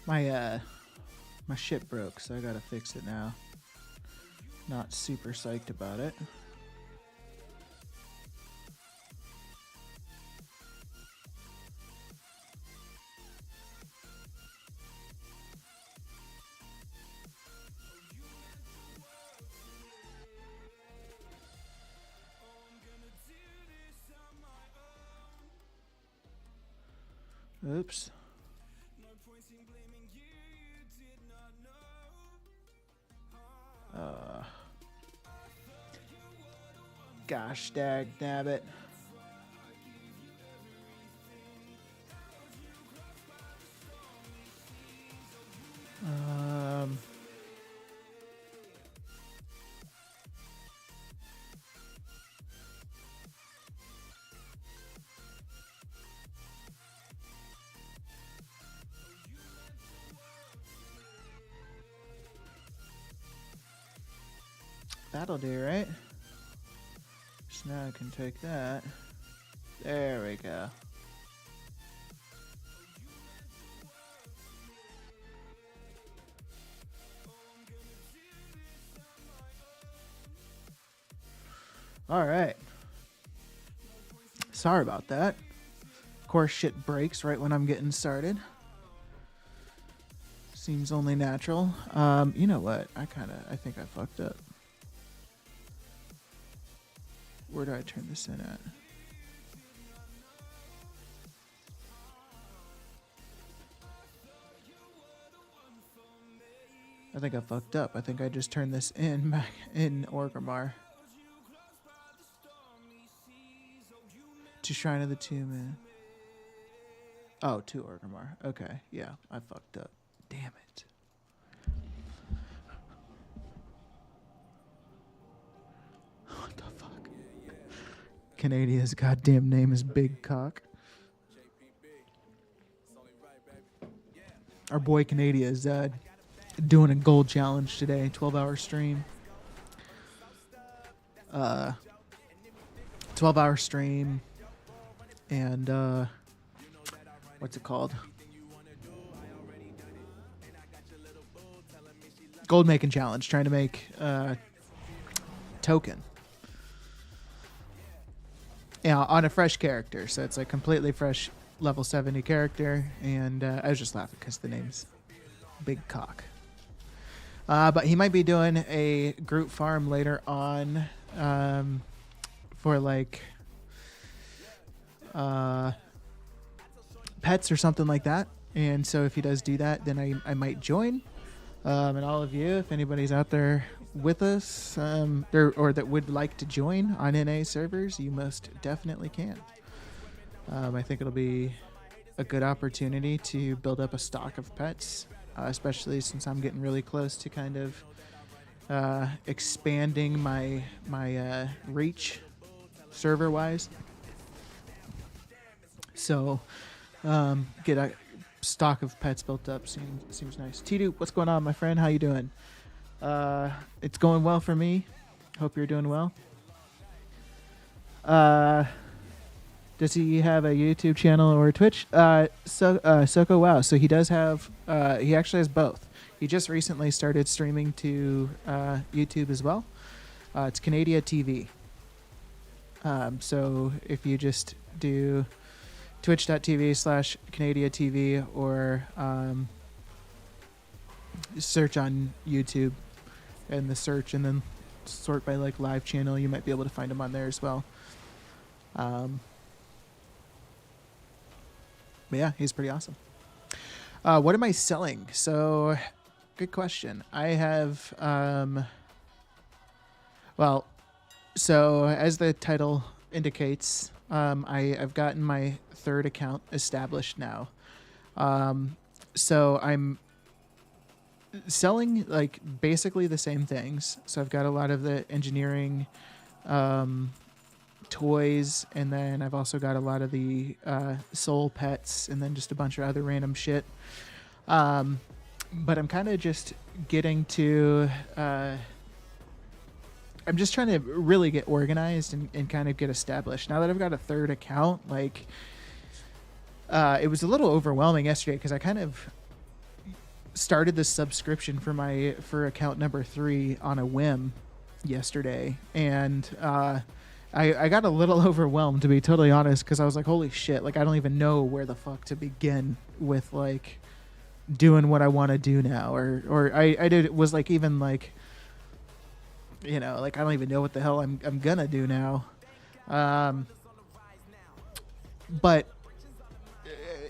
My shit broke, so I gotta fix it now. Not super psyched about it. Oops. Gosh dag nabbit. Um, That'll do, right? So now I can take that. There we go. All right. Sorry about that. Of course, shit breaks right when I'm getting started. Seems only natural. You know what? I think I fucked up. Where do I turn this in at? I think I fucked up. I think I just turned this in back in Orgrimmar. To Shrine of the Tomb, man. Oh, to Orgrimmar. Okay, yeah, I fucked up. Damn it. What the fuck? Canadia's goddamn name is Big Cock. Our boy Canada is doing a gold challenge today, 12-hour stream. 12-hour stream, and what's it called? Gold making challenge, trying to make token. Yeah, on a fresh character, so it's like completely fresh level 70 character, and I was just laughing because the name's Big Cock. But he might be doing a group farm later on for like pets or something like that. And so if he does do that, then I might join. And all of you, if anybody's out there with us or that would like to join on NA servers, you most definitely can. I think it'll be a good opportunity to build up a stock of pets, especially since I'm getting really close to kind of expanding my reach server wise. So get a stock of pets built up seems nice. Tidu, what's going on, my friend? How you doing? It's going well for me. Hope you're doing well. Does he have a YouTube channel or a Twitch? Soko Wow. So he does have. He actually has both. He just recently started streaming to YouTube as well. It's Canada TV. So if you just do twitch.tv/Canada TV or search on YouTube and the search and then sort by like live channel, you might be able to find him on there as well. But yeah, he's pretty awesome. What am I selling? So good question. I have well, so as the title indicates, I've gotten my third account established now. So I'm selling like basically the same things. So I've got a lot of the engineering toys, and then I've also got a lot of the soul pets, and then just a bunch of other random shit. But I'm kind of just getting to I'm just trying to really get organized and kind of get established. Now that I've got a third account, like it was a little overwhelming yesterday because I kind of started the subscription for account number 3 on a whim yesterday, and I got a little overwhelmed, to be totally honest, because I was like, holy shit, like I don't even know where the fuck to begin with like doing what I want to do now, or I did it was like even like, you know, like I don't even know what the hell I'm gonna do now. But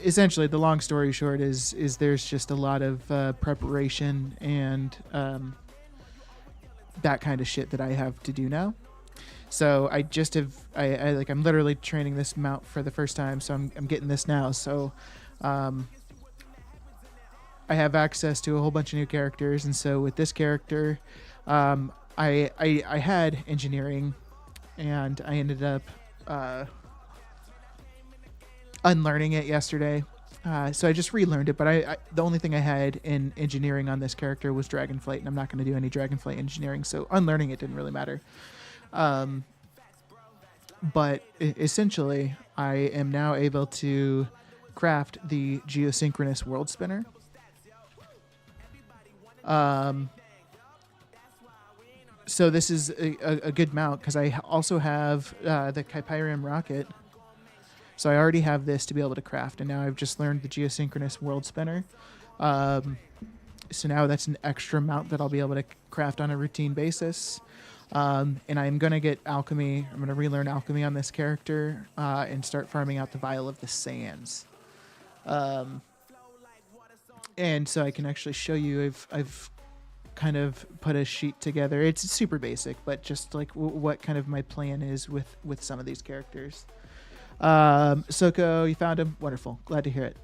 essentially, the long story short is there's just a lot of preparation and that kind of shit that I have to do now. So I just have I'm literally training this mount for the first time, so I'm getting this now. So I have access to a whole bunch of new characters, and so with this character, I had engineering, and I ended up unlearning it yesterday. So I just relearned it, but I the only thing I had in engineering on this character was Dragonflight, and I'm not going to do any Dragonflight engineering, so unlearning it didn't really matter. But essentially, I am now able to craft the geosynchronous world spinner. So this is a good mount because I also have the Kypyrium rocket. So I already have this to be able to craft, and now I've just learned the geosynchronous world spinner. So now that's an extra mount that I'll be able to craft on a routine basis. And I'm going to get alchemy. I'm going to relearn alchemy on this character and start farming out the Vial of the Sands. And so I can actually show you, I've kind of put a sheet together. It's super basic, but just like what kind of my plan is with some of these characters. Soko, you found him? Wonderful. Glad to hear it.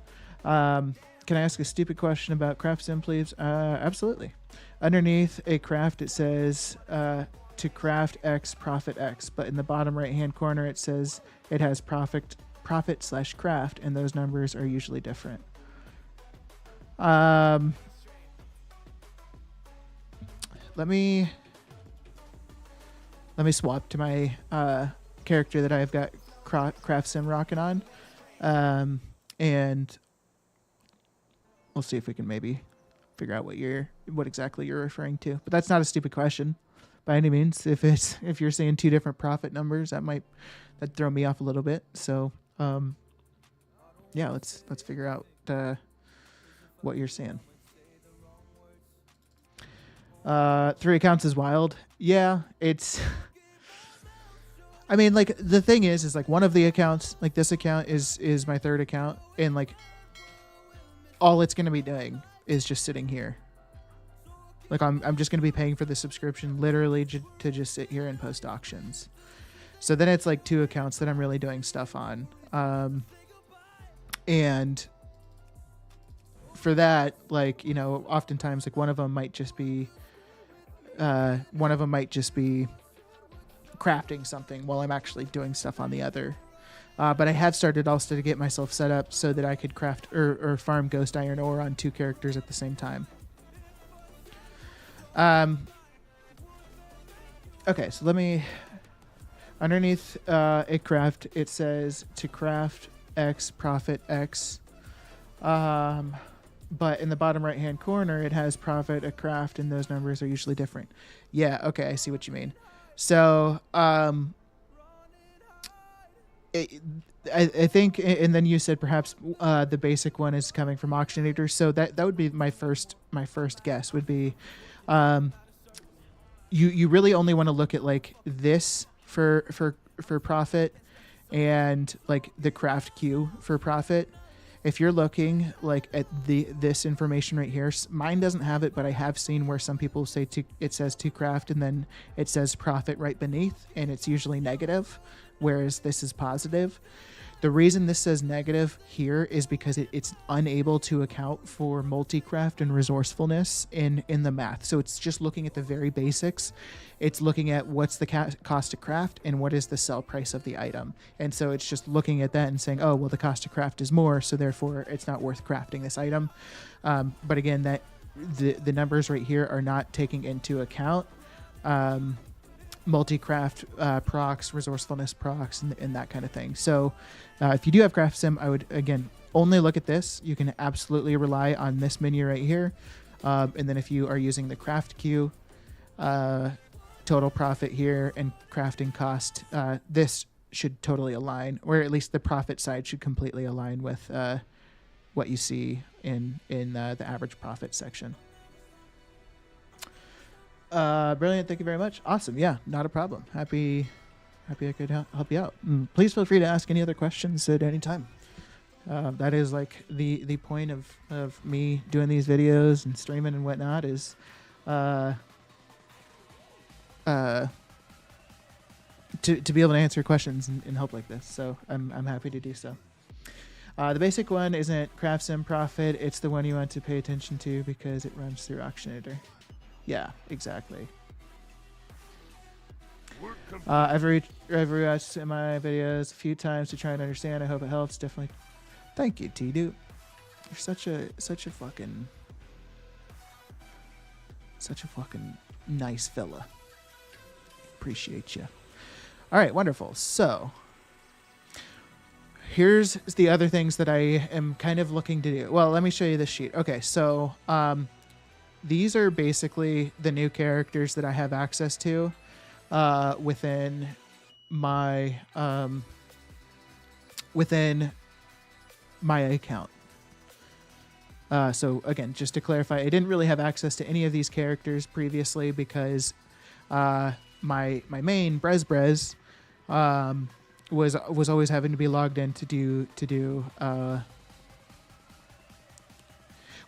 Can I ask a stupid question about craft sim, please? Absolutely. Underneath a craft, it says to craft X, profit X, but in the bottom right-hand corner, it says it has profit/craft, and those numbers are usually different. Let me swap to my character that I've got craft sim rocking on, and we'll see if we can maybe figure out what exactly you're referring to. But that's not a stupid question by any means. If you're saying two different profit numbers, that'd throw me off a little bit. So yeah, let's figure out what you're saying. 3 accounts is wild. Yeah, it's I mean, like, the thing is like one of the accounts, like this account is my third account, and like all it's going to be doing is just sitting here. Like I'm just going to be paying for the subscription literally to just sit here and post auctions. So then it's like 2 accounts that I'm really doing stuff on. And for that, like, you know, oftentimes like one of them might just be crafting something while I'm actually doing stuff on the other. But I have started also to get myself set up so that I could craft or farm Ghost Iron ore on 2 characters at the same time. Okay, so let me... Underneath a craft, it says to craft X, profit X. But in the bottom right-hand corner, it has profit, a craft, and those numbers are usually different. Yeah, okay, I see what you mean. So, I think, and then you said perhaps the basic one is coming from Auctioneator. So that would be my first guess would be, you really only want to look at like this for profit, and like the craft queue for profit. If you're looking like at this information right here, mine doesn't have it, but I have seen where some people say it says to craft and then it says profit right beneath, and it's usually negative, whereas this is positive. The reason this says negative here is because it's unable to account for multi-craft and resourcefulness in the math. So it's just looking at the very basics. It's looking at what's the cost to craft and what is the sell price of the item. And so it's just looking at that and saying, oh, well, the cost to craft is more, so therefore it's not worth crafting this item. But again, that the numbers right here are not taking into account multi-craft procs, resourcefulness procs, and that kind of thing. So if you do have craft sim, I would again only look at this, you can absolutely rely on this menu right here. And then if you are using the craft queue, total profit here and crafting cost, this should totally align, or at least the profit side should completely align with what you see in the average profit section. Brilliant. Thank you very much. Awesome. Yeah, not a problem. Happy I could help you out. Please feel free to ask any other questions at any time. That is like the point of me doing these videos and streaming and whatnot is to be able to answer questions and help like this. So I'm happy to do so. The basic one isn't Craft Sim Profit. It's the one you want to pay attention to because it runs through Auctionator. Yeah, exactly. I've rewatched my videos a few times to try and understand. I hope it helps. Definitely. Thank you, T-Dude. You're such a fucking nice fella. Appreciate you. All right, wonderful. So here's the other things that I am kind of looking to do. Well, let me show you this sheet. Okay, so these are basically the new characters that I have access to within my account. So again, just to clarify, I didn't really have access to any of these characters previously because my main Brez was always having to be logged in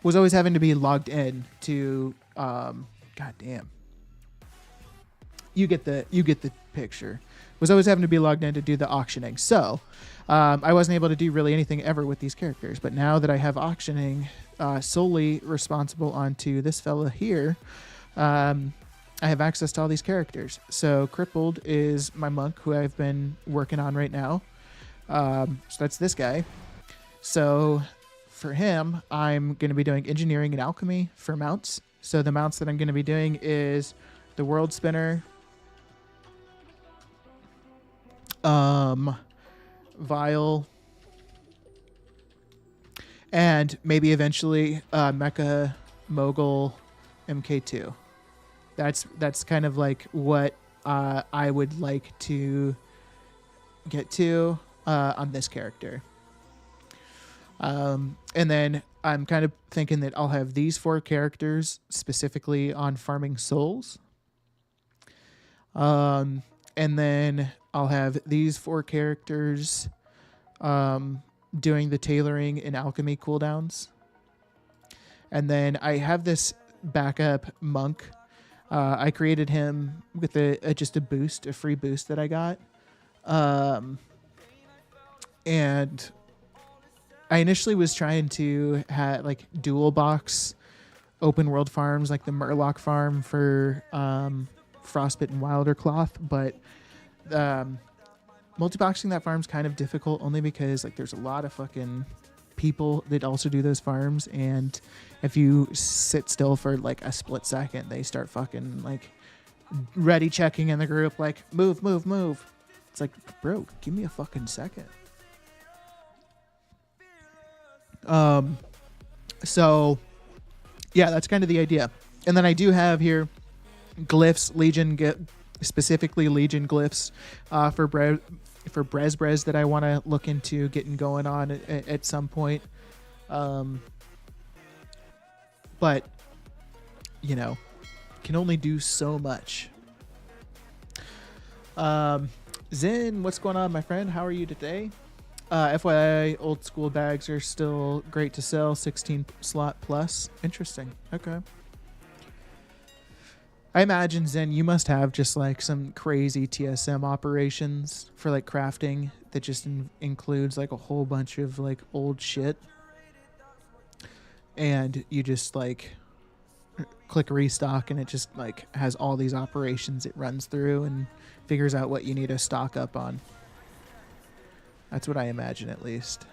was always having to be logged in to god damn. You get the picture. Was always having to be logged in to do the auctioning. So I wasn't able to do really anything ever with these characters. But now that I have auctioning solely responsible onto this fella here, I have access to all these characters. So Crippled is my monk who I've been working on right now. So that's this guy. So for him, I'm going to be doing engineering and alchemy for mounts. So the mounts that I'm going to be doing is the World Spinner, Vial, and maybe eventually Mecha Mogul MK2. That's kind of like what I would like to get to on this character. And then I'm kind of thinking that I'll have these 4 characters specifically on farming souls. And then I'll have these 4 characters doing the tailoring and alchemy cooldowns. And then I have this backup monk. I created him with just a free boost that I got. And I initially was trying to have like dual box open world farms, like the Murloc farm for Frostbite and Wilder Cloth, but multi-boxing that farm's kind of difficult only because like there's a lot of fucking people that also do those farms, and if you sit still for like a split second, they start fucking like ready checking in the group like move. It's like, bro, give me a fucking second. So yeah, that's kind of the idea. And then I do have here glyphs, specifically Legion glyphs for Brez that I want to look into getting going on at some point. But you know, can only do so much. Zen, what's going on, my friend? How are you today? FYI, old school bags are still great to sell. 16 slot plus. Interesting. Okay. I imagine, Zen, you must have just like some crazy TSM operations for like crafting that just includes like a whole bunch of like old shit. And you just like click restock and it just like has all these operations it runs through and figures out what you need to stock up on. That's what I imagine, at least.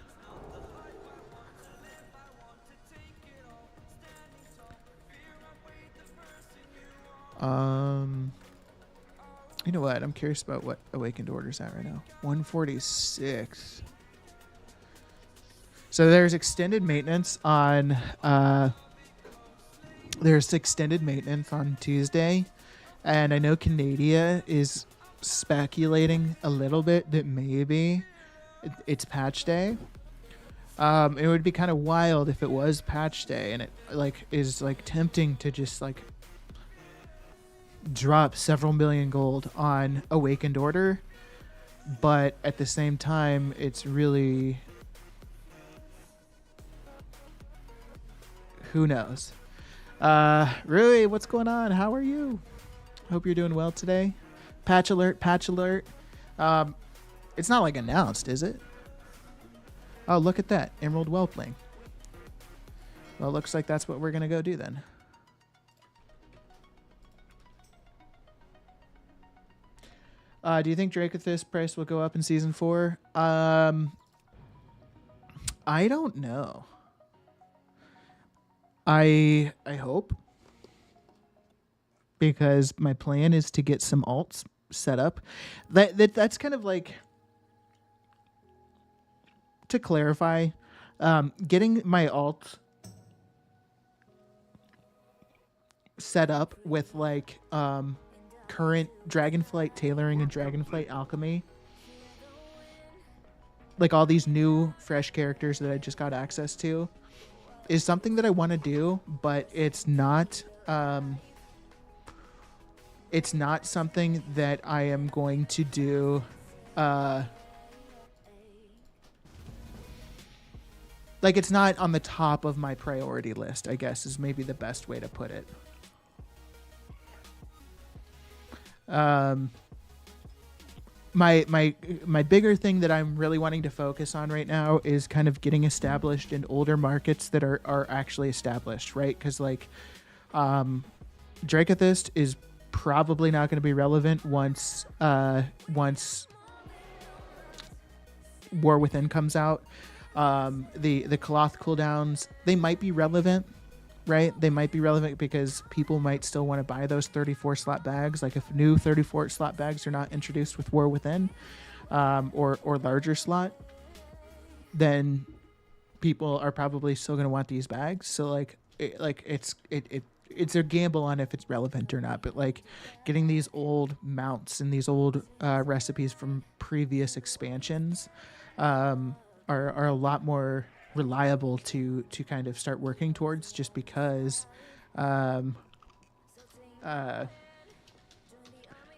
You know what? I'm curious about what Awakened Order's at right now. 146. So there's extended maintenance on Tuesday, and I know Canada is speculating a little bit that maybe it's patch day. It would be kind of wild if it was patch day, and it like is like tempting to just like drop several million gold on Awakened Order, but at the same time, it's really, who knows. Rui, what's going on? How are you? Hope you're doing well today. Patch alert, patch alert. It's not like announced, is it? Oh, look at that. Emerald Whelpling. Well, it looks like that's what we're going to go do then. Do you think Dracothis price will go up in Season 4? I don't know. I hope. Because my plan is to get some alts set up. That's kind of like, to clarify, getting my alt set up with like current Dragonflight tailoring and Dragonflight alchemy, like all these new fresh characters that I just got access to, is something that I want to do, but it's not something that I am going to do like, it's not on the top of my priority list, I guess, is maybe the best way to put it. My bigger thing that I'm really wanting to focus on right now is kind of getting established in older markets that are actually established, right? Because like, Dracothist is probably not going to be relevant once War Within comes out. The cloth cooldowns, they might be relevant, right? They might be relevant because people might still want to buy those 34 slot bags. Like if new 34 slot bags are not introduced with War Within, or larger slot, then people are probably still going to want these bags. So like, it's a gamble on if it's relevant or not. But like getting these old mounts and these old recipes from previous expansions, are a lot more reliable to kind of start working towards, just because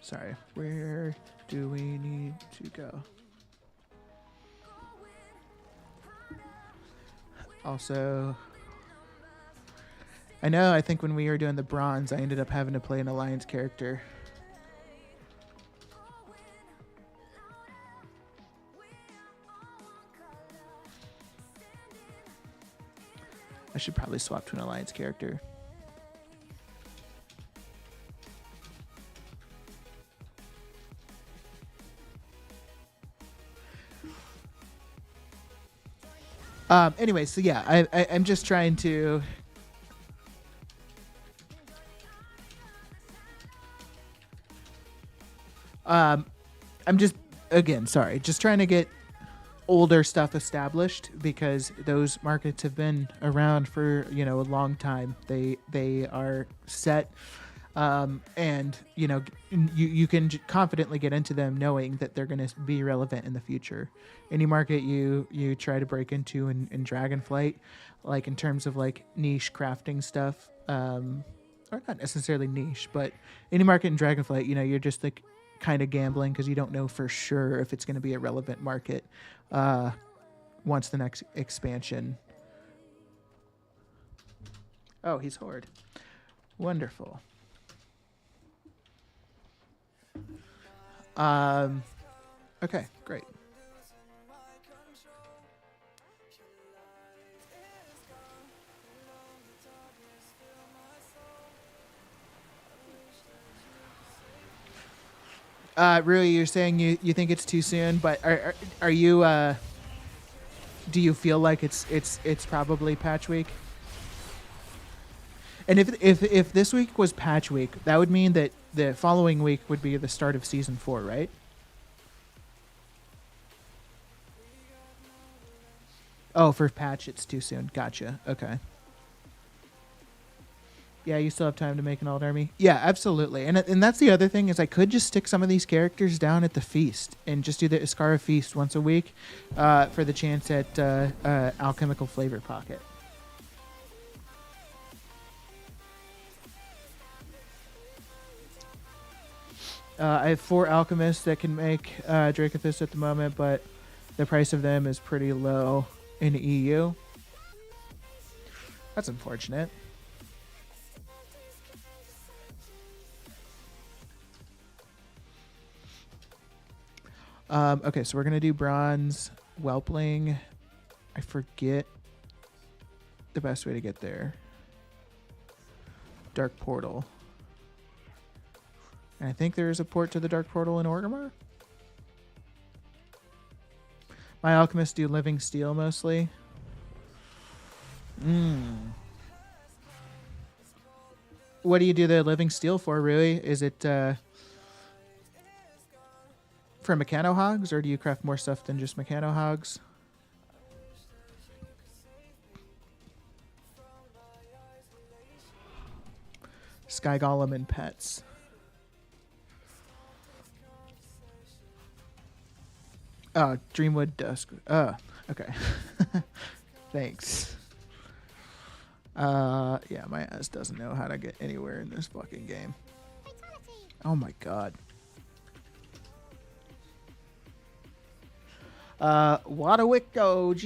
sorry, where do we need to go? Also, I think when we were doing the bronze, I ended up having to play an alliance character. I should probably swap to an alliance character. Anyway, so yeah, I'm just trying to... I'm just, again, sorry, just trying to get older stuff established, because those markets have been around for a long time. They are set, and you can confidently get into them knowing that they're going to be relevant in the future. Any market you try to break into in Dragonflight, like in terms of like niche crafting stuff, or not necessarily niche, but any market in Dragonflight, you're just like kind of gambling because you don't know for sure if it's going to be a relevant market once the next expansion. Oh, he's Horde. Wonderful. Okay, great. Rui, you're saying you think it's too soon, but are you do you feel like it's probably patch week? And if this week was patch week, that would mean that the following week would be the start of season 4, right? Oh, for patch, it's too soon. Gotcha. Okay. Yeah, you still have time to make an alt army. Yeah, absolutely. And that's the other thing is I could just stick some of these characters down at the feast and just do the Iskara feast once a week for the chance at alchemical flavor pocket. I have 4 alchemists that can make Dracothus at the moment, but the price of them is pretty low in EU. That's unfortunate. Okay, so we're going to do bronze, whelpling. I forget the best way to get there. Dark portal. And I think there is a port to the dark portal in Orgrimmar. My alchemists do living steel mostly. What do you do the living steel for, Rui? Is it for Mechano Hogs, or do you craft more stuff than just Mechano Hogs? Sky Golem and pets. Oh, Dreamwood Dusk. Oh, okay. Thanks. Yeah, my ass doesn't know how to get anywhere in this fucking game. Oh my god. Wadawick OG.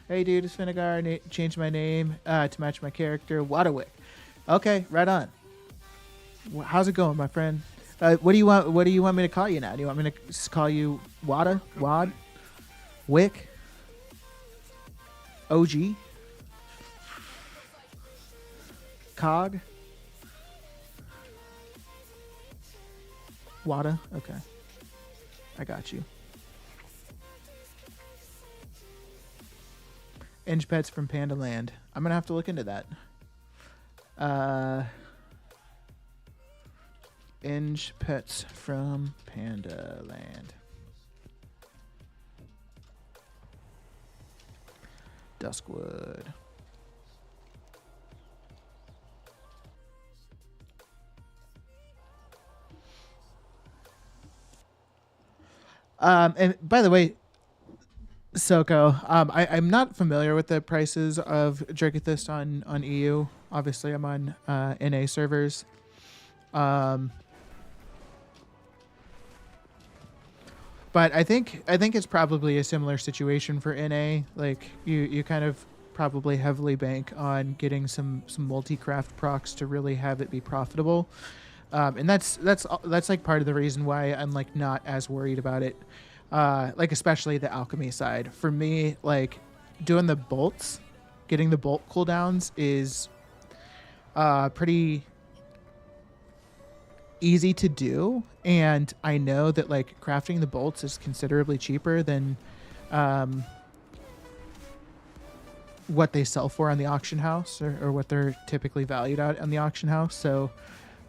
Hey dude, it's Finnegar. Changed my name to match my character. Wadawick. Okay, right on. How's it going, my friend? What do you want? What do you want me to call you now? Do you want me to call you Wada? Wad? Wick? OG? Cog? Wada? Okay. I got you. Inge pets from Panda Land. I'm gonna have to look into that. Inge pets from Panda Land. Duskwood. And by the way, Soko, I'm not familiar with the prices of Dracothus on EU. Obviously, I'm on NA servers. But I think it's probably a similar situation for NA. Like you kind of probably heavily bank on getting some multi-craft procs to really have it be profitable. And that's like part of the reason why I'm like not as worried about it. Like especially the alchemy side. For me, like doing the bolts, getting the bolt cooldowns is pretty easy to do, and I know that like crafting the bolts is considerably cheaper than what they sell for on the auction house, or what they're typically valued at on the auction house. So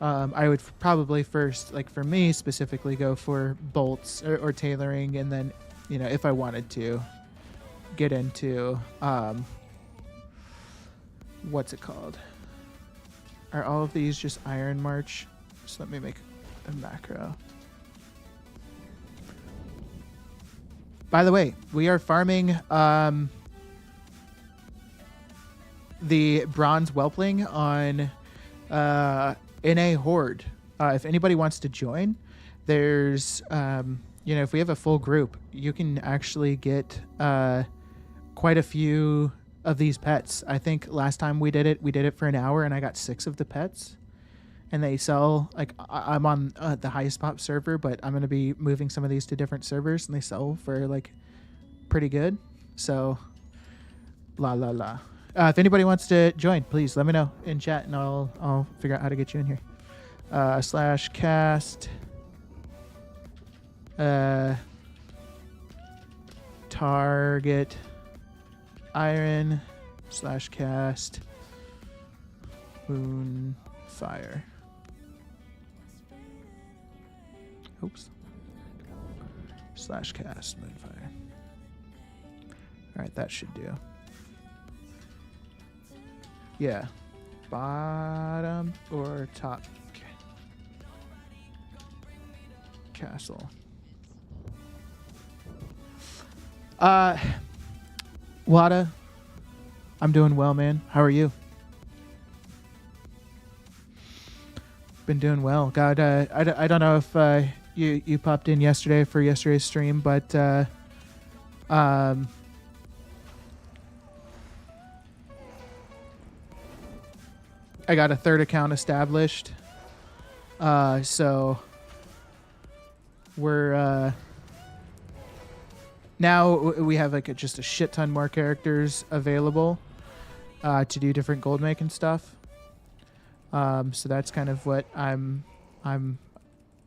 I would probably first, like for me specifically, go for bolts or tailoring, and then, you know, if I wanted to get into what's it called? Are all of these just Iron March? So let me make a macro. By the way, we are farming the bronze whelpling on NA Horde. If anybody wants to join, there's you know, if we have a full group, you can actually get quite a few of these pets. I think last time we did it for an hour, and I got 6 of the pets. And they sell, like, I'm on the highest pop server, but I'm going to be moving some of these to different servers, and they sell for, like, pretty good. So, la la la. If anybody wants to join, please let me know in chat, and I'll figure out how to get you in here. /cast. Target. Iron. /cast. Moonfire. Oops. /cast Moonfire. right, that should do. Yeah. Bottom or top castle. Wada, I'm doing well, man. How are you? Been doing well. God, I don't know if you popped in yesterday for yesterday's stream, but I got a third account established. So we're now we have like just a shit ton more characters available to do different gold making stuff. So that's kind of what I'm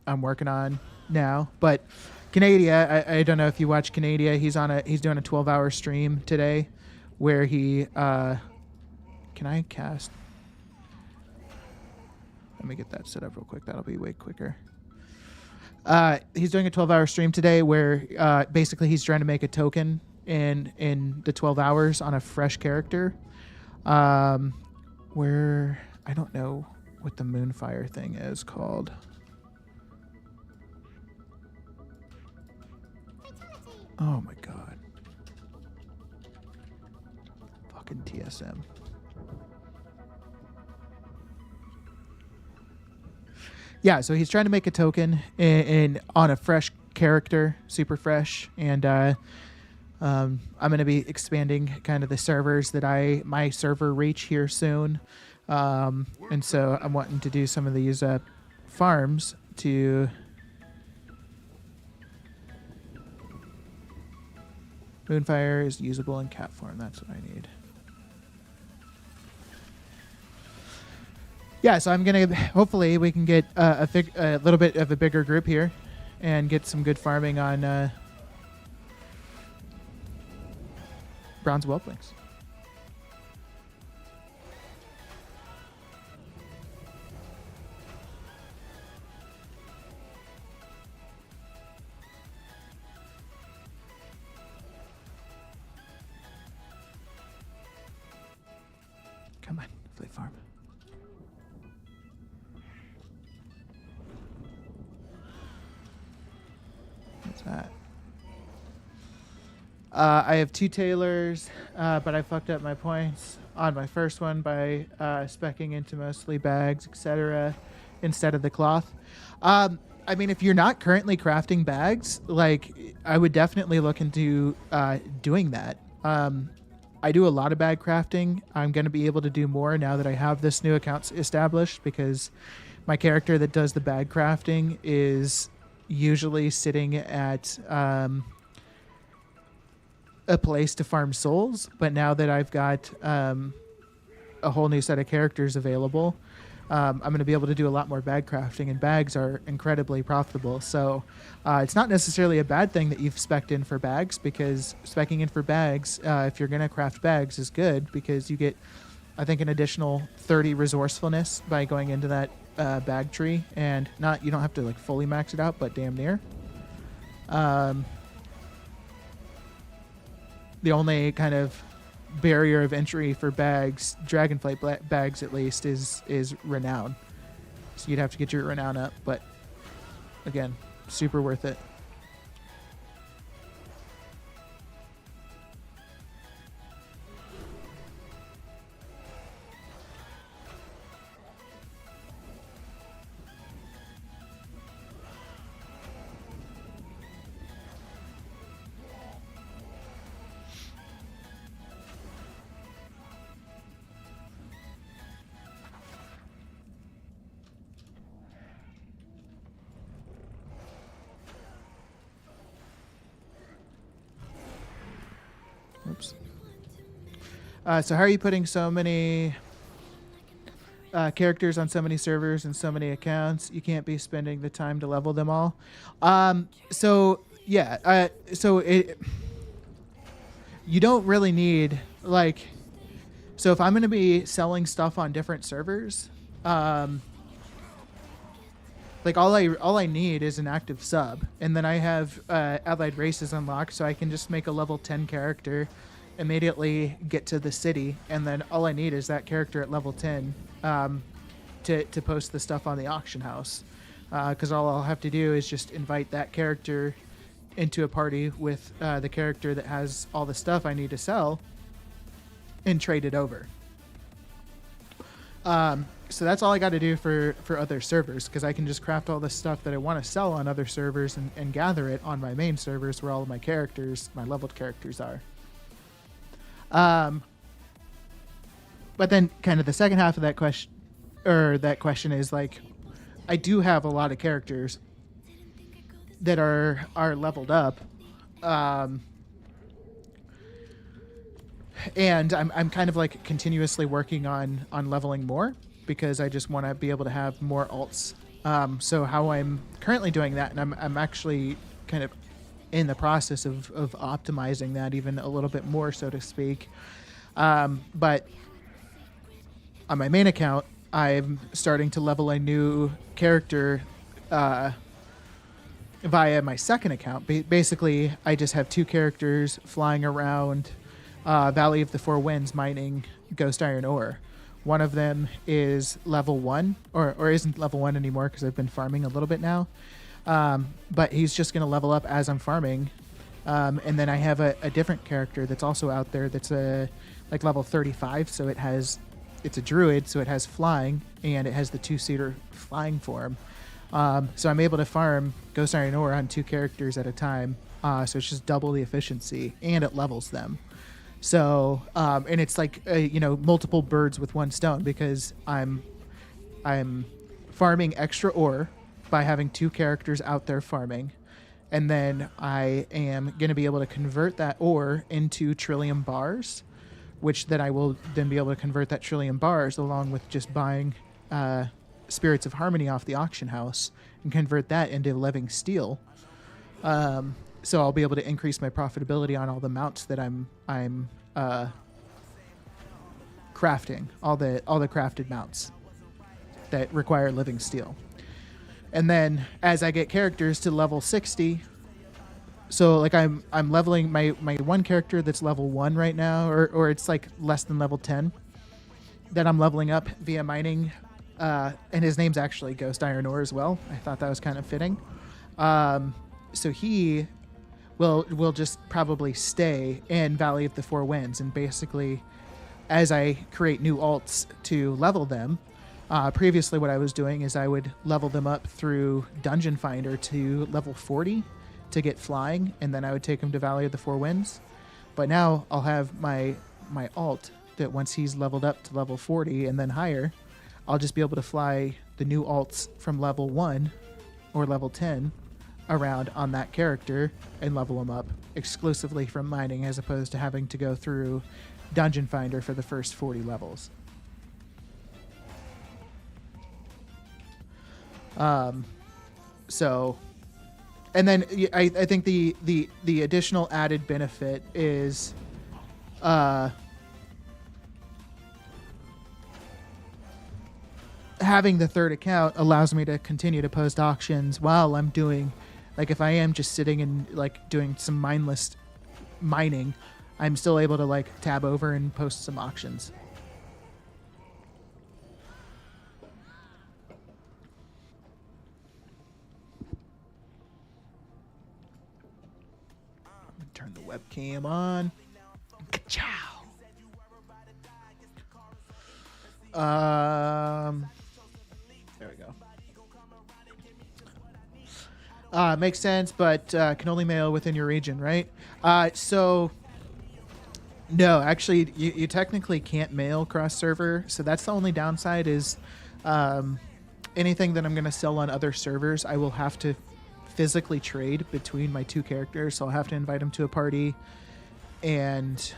working on now. But Canadia, I don't know if you watch Canadia. He's doing a 12-hour stream today, where he can I cast? Let me get that set up real quick. That'll be way quicker. He's doing a 12-hour stream today where basically he's trying to make a token in the 12 hours on a fresh character. Where I don't know what the Moonfire thing is called. Oh my god. Fucking TSM. Yeah, so he's trying to make a token in on a fresh character, super fresh, and I'm going to be expanding kind of the servers that my server reach here soon, and so I'm wanting to do some of these farms to Moonfire is usable in cat form. That's what I need. Yeah, so I'm gonna hopefully we can get a little bit of a bigger group here, and get some good farming on bronze whelplings. Come on, play farm. What's that? I have 2 tailors, but I fucked up my points on my first one by speccing into mostly bags, etc., instead of the cloth. I mean, if you're not currently crafting bags, like, I would definitely look into doing that. I do a lot of bag crafting. I'm going to be able to do more now that I have this new account established, because my character that does the bag crafting is usually sitting at a place to farm souls, but now that I've got a whole new set of characters available, I'm going to be able to do a lot more bag crafting, and bags are incredibly profitable. So it's not necessarily a bad thing that you've specced in for bags, because speccing in for bags, if you're going to craft bags, is good, because you get, I think, an additional 30 resourcefulness by going into that bag tree, and you don't have to like fully max it out, but damn near. The only kind of barrier of entry for bags, Dragonflight bags at least, is renown. So you'd have to get your renown up, but again, super worth it. Oops. So how are you putting so many characters on so many servers and so many accounts? You can't be spending the time to level them all. So yeah, you don't really need, like, so if I'm going to be selling stuff on different servers, like all I need is an active sub, and then I have allied races unlocked, so I can just make a level 10 character immediately get to the city, and then all I need is that character at level 10 to post the stuff on the auction house. Because all I'll have to do is just invite that character into a party with the character that has all the stuff I need to sell and trade it over. So that's all I got to do for other servers, because I can just craft all the stuff that I want to sell on other servers and gather it on my main servers where all of my characters, my leveled characters, are. But then kind of the second half of that question is like, I do have a lot of characters that are leveled up, and I'm kind of like continuously working on leveling more, because I just want to be able to have more alts. So how I'm currently doing that, and I'm actually kind of in the process of optimizing that even a little bit more, so to speak. But on my main account, I'm starting to level a new character via my second account. Basically, I just have two characters flying around Valley of the Four Winds mining ghost iron ore. One of them is level 1, or isn't level 1 anymore because I've been farming a little bit now. But he's just going to level up as I'm farming. And then I have a different character that's also out there that's like level 35, so it's a druid, so it has flying, and it has the 2-seater flying form. So I'm able to farm ghost iron ore on 2 characters at a time. So it's just double the efficiency, and it levels them. So, and it's like, multiple birds with one stone, because I'm farming extra ore by having 2 characters out there farming. And then I am going to be able to convert that ore into trillium bars, which then I will then be able to convert that trillium bars along with just buying Spirits of Harmony off the auction house and convert that into living steel. So I'll be able to increase my profitability on all the mounts that I'm crafting, all the crafted mounts that require living steel. And then as I get characters to level 60, so like I'm leveling my one character that's level 1 right now, or it's like less than level 10, that I'm leveling up via mining, and his name's actually Ghost Iron Ore as well. I thought that was kind of fitting. So he will just probably stay in Valley of the Four Winds, and basically as I create new alts to level them, previously what I was doing is I would level them up through Dungeon Finder to level 40 to get flying, and then I would take him to Valley of the Four Winds. But now I'll have my alt that once he's leveled up to level 40 and then higher, I'll just be able to fly the new alts from level 1 or level 10 around on that character and level them up exclusively from mining, as opposed to having to go through Dungeon Finder for the first 40 levels. So, and then I think the additional added benefit is having the third account allows me to continue to post auctions while I'm doing, like, if I am just sitting and like doing some mindless mining, I'm still able to like tab over and post some auctions. Turn the webcam on. Ka-chow. There we go. Makes sense, but can only mail within your region, right? So no, actually, you technically can't mail cross-server, so that's the only downside is anything that I'm going to sell on other servers, I will have to physically trade between my 2 characters, so I'll have to invite them to a party and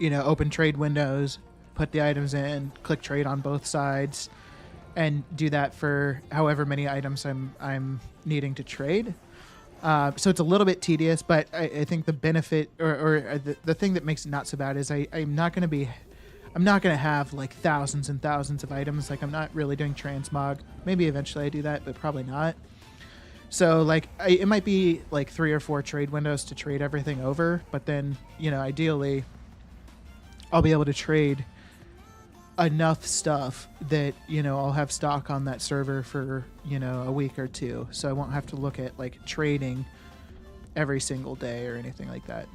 open trade windows, put the items in, click trade on both sides, and do that for however many items I'm needing to trade. So it's a little bit tedious, but I think the benefit or the thing that makes it not so bad is I'm not going to have like thousands and thousands of items. Like, I'm not really doing transmog. Maybe eventually I do that, but probably not. So like it might be like 3 or 4 trade windows to trade everything over, but then ideally I'll be able to trade enough stuff that I'll have stock on that server for a week or two, so I won't have to look at like trading every single day or anything like that.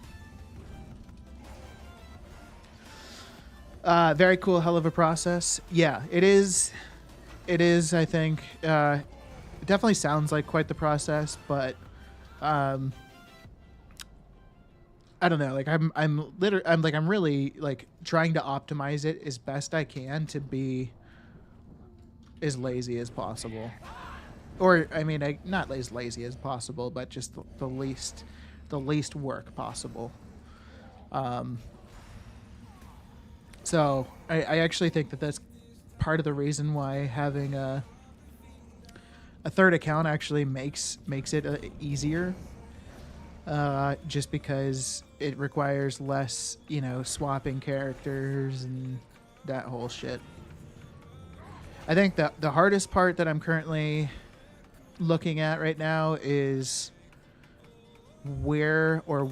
Very cool, hell of a process. Yeah, it is. It is. I think it definitely sounds like quite the process, but I don't know. Like I'm really like trying to optimize it as best I can to be as lazy as possible, or I mean, not as lazy as possible, but just the least work possible. So I actually think that that's part of the reason why having a third account actually makes it easier. Just because it requires less, swapping characters and that whole shit. I think that the hardest part that I'm currently looking at right now is where or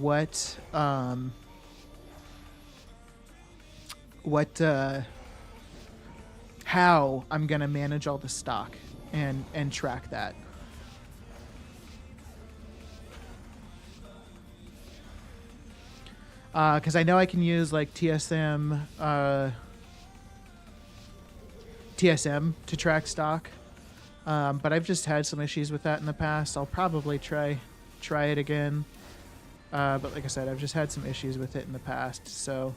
how I'm gonna manage all the stock and track that. Because I know I can use like TSM to track stock, but I've just had some issues with that in the past. I'll probably try it again, but like I said, I've just had some issues with it in the past. So,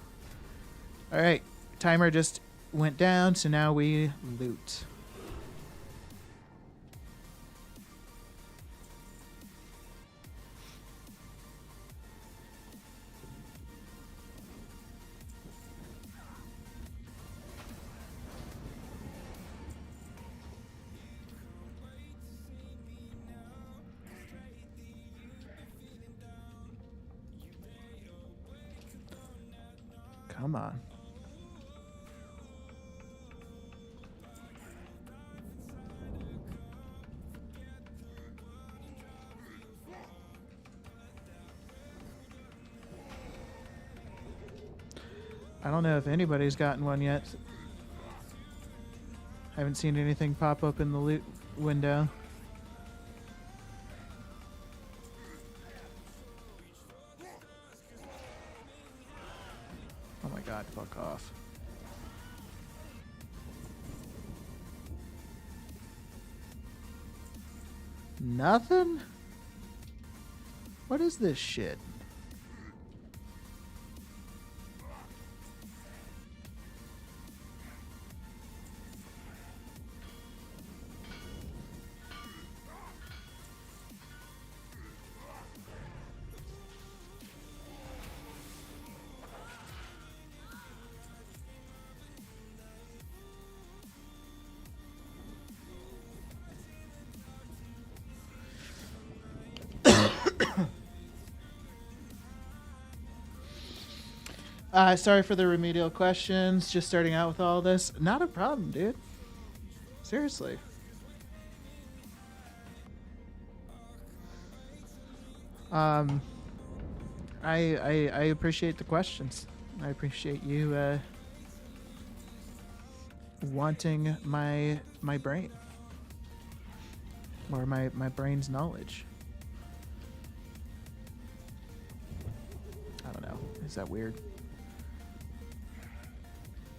all right, timer just went down, so now we loot. Come on. I don't know if anybody's gotten one yet. Haven't seen anything pop up in the loot window. Oh my god, fuck off. Nothing? What is this shit? Sorry for the remedial questions. Just starting out with all this. Not a problem, dude. Seriously. I appreciate the questions. I appreciate you wanting my brain or my brain's knowledge. I don't know. Is that weird?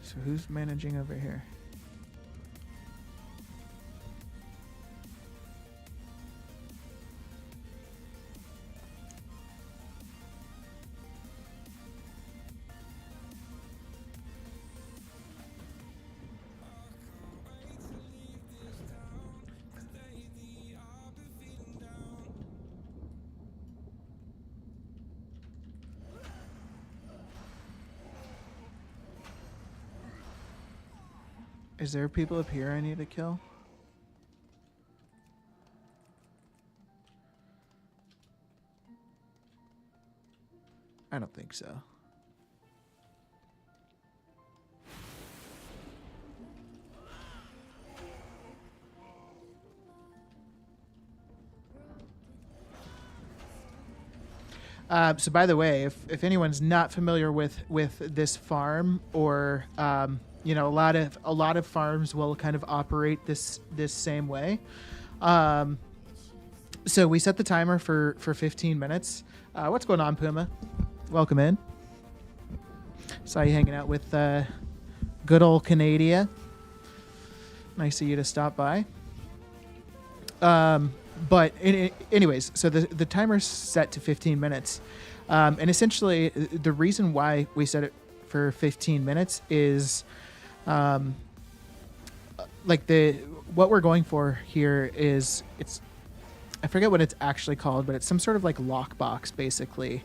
So who's managing over here? Is there people up here I need to kill? I don't think so. So by the way, if anyone's not familiar with this farm, or a lot of farms will kind of operate this same way. Um, so we set the timer for 15 minutes. What's going on, Puma? Welcome in. Saw you hanging out with good old Canada. Nice of you to stop by. Anyways, so the timer's set to 15 minutes. And essentially, the reason why we set it for 15 minutes is what we're going for here is I forget what it's actually called, but it's some sort of like lockbox, basically.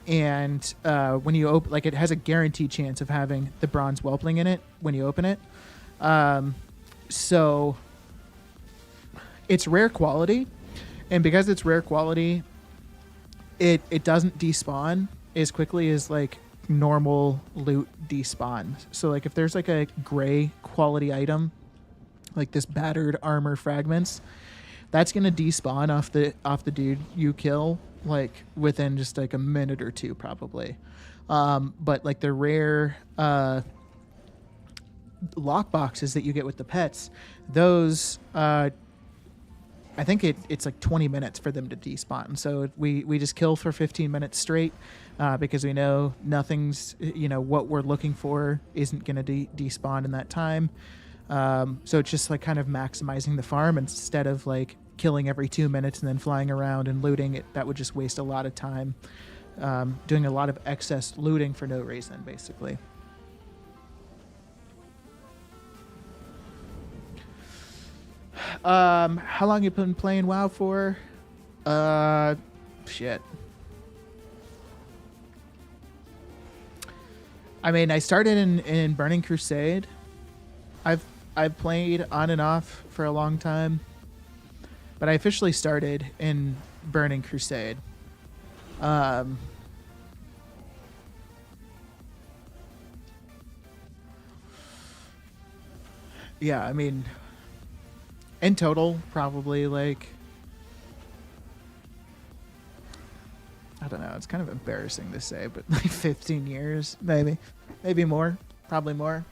And when you open, like, it has a guaranteed chance of having the bronze whelpling in it when you open it. So it's rare quality, and because it's rare quality, it doesn't despawn as quickly as like normal loot despawn. So like if there's like a gray quality item, like this battered armor fragments, that's gonna despawn off the dude you kill like within just like a minute or two probably. But like the rare lock boxes that you get with the pets, those I think it's like 20 minutes for them to despawn. So we just kill for 15 minutes straight because we know nothing's, what we're looking for isn't going to despawn in that time. So it's just like kind of maximizing the farm instead of like killing every 2 minutes and then flying around and looting it. That would just waste a lot of time doing a lot of excess looting for no reason, basically. How long you been playing WoW for? Shit. I mean, I started in Burning Crusade. I've played on and off for a long time, but I officially started in Burning Crusade. Yeah, I mean, in total, probably like, I don't know, it's kind of embarrassing to say, but like 15 years, maybe more, probably more.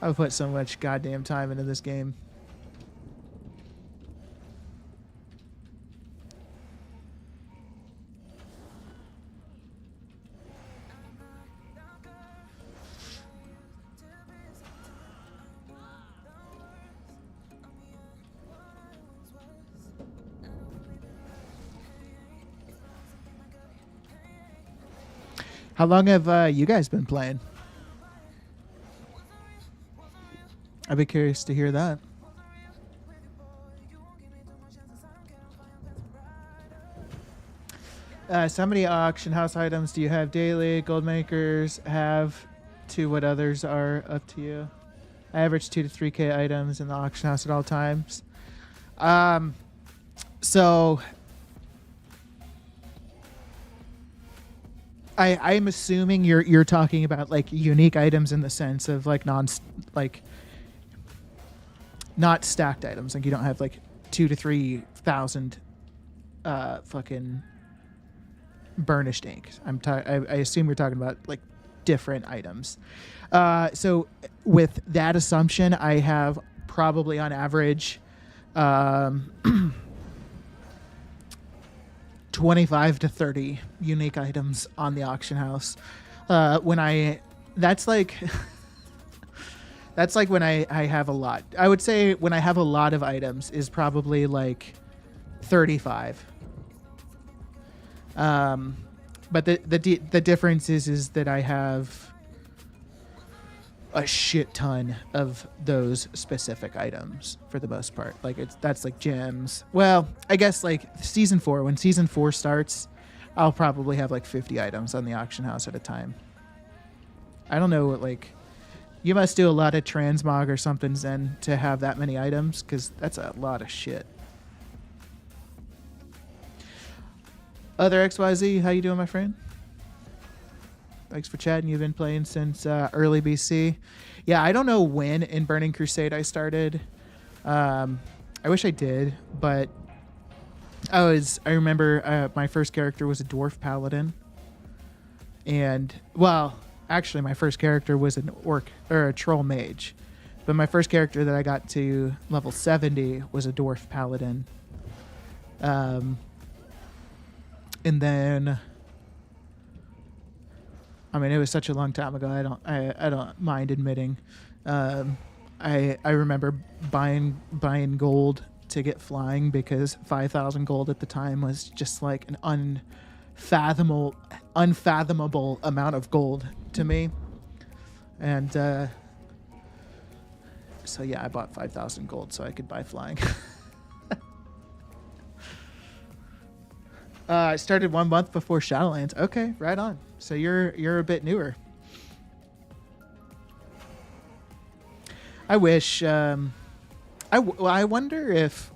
I've put so much goddamn time into this game. How long have you guys been playing? I'd be curious to hear that. So many auction house items do you have daily? Gold makers have to what others are up to you. I average 2 to 3K items in the auction house at all times. So I'm assuming you're talking about like unique items in the sense of like not stacked items. Like you don't have like 2,000 to 3,000 fucking burnished ink. I assume you're talking about like different items. So with that assumption, I have probably on average 25 to 30 unique items on the auction house. That's like when I have a lot. I would say when I have a lot of items is probably like 35. But the difference is that I have a shit ton of those specific items for the most part. Like that's like gems. Well, I guess like season 4, when season 4 starts, I'll probably have like 50 items on the auction house at a time. I don't know what, like, you must do a lot of transmog or something, Zen, to have that many items, because that's a lot of shit. Other XYZ, how you doing, my friend? Thanks for chatting. You've been playing since early BC. Yeah, I don't know when in Burning Crusade I started. I wish I did, but I remember my first character was a dwarf paladin, and well, actually, my first character was an orc or a troll mage, but my first character that I got to level 70 was a dwarf paladin. And then, I mean, it was such a long time ago. I don't mind admitting. I remember buying gold to get flying because 5,000 gold at the time was just like an unfathomable amount of gold to me. And so yeah, I bought 5,000 gold so I could buy flying. I started 1 month before Shadowlands. Okay, right on. So you're a bit newer. I wish. I wonder if,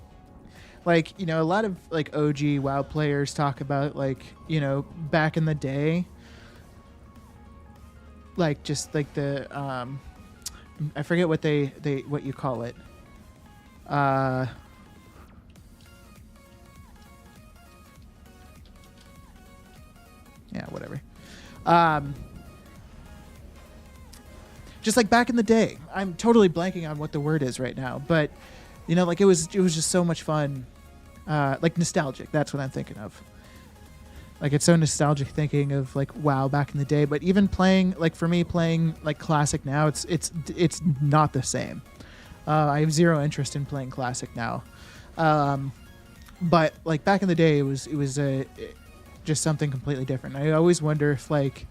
like, you know, a lot of like OG WoW players talk about, like, you know, back in the day, like just like the I forget what what you call it. Yeah, whatever. Just like back in the day. I'm totally blanking on what the word is right now, but you know, like it was just so much fun. Like nostalgic. That's what I'm thinking of. Like it's so nostalgic thinking of like WoW back in the day, but even playing, like for me playing like classic now, it's not the same. I have zero interest in playing classic now. But like back in the day, it was just something completely different. I always wonder if like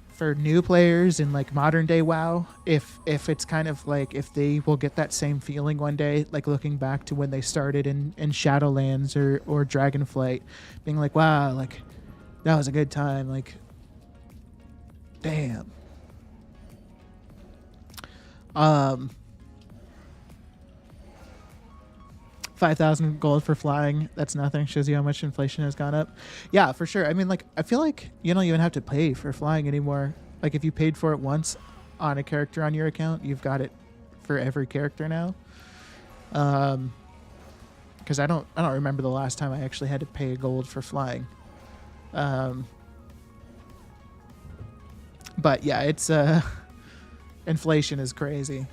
for new players in like modern day WoW, if it's kind of like if they will get that same feeling one day, like looking back to when they started in Shadowlands or Dragonflight, being like, wow, like that was a good time. Like, damn. 5,000 gold for flying. That's nothing. Shows you how much inflation has gone up. Yeah, for sure. I mean, like, I feel like you don't even have to pay for flying anymore. Like, if you paid for it once on a character on your account, you've got it for every character now. Because I don't remember the last time I actually had to pay gold for flying. But yeah, it's inflation is crazy.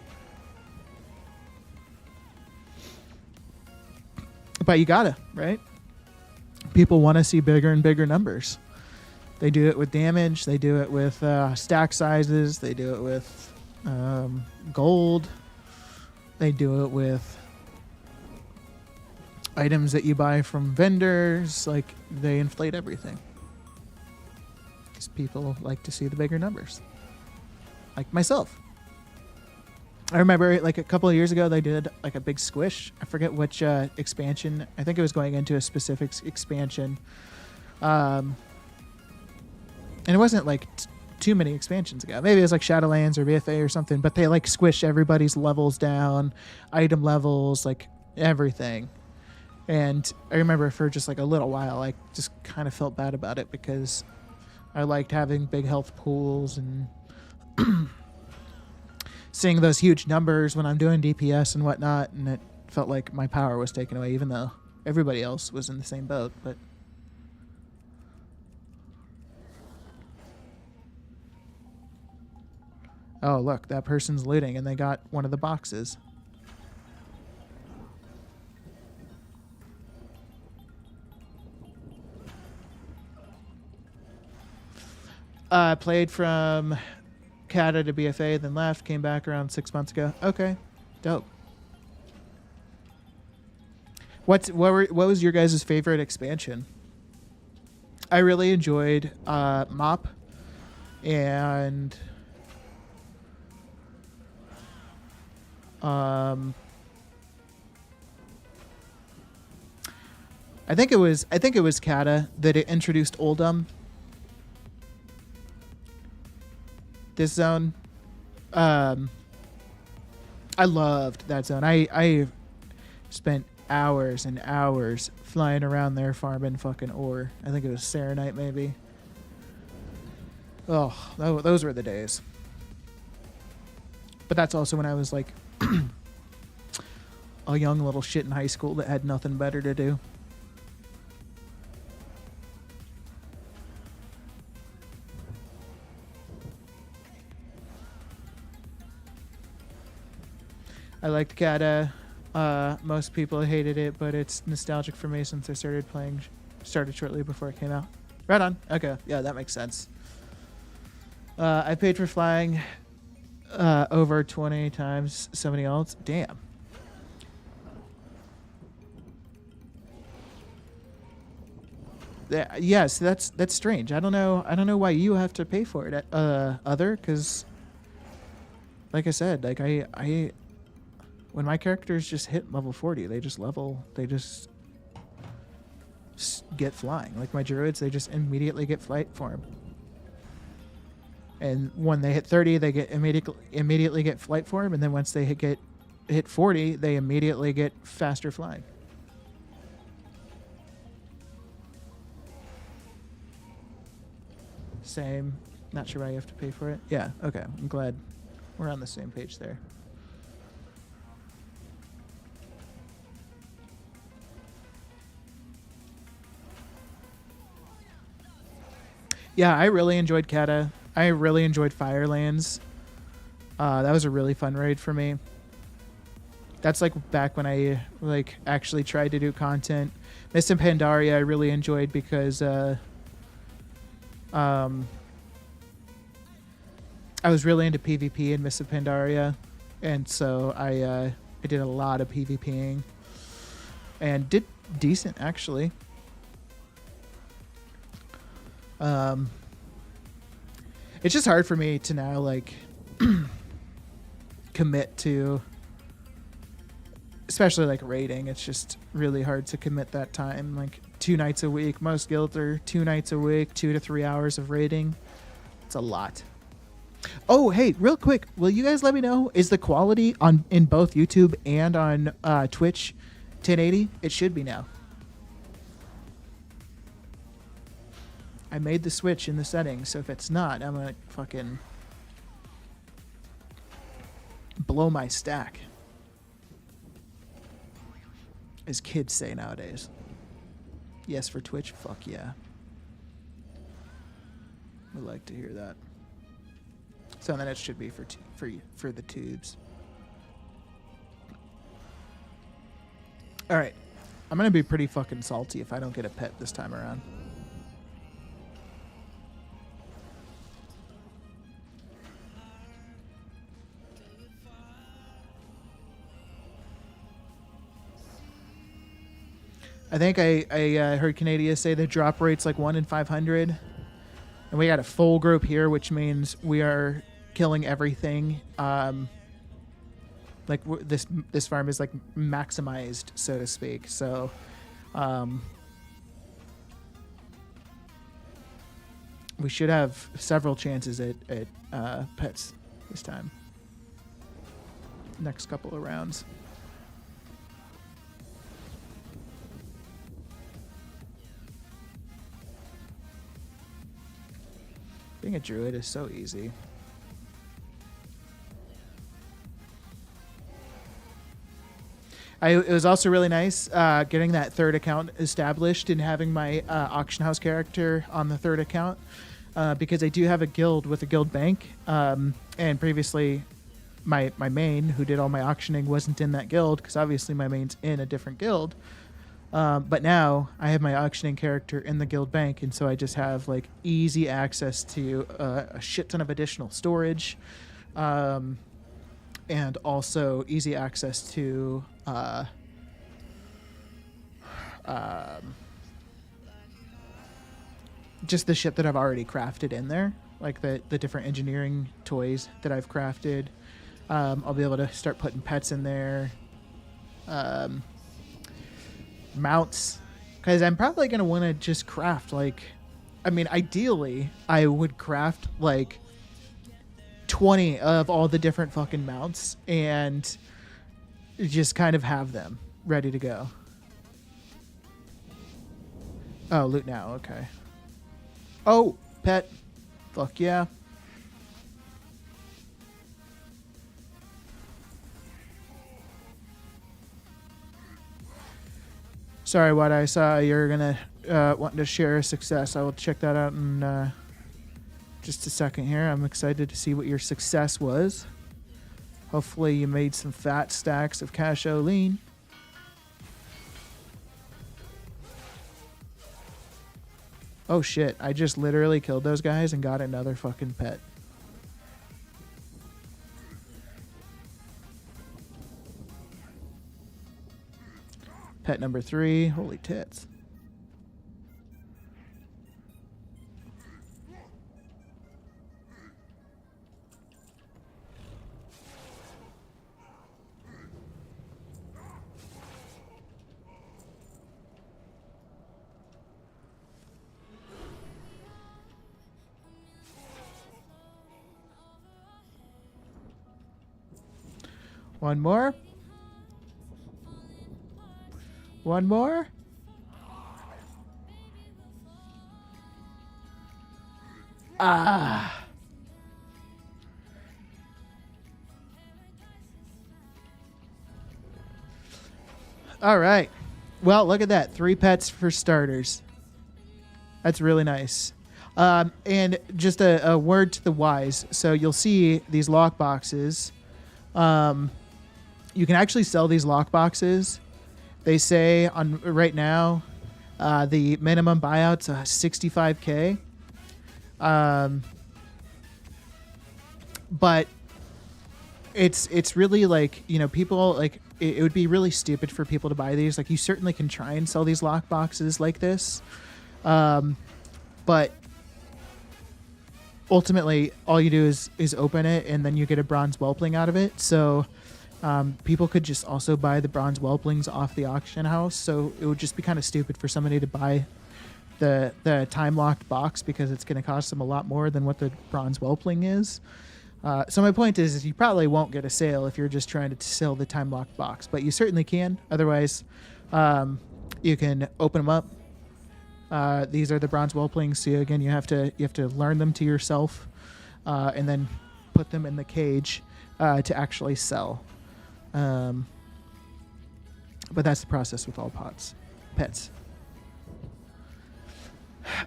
But you gotta, right? People want to see bigger and bigger numbers. They do it with damage. They do it with stack sizes. They do it with gold. They do it with items that you buy from vendors. Like, they inflate everything. Because people like to see the bigger numbers. Like myself. I remember like a couple of years ago they did like a big squish. I forget which expansion. I think it was going into a specific expansion. And it wasn't like too many expansions ago. Maybe it was like Shadowlands or BFA or something, but they like squish everybody's levels down, item levels, like everything. And I remember for just like a little while, I just kind of felt bad about it because I liked having big health pools and seeing those huge numbers when I'm doing DPS and whatnot, and it felt like my power was taken away, even though everybody else was in the same boat. But oh, look, that person's looting, and they got one of the boxes. Played from Cata to BFA, then left, came back around 6 months ago. Okay, dope. What was your guys' favorite expansion? I really enjoyed MOP and I think it was Cata that it introduced Oldham. This zone, I loved that zone. I spent hours and hours flying around there farming fucking ore. I think it was Serenite maybe. Oh, those were the days. But that's also when I was like a young little shit in high school that had nothing better to do. I liked Kata. Most people hated it, but it's nostalgic for me since I started shortly before it came out. Right on. Okay, yeah, that makes sense. I paid for flying over 20 times somebody else. Damn. Yes, that's strange. I don't know why you have to pay for it. Other, because, like I said, like I when my characters just hit level 40, they just get flying. Like my druids, they just immediately get flight form. And when they hit 30, they get immediately get flight form, and then once they hit 40, they immediately get faster flying. Same. Not sure why you have to pay for it. Yeah, okay. I'm glad we're on the same page there. Yeah, I really enjoyed Kata. I really enjoyed Firelands. That was a really fun raid for me. That's like back when I like actually tried to do content. Mist and Pandaria I really enjoyed because I was really into PvP in Mist of Pandaria, and so I did a lot of PvPing and did decent actually. It's just hard for me to now like commit to, especially like raiding. It's just really hard to commit that time. Like 2 nights a week. Most guilds are 2 nights a week, 2 to 3 hours of raiding. It's a lot. Oh, hey, real quick, will you guys let me know, is the quality in both YouTube and on Twitch 1080? It should be now. I made the switch in the settings, so if it's not, I'm gonna fucking blow my stack. As kids say nowadays. Yes, for Twitch? Fuck yeah. Would like to hear that. So then it should be for the tubes. Alright. I'm gonna be pretty fucking salty if I don't get a pet this time around. I think I heard Canada say the drop rate's like 1 in 500. And we got a full group here, which means we are killing everything. Like this farm is like maximized, so to speak. So we should have several chances at pets this time. Next couple of rounds. Being a druid is so easy. It was also really nice getting that third account established and having my auction house character on the third account because I do have a guild with a guild bank. And previously, my main, who did all my auctioning, wasn't in that guild because obviously my main's in a different guild. But now I have my auctioning character in the guild bank, and so I just have like easy access to a shit ton of additional storage, and also easy access to just the shit that I've already crafted in there, like the different engineering toys that I've crafted. I'll be able to start putting pets in there. Mounts, because I'm probably going to want to just craft like, I mean, ideally I would craft like 20 of all the different fucking mounts and just kind of have them ready to go. Oh, loot now. Okay. Oh, pet. Fuck yeah. Sorry, what I saw you're gonna wanting to share a success. I will check that out in just a second here. I'm excited to see what your success was. Hopefully you made some fat stacks of casholine. Oh shit, I just literally killed those guys and got another fucking pet. Pet number 3, holy tits. One more. One more. Ah. All right. Well, look at that. 3 pets for starters. That's really nice. And just a word to the wise. So you'll see these lock boxes. You can actually sell these lock boxes. They say on right now, the minimum buyout's $65K. But it's really like, you know, people like it would be really stupid for people to buy these. Like, you certainly can try and sell these lock boxes like this, but ultimately all you do is open it and then you get a bronze whelpling out of it. So people could just also buy the bronze whelplings off the auction house. So it would just be kind of stupid for somebody to buy the time locked box because it's going to cost them a lot more than what the bronze whelpling is. So my point is you probably won't get a sale if you're just trying to sell the time locked box, but you certainly can. Otherwise, you can open them up. These are the bronze whelplings. So again, you have to learn them to yourself, and then put them in the cage to actually sell. But that's the process with all pets.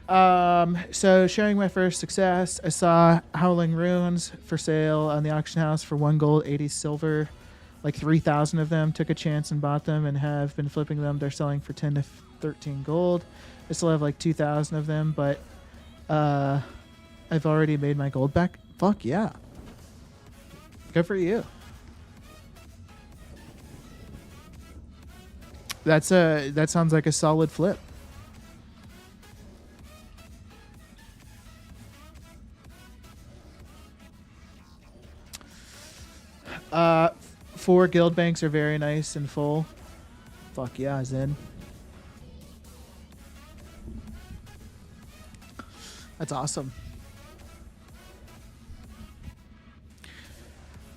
So sharing my first success, I saw Howling Runes for sale on the auction house for 1 gold, 80 silver, like 3,000 of them. Took a chance and bought them and have been flipping them. They're selling for 10 to 13 gold. I still have like 2,000 of them, but I've already made my gold back. Fuck yeah. Good for you. That sounds like a solid flip. Four guild banks are very nice and full. Fuck yeah, Zen. That's awesome.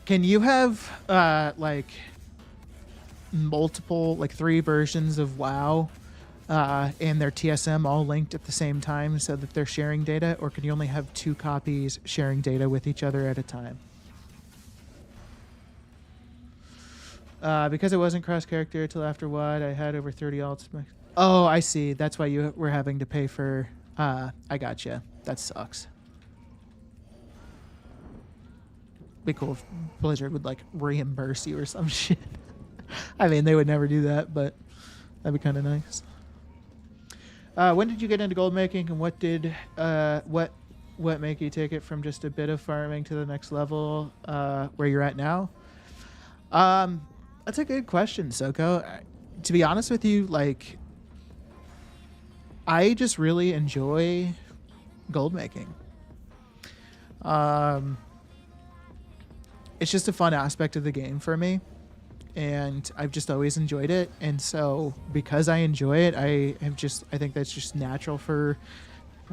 Can you have like multiple, like 3 versions of WoW and their TSM all linked at the same time so that they're sharing data, or can you only have 2 copies sharing data with each other at a time? Because it wasn't cross character till after WoD, I had over 30 alts. Oh, I see. That's why you were having to pay for. I gotcha. That sucks. Be cool if Blizzard would like reimburse you or some shit. I mean, they would never do that, but that'd be kind of nice. When did you get into gold making, and what did what make you take it from just a bit of farming to the next level where you're at now? That's a good question, Soko. To be honest with you, like, I just really enjoy gold making. It's just a fun aspect of the game for me, and I've just always enjoyed it. And so because I enjoy it, I think that's just natural for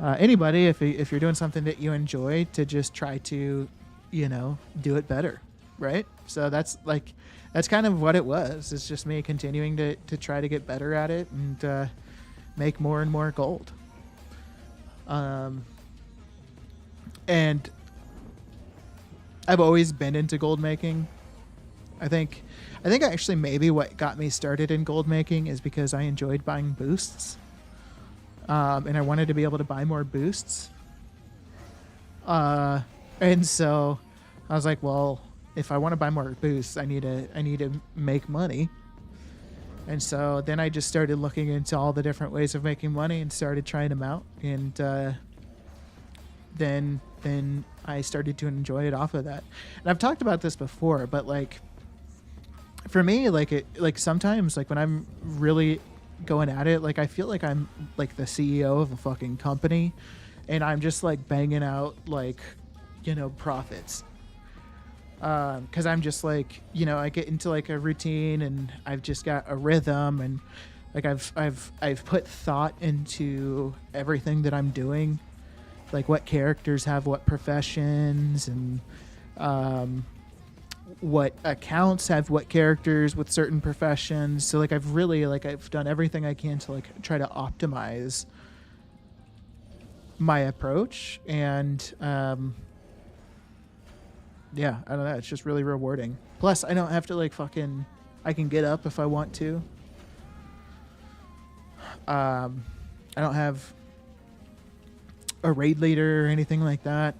anybody, if you're doing something that you enjoy, to just try to, you know, do it better, right? So that's kind of what it was. It's just me continuing to try to get better at it and make more and more gold. And I've always been into gold making. I think actually maybe what got me started in gold making is because I enjoyed buying boosts. And I wanted to be able to buy more boosts. And so I was like, well, if I want to buy more boosts, I need to make money. And so then I just started looking into all the different ways of making money and started trying them out. And then I started to enjoy it off of that. And I've talked about this before, but like for me, like sometimes like when I'm really going at it, like I feel like I'm like the CEO of a fucking company, and I'm just like banging out like, profits. Because I'm just like, I get into like a routine and I've just got a rhythm, and like I've put thought into everything that I'm doing, like what characters have what professions, and what accounts have what characters with certain professions. So like I've done everything I can to like try to optimize my approach, and yeah, I don't know, it's just really rewarding. Plus I don't have to like fucking, I can get up if I want to. I don't have a raid leader or anything like that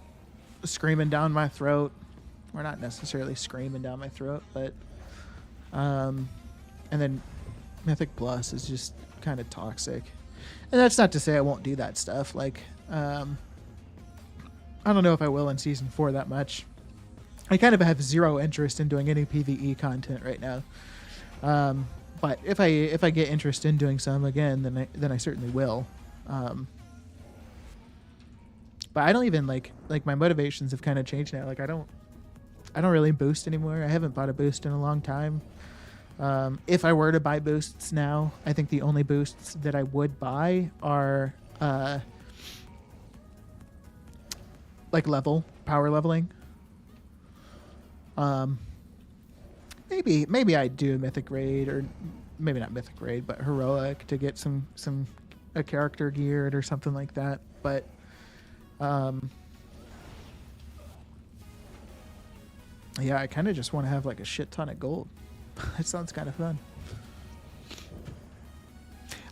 screaming down my throat. Or not necessarily screaming down my throat, but and then Mythic Plus is just kind of toxic. And that's not to say I won't do that stuff. Like I don't know if I will in season 4 that much. I kind of have zero interest in doing any PvE content right now. But if I get interest in doing some again, then I certainly will. But I don't even like my motivations have kind of changed now. Like I don't really boost anymore. I haven't bought a boost in a long time. If I were to buy boosts now, I think the only boosts that I would buy are like power leveling. Maybe I'd do a mythic raid, or maybe not mythic raid, but heroic to get a character geared or something like that. But yeah, I kind of just want to have like a shit ton of gold. That sounds kind of fun.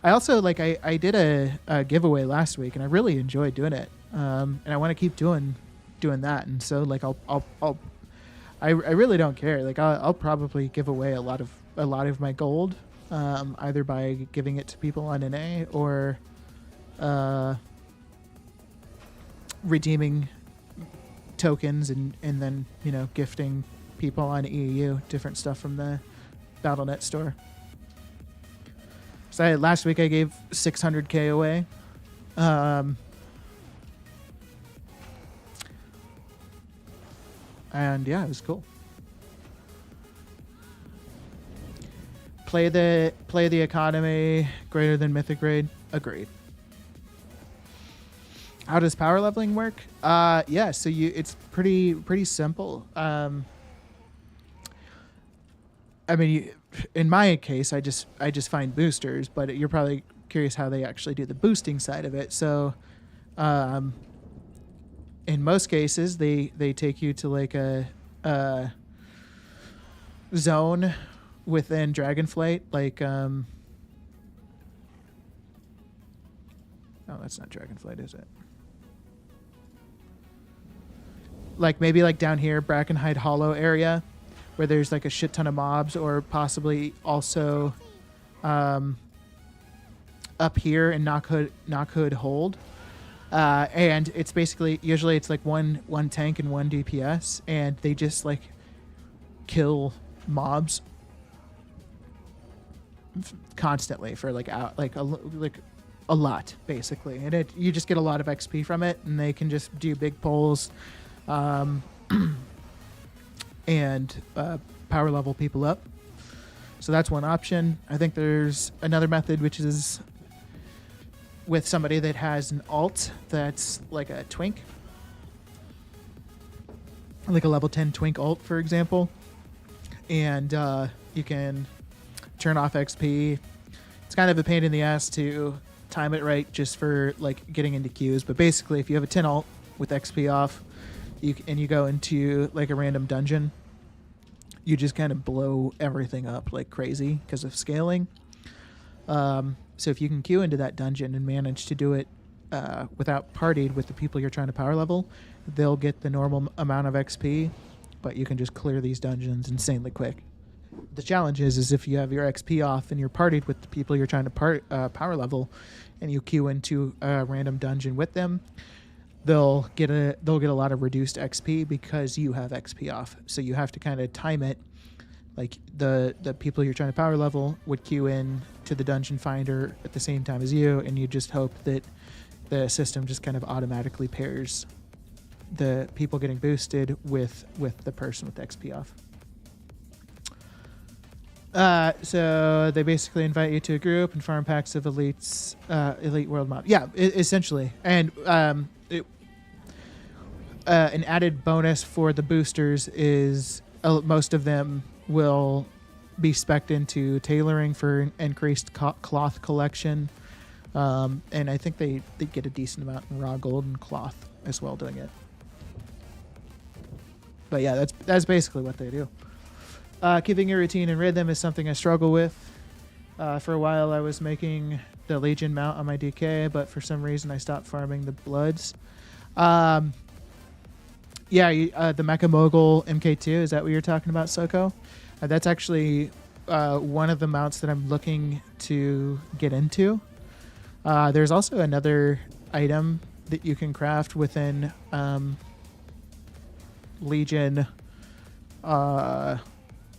I also I did a giveaway last week, and I really enjoyed doing it. And I want to keep doing that. And so like I really don't care. Like I'll probably give away a lot of my gold, either by giving it to people on NA or redeeming tokens and then gifting people on EU different stuff from the Battle.net store. So last week I gave 600k away. And yeah, it was cool. Play the economy greater than mythic raid. Agreed. How does power leveling work? Yeah, so it's pretty simple. I mean, in my case, I just find boosters, but you're probably curious how they actually do the boosting side of it. So, in most cases, they take you to like a zone within Dragonflight, like oh, that's not Dragonflight, is it? Like maybe like down here, Brackenhide Hollow area, where there's like a shit ton of mobs, or possibly also up here in Knockhood Hold. And it's basically, usually it's like one tank and one DPS, and they just like kill mobs constantly for like a lot basically, and you just get a lot of XP from it, and they can just do big pulls, and power level people up. So that's one option. I think there's another method, which is with somebody that has an alt that's like a twink, like a level 10 twink alt, for example, and you can turn off XP. It's kind of a pain in the ass to time it right just for like getting into queues, but basically if you have a 10 alt with XP off, you go into like a random dungeon, you just kind of blow everything up like crazy because of scaling. So if you can queue into that dungeon and manage to do it without partied with the people you're trying to power level, they'll get the normal amount of XP. but you can just clear these dungeons insanely quick. The challenge is if you have your XP off and you're partied with the people you're trying to power level, and you queue into a random dungeon with them, they'll get a lot of reduced XP because you have XP off. So you have to kind of time it. Like the people you're trying to power level would queue in to the dungeon finder at the same time as you, and you just hope that the system just kind of automatically pairs the people getting boosted with the person with XP off. So they basically invite you to a group and farm packs of elite world mob. Yeah, essentially. And an added bonus for the boosters is most of them will be spec'd into tailoring for increased cloth collection. And I think they get a decent amount in raw gold and cloth as well doing it. But yeah, that's basically what they do. Keeping your routine and rhythm is something I struggle with. For a while I was making the Legion mount on my DK, but for some reason I stopped farming the Bloods. The Mecha Mogul MK2, is that what you're talking about, Soko? That's actually one of the mounts that I'm looking to get into. There's also another item that you can craft within Legion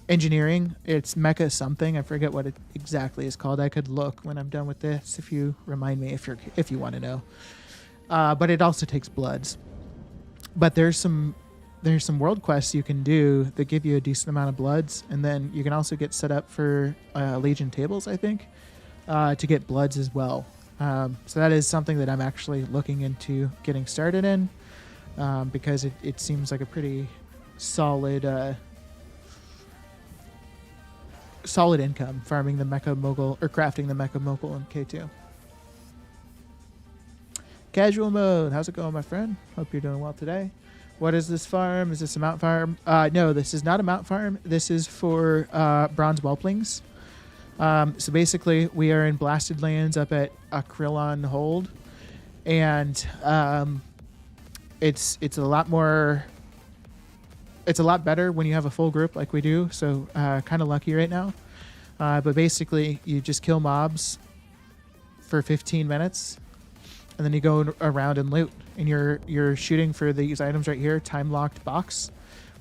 engineering. It's Mecha something. I forget what it exactly is called. I could look when I'm done with this if you remind me if you want to know. But it also takes Bloods. But there's some world quests you can do that give you a decent amount of Bloods, and then you can also get set up for Legion tables, I think, to get Bloods as well. So that is something that I'm actually looking into getting started in, because it seems like a pretty solid income farming the Mecha Mogul or crafting the Mecha Mogul in K2. Casual mode. How's it going, my friend? Hope you're doing well today. What is this farm? Is this a mount farm? No, this is not a mount farm. This is for bronze whelplings. So basically, we are in Blasted Lands up at Acrylon Hold, and it's a lot more. It's a lot better when you have a full group like we do. So kind of lucky right now. But basically, you just kill mobs for 15 minutes. And then you go around and loot, and you're shooting for these items right here, time-locked box.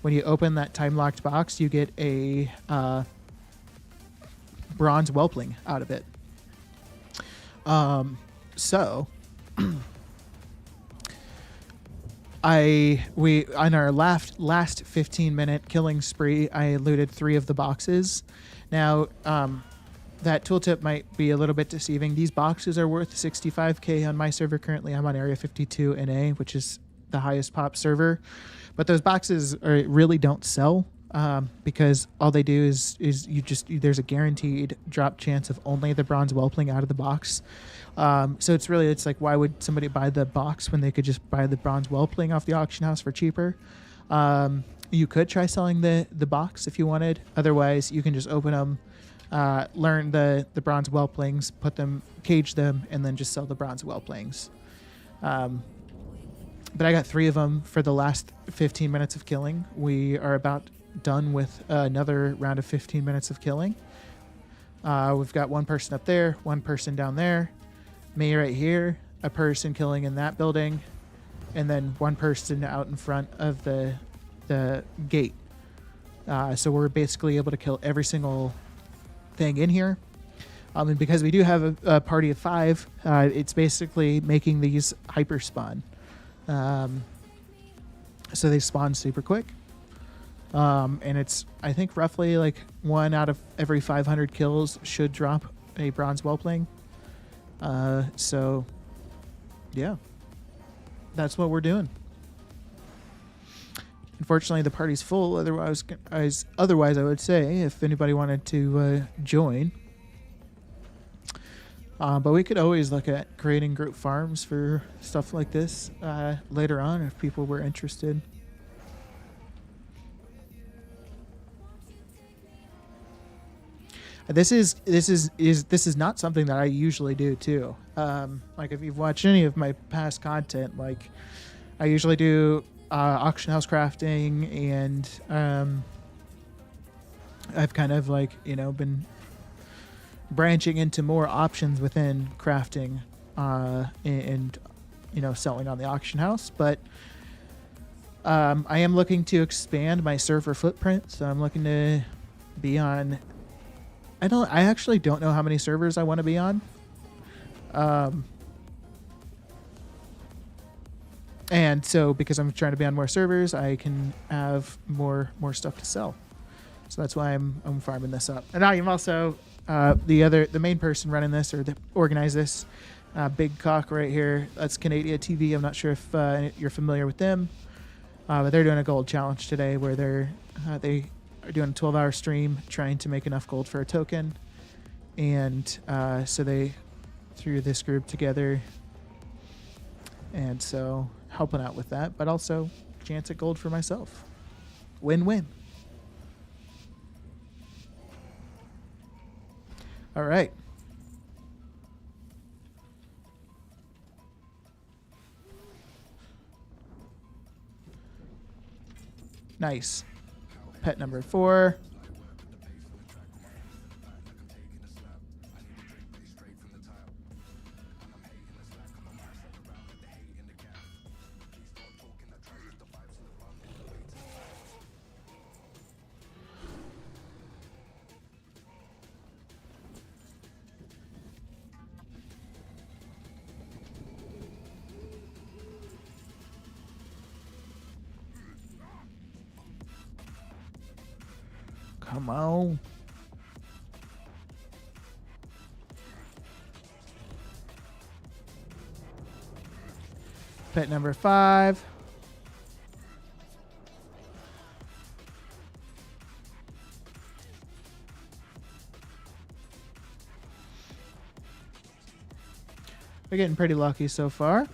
When you open that time-locked box, you get a bronze whelpling out of it. So we on our last 15-minute killing spree, I looted 3 of the boxes. Now, that tooltip might be a little bit deceiving. These boxes are worth 65k on my server currently. I'm on Area 52 NA, which is the highest pop server. But those boxes really don't sell because all they do is there's a guaranteed drop chance of only the bronze whelpling out of the box. So it's like, why would somebody buy the box when they could just buy the bronze whelpling off the auction house for cheaper? You could try selling the box if you wanted. Otherwise, you can just open them. Learn the bronze whelplings, cage them, and then just sell the bronze whelplings. But I got 3 of them for the last 15 minutes of killing. We are about done with another round of 15 minutes of killing. We've got one person up there, one person down there, me right here, a person killing in that building, and then one person out in front of the gate. So we're basically able to kill every single thing in here, and because we do have a party of 5, it's basically making these hyper spawn, so they spawn super quick, and it's, I think, roughly like 1 out of every 500 kills should drop a bronze whelpling. So yeah, that's what we're doing. Unfortunately, the party's full. Otherwise, I would say if anybody wanted to join. But we could always look at creating group farms for stuff like this later on if people were interested. This is not something that I usually do too. Like if you've watched any of my past content, like I usually do auction house crafting, and I've kind of like, been branching into more options within crafting and selling on the auction house. But I am looking to expand my server footprint, so I'm looking to be on. I actually don't know how many servers I want to be on. And so because I'm trying to be on more servers, I can have more stuff to sell. So that's why I'm farming this up. And I am also the main person running this, or that organized this, Big Cock right here. That's Canada TV. I'm not sure if you're familiar with them, but they're doing a gold challenge today where they are doing a 12-hour stream trying to make enough gold for a token. And so they threw this group together, and so helping out with that, but also chance at gold for myself. Win-win. All right. Nice. Pet number 4. Come on. Pet number 5. We're getting pretty lucky so far.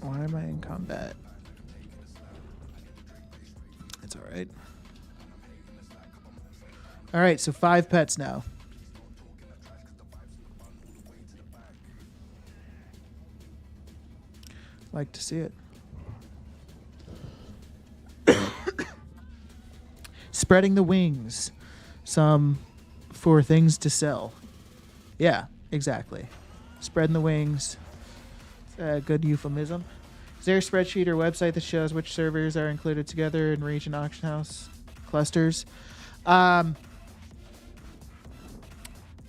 Why am I in combat? It's all right. All right, so 5 pets now. Like to see it. Spreading the wings. Some for things to sell. Yeah, exactly. Spreading the wings. Good euphemism. Is there a spreadsheet or website that shows which servers are included together in region auction house clusters?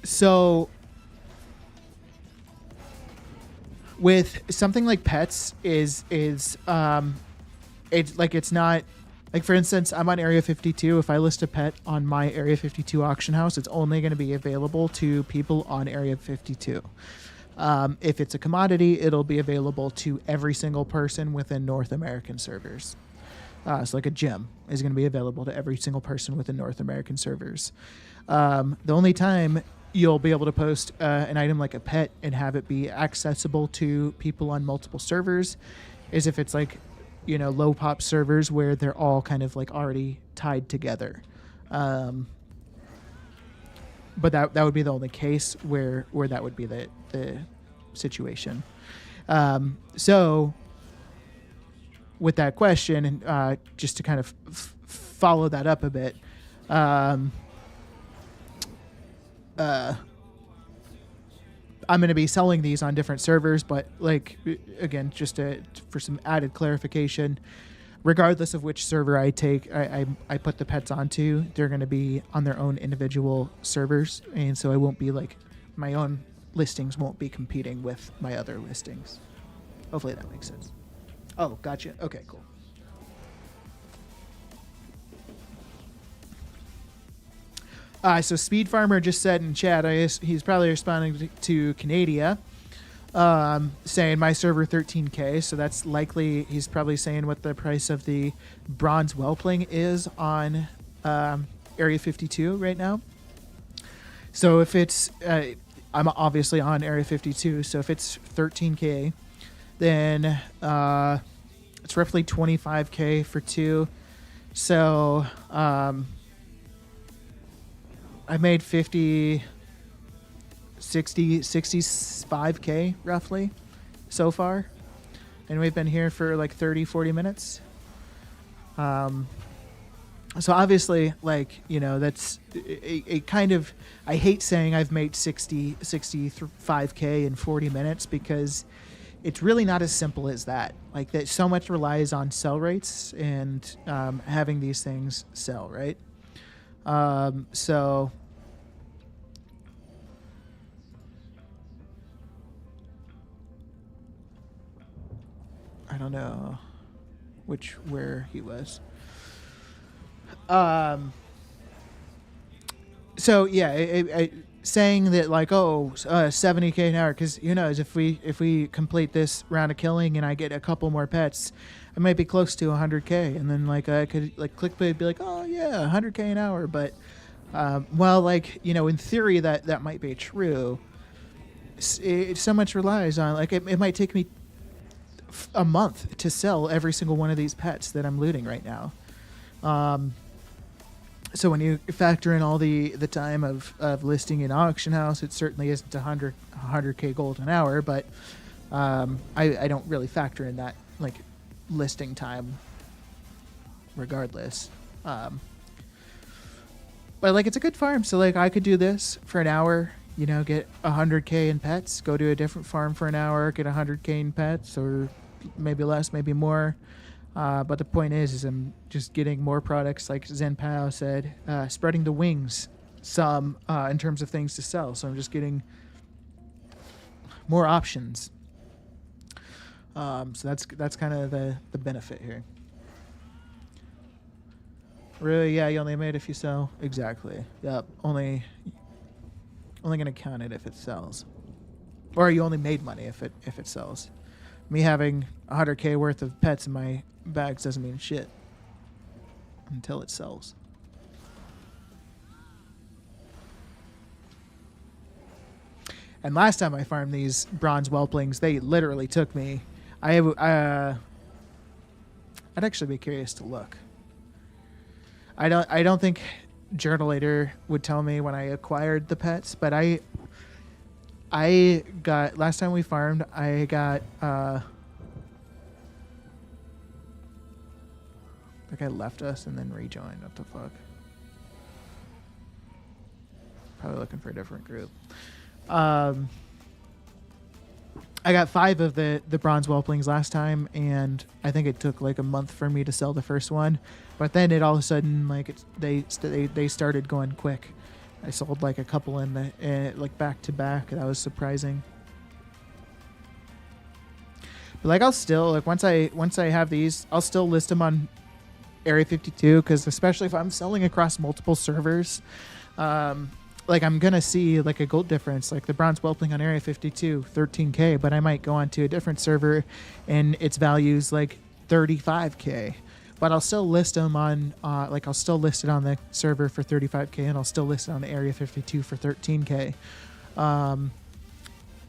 So with something like pets it's like, it's not like, for instance, I'm on Area 52. If I list a pet on my Area 52 auction house, it's only going to be available to people on Area 52. If it's a commodity, it'll be available to every single person within North American servers. So like a gem is going to be available to every single person within North American servers. The only time you'll be able to post an item like a pet and have it be accessible to people on multiple servers is if it's like, low pop servers where they're all kind of like already tied together. But that would be the only case where that would be the situation. So with that question, and just to kind of follow that up a bit, I'm going to be selling these on different servers, but like, again, just for some added clarification, regardless of which server I take, I put the pets onto, they're going to be on their own individual servers. And so I won't be like, my own listings won't be competing with my other listings. Hopefully that makes sense. Oh, gotcha. Okay, cool. So Speed Farmer just said in chat, he's probably responding to Canada, saying my server 13K. So that's likely, he's probably saying what the price of the bronze whelpling is on Area 52 right now. So if it's I'm obviously on Area 52, so if it's 13K, then it's roughly 25K for two. So I made 50, 60, 65K roughly so far. And we've been here for like 30, 40 minutes. So obviously, like, you know, that's a kind of, I hate saying I've made 65K in 40 minutes because it's really not as simple as that. Like, that so much relies on sell rates and having these things sell, right? So I don't know where he was. So yeah, saying that like, 70K an hour, because who knows, if we complete this round of killing and I get a couple more pets, I might be close to 100K, and then like I could like clickbait be like, oh yeah, 100K an hour. But well, like, you know, in theory that might be true. It so much relies on, like, it might take me a month to sell every single one of these pets that I'm looting right now. So when you factor in all the time of listing in auction house, it certainly isn't 100K gold an hour, but I don't really factor in that, like, listing time regardless. But like, it's a good farm, so like I could do this for an hour, you know, get 100K in pets, go to a different farm for an hour, get 100K in pets, or maybe less, maybe more. But the point is I'm just getting more products, like Zen Pao said, spreading the wings some in terms of things to sell. So I'm just getting more options. So that's kind of the benefit here. Really, yeah, you only made if you sell. Exactly. Yep. Only gonna count it if it sells, or you only made money if it sells. Me having 100K worth of pets in my bags doesn't mean shit until it sells. And last time I farmed these bronze whelplings, they literally took me. I'd actually be curious to look. I don't think Journalator would tell me when I acquired the pets, but I got, last time we farmed, I got that guy left us and then rejoined. What the fuck? Probably looking for a different group. I got 5 of the bronze whelplings last time, and I think it took like a month for me to sell the first one. But then it all of a sudden, like, they started going quick. I sold like a couple in the like back to back. That was surprising. But like, I'll still, like, once I have these, I'll still list them on Area 52, because especially if I'm selling across multiple servers, like, I'm gonna see like a gold difference. Like the bronze whelpling on Area 52, 13K, but I might go on to a different server and its value's like 35K. But I'll still list them on, like, I'll still list it on the server for 35K, and I'll still list it on the Area 52 for 13K,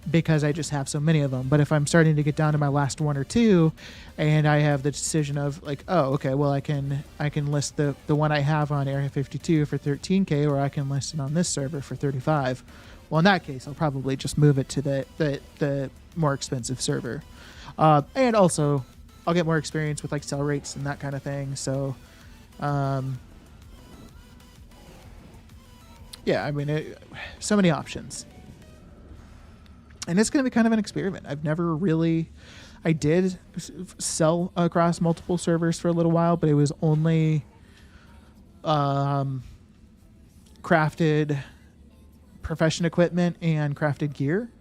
because I just have so many of them. But if I'm starting to get down to my last 1 or 2, and I have the decision of like, oh, okay, well, I can list the one I have on Area 52 for 13K, or I can list it on this server for 35. Well, in that case, I'll probably just move it to the more expensive server, and also I'll get more experience with like sell rates and that kind of thing. So, yeah, I mean, so many options. And it's going to be kind of an experiment. I've never really, I did sell across multiple servers for a little while, but it was only crafted profession equipment and crafted gear.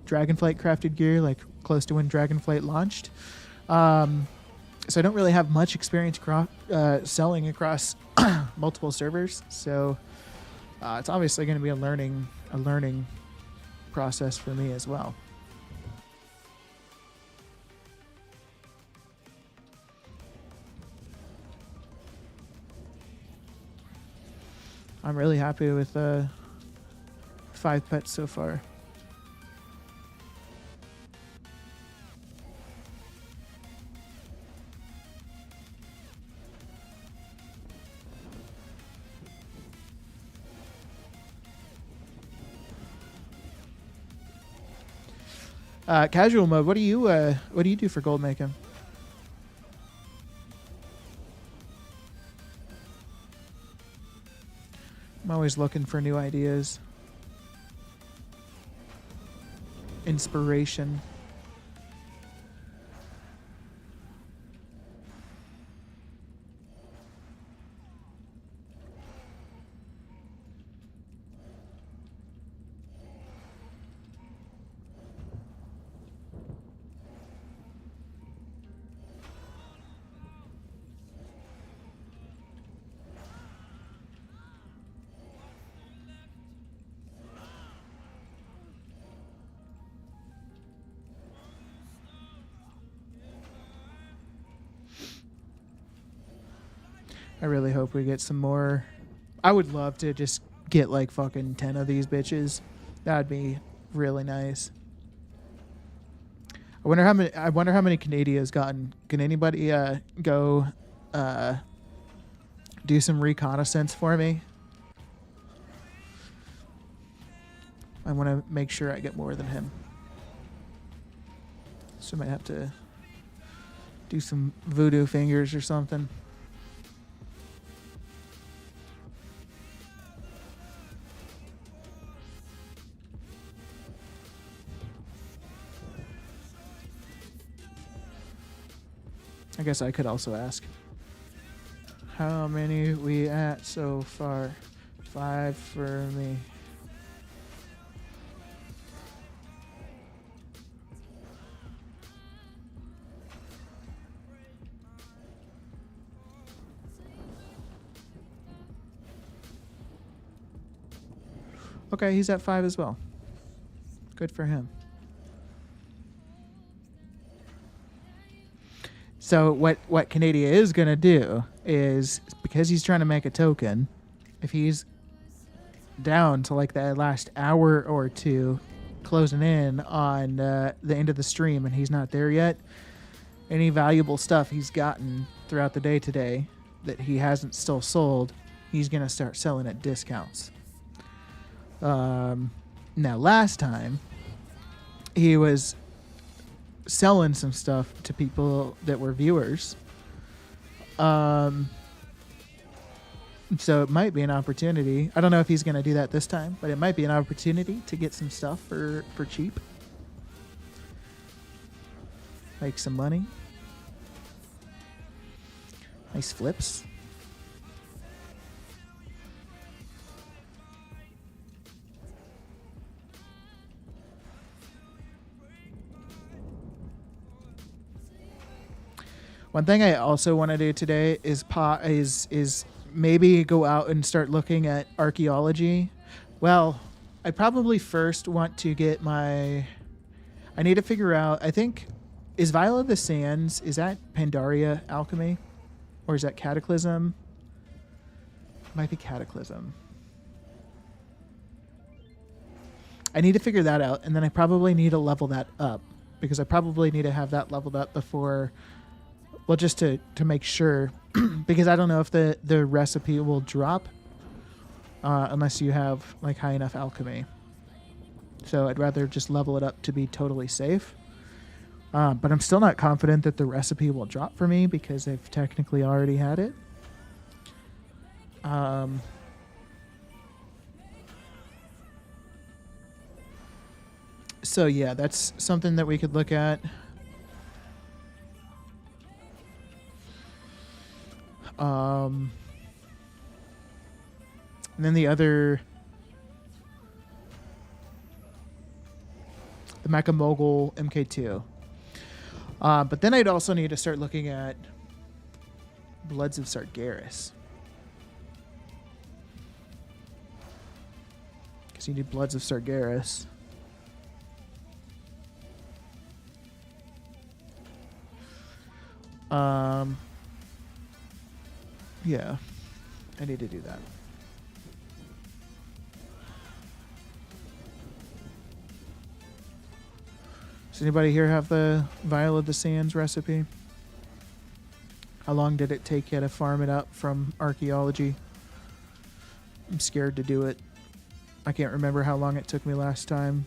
Dragonflight crafted gear, like close to when Dragonflight launched. So I don't really have much experience selling across multiple servers. So it's obviously going to be a learning process for me as well. I'm really happy with 5 pets so far. Casual mode. What do you do for gold making? I'm always looking for new ideas, inspiration. I really hope we get some more. I would love to just get like fucking 10 of these bitches. That'd be really nice. I wonder how many Canadia's gotten. Can anybody go do some reconnaissance for me? I want to make sure I get more than him. So I might have to do some voodoo fingers or something. I guess I could also ask. How many we at so far? 5 for me. Okay, he's at 5 as well. Good for him. So what Canada is going to do is, because he's trying to make a token, if he's down to like that last hour or two closing in on the end of the stream and he's not there yet, any valuable stuff he's gotten throughout the day today that he hasn't still sold, he's going to start selling at discounts. Now, last time, he was selling some stuff to people that were viewers. So it might be an opportunity. I don't know if he's going to do that this time, but it might be an opportunity to get some stuff for cheap. Make some money. Nice flips. One thing I also want to do today is maybe go out and start looking at archaeology. Well, I probably first want to get I need to figure out, I think, is Vial of the Sands, is that Pandaria alchemy? Or is that Cataclysm? It might be Cataclysm. I need to figure that out, and then I probably need to level that up, because I probably need to have that leveled up before... Well, just to make sure, because I don't know if the recipe will drop unless you have like high enough alchemy. So I'd rather just level it up to be totally safe. But I'm still not confident that the recipe will drop for me because I've technically already had it. So yeah, that's something that we could look at. And then the Mecha Mogul MK2. But then I'd also need to start looking at Bloods of Sargeras. Because you need Bloods of Sargeras. Yeah, I need to do that. Does anybody here have the Vial of the Sands recipe? How long did it take you to farm it up from archaeology? I'm scared to do it. I can't remember how long it took me last time.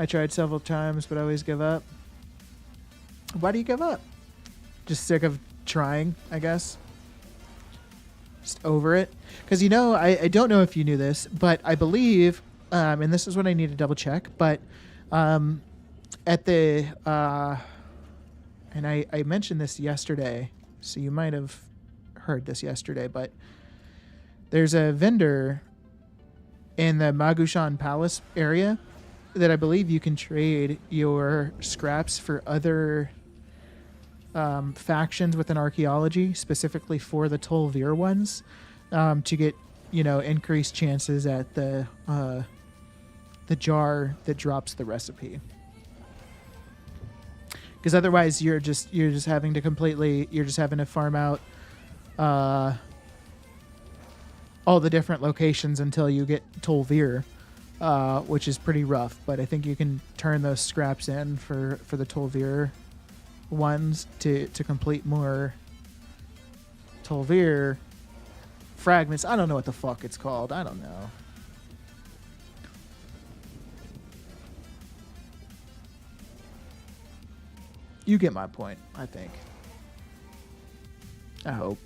I tried several times, but I always give up. Why do you give up? Just sick of trying, I guess. Just over it. Because, I don't know if you knew this, but I believe, and this is what I need to double check, but at the, and I mentioned this yesterday, so you might have heard this yesterday, but there's a vendor in the Magushan Palace area that I believe you can trade your scraps for other factions within archaeology, specifically for the Tol'vir ones, to get increased chances at the jar that drops the recipe. Because otherwise, you're just having to farm out all the different locations until you get Tol'vir, which is pretty rough. But I think you can turn those scraps in for the Tol'vir ones to complete more Tol'vir fragments. I don't know what the fuck it's called. I don't know. You get my point, I think. I hope.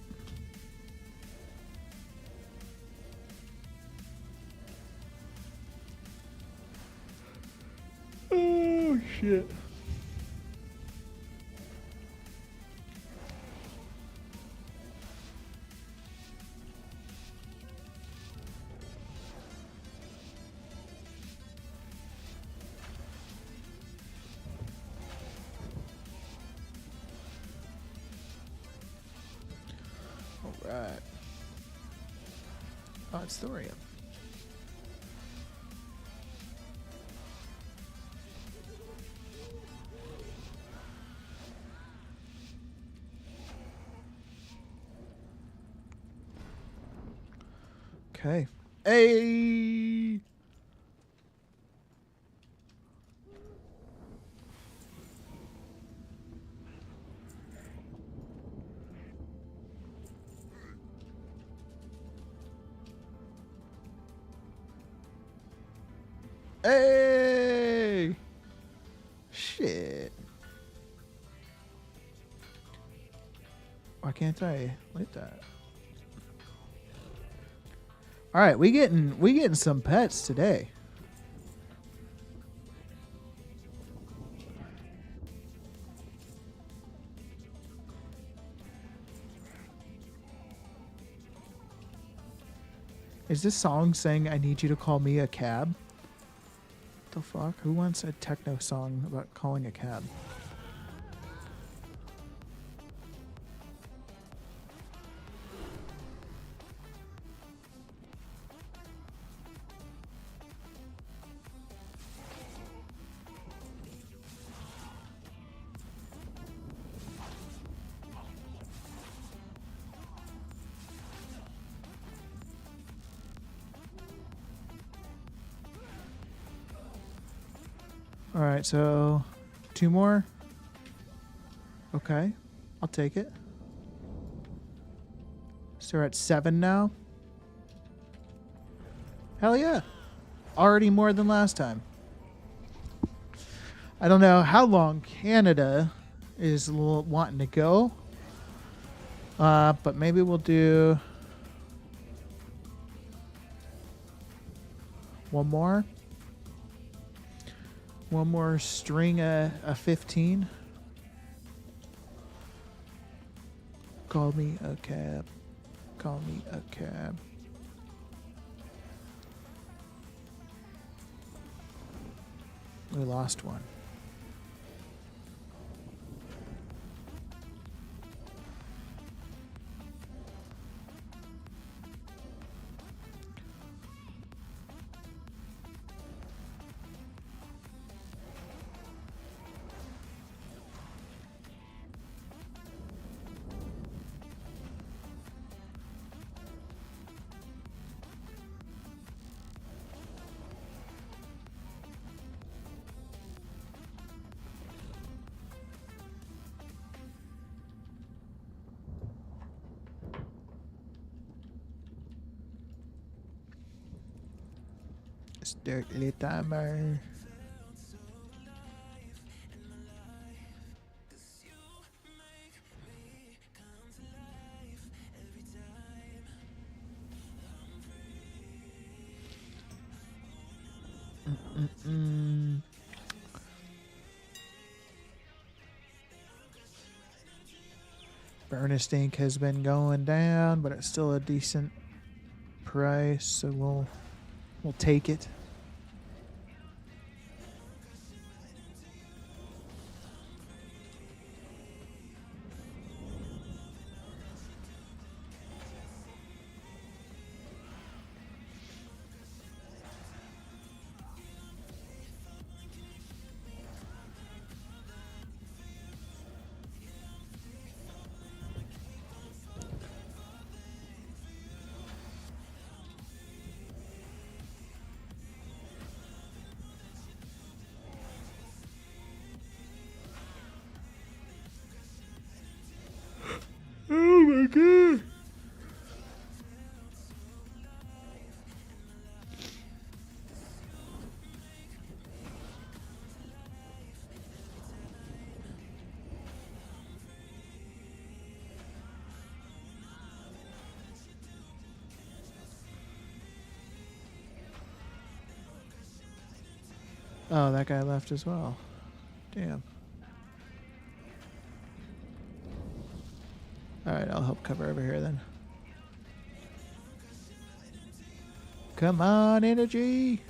Oh, shit. All right. Oh, it's thorium. Okay. Hey! Hey! Shit. Why can't I light that? All right, we getting some pets today. Is this song saying I need you to call me a cab? What the fuck? Who wants a techno song about calling a cab? All right, so 2 more. Okay, I'll take it. So we're at 7 now. Hell yeah. Already more than last time. I don't know how long Canada is wanting to go. But maybe we'll do one more. One more string a 15. Call me a cab. Call me a cab. We lost one. Start the timer. Mm. Burnished ink has been going down, but it's still a decent price, so we'll take it. Oh my god. Oh, that guy left as well. Damn. Alright, I'll help cover over here then. Come on, energy!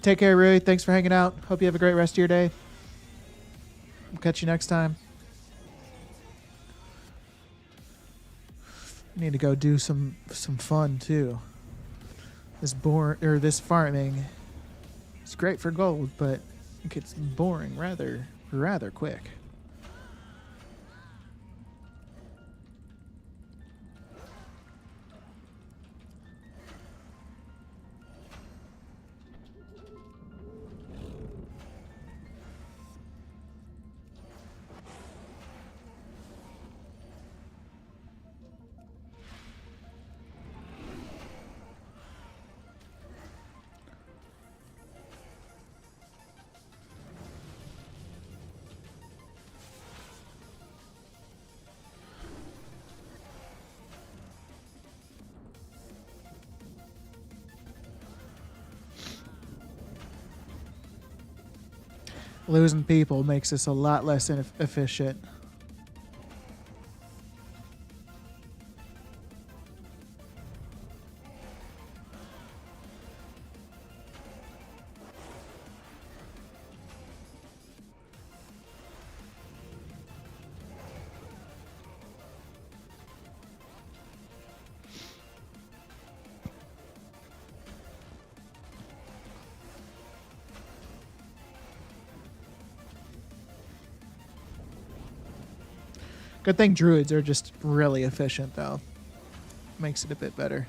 Take care, Rui. Thanks for hanging out. Hope you have a great rest of your day. We'll catch you next time. I need to go do some fun too. This farming, it's great for gold, but it gets boring rather quick. Losing people makes this a lot less efficient. Good thing druids are just really efficient, though. Makes it a bit better.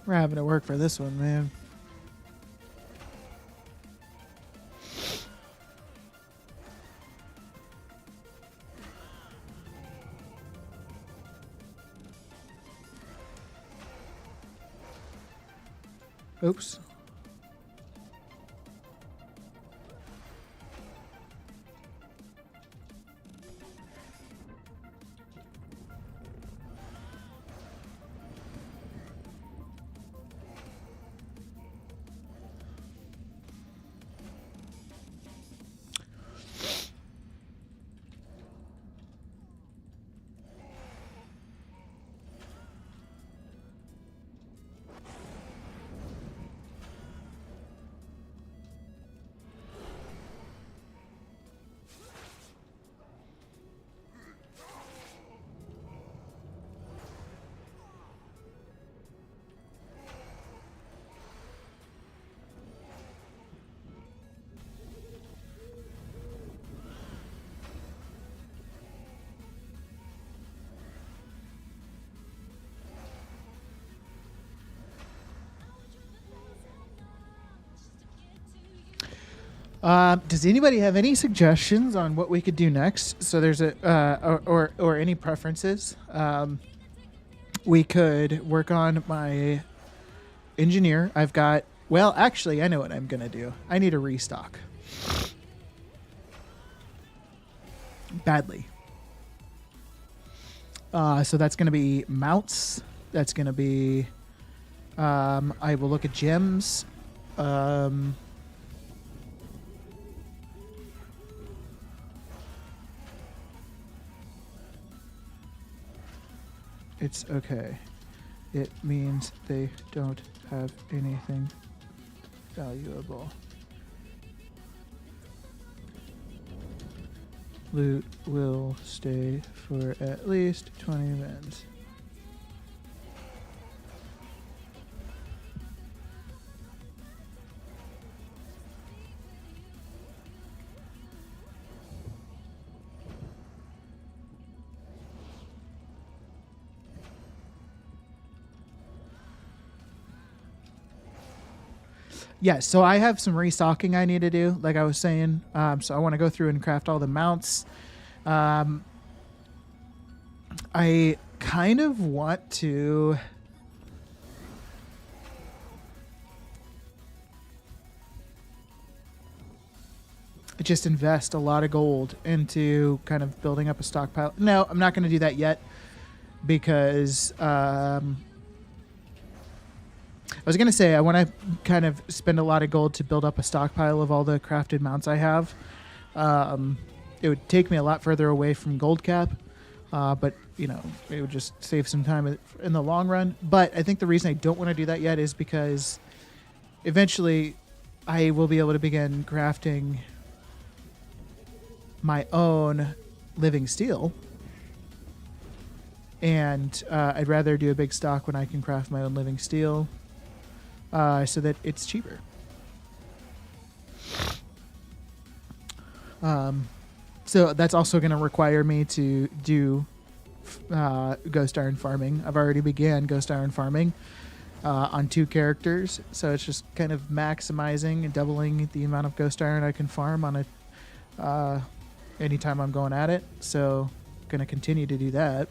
We're having to work for this one, man. Oops. Does anybody have any suggestions on what we could do next? So there's a or any preferences. We could work on my engineer. I've got. Well, actually, I know what I'm gonna do. I need a restock badly. So that's gonna be mounts. That's gonna be. I will look at gems. It's okay. It means they don't have anything valuable. Loot will stay for at least 20 minutes. Yes, so I have some restocking I need to do, like I was saying. So I want to go through and craft all the mounts. I kind of want to just invest a lot of gold into kind of building up a stockpile. No, I'm not going to do that yet because I was going to say I want to kind of spend a lot of gold to build up a stockpile of all the crafted mounts I have. It would take me a lot further away from gold cap, but you know, it would just save some time in the long run. But I think the reason I don't want to do that yet is because eventually I will be able to begin crafting my own living steel. And I'd rather do a big stock when I can craft my own living steel so that it's cheaper. So that's also going to require me to do ghost iron farming. I've already began ghost iron farming on 2 characters. So it's just kind of maximizing and doubling the amount of ghost iron I can farm on a anytime I'm going at it. So going to continue to do that.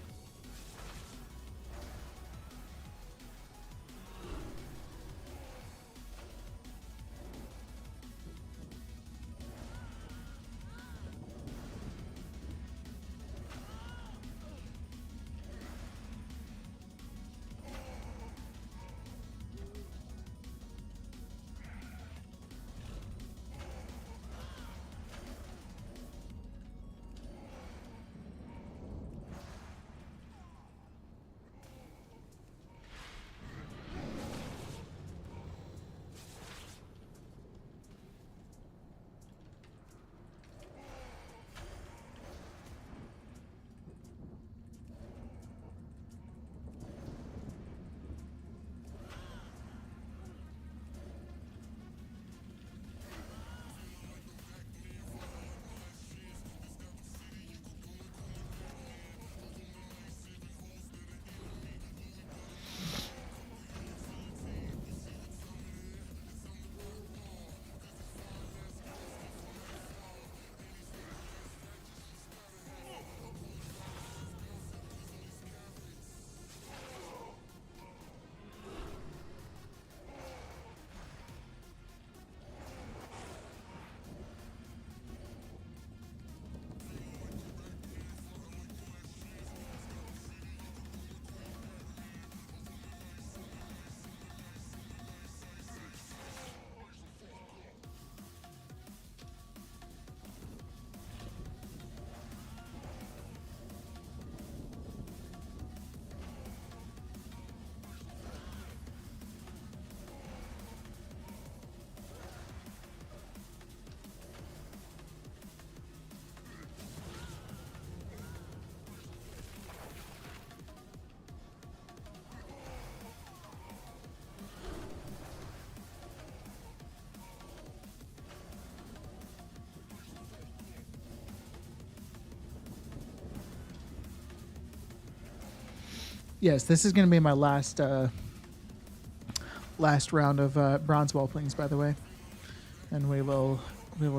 Yes, this is going to be my last last round of bronze whelplings, by the way, and we will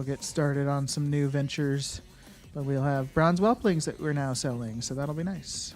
get started on some new ventures. But we'll have bronze whelplings that we're now selling, so that'll be nice.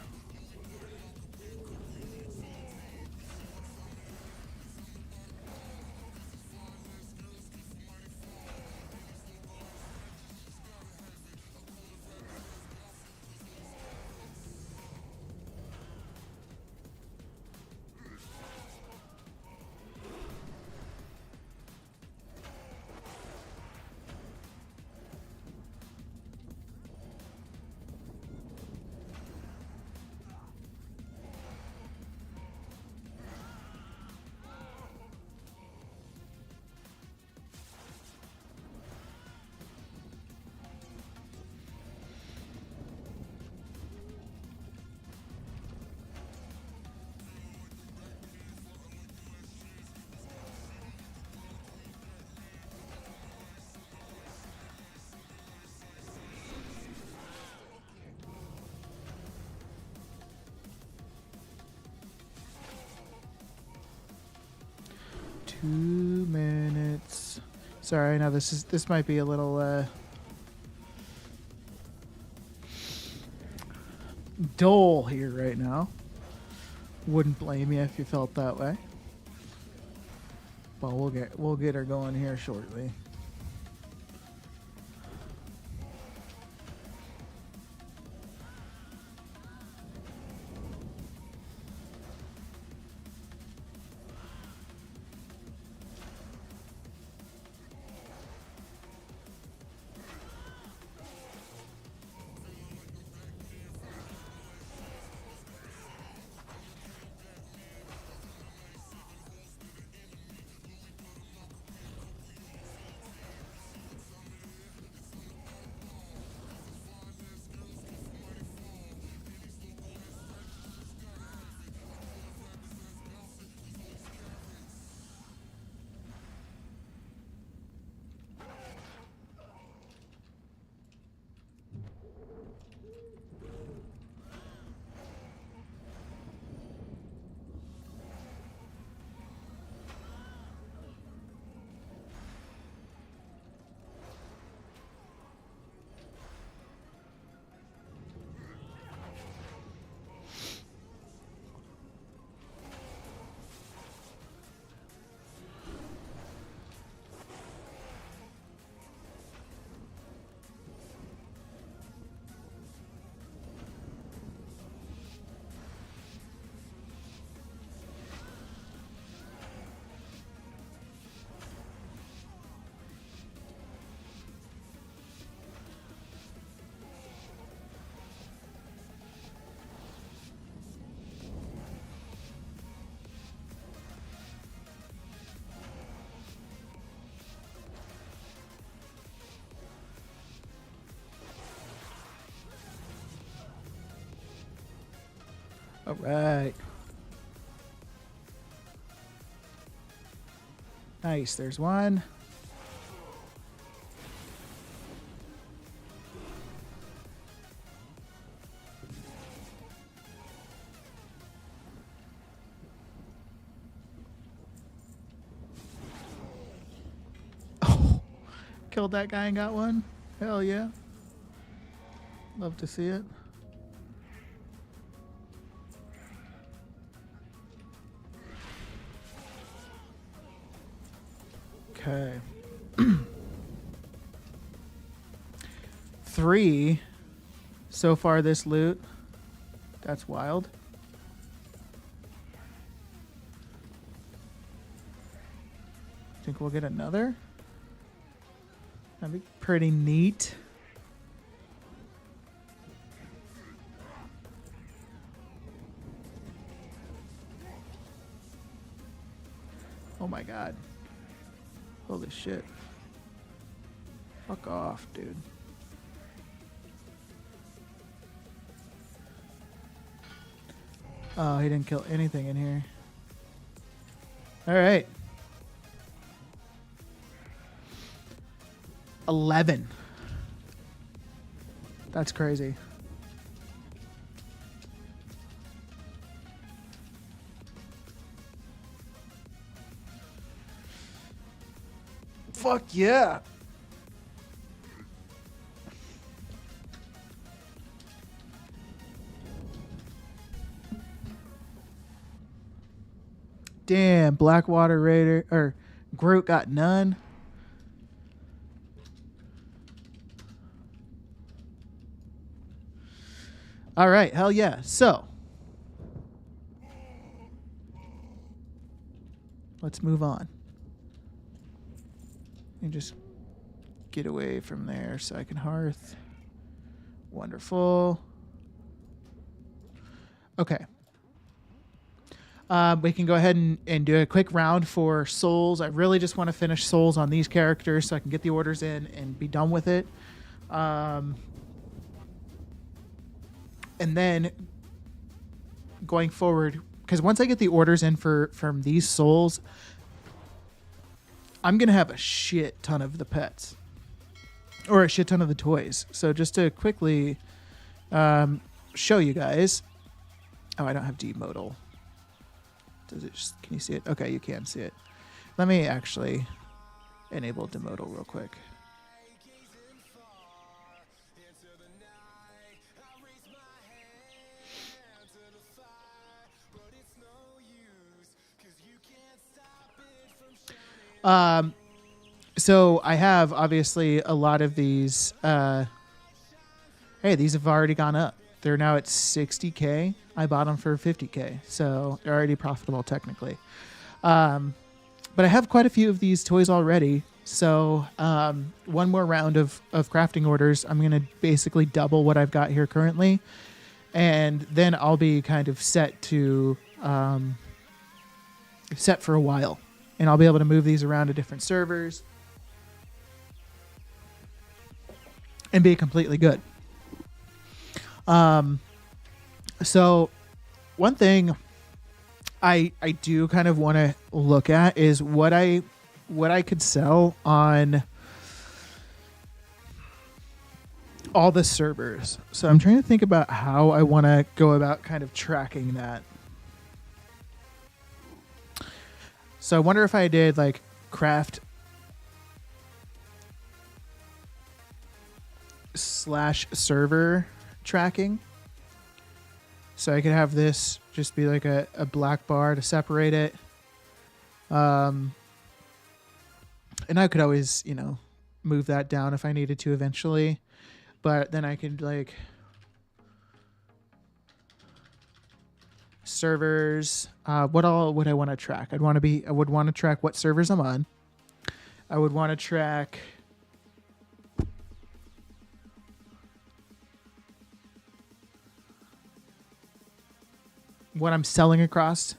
Minutes. Sorry, I know this might be a little dull here right now. Wouldn't blame you if you felt that way. But we'll get her going here shortly. All right. Nice. There's one. Oh, killed that guy and got one. Hell yeah. Love to see it. Okay. 3 so far this loot. That's wild. Think we'll get another? That'd be pretty neat. Oh my god. Holy shit. Fuck off, dude. Oh, he didn't kill anything in here. Alright. 11. That's crazy. Fuck yeah. Damn, Blackwater Raider or Groot got none. All right, hell yeah. So, let's move on. And just get away from there so I can hearth. Wonderful. Okay. We can go ahead and do a quick round for souls. I really just want to finish souls on these characters so I can get the orders in and be done with it. And then going forward, because once I get the orders in from these souls, I'm going to have a shit ton of the pets. Or a shit ton of the toys. So just to quickly show you guys. Oh, I don't have demodal. Does it just, can you see it? Okay, you can see it. Let me actually enable demodal real quick. So I have obviously a lot of these. Hey, these have already gone up. They're now at 60K. I bought them for 50K, so they're already profitable technically. But I have quite a few of these toys already. So one more round of crafting orders. I'm going to basically double what I've got here currently. And then I'll be kind of set to set for a while. And I'll be able to move these around to different servers and be completely good. So one thing I do kind of want to look at is what I could sell on all the servers. So I'm trying to think about how I want to go about kind of tracking that. So I wonder if I did like craft /server tracking. So I could have this just be like a black bar to separate it. And I could always, move that down if I needed to eventually. But then I could like servers. What all would I want to track? I would want to track what servers I'm on. I would want to track what I'm selling across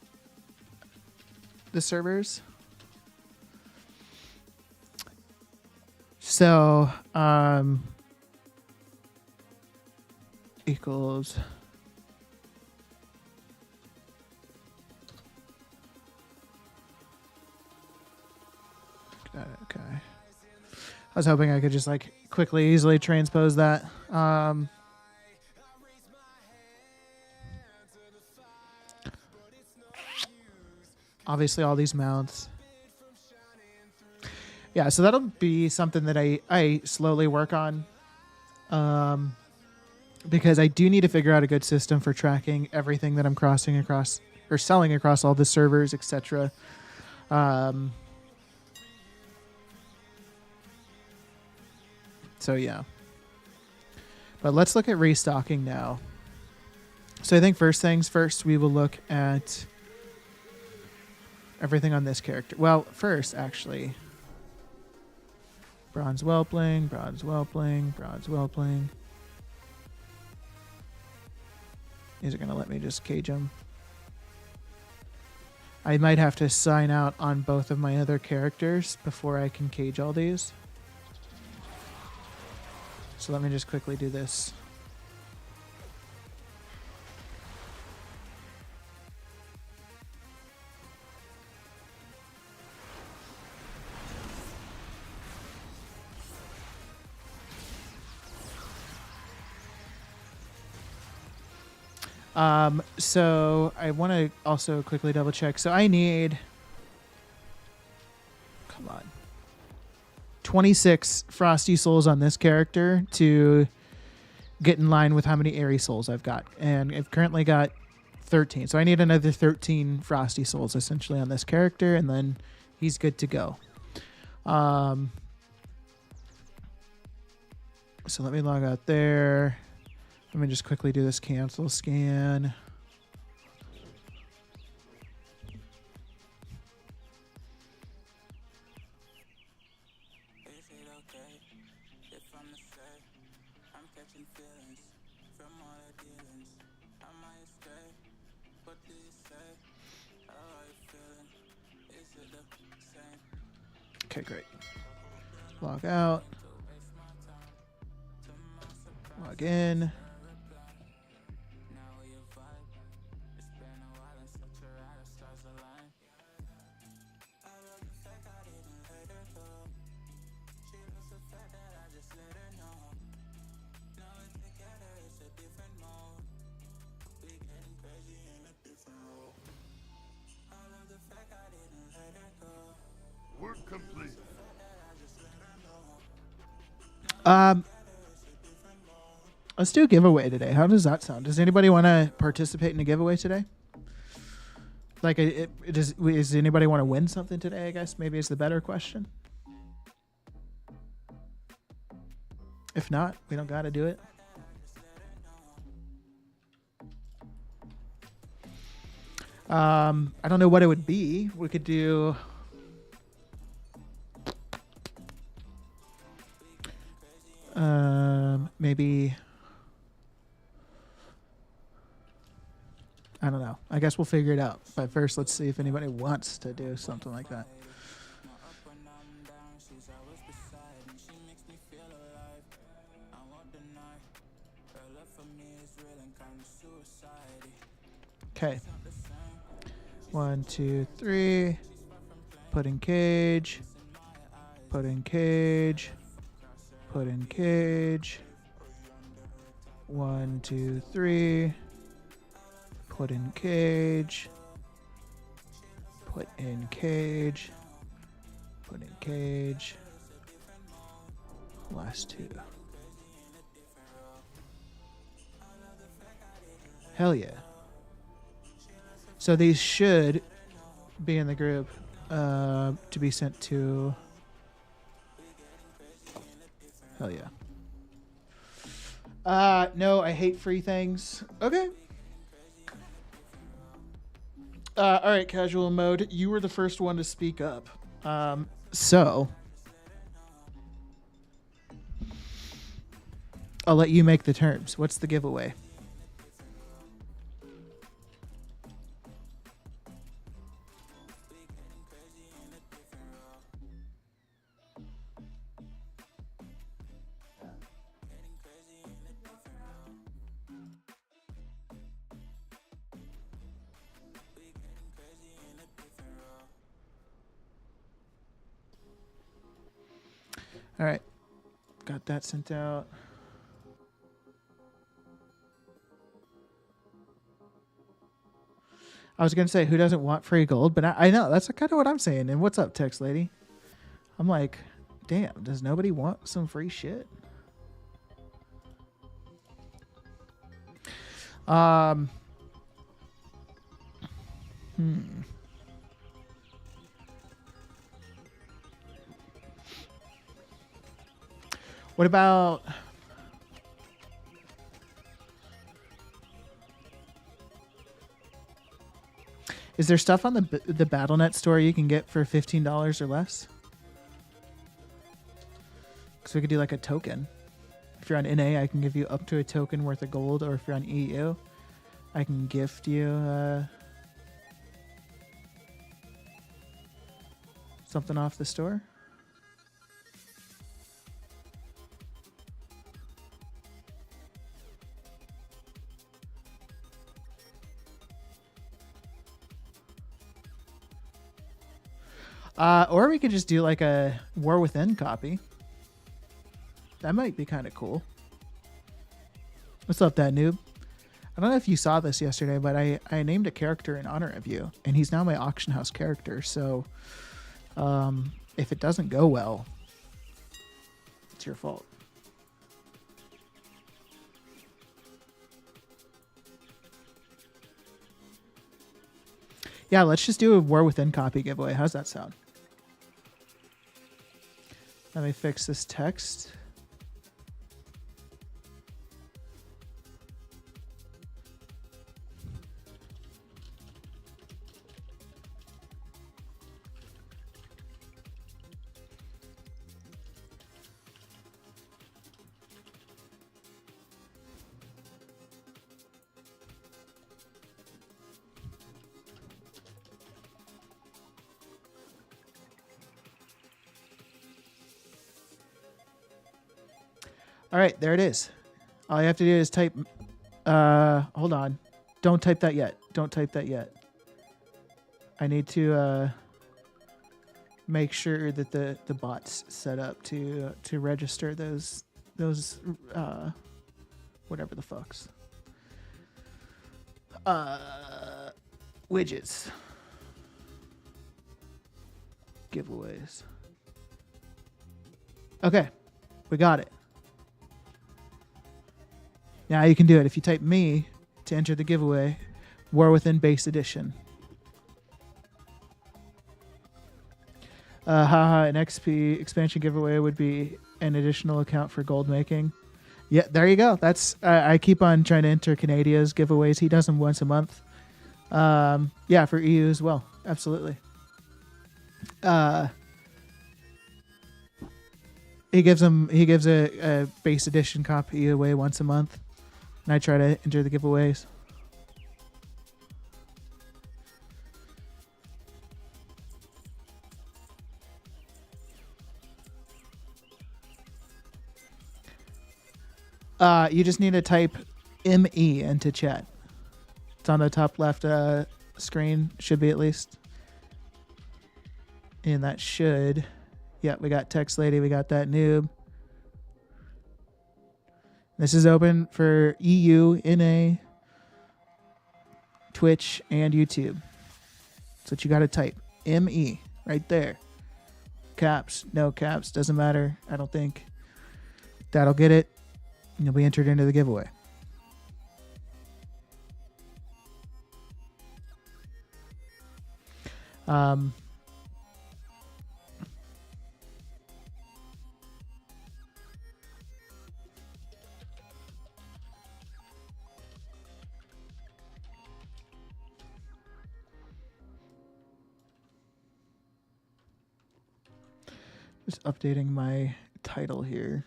the servers. So, equals okay. I was hoping I could just like quickly, easily transpose that. Obviously all these mounts. Yeah, so that'll be something that I slowly work on. Because I do need to figure out a good system for tracking everything that I'm crossing across or selling across all the servers, etc. So yeah. But let's look at restocking now. So I think first things first, we will look at everything on this character. Well, first, actually, bronze whelpling, bronze whelpling, bronze whelpling. Is it going to let me just cage him? I might have to sign out on both of my other characters before I can cage all these. So let me just quickly do this. So I want to also quickly double check. So I need, come on. 26 Frosty Souls on this character to get in line with how many Airy Souls I've got. And I've currently got 13. So I need another 13 Frosty Souls essentially on this character, and then he's good to go. So let me log out there. Let me just quickly do this cancel scan. Okay, great. Log out. Log in. Work complete. Let's do a giveaway today. How does that sound? Does anybody want to participate in a giveaway today? Like, does anybody want to win something today? I guess maybe is the better question. If not, we don't got to do it. I don't know what it would be. We could do. Maybe. I don't know. I guess we'll figure it out. But first, let's see if anybody wants to do something like that. Okay. 1, 2, 3. Put in cage. Put in cage. Put in cage. 1, 2, 3. Put in cage. Put in cage. Put in cage. Last 2. Hell yeah. So these should be in the group to be sent to. Hell yeah. No, I hate free things. Okay. All right, casual mode. You were the first one to speak up. So I'll let you make the terms. What's the giveaway? All right. Got that sent out. I was going to say, who doesn't want free gold? But I know, that's kind of what I'm saying. And what's up, text lady? I'm like, damn, does nobody want some free shit? What about... Is there stuff on the BattleNet store you can get for $15 or less? Because we could do like a token. If you're on NA, I can give you up to a token worth of gold. Or if you're on EU, I can gift you something off the store. Or we could just do like a War Within copy. That might be kind of cool. What's up, that noob? I don't know if you saw this yesterday, but I named a character in honor of you, and he's now my auction house character. So if it doesn't go well, it's your fault. Yeah, let's just do a War Within copy giveaway. How's that sound? Let me fix this text. All right, there it is. All you have to do is type. Hold on. Don't type that yet. Don't type that yet. I need to make sure that the bot's set up to register those whatever the fucks. Widgets. Giveaways. Okay, we got it. Now you can do it. If you type me to enter the giveaway, War Within Base Edition. Haha, an XP expansion giveaway would be an additional account for gold making. Yeah, there you go. That's I keep on trying to enter Canadia's giveaways. He does them once a month. Yeah, for EU as well. Absolutely. He gives a base edition copy away once a month. And I try to enter the giveaways. You just need to type ME into chat. It's on the top left screen. Should be at least. And that should. Yeah, we got Text Lady. We got that noob. This is open for EU, NA, Twitch, and YouTube. That's what you got to type. ME right there. Caps, no caps, doesn't matter. I don't think. That'll get it. And you'll be entered into the giveaway. Just updating my title here.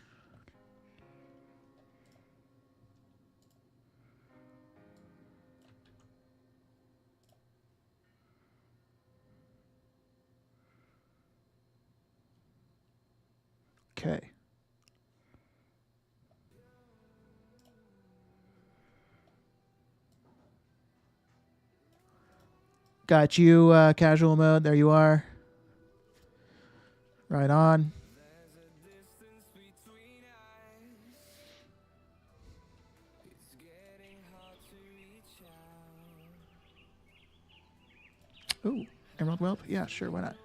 Okay. Got you, casual mode. There you are. Right on. Ooh, Emerald Whelp? Yeah, sure, why not?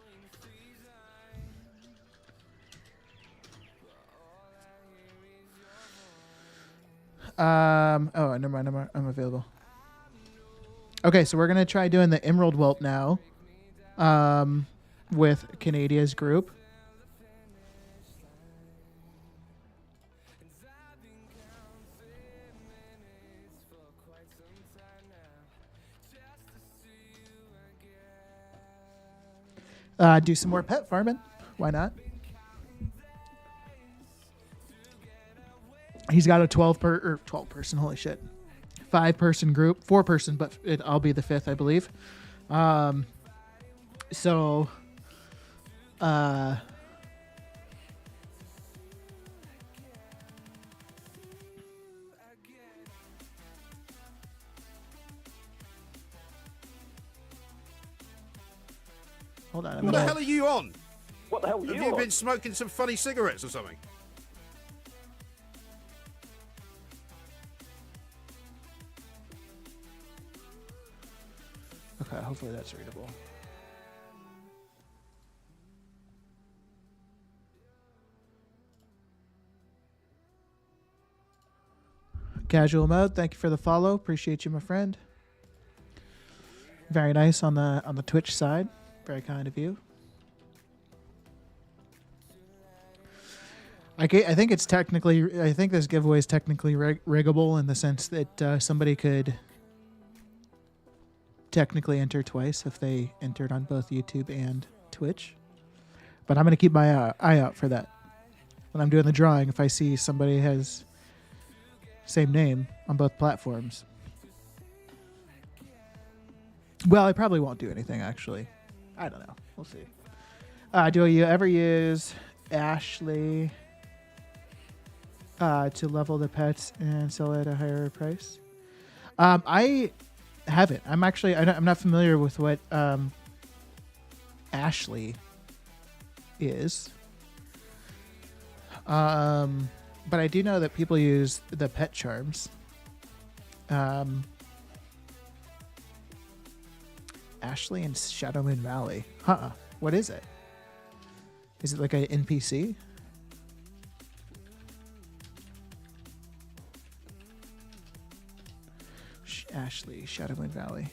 Oh, never mind, I'm available. Okay, so we're gonna try doing the Emerald Whelp now. With Canadia's group. Do some more pet farming. Why not? He's got a 12 person, holy shit. 5-person group, 4-person, but I'll be the 5th, I believe. So hold on. What the hell are you on? What the hell are Have you you on? been smoking some funny cigarettes or something? Okay, hopefully that's readable. Casual Mode, thank you for the follow. Appreciate you, my friend. Very nice on the Twitch side. Very kind of you. I think it's technically. I think this giveaway is technically riggable in the sense that somebody could technically enter twice if they entered on both YouTube and Twitch. But I'm going to keep my eye out for that. When I'm doing the drawing, if I see somebody has same name on both platforms. Well, I probably won't do anything, actually. I don't know. We'll see. Do you ever use Ashley to level the pets and sell it at a higher price? I haven't. I'm not familiar with what Ashley is. But I do know that people use the pet charms. Ashley in Shadowmoon Valley. What is it? Is it like an NPC? Ashley, Shadowmoon Valley.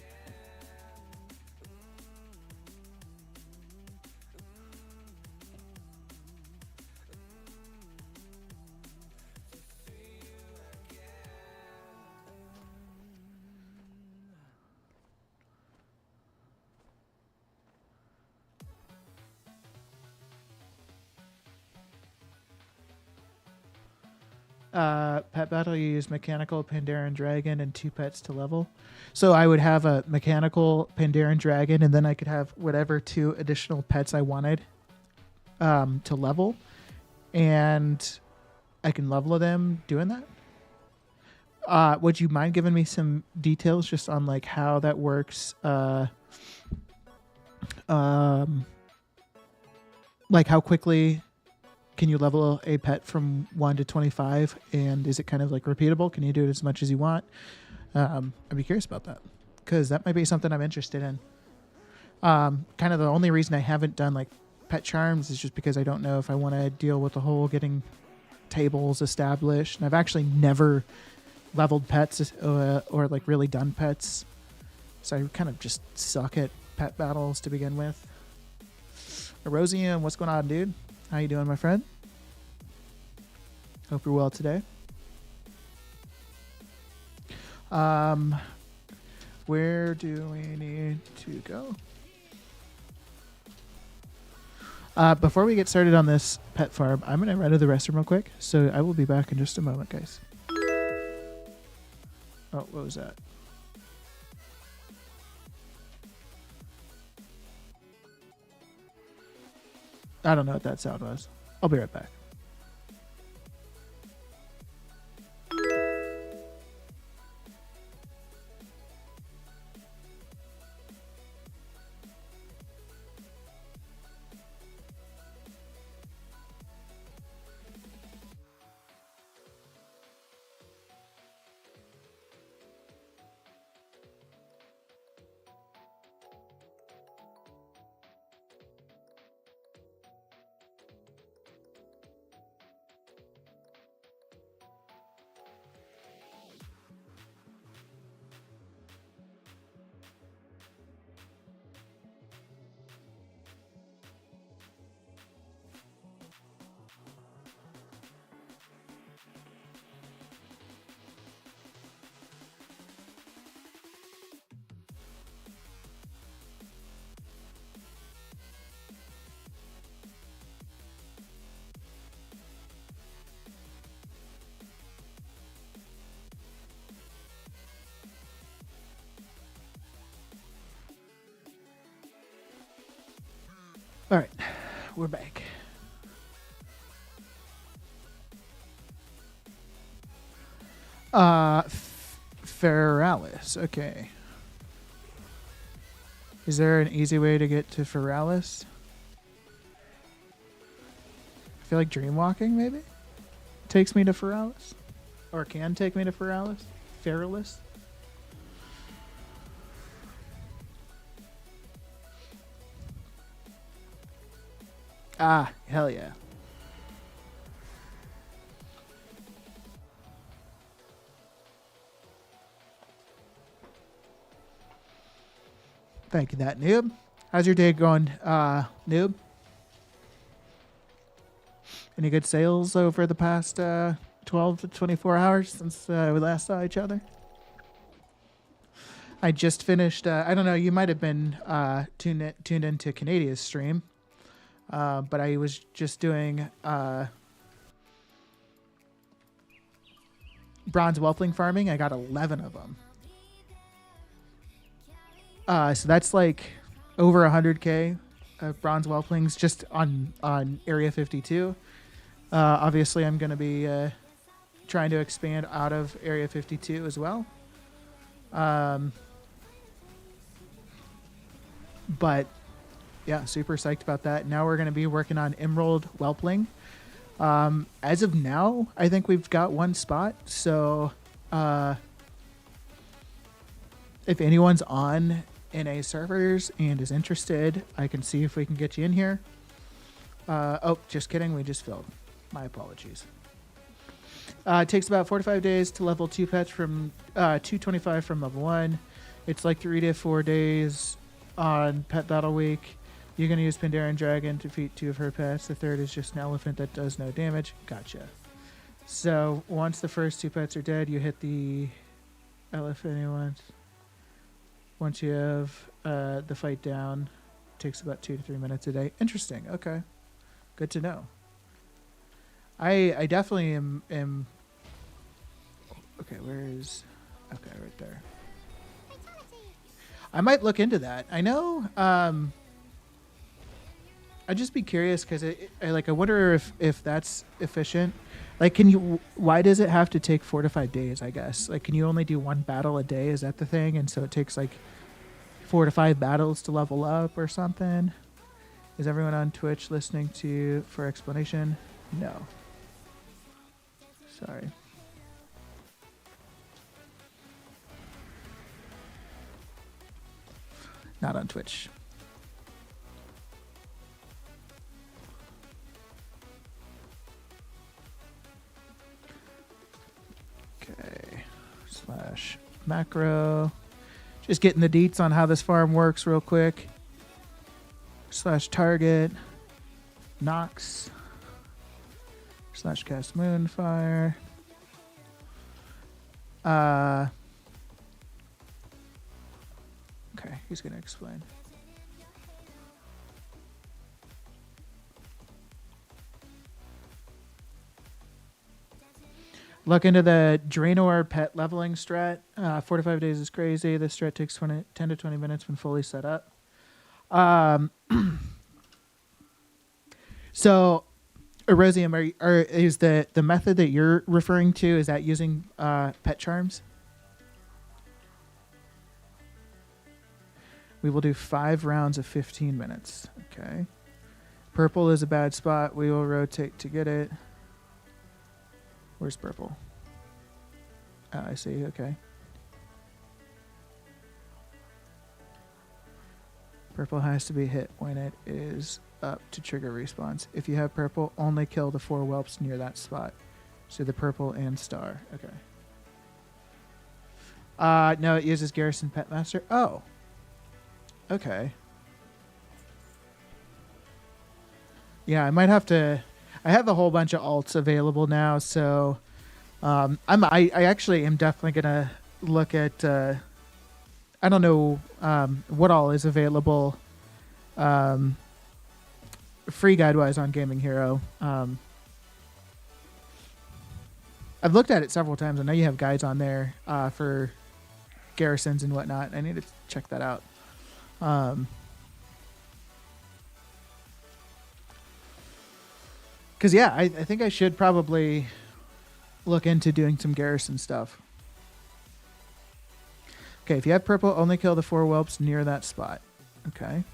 Pet battle, you use mechanical Pandaren dragon and 2 pets to level. So I would have a mechanical Pandaren dragon, and then I could have whatever 2 additional pets I wanted to level, and I can level them doing that. Would you mind giving me some details just on like how that works? Like how quickly can you level a pet from 1 to 25? And is it kind of like repeatable? Can you do it as much as you want? I'd be curious about that because that might be something I'm interested in. Kind of the only reason I haven't done like pet charms is just because I don't know if I want to deal with the whole getting tables established. And I've actually never leveled pets or like really done pets. So I kind of just suck at pet battles to begin with. Erosium, what's going on, dude? How you doing, my friend? Hope you're well today. Where do we need to go? Before we get started on this pet farm, I'm going to run to the restroom real quick. So I will be back in just a moment, guys. Oh, what was that? I don't know what that sound was. I'll be right back. All right, we're back. Feralis. Okay. Is there an easy way to get to Feralis? I feel like dreamwalking maybe takes me to Feralis, or can take me to Feralis. Feralis. Ah, hell yeah. Thank you, that noob. How's your day going, noob? Any good sales over the past 12 to 24 hours since we last saw each other? I just finished. I don't know. You might have been tuned into Canadia's stream, but I was just doing bronze whelpling farming. I got 11 of them. So that's like over 100k of bronze whelplings just on Area 52. Obviously, I'm going to be trying to expand out of Area 52 as well. But yeah, super psyched about that. Now we're going to be working on Emerald Whelpling. As of now, I think we've got one spot. So if anyone's on NA servers and is interested, I can see if we can get you in here. Oh, just kidding. We just filled. My apologies. It takes about 45 days to level 2 pets from 225 from level 1. It's like 3 to 4 days on Pet Battle Week. You're going to use Pandaren Dragon to defeat 2 of her pets. The third is just an elephant that does no damage. Gotcha. So once the first 2 pets are dead, you hit the elephant ones. Once you have the fight down, it takes about 2 to 3 minutes a day. Interesting. Okay. Good to know. I definitely am. Okay, where is? Okay, right there. I might look into that. I know. I'd just be curious because I wonder if that's efficient. Like, can you? Why does it have to take 4 to 5 days? I guess. Like, can you only do 1 battle a day? Is that the thing? And so it takes like 4 to 5 battles to level up or something. Is everyone on Twitch listening for explanation? No. Sorry. Not on Twitch. Okay. / macro. Just getting the deets on how this farm works real quick. / target. Nox. / cast Moonfire. Okay, he's going to explain. Look into the Draenor pet leveling strat. 4 to 5 days is crazy. This strat takes 10 to 20 minutes when fully set up. So, Erosium, is the method that you're referring to, is that using pet charms? We will do 5 rounds of 15 minutes. Okay. Purple is a bad spot. We will rotate to get it. Where's purple? I see. Okay. Purple has to be hit when it is up to trigger respawns. If you have purple, only kill the 4 whelps near that spot. So the purple and star. Okay. No, it uses Garrison Petmaster. Oh. Okay. Yeah, I might have to. I have a whole bunch of alts available now, so I actually am definitely gonna look at. I don't know what all is available, free guide wise on Gaming Hero. I've looked at it several times. I know you have guides on there for garrisons and whatnot. I need to check that out. Because, yeah, I think I should probably look into doing some garrison stuff. Okay, if you have purple, only kill the 4 whelps near that spot. Okay.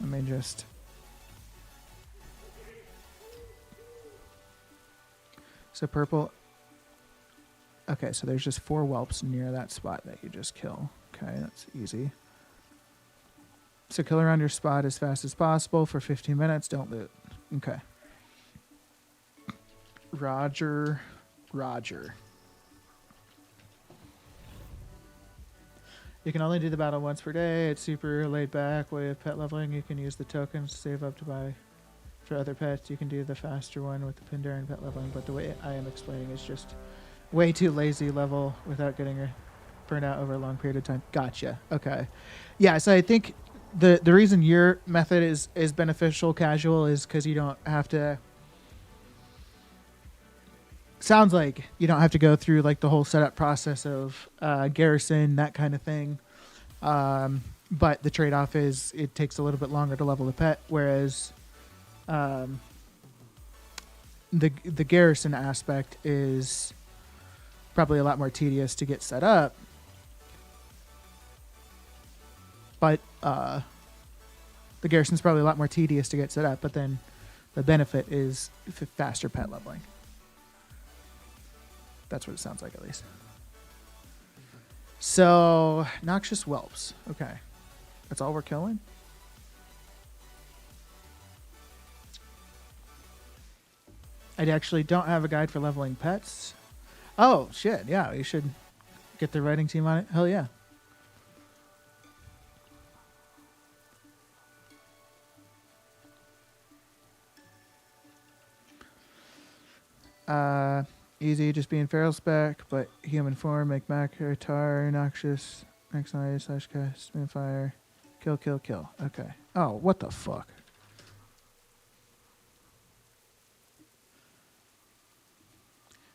Let me just... So purple... Okay, so there's just 4 whelps near that spot that you just kill. Okay, that's easy. So kill around your spot as fast as possible for 15 minutes. Don't loot. Okay. Roger. You can only do the battle once per day. It's super laid back way of pet leveling. You can use the tokens to save up to buy for other pets. You can do the faster one with the Pandaren pet leveling, but the way I am explaining is just way too lazy level without getting burned out over a long period of time. Gotcha. Okay. Yeah, so I think the reason your method is beneficial casual is because you don't have to. Sounds like you don't have to go through like the whole setup process of garrison, that kind of thing. But the trade-off is it takes a little bit longer to level the pet, whereas the garrison aspect is probably a lot more tedious to get set up. But the garrison's probably a lot more tedious to get set up, but then the benefit is faster pet leveling. That's what it sounds like, at least. So, Noxious Whelps. Okay. That's all we're killing? I actually don't have a guide for leveling pets. Oh, shit. Yeah, you should get the writing team on it. Hell yeah. Easy, just being feral spec, but human form, make Mac, tar, noxious, max night, slash cast, moonfire, kill, kill, kill. Okay. Oh, what the fuck?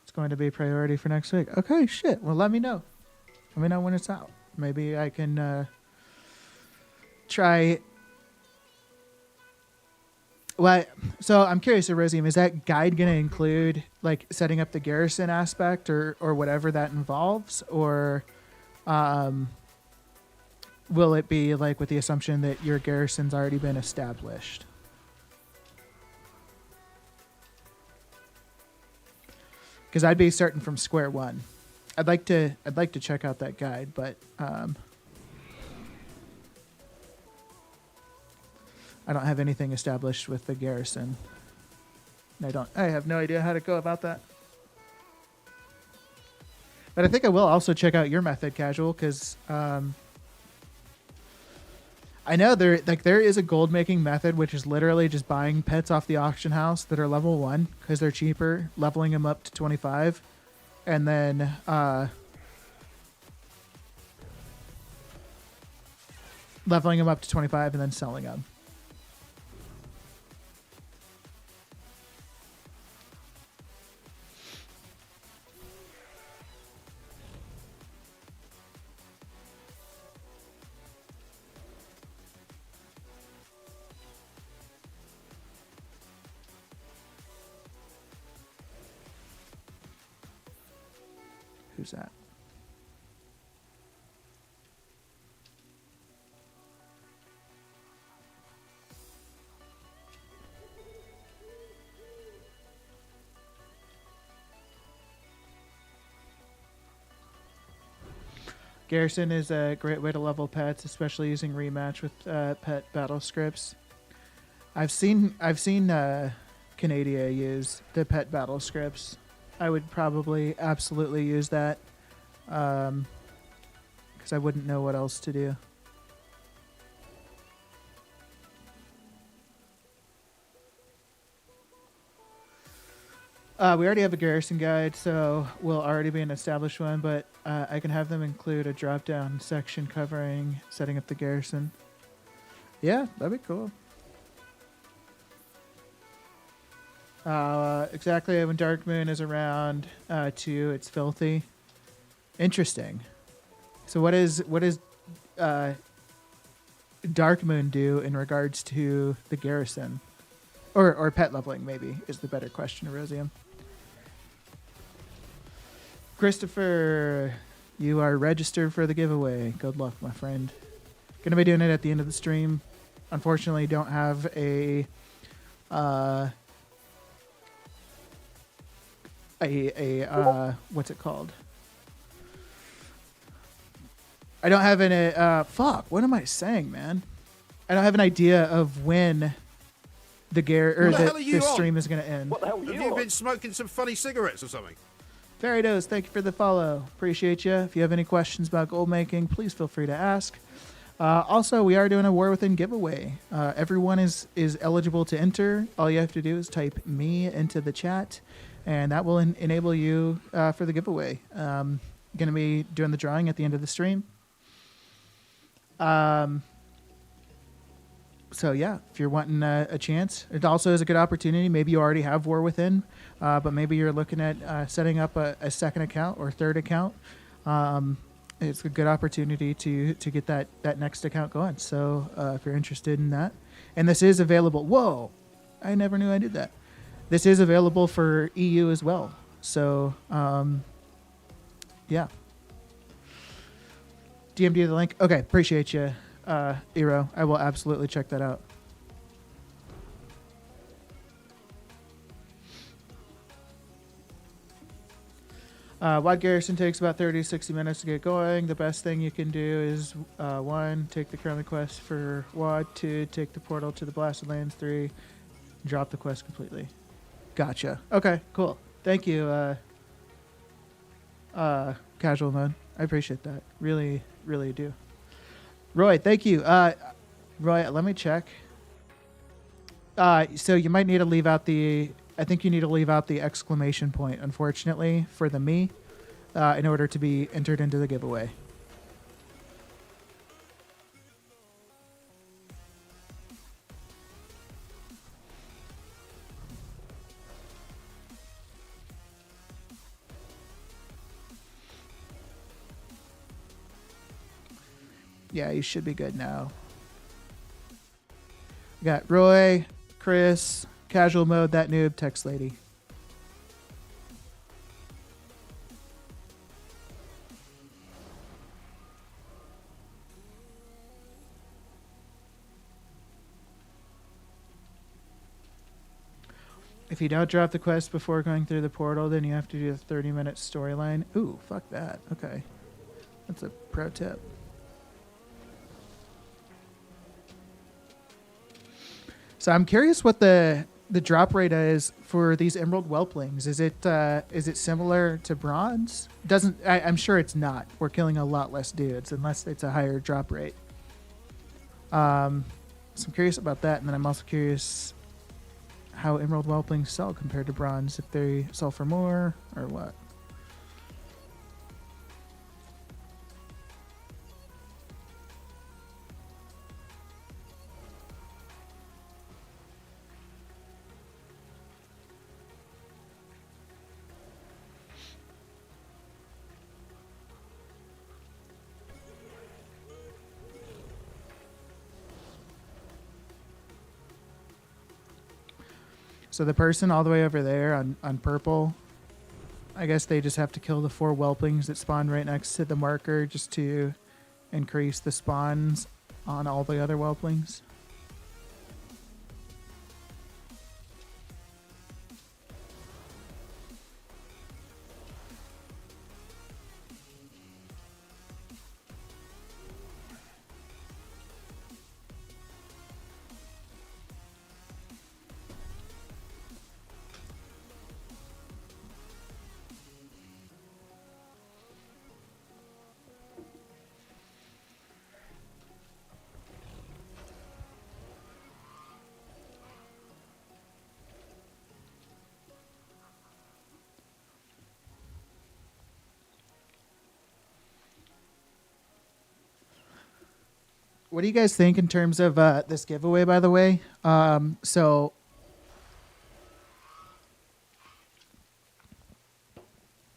It's going to be priority for next week. Okay, shit. Well, let me know. Let me know when it's out. Maybe I can try. Well, so I'm curious, Erosium, is that guide going to include like setting up the garrison aspect or whatever that involves, or will it be like with the assumption that your garrison's already been established? Because I'd be starting from square one. I'd like to check out that guide, but I don't have anything established with the garrison. And I have no idea how to go about that. But I think I will also check out your method, Casual, because I know there is a gold making method, which is literally just buying pets off the auction house that are level 1 because they're cheaper, leveling them up to 25, and then leveling them up to 25 and then selling them. Who's that? Garrison is a great way to level pets, especially using rematch with pet battle scripts. I've seen Canadia use the pet battle scripts. I would probably absolutely use that because I wouldn't know what else to do. We already have a garrison guide, so we'll already be an established one, but I can have them include a drop-down section covering setting up the garrison. Yeah, that'd be cool. Exactly when Dark Moon is around 2, it's filthy. Interesting. So what is Dark Moon do in regards to the garrison? Or pet leveling, maybe, is the better question, Erosium. Christopher, you are registered for the giveaway. Good luck, my friend. Gonna be doing it at the end of the stream. Unfortunately, don't have a what's it called? I don't have an fuck. What am I saying, man? I don't have an idea of when the stream is going to end. Have you been smoking some funny cigarettes or something? Fairydos, thank you for the follow. Appreciate you. If you have any questions about gold making, please feel free to ask. Also, we are doing a War Within giveaway. Everyone is eligible to enter. All you have to do is type me into the chat, and that will enable you for the giveaway. Going to be doing the drawing at the end of the stream. So yeah, if you're wanting a chance, it also is a good opportunity. Maybe you already have War Within, but maybe you're looking at setting up a second account or third account. It's a good opportunity to get that next account going. So if you're interested in that, and this is available. Whoa, I never knew I did that. This is available for EU as well. So yeah. DMD the link. Okay, appreciate you. Eero, I will absolutely check that out. Wide Garrison takes about 30 to 60 minutes to get going. The best thing you can do is 1, take the current quest for WAD, 2, take the portal to the Blasted Lands, 3, drop the quest completely. Gotcha. Okay, cool. Thank you, Casual Mode. I appreciate that. Really, really do. Roy, thank you. Roy, let me check. So you might need to leave out the... I think you need to leave out the exclamation point, unfortunately, for the me, in order to be entered into the giveaway. Yeah, you should be good now. We got Roy, Chris, Casual Mode, that noob, Text Lady. If you don't drop the quest before going through the portal, then you have to do the 30-minute storyline. Ooh, fuck that. Okay. That's a pro tip. So I'm curious what the drop rate is for these Emerald Whelplings. Is it similar to Bronze? I'm sure it's not. We're killing a lot less dudes unless it's a higher drop rate. So I'm curious about that, and then I'm also curious how Emerald Whelplings sell compared to Bronze. If they sell for more or what. So the person all the way over there on purple, I guess they just have to kill the 4 whelplings that spawn right next to the marker just to increase the spawns on all the other whelplings. What do you guys think in terms of this giveaway, by the way? So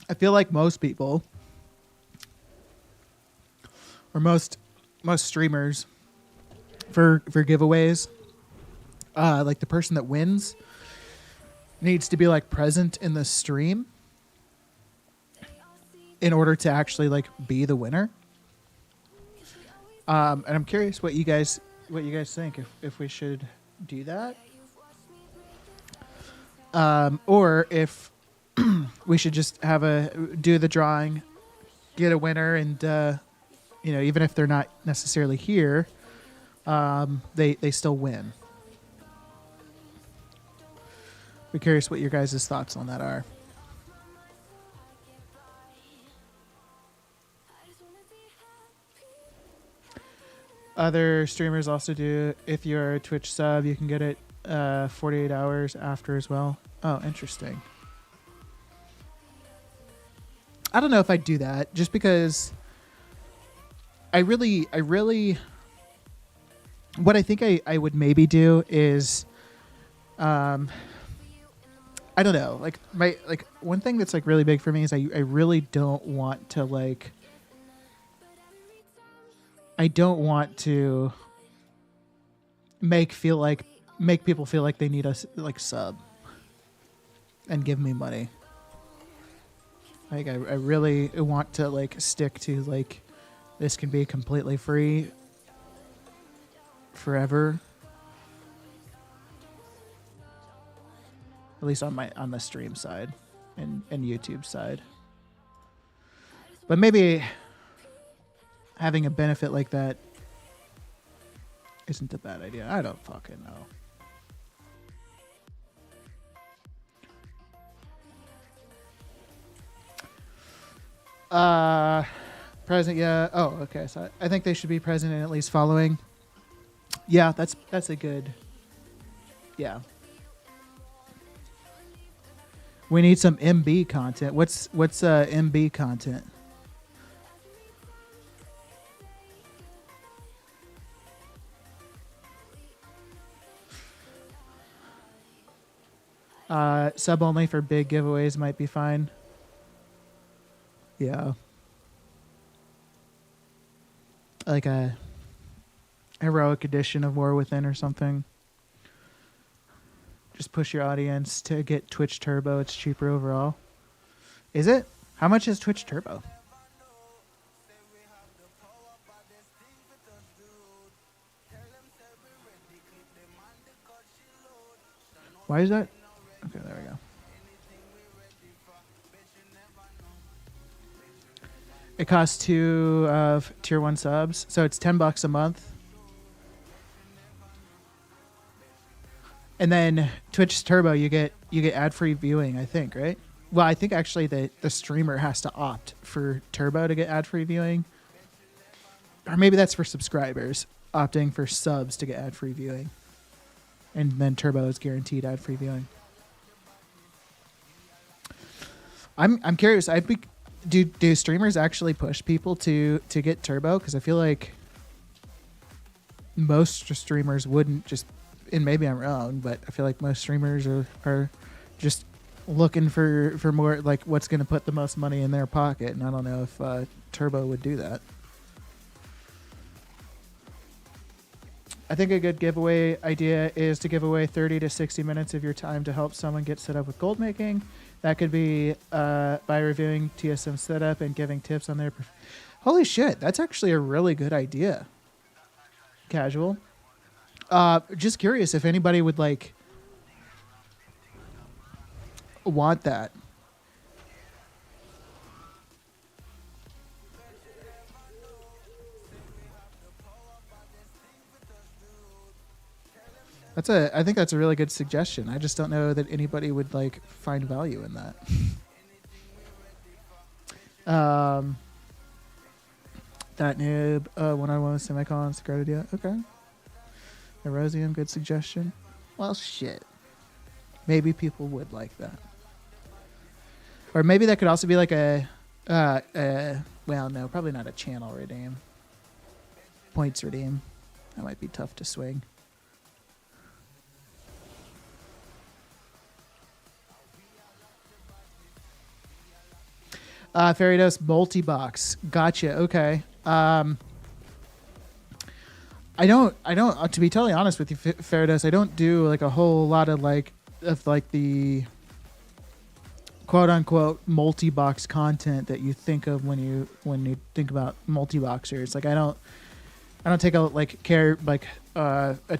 I feel like most people or most streamers for giveaways, like the person that wins needs to be like present in the stream in order to actually like be the winner. And I'm curious what you guys think, if we should do that, or if we should just do the drawing, get a winner, and even if they're not necessarily here, they still win. Be curious what your guys' thoughts on that are. other streamers also do. If you're a Twitch sub, you can get it 48 hours after as well. Oh, interesting. I don't know if I'd do that, just because I really, what I think I would maybe do is, I don't know, like one thing that's like really big for me is I really don't want to make people feel like they need a like sub and give me money. Like I really want to like stick to like this can be completely free forever. At least on the stream side and YouTube side. But maybe having a benefit like that isn't a bad idea. I don't fucking know. Present, yeah. Oh, okay. So I think they should be present and at least following. Yeah, that's a good. Yeah. We need some MB content. What's MB content? Sub only for big giveaways might be fine. Yeah. Like a heroic edition of War Within or something. Just push your audience to get Twitch Turbo. It's cheaper overall. Is it? How much is Twitch Turbo? Why is that? Okay, there we go. It costs 2 of tier 1 subs, so it's $10 a month. And then Twitch Turbo, you get ad-free viewing, I think, right? Well, I think actually the streamer has to opt for Turbo to get ad-free viewing. Or maybe that's for subscribers, opting for subs to get ad-free viewing. And then Turbo is guaranteed ad-free viewing. I'm curious. Do streamers actually push people to get Turbo? Because I feel like most streamers wouldn't just, and maybe I'm wrong, but I feel like most streamers are just looking for more, like what's going to put the most money in their pocket. And I don't know if Turbo would do that. I think a good giveaway idea is to give away 30 to 60 minutes of your time to help someone get set up with gold making. That could be by reviewing TSM setup and giving tips on their... Holy shit, that's actually a really good idea. Casual. Just curious if anybody would like want that. I think that's a really good suggestion. I just don't know that anybody would like find value in that. That noob, one-on-one with semicolons, great idea. Okay. Erosium, good suggestion. Well, shit. Maybe people would like that. Or maybe that could also be like well, no, probably not a channel redeem. Points redeem. That might be tough to swing. Fairy multi-box. Gotcha. Okay. I don't, to be totally honest with you, Farados, I don't do like a whole lot of the quote unquote multi-box content that you think of when you think about multi-boxers. Like I don't take a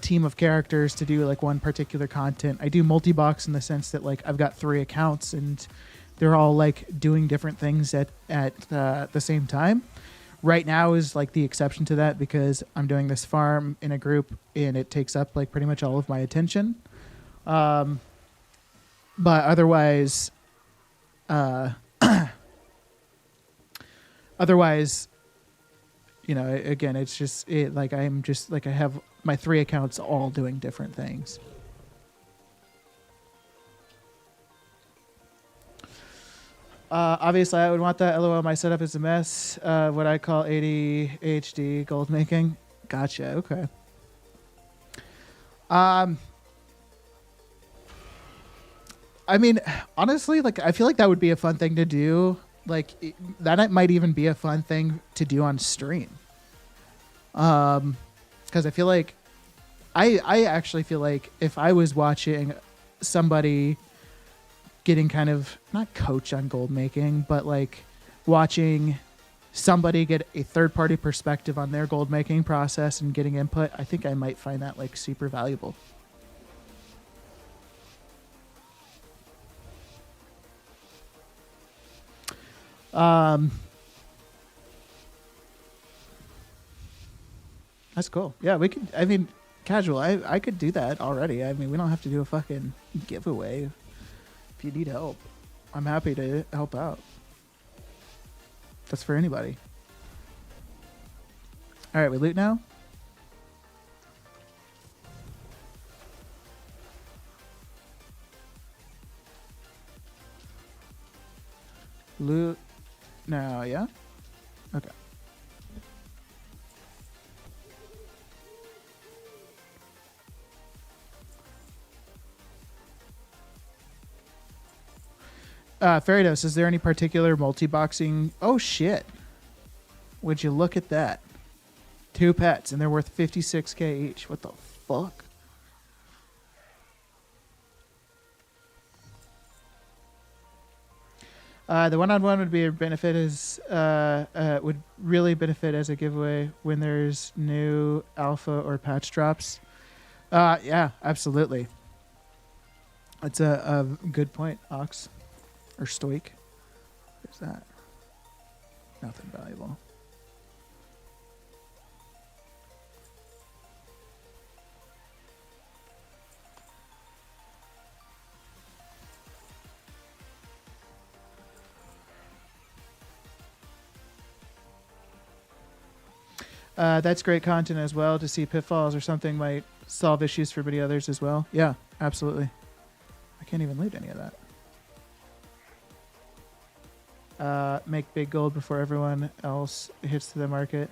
team of characters to do like one particular content. I do multi-box in the sense that like I've got 3 accounts and they're all like doing different things at the same time. Right now is like the exception to that because I'm doing this farm in a group and it takes up like pretty much all of my attention. But otherwise, again, it's just like I'm just like I have my 3 accounts all doing different things. Obviously, I would want that. LOL, my setup is a mess. What I call ADHD gold making. Gotcha. Okay. I mean, honestly, like I feel like that would be a fun thing to do. Like that might even be a fun thing to do on stream. Because I feel like I actually feel like if I was watching somebody getting kind of not coach on gold making, but like watching somebody get a third party perspective on their gold making process and getting input, I think I might find that like super valuable. That's cool. Yeah, we could, I mean, casual, I could do that already. I mean, we don't have to do a fucking giveaway. If you need help, I'm happy to help out. That's for anybody. All right, we loot now. Loot now, yeah? Okay. Feridos, is there any particular multi-boxing? Oh, shit. Would you look at that? 2 pets, and they're worth 56k each. What the fuck? The one-on-one would be a benefit would really benefit as a giveaway when there's new alpha or patch drops. Yeah, absolutely. That's a good point, Ox. Or Stoic. Where's that? Nothing valuable. That's great content as well. To see pitfalls or something might solve issues for many others as well. Yeah, absolutely. I can't even loot any of that. Make big gold before everyone else hits the market.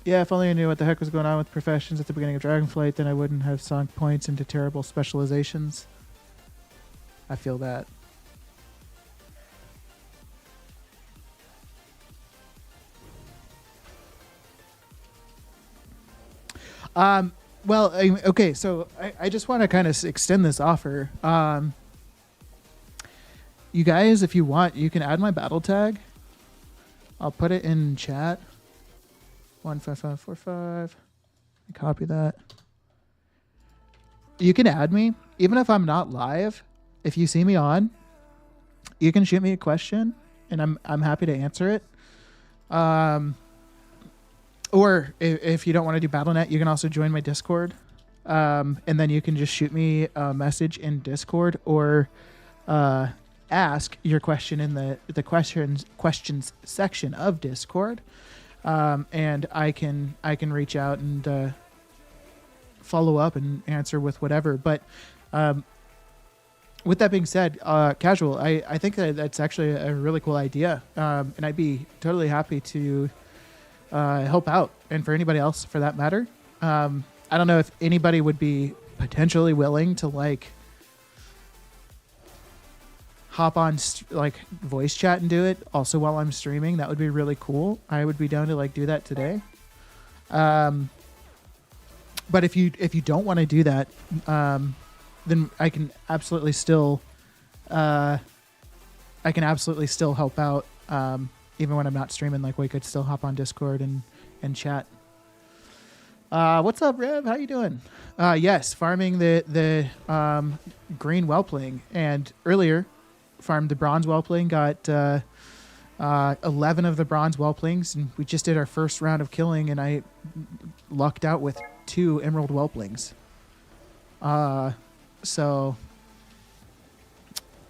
Yeah, if only I knew what the heck was going on with professions at the beginning of Dragonflight, then I wouldn't have sunk points into terrible specializations. I feel that. Well, okay, so I just want to kind of extend this offer. You guys, if you want, you can add my battle tag. I'll put it in chat. 15545. Copy that. You can add me, even if I'm not live. If you see me on, you can shoot me a question, and I'm happy to answer it. Or if you don't want to do BattleNet, you can also join my Discord, and then you can just shoot me a message in Discord or ask your question in the questions section of Discord. And I can reach out and follow up and answer with whatever. But with that being said, casual, I think that's actually a really cool idea, and I'd be totally happy to help out, and for anybody else for that matter. I don't know if anybody would be potentially willing to like hop on like voice chat and do it also while I'm streaming. That would be really cool. I would be down to like do that today. But if you don't want to do that, then I can absolutely still help out. Even when I'm not streaming, like we could still hop on Discord and chat. What's up, Rev? How you doing? Yes, farming the green whelpling, and earlier farmed the bronze whelpling. Got 11 of the bronze whelplings, and we just did our first round of killing, and I lucked out with 2 emerald whelplings. So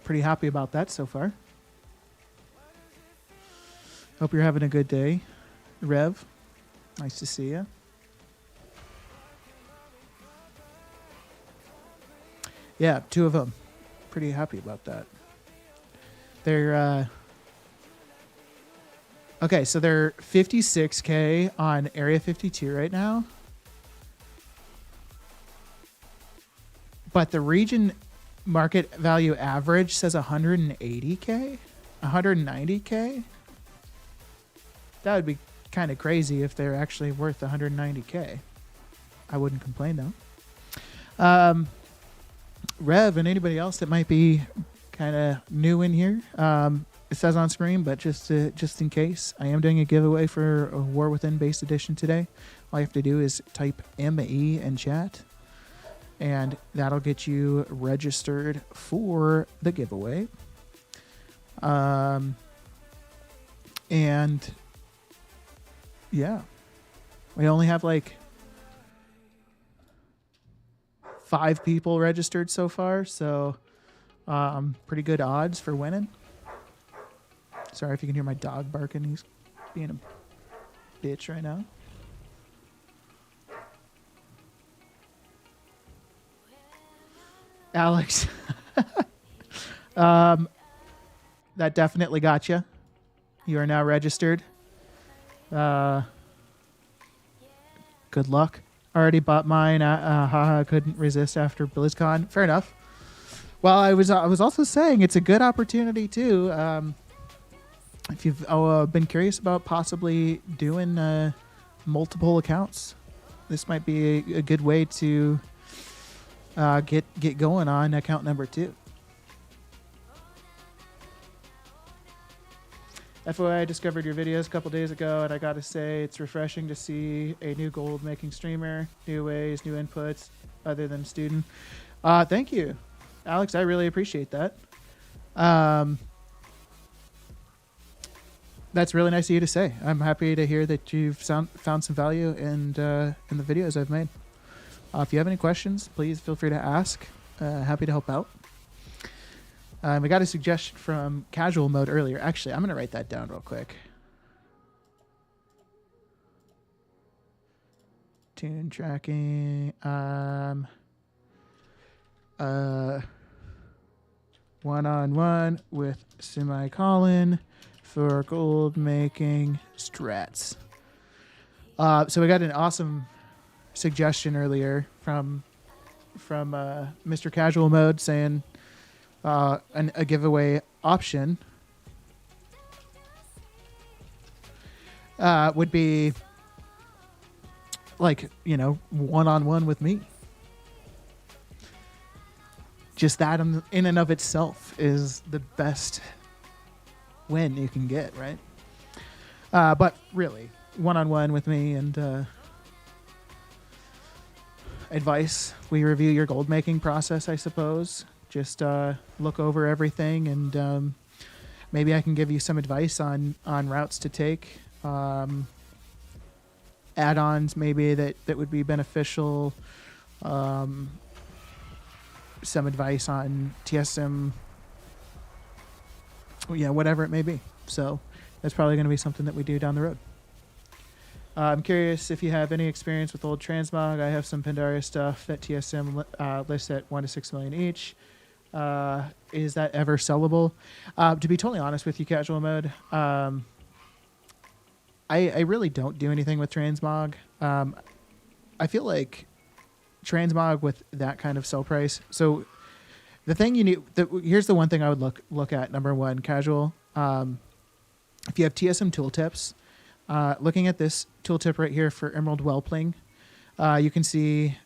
pretty happy about that so far. Hope you're having a good day, Rev. Nice to see you. Yeah, 2 of them. Pretty happy about that. They're okay, so they're 56K on Area 52 right now. But the region market value average says 180K, 190K. That would be kind of crazy if they're actually worth 190K. I wouldn't complain though. Rev and anybody else that might be kind of new in here, it says on screen, but just in case, I am doing a giveaway for a War Within Base Edition today. All you have to do is type ME in chat, and that'll get you registered for the giveaway. And yeah, we only have like 5 people registered so far, so pretty good odds for winning. Sorry if you can hear my dog barking. He's being a bitch right now. Alex, that definitely got you. You are now registered. Good luck. Already bought mine. Haha, couldn't resist after BlizzCon. Fair enough. Well, I was also saying it's a good opportunity too. If you've been curious about possibly doing multiple accounts, this might be a good way to get going on account number 2. FYI, I discovered your videos a couple days ago, and I gotta say, it's refreshing to see a new gold making streamer, new ways, new inputs, other than student. Thank you, Alex. I really appreciate that. That's really nice of you to say. I'm happy to hear that you've found some value in the videos I've made. If you have any questions, please feel free to ask. Happy to help out. We got a suggestion from Casual Mode earlier. Actually, I'm going to write that down real quick. Tune tracking. One-on-one with Semicolon for gold making strats. So we got an awesome suggestion earlier from Mr. Casual Mode saying a giveaway option would be like, one-on-one with me. Just that in and of itself is the best win you can get, right? But really, one-on-one with me and advice. We review your gold making process, I suppose. Just look over everything, and maybe I can give you some advice on routes to take, add-ons maybe that would be beneficial, some advice on TSM, whatever it may be. So that's probably going to be something that we do down the road. I'm curious if you have any experience with old transmog. I have some Pandaria stuff that TSM lists at 1 to 6 million each. Is that ever sellable? To be totally honest with you, Casual Mode, I really don't do anything with transmog. I feel like transmog with that kind of sell price. So the thing you need, here's the one thing I would look at. Number one, Casual. If you have TSM tooltips, looking at this tooltip right here for Emerald Whelpling, you can see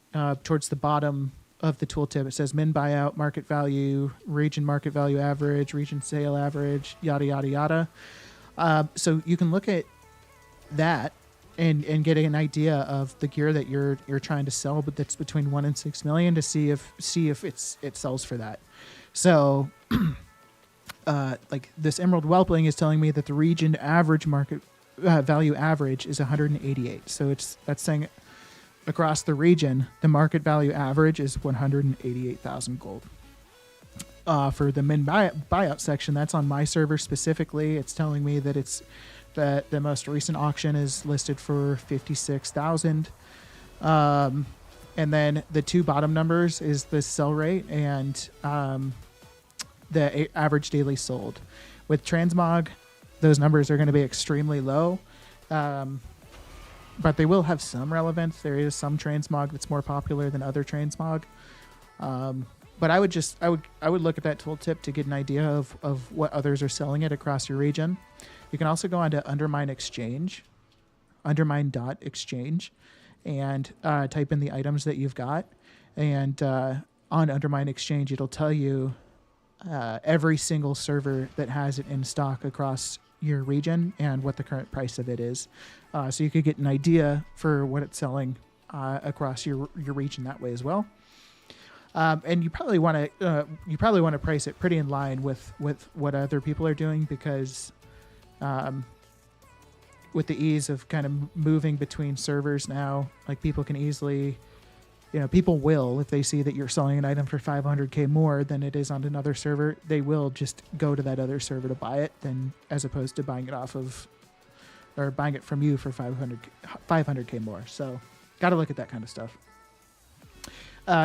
towards the bottom of the tooltip, it says min buyout, market value, region market value average, region sale average, yada, yada, yada. So you can look at that and getting an idea of the gear that you're trying to sell, but that's between 1 and 6 million, to see if it sells for that. So like this Emerald Whelpling is telling me that the region average market value average is 188. So that's saying across the region, the market value average is 188,000 gold. For the min buyout section, that's on my server specifically. It's telling me that the most recent auction is listed for 56,000. And then the two bottom numbers is the sell rate and the average daily sold. With Transmog, those numbers are going to be extremely low, but they will have some relevance. There is some Transmog that's more popular than other Transmog. But I would look at that tooltip to get an idea of what others are selling it across your region. You can also go on to Undermine.exchange, and type in the items that you've got. And on Undermine.exchange, it'll tell you every single server that has it in stock across your region and what the current price of it is. So you could get an idea for what it's selling across your region that way as well. And you probably want to price it pretty in line with what other people are doing, because with the ease of kind of moving between servers now, like people can easily, people will, if they see that you're selling an item for 500k more than it is on another server, they will just go to that other server to buy it, as opposed to buying it from you for 500k more. So got to look at that kind of stuff.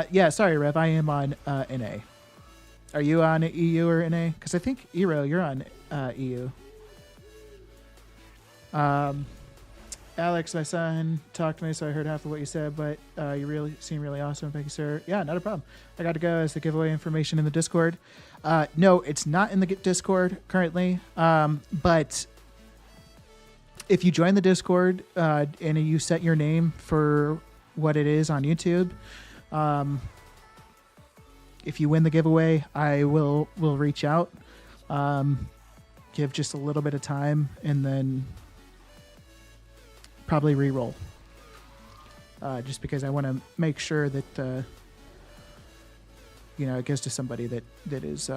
Yeah, sorry, Rev. I am on NA. Are you on EU or NA? Because I think, Eero, you're on EU. Alex, my son, talked to me, so I heard half of what you said, but you really seem really awesome. Thank you, sir. Yeah, not a problem. I got to go as the giveaway information in the Discord. No, it's not in the Discord currently, but if you join the Discord and you set your name for what it is on YouTube, if you win the giveaway, I will reach out, give just a little bit of time, and then probably re-roll. Just because I want to make sure that it goes to somebody that is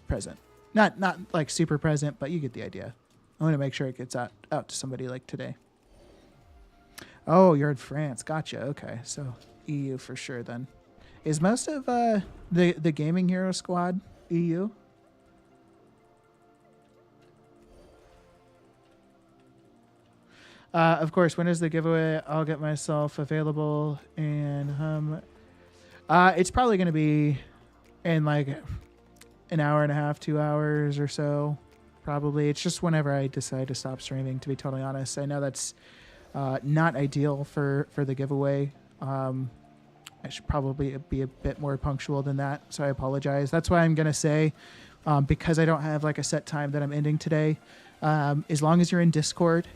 present. Not like super present, but you get the idea. I want to make sure it gets out to somebody like today. Oh, you're in France. Gotcha. Okay, so EU for sure then. Is most of the Gaming Hero squad EU? Of course, when is the giveaway? I'll get myself available and it's probably going to be in like an hour and a half, 2 hours or so. Probably. It's just whenever I decide to stop streaming, to be totally honest. I know that's not ideal for the giveaway. I should probably be a bit more punctual than that, so I apologize. That's why I'm going to say, because I don't have like a set time that I'm ending today, as long as you're in Discord,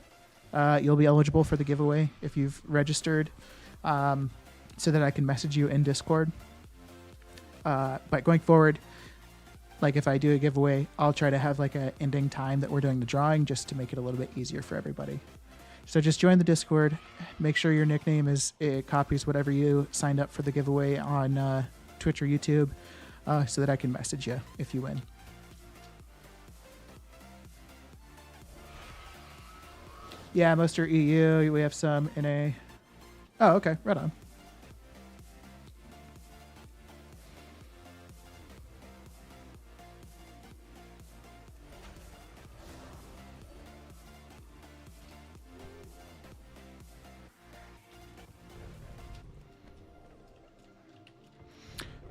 you'll be eligible for the giveaway if you've registered, so that I can message you in Discord. But going forward, like if I do a giveaway, I'll try to have like a ending time that we're doing the drawing, just to make it a little bit easier for everybody. So just join the Discord. Make sure your nickname copies whatever you signed up for the giveaway on Twitch or YouTube, so that I can message you if you win. Yeah, most are EU. We have some NA. Oh, okay. Right on.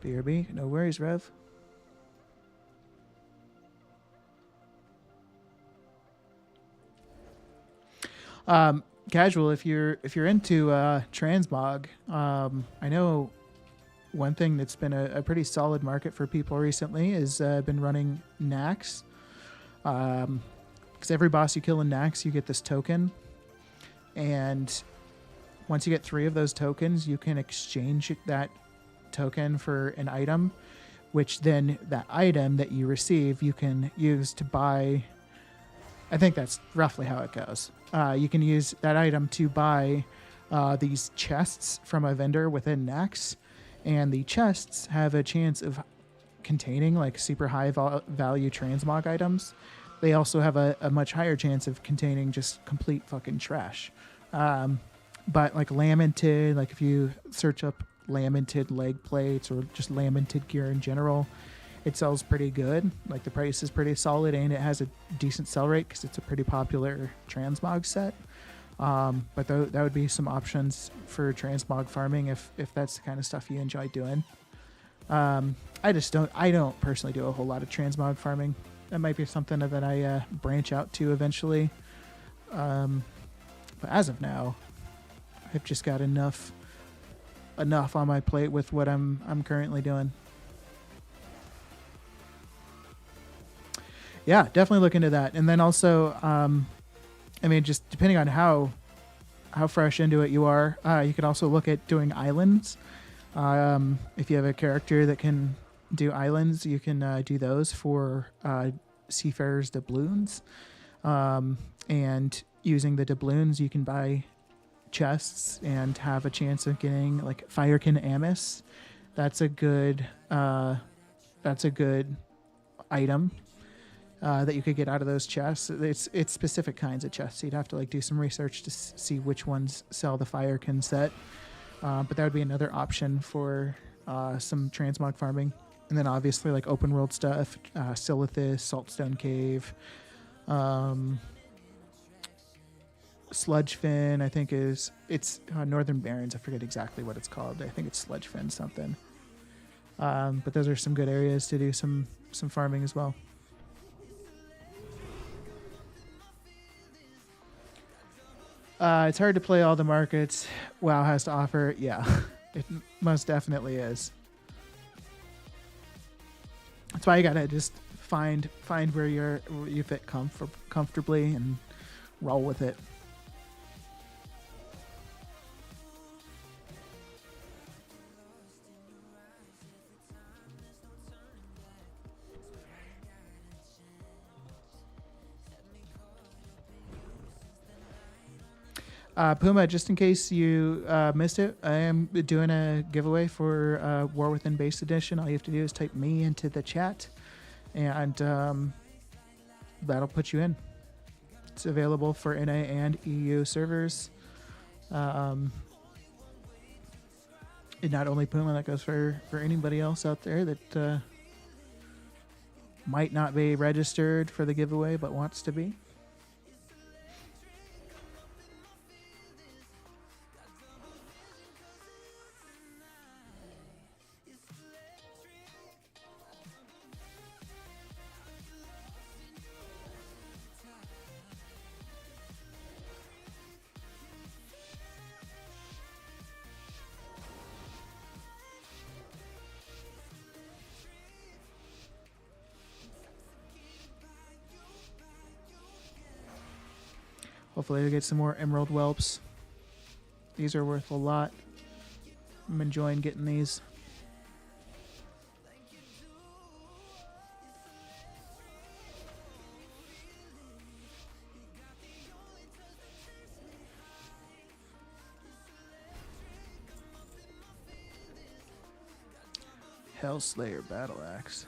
BRB, no worries, Rev. Casual, if you're into transmog, I know one thing that's been a pretty solid market for people recently is been running Nax. Because every boss you kill in Nax, you get this token, and once you get 3 of those tokens, you can exchange that token for an item, which then that item that you receive you can use to buy I think that's roughly how it goes. You can use that item to buy these chests from a vendor within Nax, and the chests have a chance of containing like super high value transmog items. They also have a much higher chance of containing just complete fucking trash. But like lamented, like if you search up lamented leg plates or just lamented gear in general, it sells pretty good. Like the price is pretty solid and it has a decent sell rate because it's a pretty popular transmog set. But that would be some options for transmog farming if that's the kind of stuff you enjoy doing. I don't personally do a whole lot of transmog farming. That might be something that I branch out to eventually. But as of now, I've just got enough on my plate with what I'm currently doing. Yeah, definitely look into that. And then also, I mean, just depending on how fresh into it you are, you could also look at doing islands. If you have a character that can do islands, you can do those for Seafarer's doubloons. And using the doubloons, you can buy chests and have a chance of getting like Firekin Amos. That's a good item that you could get out of those chests. It's specific kinds of chests, so you'd have to like do some research to see which ones sell the Firekin set. But that would be another option for some transmog farming. And then obviously like open world stuff, Silithus, Saltstone Cave, Sludgefin, I think it's Northern Barrens. I forget exactly what it's called. I think it's Sludgefin something. But those are some good areas to do some farming as well. It's hard to play all the markets WoW has to offer. Yeah, it most definitely is. That's why you gotta just find where you fit comfortably and roll with it. Puma, just in case you missed it, I am doing a giveaway for War Within Base Edition. All you have to do is type me into the chat, and that'll put you in. It's available for NA and EU servers. And not only Puma, that goes for anybody else out there that might not be registered for the giveaway but wants to be. Hopefully we get some more Emerald Whelps. These are worth a lot. I'm enjoying getting these. Hellslayer Battle Axe.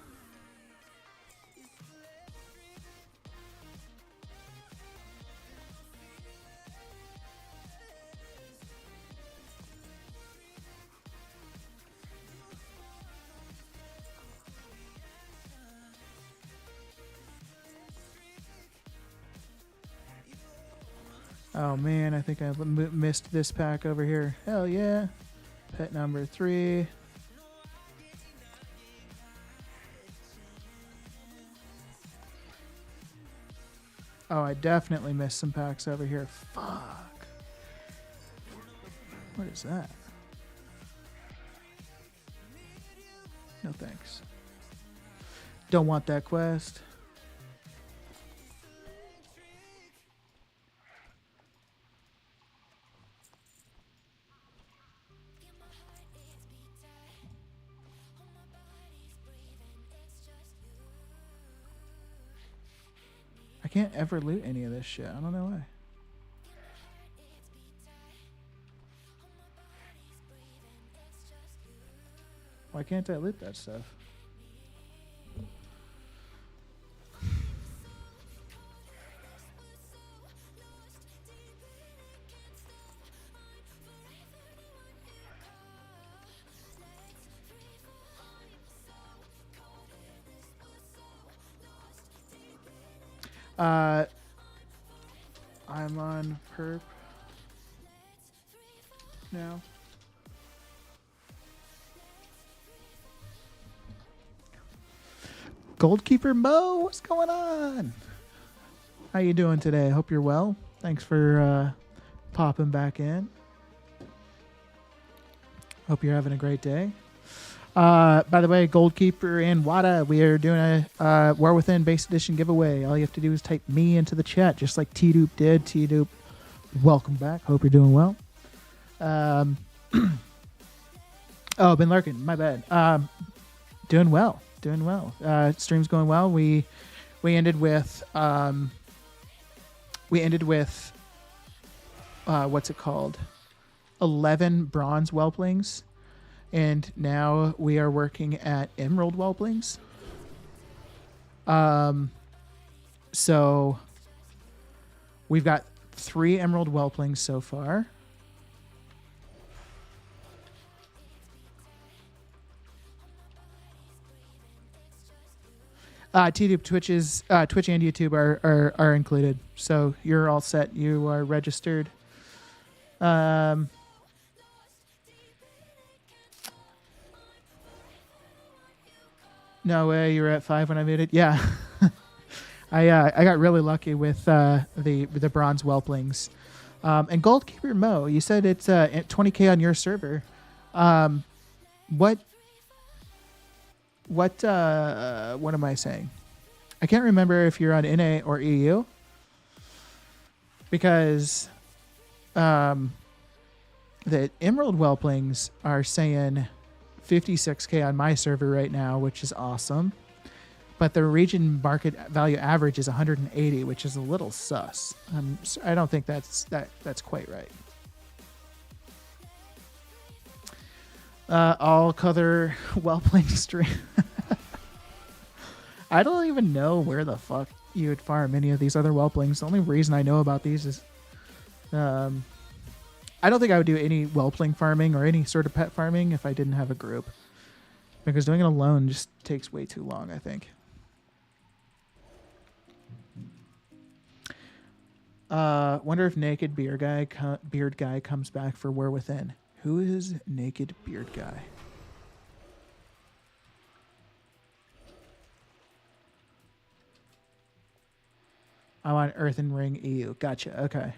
Oh man, I think I missed this pack over here. Hell yeah. Pet number 3. Oh, I definitely missed some packs over here. Fuck. What is that? No thanks. Don't want that quest. I can't ever loot any of this shit. I don't know why. Why can't I loot that stuff? I'm on perp now. Goldkeeper Mo, what's going on? How you doing today? Hope you're well. Thanks for popping back in. Hope you're having a great day. By the way, Goldkeeper and Wada, we are doing a War Within Base Edition giveaway. All you have to do is type me into the chat, just like T-Doop did. T-Doop, welcome back. Hope you're doing well. Oh, been lurking. My bad. Doing well. Doing well. Stream's going well. We ended with what's it called? 11 bronze whelplings. And now we are working at emerald whelplings. So we've got 3 emerald whelplings so far. T-Tube, Twitch and YouTube are included. So you're all set. You are registered. No way, you were at 5 when I made it. Yeah, I got really lucky with the bronze whelplings, and Goldkeeper Mo. You said it's 20K on your server. What am I saying? I can't remember if you're on NA or EU, because the Emerald Whelplings are saying 56K on my server right now, which is awesome. But the region market value average is 180, which is a little sus. I don't think that's quite right. All color whelpling stream. I don't even know where the fuck you would farm any of these other whelplings. The only reason I know about these is I don't think I would do any whelpling farming or any sort of pet farming if I didn't have a group, because doing it alone just takes way too long, I think. Wonder if Naked Beard Guy comes back for War Within. Who is Naked Beard Guy? I'm on Earthen Ring EU. Gotcha. Okay.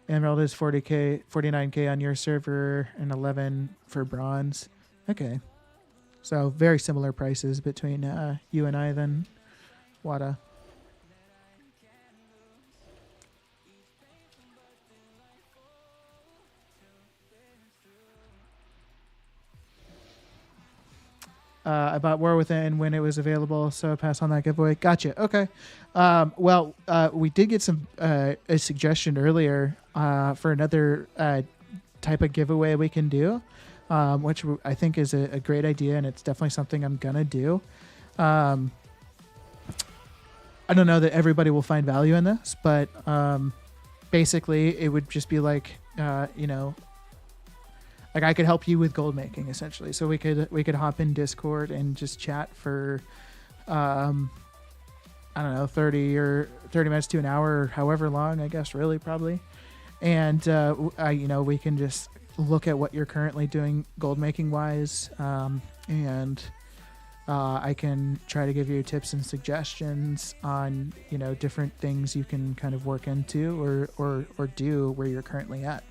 Emerald is 40K, 49K on your server, and 11 for bronze. Okay. So very similar prices between you and I then, Wada. I bought War Within when it was available, so I passed on that giveaway. Gotcha. Okay. We did get a suggestion earlier for another type of giveaway we can do, which I think is a great idea, and it's definitely something I'm gonna do. I don't know that everybody will find value in this, but basically it would just be like like I could help you with gold making, essentially. So we could hop in Discord and just chat for I don't know, 30 minutes to an hour, or however long, I guess, really, probably. And we can just look at what you're currently doing gold making wise, and I can try to give you tips and suggestions on different things you can kind of work into or do where you're currently at.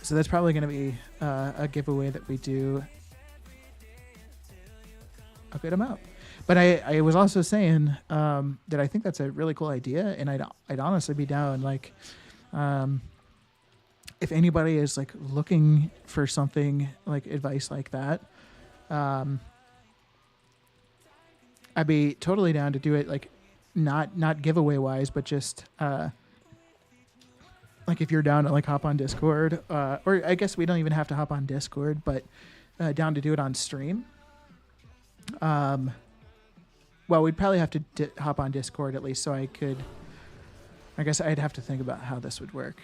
So that's probably going to be a giveaway that we do a good amount. But I was also saying that I think that's a really cool idea, and I'd honestly be down, like, if anybody is like looking for something like advice like that, I'd be totally down to do it like not giveaway wise, but just like if you're down to like hop on Discord, or I guess we don't even have to hop on Discord, but down to do it on stream. Well, we'd probably have to hop on Discord at least so I could. I guess I'd have to think about how this would work.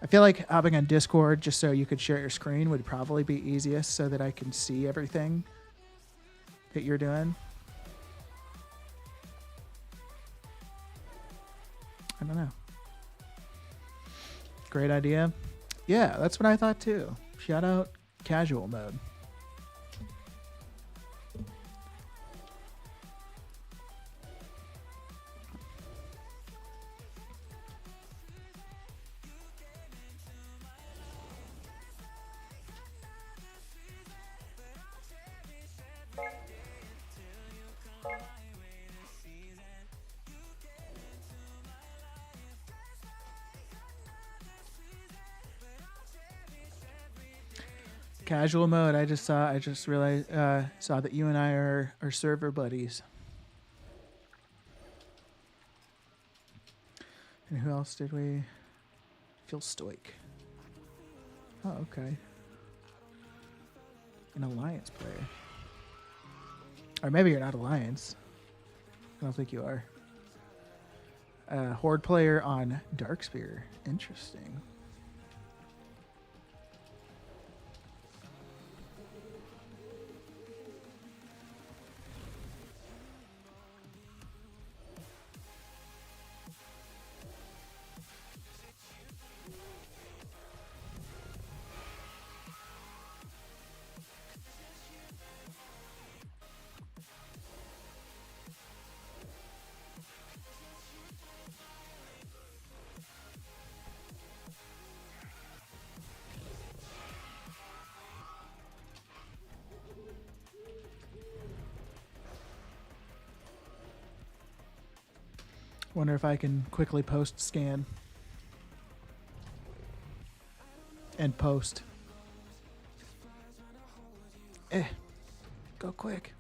I feel like hopping on Discord just so you could share your screen would probably be easiest so that I can see everything that you're doing. I don't know. Great idea. Yeah, that's what I thought too. Shout out casual mode. Casual mode. I just realized saw that you and I are server buddies. And who else did we feel stoic? Oh, okay. An alliance player. Or maybe you're not alliance. I don't think you are. Horde player on Darkspear. Interesting. Wonder if I can quickly post scan and post. Go quick.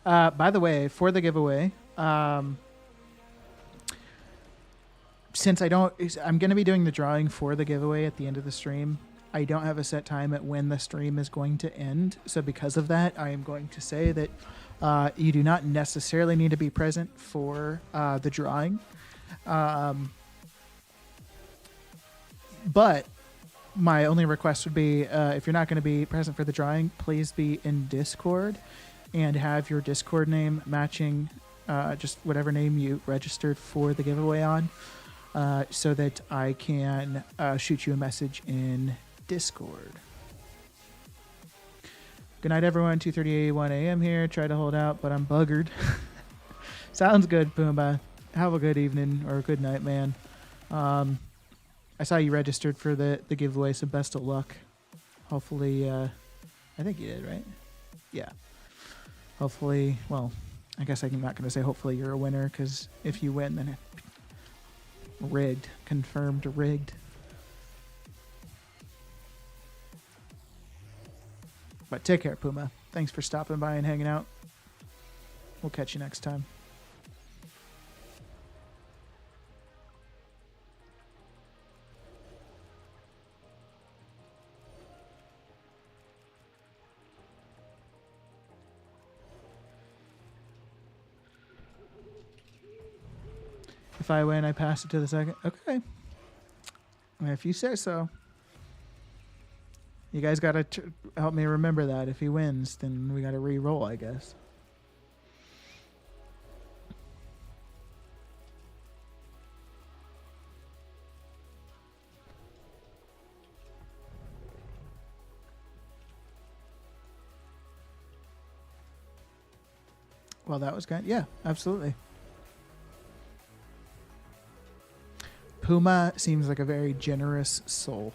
By the way, for the giveaway, since I'm going to be doing the drawing for the giveaway at the end of the stream. I don't have a set time at when the stream is going to end. So because of that, I am going to say that you do not necessarily need to be present for the drawing. But my only request would be if you're not going to be present for the drawing, please be in Discord and have your Discord name matching just whatever name you registered for the giveaway on. So that I can shoot you a message in Discord. Good night, everyone. 2:31 a.m. here. Try to hold out, but I'm buggered. Sounds good, Pumbaa. Have a good evening or a good night, man. I saw you registered for the giveaway, so best of luck. Hopefully, I think you did, right? Yeah. Hopefully, well, I guess I'm not going to say hopefully you're a winner, because if you win, then rigged. Confirmed rigged. But take care, Pumbaa. Thanks for stopping by and hanging out. We'll catch you next time. If I win, I pass it to the second. Okay. If you say so. You guys got to help me remember that. If he wins, then we got to re-roll, I guess. Well, that was good. Yeah, absolutely. Pumbaa seems like a very generous soul.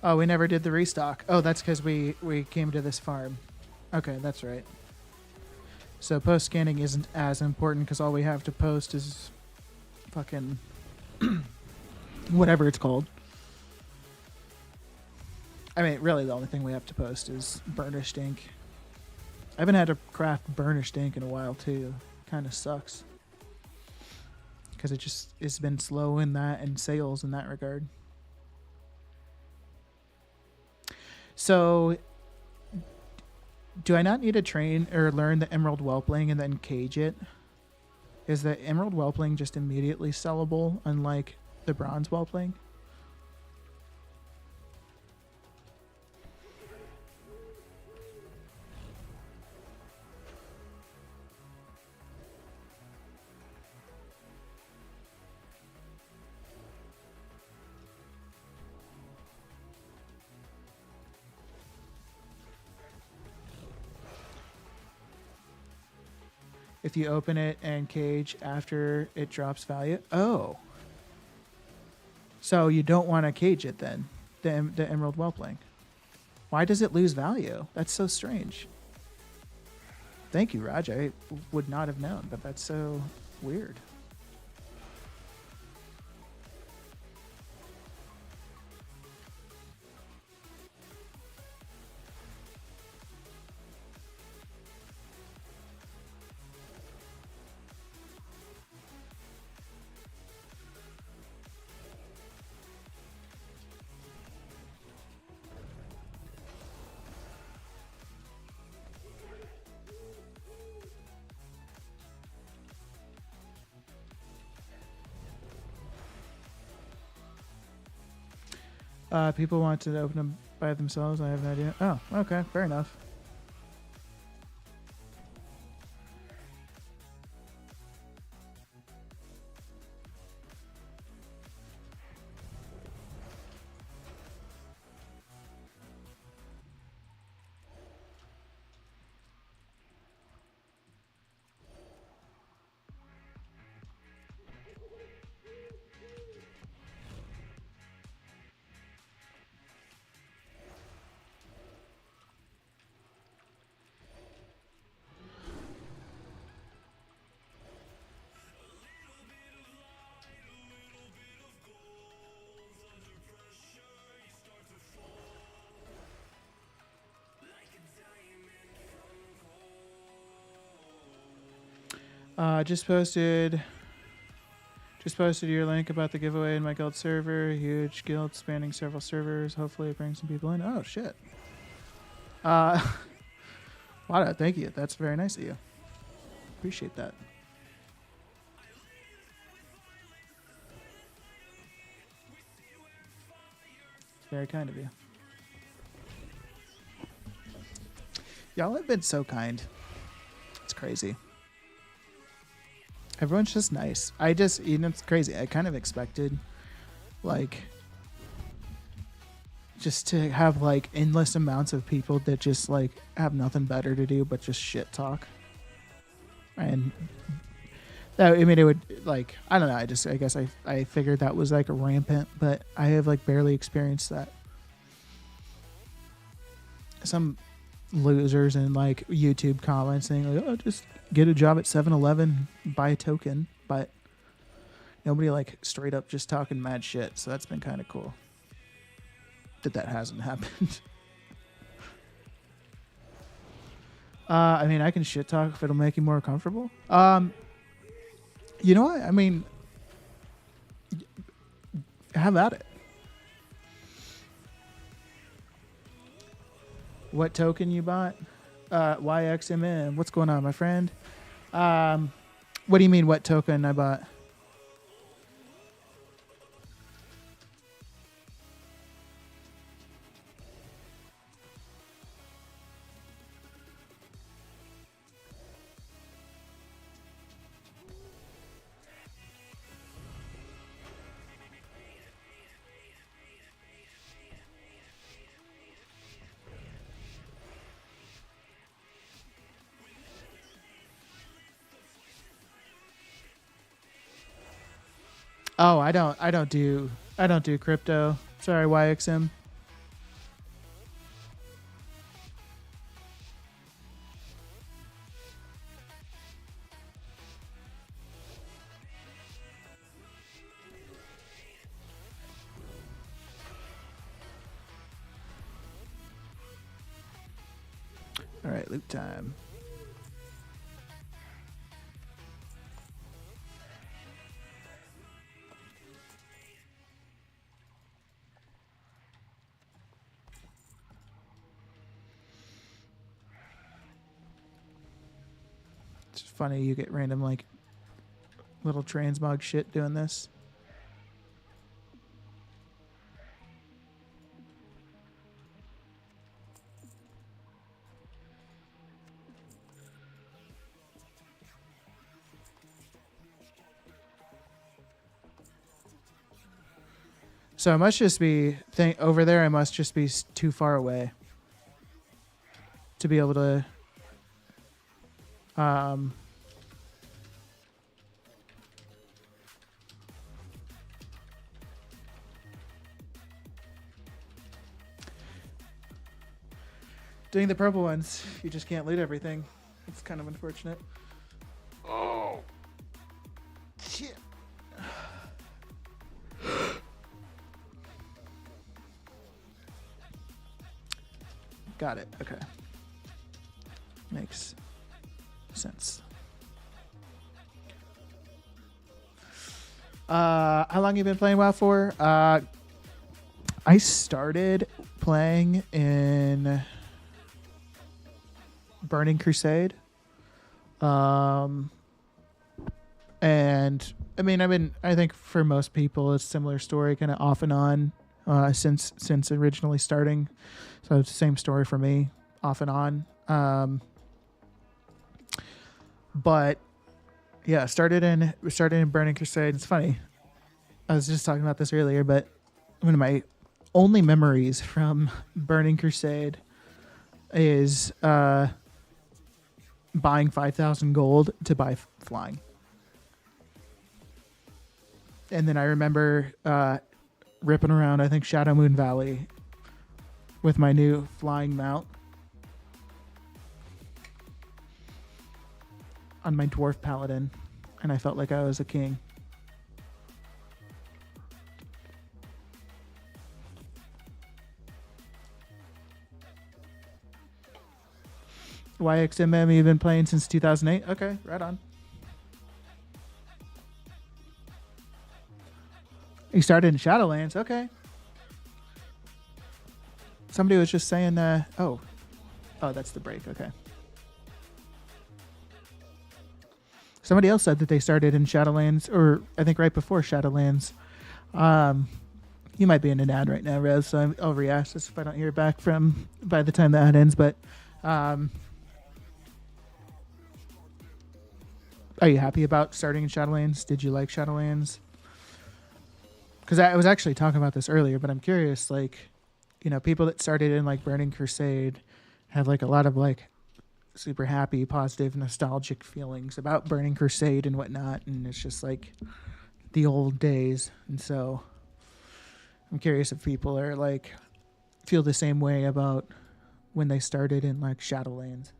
Oh, we never did the restock. Oh, that's because we came to this farm. Okay, that's right. So post scanning isn't as important because all we have to post is fucking whatever it's called. I mean, really, the only thing we have to post is burnished ink. I haven't had to craft burnished ink in a while too. Kind of sucks because it's been slow in that and sales in that regard. So, do I not need to train or learn the Emerald Whelpling and then cage it? Is the Emerald Whelpling just immediately sellable, unlike the Bronze Whelpling? If you open it and cage after it drops value. Oh. So you don't want to cage it then, the Emerald Whelpling. Why does it lose value? That's so strange. Thank you, Raj. I would not have known, but that's so weird. People want to open them by themselves. I have no idea. Oh, okay. Fair enough. Just posted your link about the giveaway in my guild server. Huge guild spanning several servers. Hopefully it brings some people in. Oh shit. Wada, thank you. That's very nice of you. Appreciate that. It's very kind of you. Y'all have been so kind. It's crazy. Everyone's just nice. It's crazy. I kind of expected, like, just to have, like, endless amounts of people that just, like, have nothing better to do but just shit talk. And, that, I mean, it would, like, I don't know. I guess I figured that was, like, rampant, but I have, like, barely experienced that. Some losers in, like, YouTube comments saying, like, oh, just get a job at 7-Eleven, buy a token, but nobody, like, straight up just talking mad shit, so that's been kind of cool that hasn't happened. I mean, I can shit talk if it'll make you more comfortable. You know what? I mean, have at it. What token you bought? YXMM. What's going on, my friend? What do you mean, what token I bought? Oh, I don't do crypto. Sorry, YXM. All right, loot time. It's funny you get random like little transmog shit doing this. So I must just be over there. I must just be too far away to be able to. Doing the purple ones, you just can't loot everything. It's kind of unfortunate. Oh, shit. Got it. Okay. Makes sense. How long you been playing WoW for? I started playing in Burning Crusade. And I mean, I think for most people it's a similar story, kind of off and on, since originally starting. So it's the same story for me, off and on. But yeah, started in Burning Crusade. It's funny. I was just talking about this earlier, but one of my only memories from Burning Crusade is buying 5,000 gold to buy flying. And then I remember ripping around, I think, Shadow Moon Valley with my new flying mount on my dwarf paladin, and I felt like I was a king. YXMM, you've been playing since 2008? Okay, right on. You started in Shadowlands? Okay. Somebody was just saying, oh, that's the break. Okay. Somebody else said that they started in Shadowlands, or I think right before Shadowlands. You might be in an ad right now, Rez, so I'll re-ask this if I don't hear back from by the time the ad ends. But are you happy about starting in Shadowlands? Did you like Shadowlands? Because I was actually talking about this earlier, but I'm curious, like, you know, people that started in like Burning Crusade have like a lot of like super happy, positive, nostalgic feelings about Burning Crusade and whatnot, and it's just like the old days. And so I'm curious if people are like feel the same way about when they started in like Shadowlands.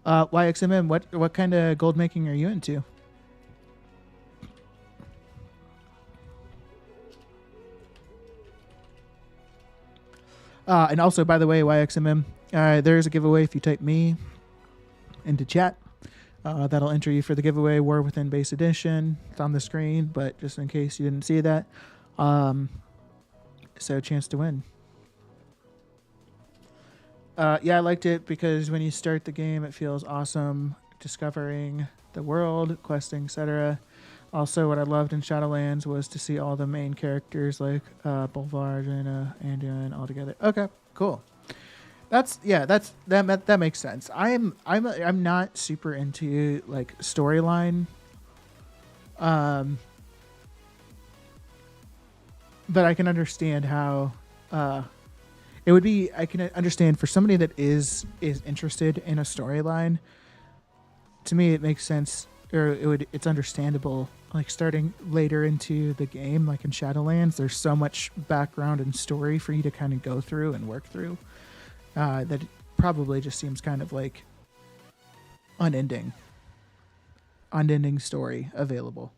YXMM, what kind of gold making are you into? And also, by the way, YXMM, there's a giveaway if you type me into chat. That'll enter you for the giveaway, War Within Base Edition. It's on the screen, but just in case you didn't see that. So a chance to win. Yeah, I liked it because when you start the game, it feels awesome, discovering the world, questing, etc. Also, what I loved in Shadowlands was to see all the main characters like Bolvar, Jaina, Anduin all together. Okay, cool. That makes sense. I'm not super into like storyline, but I can understand how it would be. I can understand for somebody that is interested in a storyline. To me, it makes sense, or it's understandable. Like starting later into the game, like in Shadowlands, there's so much background and story for you to kind of go through and work through. That it probably just seems kind of like unending story available.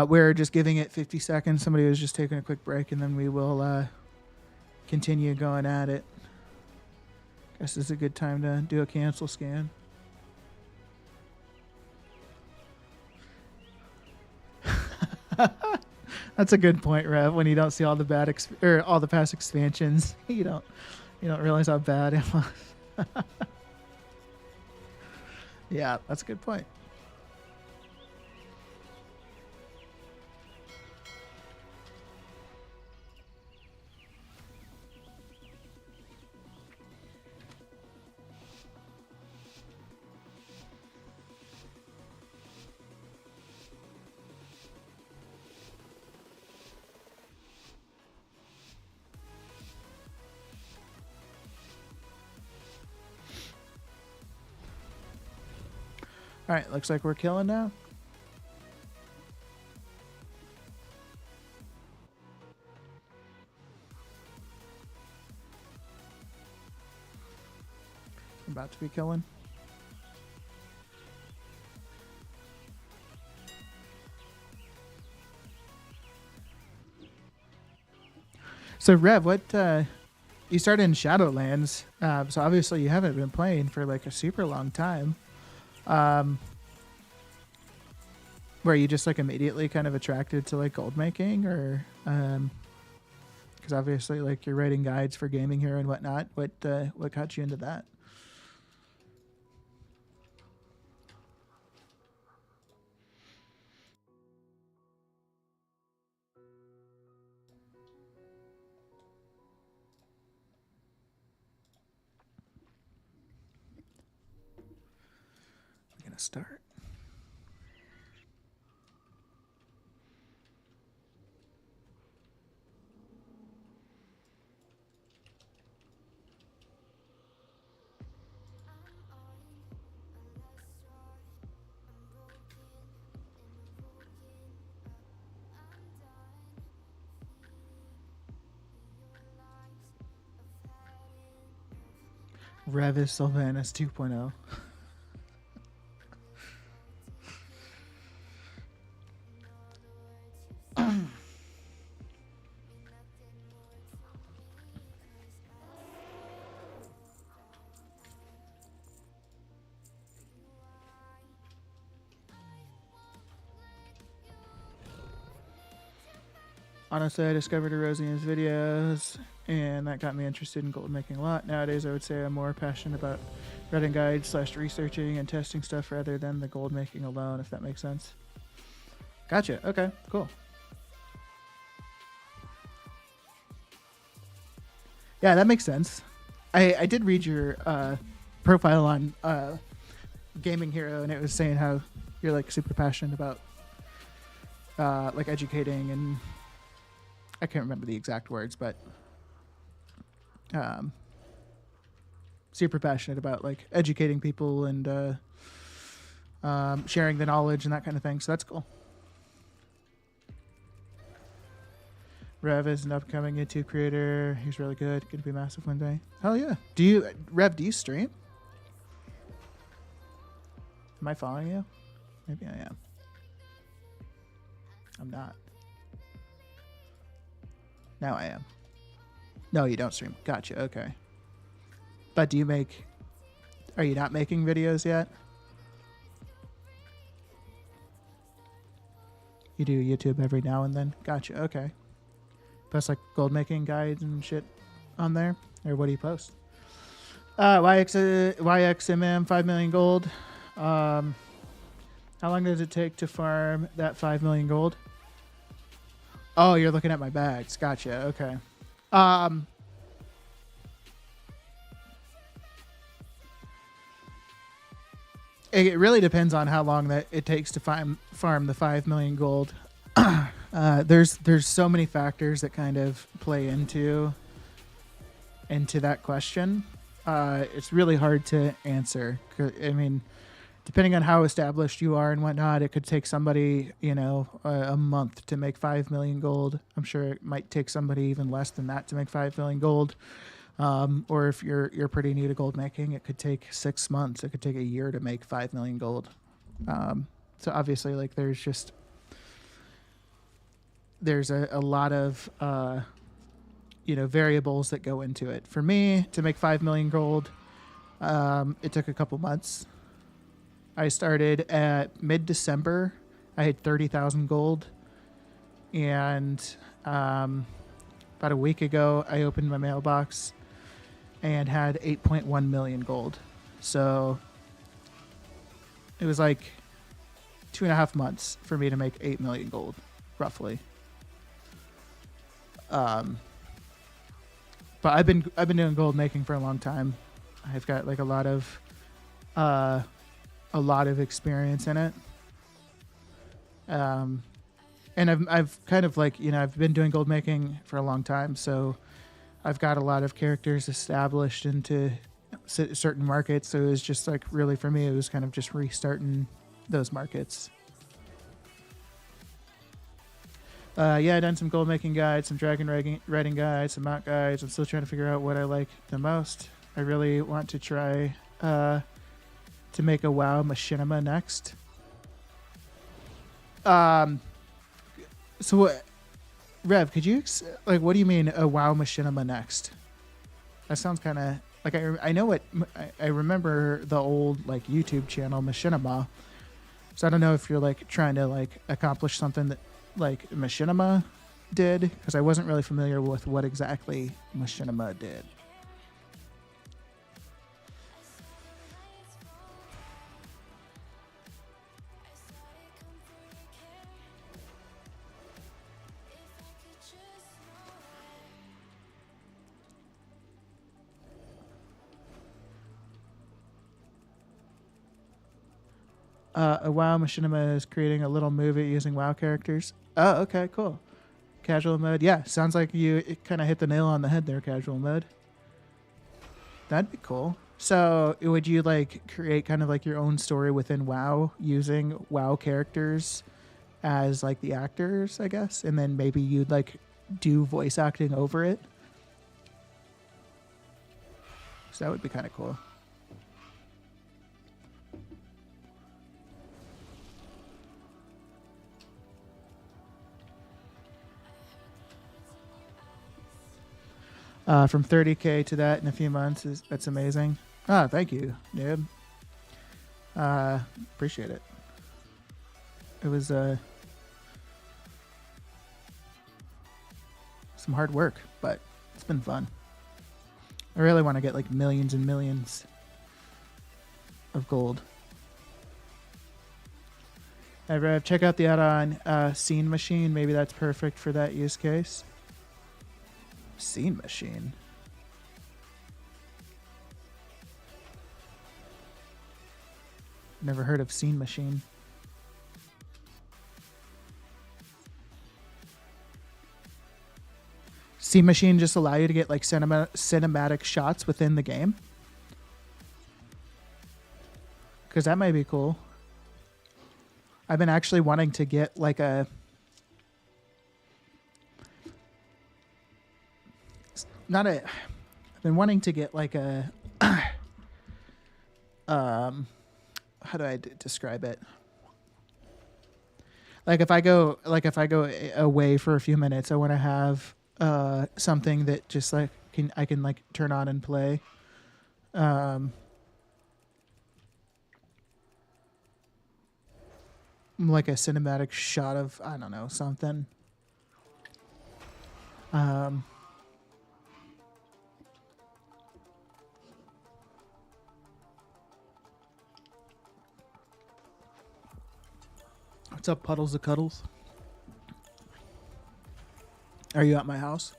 We're just giving it 50 seconds. Somebody was just taking a quick break, and then we will continue going at it. Guess this is a good time to do a cancel scan. That's a good point, Rev. When you don't see all the bad or all the past expansions, you don't realize how bad it was. Yeah, that's a good point. All right, looks like we're killing now. About to be killing. So Rev, what you started in Shadowlands, so obviously you haven't been playing for like a super long time. Were you just like immediately kind of attracted to like gold making, or because obviously like you're writing guides for gaming here and whatnot? What got you into that? I'm gonna start. Revis Sylvanas 2.0. Honestly, I discovered Erosian's videos, and that got me interested in gold making a lot. Nowadays, I would say I'm more passionate about writing guides / researching and testing stuff rather than the gold making alone, if that makes sense. Gotcha. Okay, cool. Yeah, that makes sense. I did read your profile on Gaming Hero, and it was saying how you're like super passionate about like educating, and I can't remember the exact words, but super passionate about like educating people and sharing the knowledge and that kind of thing. So that's cool. Rev is an upcoming YouTube creator. He's really good. Gonna be massive one day. Hell yeah. Rev, do you stream? Am I following you? Maybe I am. I'm not. Now I am. No, you don't stream. Gotcha. Okay. But are you not making videos yet? You do YouTube every now and then? Gotcha. Okay. Post like gold making guides and shit on there? Or what do you post? YXMM 5 million gold. How long does it take to farm that 5 million gold? Oh, you're looking at my bags. Gotcha. Okay. It really depends on how long that it takes to farm the 5 million gold. There's so many factors that kind of play into that question. It's really hard to answer. I mean, depending on how established you are and whatnot, it could take somebody, a month to make 5 million gold. I'm sure it might take somebody even less than that to make 5 million gold. Or if you're pretty new to gold making, it could take 6 months. It could take a year to make 5 million gold. So obviously, like, there's just there's a lot of variables that go into it. For me to make 5 million gold, it took a couple months. I started at mid-December. I had 30,000 gold, and about a week ago, I opened my mailbox and had 8.1 million gold. So it was like 2.5 months for me to make 8 million gold, roughly. But I've been doing gold making for a long time. I've got like a lot of experience in it. And I've kind of like, I've been doing gold making for a long time, so I've got a lot of characters established into certain markets. So it was just like, really for me, it was kind of just restarting those markets. Yeah, I done some gold making guides, some dragon riding guides, some mount guides. I'm still trying to figure out what I like the most. I really want to try to make a WoW machinima next. So what, Rev, could you what do you mean a WoW machinima next? That sounds kind of like I know what I remember the old like YouTube channel Machinima. So I don't know if you're like trying to like accomplish something that like Machinima did, because I wasn't really familiar with what exactly Machinima did. A WoW Machinima is creating a little movie using WoW characters. Oh, okay, cool. Casual mode. Yeah, sounds like you kind of hit the nail on the head there, casual mode. That'd be cool. So would you like create kind of like your own story within WoW using WoW characters as like the actors, I guess? And then maybe you'd like do voice acting over it? So that would be kind of cool. From 30K to that in a few months, that's amazing. Ah, thank you, dude. Appreciate it. It was some hard work, but it's been fun. I really want to get like millions and millions of gold. Check out the add-on Scene Machine. Maybe that's perfect for that use case. Scene Machine. Never heard of Scene Machine. Scene Machine just allow you to get like cinematic shots within the game? Because that might be cool. I've been actually wanting to get like a... I've been wanting to get like a... how do I describe it? Like if I go away for a few minutes, I want to have something that just like I can like turn on and play. Like a cinematic shot of, I don't know, something. What's up, Puddles of Cuddles? Are you at my house?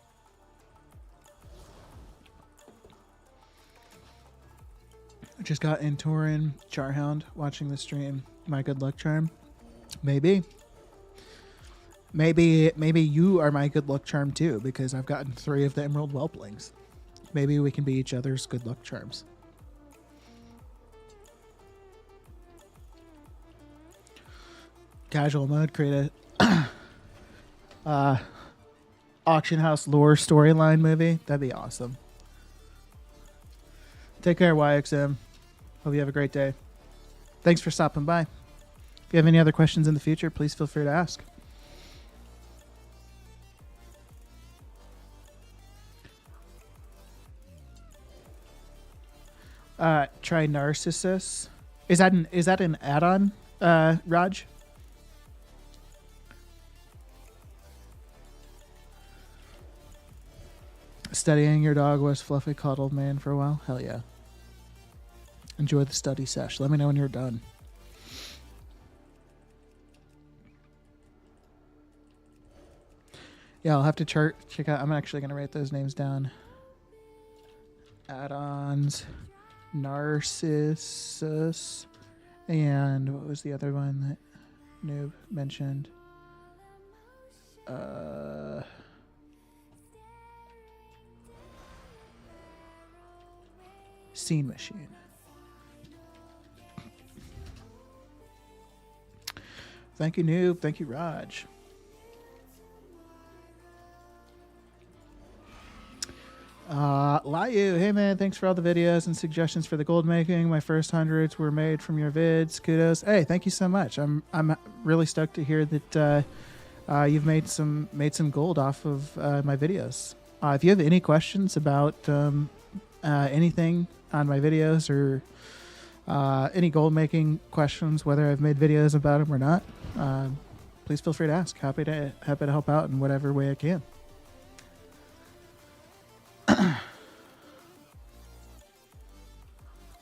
I just got in Torin Charhound watching the stream. My good luck charm. Maybe you are my good luck charm too, because I've gotten 3 of the Emerald Whelplings. Maybe we can be each other's good luck charms. Casual mode, create a auction house lore storyline movie. That'd be awesome. Take care, YXM. Hope you have a great day. Thanks for stopping by. If you have any other questions in the future, please feel free to ask. try Narcissus. Is that an add-on, Raj? Studying your dog was fluffy cuddled man for a while. Hell yeah. Enjoy the study sesh. Let me know when you're done. Yeah, I'll have to check out. I'm actually going to write those names down. Add-ons, Narcissus, and what was the other one that Noob mentioned? Scene Machine. Thank you, Noob. Thank you, Raj. Layu, hey man, thanks for all the videos and suggestions for the gold making. My first hundreds were made from your vids. Kudos. Hey, thank you so much. I'm really stoked to hear that you've made some gold off of my videos. If you have any questions about anything on my videos or any gold making questions, whether I've made videos about them or not, please feel free to ask. Happy to help out in whatever way I can.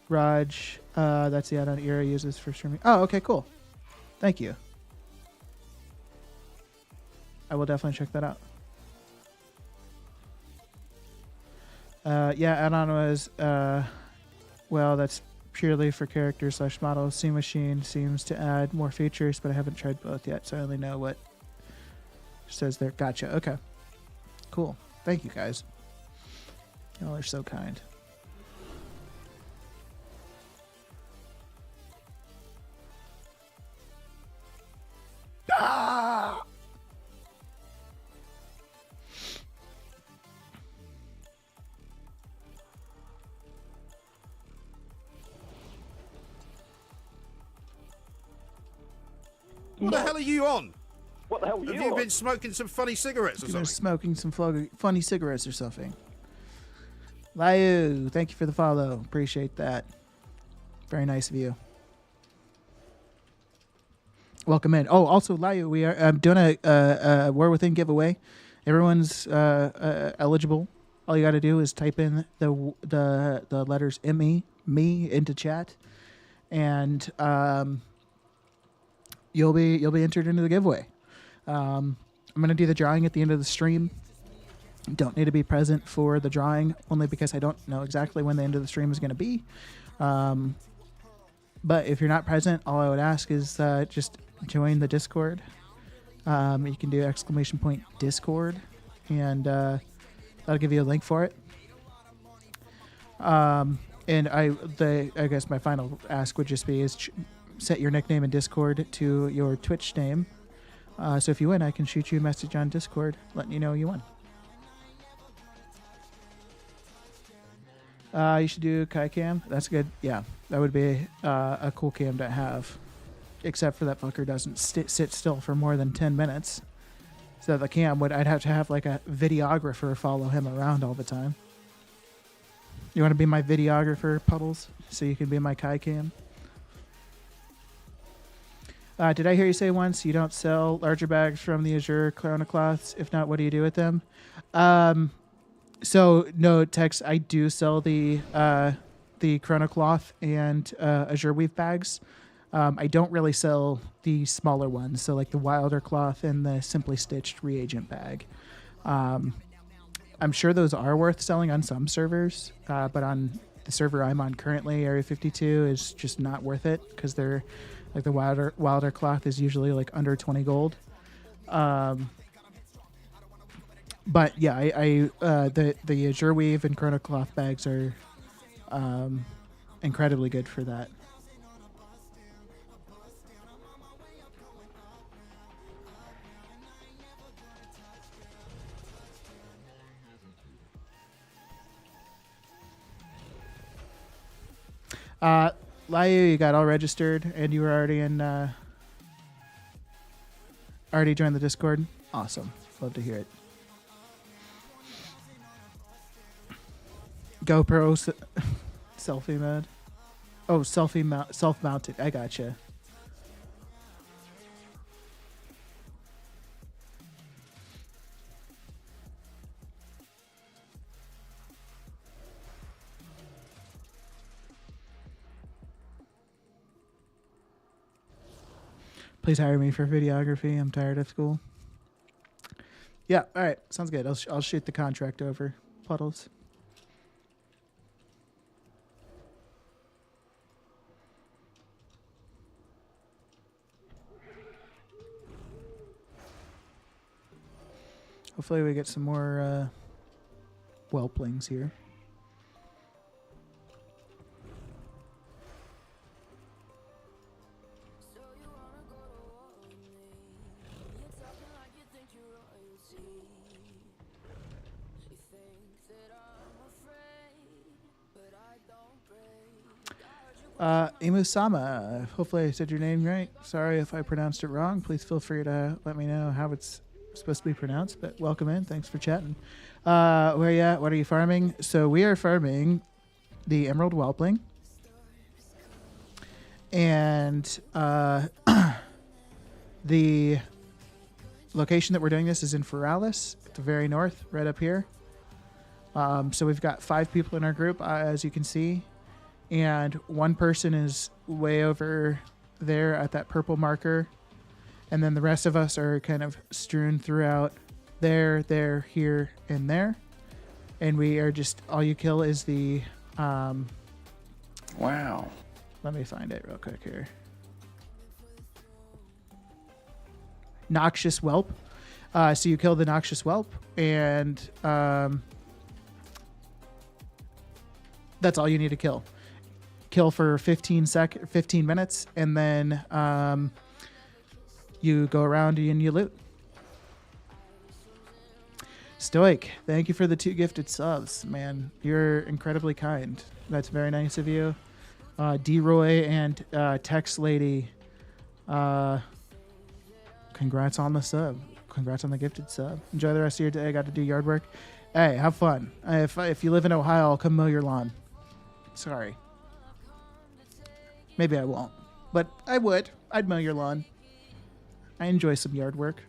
Raj, that's the add-on Era uses for streaming. Oh, okay, cool. Thank you. I will definitely check that out. Yeah, add-on was, well, that's purely for characters / models. Scene Machine seems to add more features, but I haven't tried both yet, so I only know what says there. Gotcha. Okay. Cool. Thank you, guys. Y'all are so kind. Ah! What the hell are you on? What the hell are Have you you on? been smoking some funny cigarettes or You've been something? smoking some funny cigarettes or something. Layu, thank you for the follow. Appreciate that. Very nice of you. Welcome in. Oh, also, Layu, we are doing a War Within giveaway. Everyone's eligible. All you got to do is type in the letters me into chat, and you'll be entered into the giveaway. I'm gonna do the drawing at the end of the stream. Don't need to be present for the drawing, only because I don't know exactly when the end of the stream is going to be. But if you're not present, all I would ask is just join the Discord. You can do !Discord, and that'll give you a link for it. And I guess my final ask would just be is set your nickname in Discord to your Twitch name. So if you win, I can shoot you a message on Discord letting you know you won. You should do Kai Cam. That's good. Yeah, that would be a cool cam to have. Except for that fucker doesn't sit still for more than 10 minutes. So the cam I'd have to have like a videographer follow him around all the time. You want to be my videographer, Puddles? So you can be my Kai Cam? Did I hear you say once you don't sell larger bags from the Azure Chronocloths? If not, what do you do with them? So no, Tex, I do sell the Chronocloth and Azure Weave bags. I don't really sell the smaller ones, so like the Wilder Cloth and the Simply Stitched reagent bag. I'm sure those are worth selling on some servers, but on the server I'm on currently, Area 52, is just not worth it because they're like the Wilder Cloth is usually like under 20 gold. But yeah, the Azure Weave and Chronocloth bags are incredibly good for that. Layu, you got all registered and you were already in already joined the Discord? Awesome. Love to hear it. GoPro selfie mode. Oh, self-mounted. I gotcha. Please hire me for videography. I'm tired of school. Yeah, all right. Sounds good. I'll shoot the contract over. Puddles. Hopefully we get some more whelplings here. Imusama, hopefully I said your name right. Sorry if I pronounced it wrong. Please feel free to let me know how it's supposed to be pronounced, but welcome in. Thanks for chatting. Where you at? What are you farming? So we are farming the Emerald Whelpling. And the location that we're doing this is in Feralis, at the very north, right up here. So we've got 5 people in our group, as you can see. And one person is way over there at that purple marker. And then the rest of us are kind of strewn throughout there, here, and there. And we are just, all you kill is the... Wow. Let me find it real quick here. Noxious Whelp. So you kill the Noxious Whelp, and that's all you need to kill. Kill for 15 minutes, and then you go around and you loot. Stoic, thank you for the 2 gifted subs, man. You're incredibly kind. That's very nice of you. D-Roy and Tex Lady, congrats on the sub. Congrats on the gifted sub. Enjoy the rest of your day. I got to do yard work. Hey, have fun. If you live in Ohio, I'll come mow your lawn. Sorry. Maybe I won't, but I would. I'd mow your lawn. I enjoy some yard work.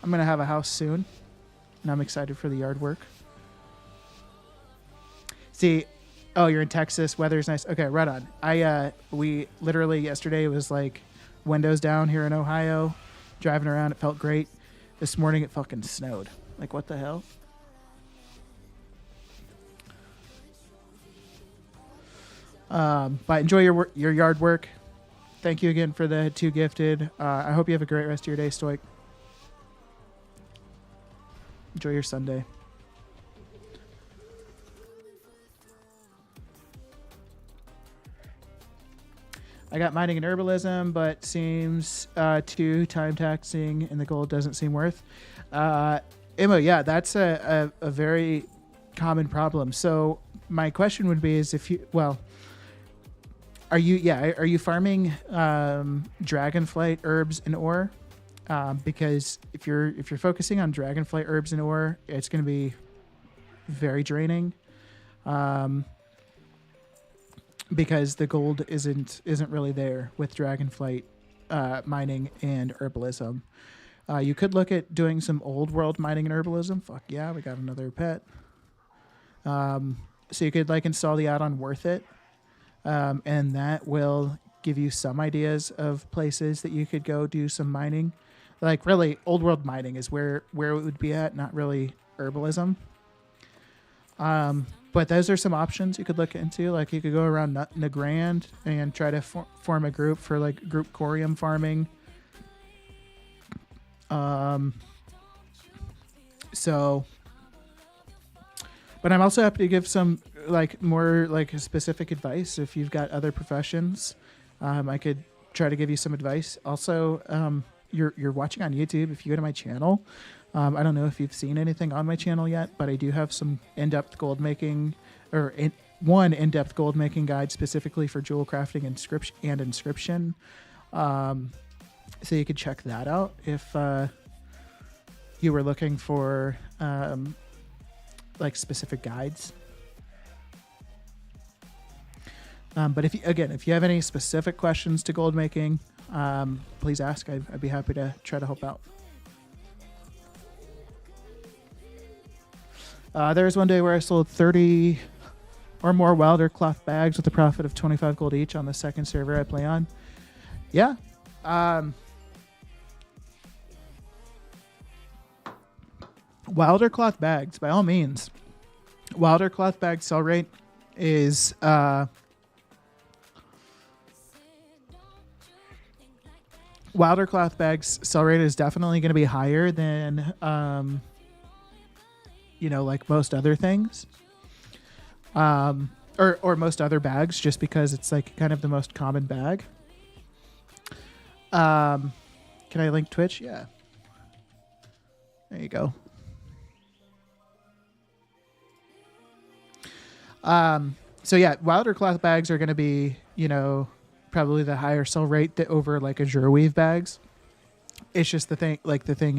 I'm going to have a house soon, and I'm excited for the yard work. See, oh, you're in Texas. Weather's nice. Okay, right on. We literally yesterday was like windows down here in Ohio, driving around. It felt great. This morning it fucking snowed. Like, what the hell? But enjoy your yard work. Thank you again for the 2 gifted. I hope you have a great rest of your day, Stoic. Enjoy your Sunday. I got mining and herbalism, but seems too time taxing, and the gold doesn't seem worth. Emma, yeah, that's a very common problem. So my question would be: is if you are you farming dragonflight herbs and ore? Because if you're focusing on dragonflight herbs and ore, it's going to be very draining. Because the gold isn't really there with dragonflight mining and herbalism. You could look at doing some old world mining and herbalism. Fuck yeah, we got another pet. So you could like install the add-on Worth It. And that will give you some ideas of places that you could go do some mining. Like really old world mining is where it would be at, not really herbalism. But those are some options you could look into. Like you could go around Nagrand and try to form a group for like group corium farming. But I'm also happy to give some like more like specific advice. If you've got other professions, I could try to give you some advice. Also, you're watching on YouTube. If you go to my channel, I don't know if you've seen anything on my channel yet, but I do have some in-depth gold making, one in-depth gold making guide specifically for jewel crafting and inscription. So you could check that out if you were looking for like specific guides. But if you have any specific questions to gold making, please ask. I'd be happy to try to help out. There was one day where I sold 30 or more Wilder cloth bags with a profit of 25 gold each on the second server I play on. Yeah. Wilder cloth bags, by all means. Wilder cloth bag sell rate is Wilder cloth bags sell rate is definitely going to be higher than like most other things. Or most other bags, just because it's like kind of the most common bag. Can I link Twitch? Yeah. There you go. So yeah, Wilder cloth bags are going to be, probably the higher sell rate over like Azure Weave bags. It's just the thing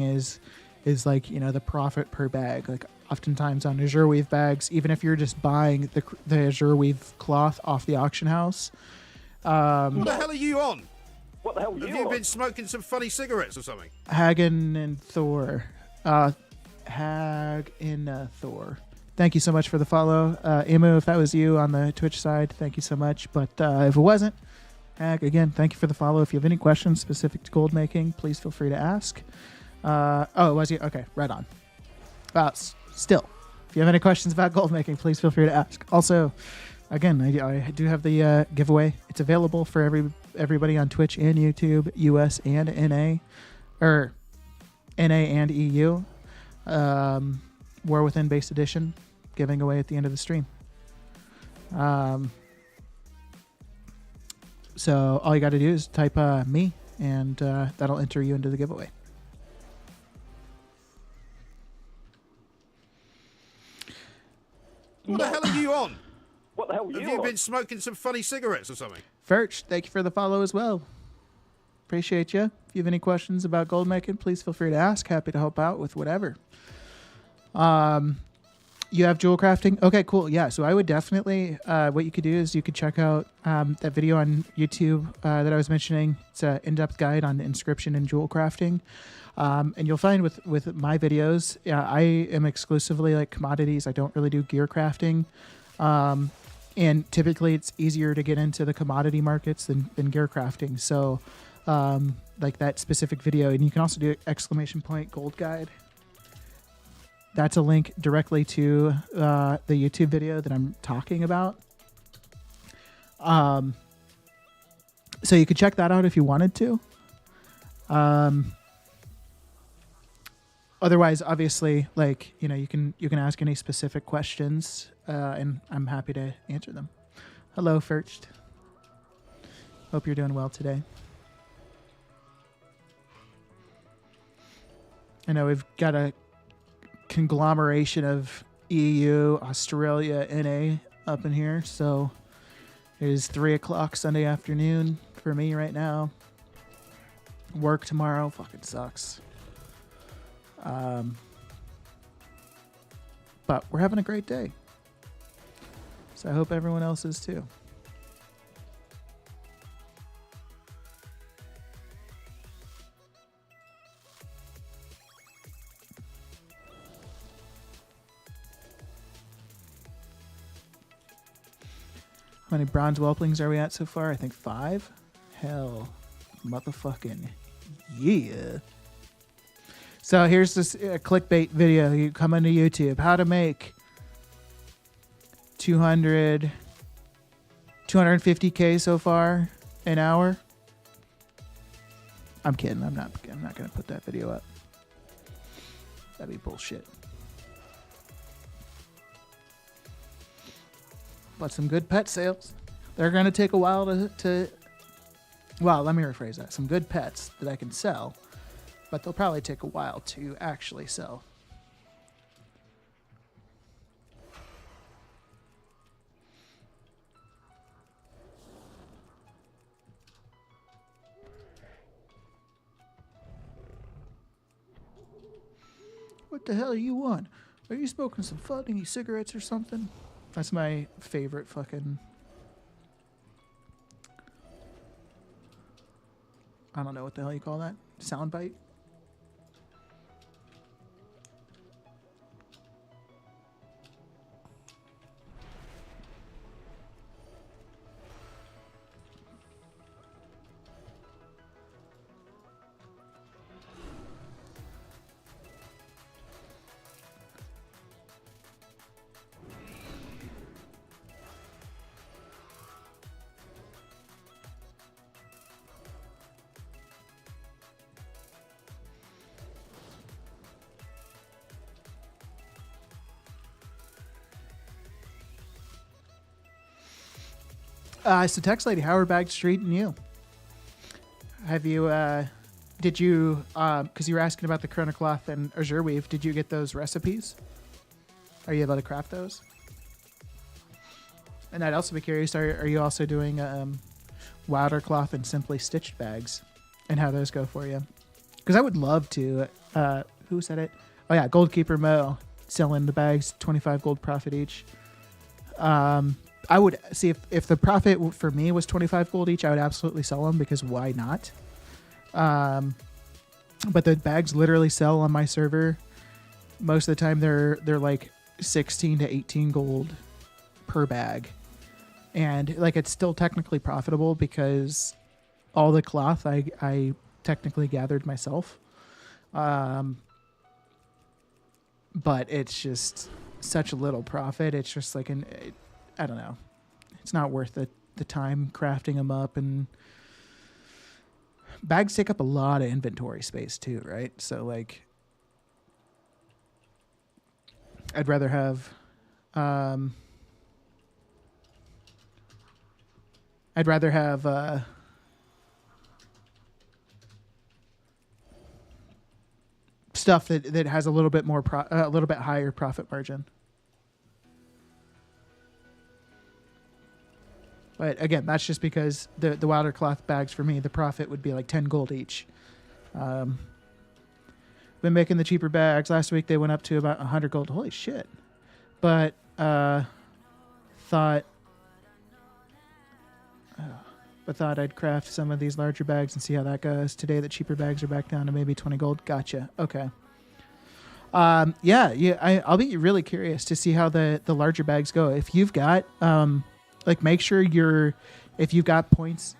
is like, the profit per bag. Like oftentimes on Azure Weave bags, even if you're just buying the Azure Weave cloth off the auction house. What the hell are you on? What the hell Have you been smoking some funny cigarettes or something? Hagen and Thor. Hag in Thor. Thank you so much for the follow. Emu, if that was you on the Twitch side, thank you so much. But if it wasn't, Hag, again, thank you for the follow. If you have any questions specific to gold making, please feel free to ask. Oh, it was you? Okay, right on. Still, if you have any questions about gold making, please feel free to ask. Also, again, I do have the giveaway. It's available for everybody on Twitch and YouTube, US and NA, or NA and EU. War Within Base Edition, giving away at the end of the stream. So all you got to do is type me, and that'll enter you into the giveaway. What the hell are you on? What the hell are you Have you on? been smoking some funny cigarettes or something? Ferch, thank you for the follow as well. Appreciate you. If you have any questions about gold making, please feel free to ask. Happy to help out with whatever. You have jewel crafting? Okay, cool. Yeah, so I would definitely, what you could do is you could check out that video on YouTube that I was mentioning. It's an in-depth guide on inscription and jewel crafting. And you'll find with my videos, I am exclusively like commodities. I don't really do gear crafting. And typically it's easier to get into the commodity markets than gear crafting. So like that specific video, and you can also do ! gold guide. That's a link directly to the YouTube video that I'm talking about. So you could check that out if you wanted to. Otherwise, obviously, like, you can ask any specific questions, and I'm happy to answer them. Hello, First. Hope you're doing well today. I know we've got a conglomeration of EU, Australia, NA up in here, so it is 3 o'clock Sunday afternoon for me right now. Work tomorrow fucking sucks. But we're having a great day. So I hope everyone else is too. How many bronze whelplings are we at so far? I think 5. Hell, motherfucking yeah. So here's this clickbait video. You come into YouTube. How to make 250K so far an hour. I'm kidding. I'm not going to put that video up. That'd be bullshit. But some good pet sales. They're going to take a while to well, let me rephrase that. Some good pets that I can sell, but they'll probably take a while to actually sell. What the hell are you on? Are you smoking some funny cigarettes or something? That's my favorite fucking I don't know what the hell you call that. Soundbite. So text lady, how are bags treating you? Have you, did you, because you were asking about the Chronocloth and Azure Weave, did you get those recipes? Are you able to craft those? And I'd also be curious, are you also doing Wilder Cloth and Simply Stitched bags and how those go for you? Because I would love to, who said it? Oh yeah, Goldkeeper Mo selling the bags, 25 gold profit each. I would see if the profit for me was 25 gold each, I would absolutely sell them because why not? But the bags literally sell on my server. Most of the time they're like 16 to 18 gold per bag. And like it's still technically profitable because all the cloth I technically gathered myself. But it's just such a little profit. It's just like I don't know. It's not worth the time crafting them up, and bags take up a lot of inventory space too, right? So like, I'd rather have, stuff that has a little bit more a little bit higher profit margin. But again, that's just because the Wilder Cloth bags for me, the profit would be like 10 gold each. Been making the cheaper bags. Last week they went up to about 100 gold. Holy shit. But thought I'd craft some of these larger bags and see how that goes. Today the cheaper bags are back down to maybe 20 gold. Gotcha. Okay. I'll be really curious to see how the larger bags go. If you've got like make sure if you've got points,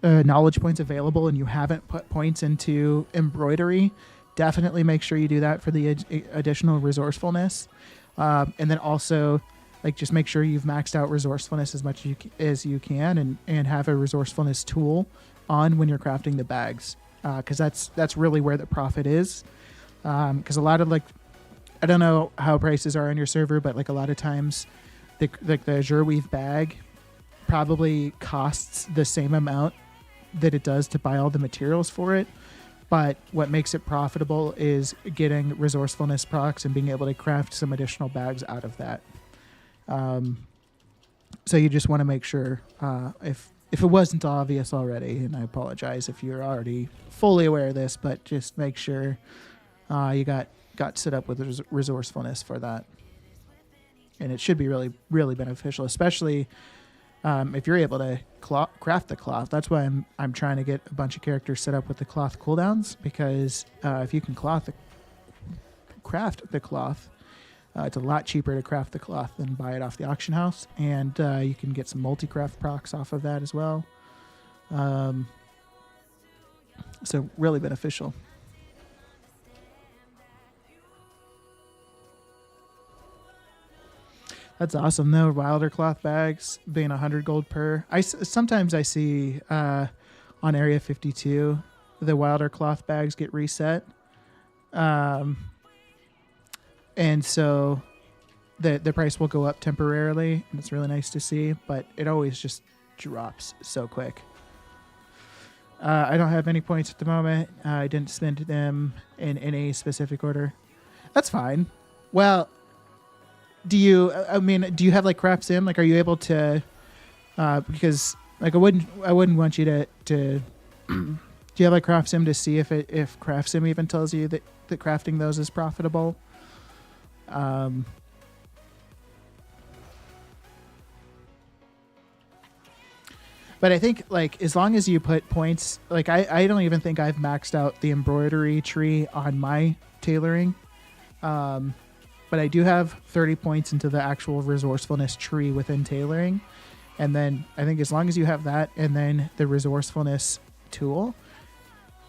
knowledge points available and you haven't put points into embroidery, definitely make sure you do that for the additional resourcefulness. And then also like just make sure you've maxed out resourcefulness as much as you can and have a resourcefulness tool on when you're crafting the bags. Cause that's really where the profit is. Cause a lot of like, I don't know how prices are on your server, but like a lot of times the Azure Weave bag probably costs the same amount that it does to buy all the materials for it. But what makes it profitable is getting resourcefulness procs and being able to craft some additional bags out of that. So you just want to make sure, if it wasn't obvious already, and I apologize if you're already fully aware of this, but just make sure you got set up with resourcefulness for that. And it should be really, really beneficial, especially if you're able to craft the cloth. That's why I'm trying to get a bunch of characters set up with the cloth cooldowns, because if you can craft the cloth, it's a lot cheaper to craft the cloth than buy it off the auction house, and you can get some multi-craft procs off of that as well. So really beneficial. That's awesome, though. Wilder Cloth bags being 100 gold per. Sometimes I see on Area 52 the Wilder Cloth bags get reset, and so the price will go up temporarily, and it's really nice to see. But it always just drops so quick. I don't have any points at the moment. I didn't spend them in any specific order. That's fine. Well. Do you have like craft sim? Like, are you able to, because like I wouldn't want you to, do you have like craft sim to see if craft sim even tells you that crafting those is profitable? But I think like as long as you put points, like I don't even think I've maxed out the embroidery tree on my tailoring. But I do have 30 points into the actual resourcefulness tree within tailoring. And then I think as long as you have that and then the resourcefulness tool,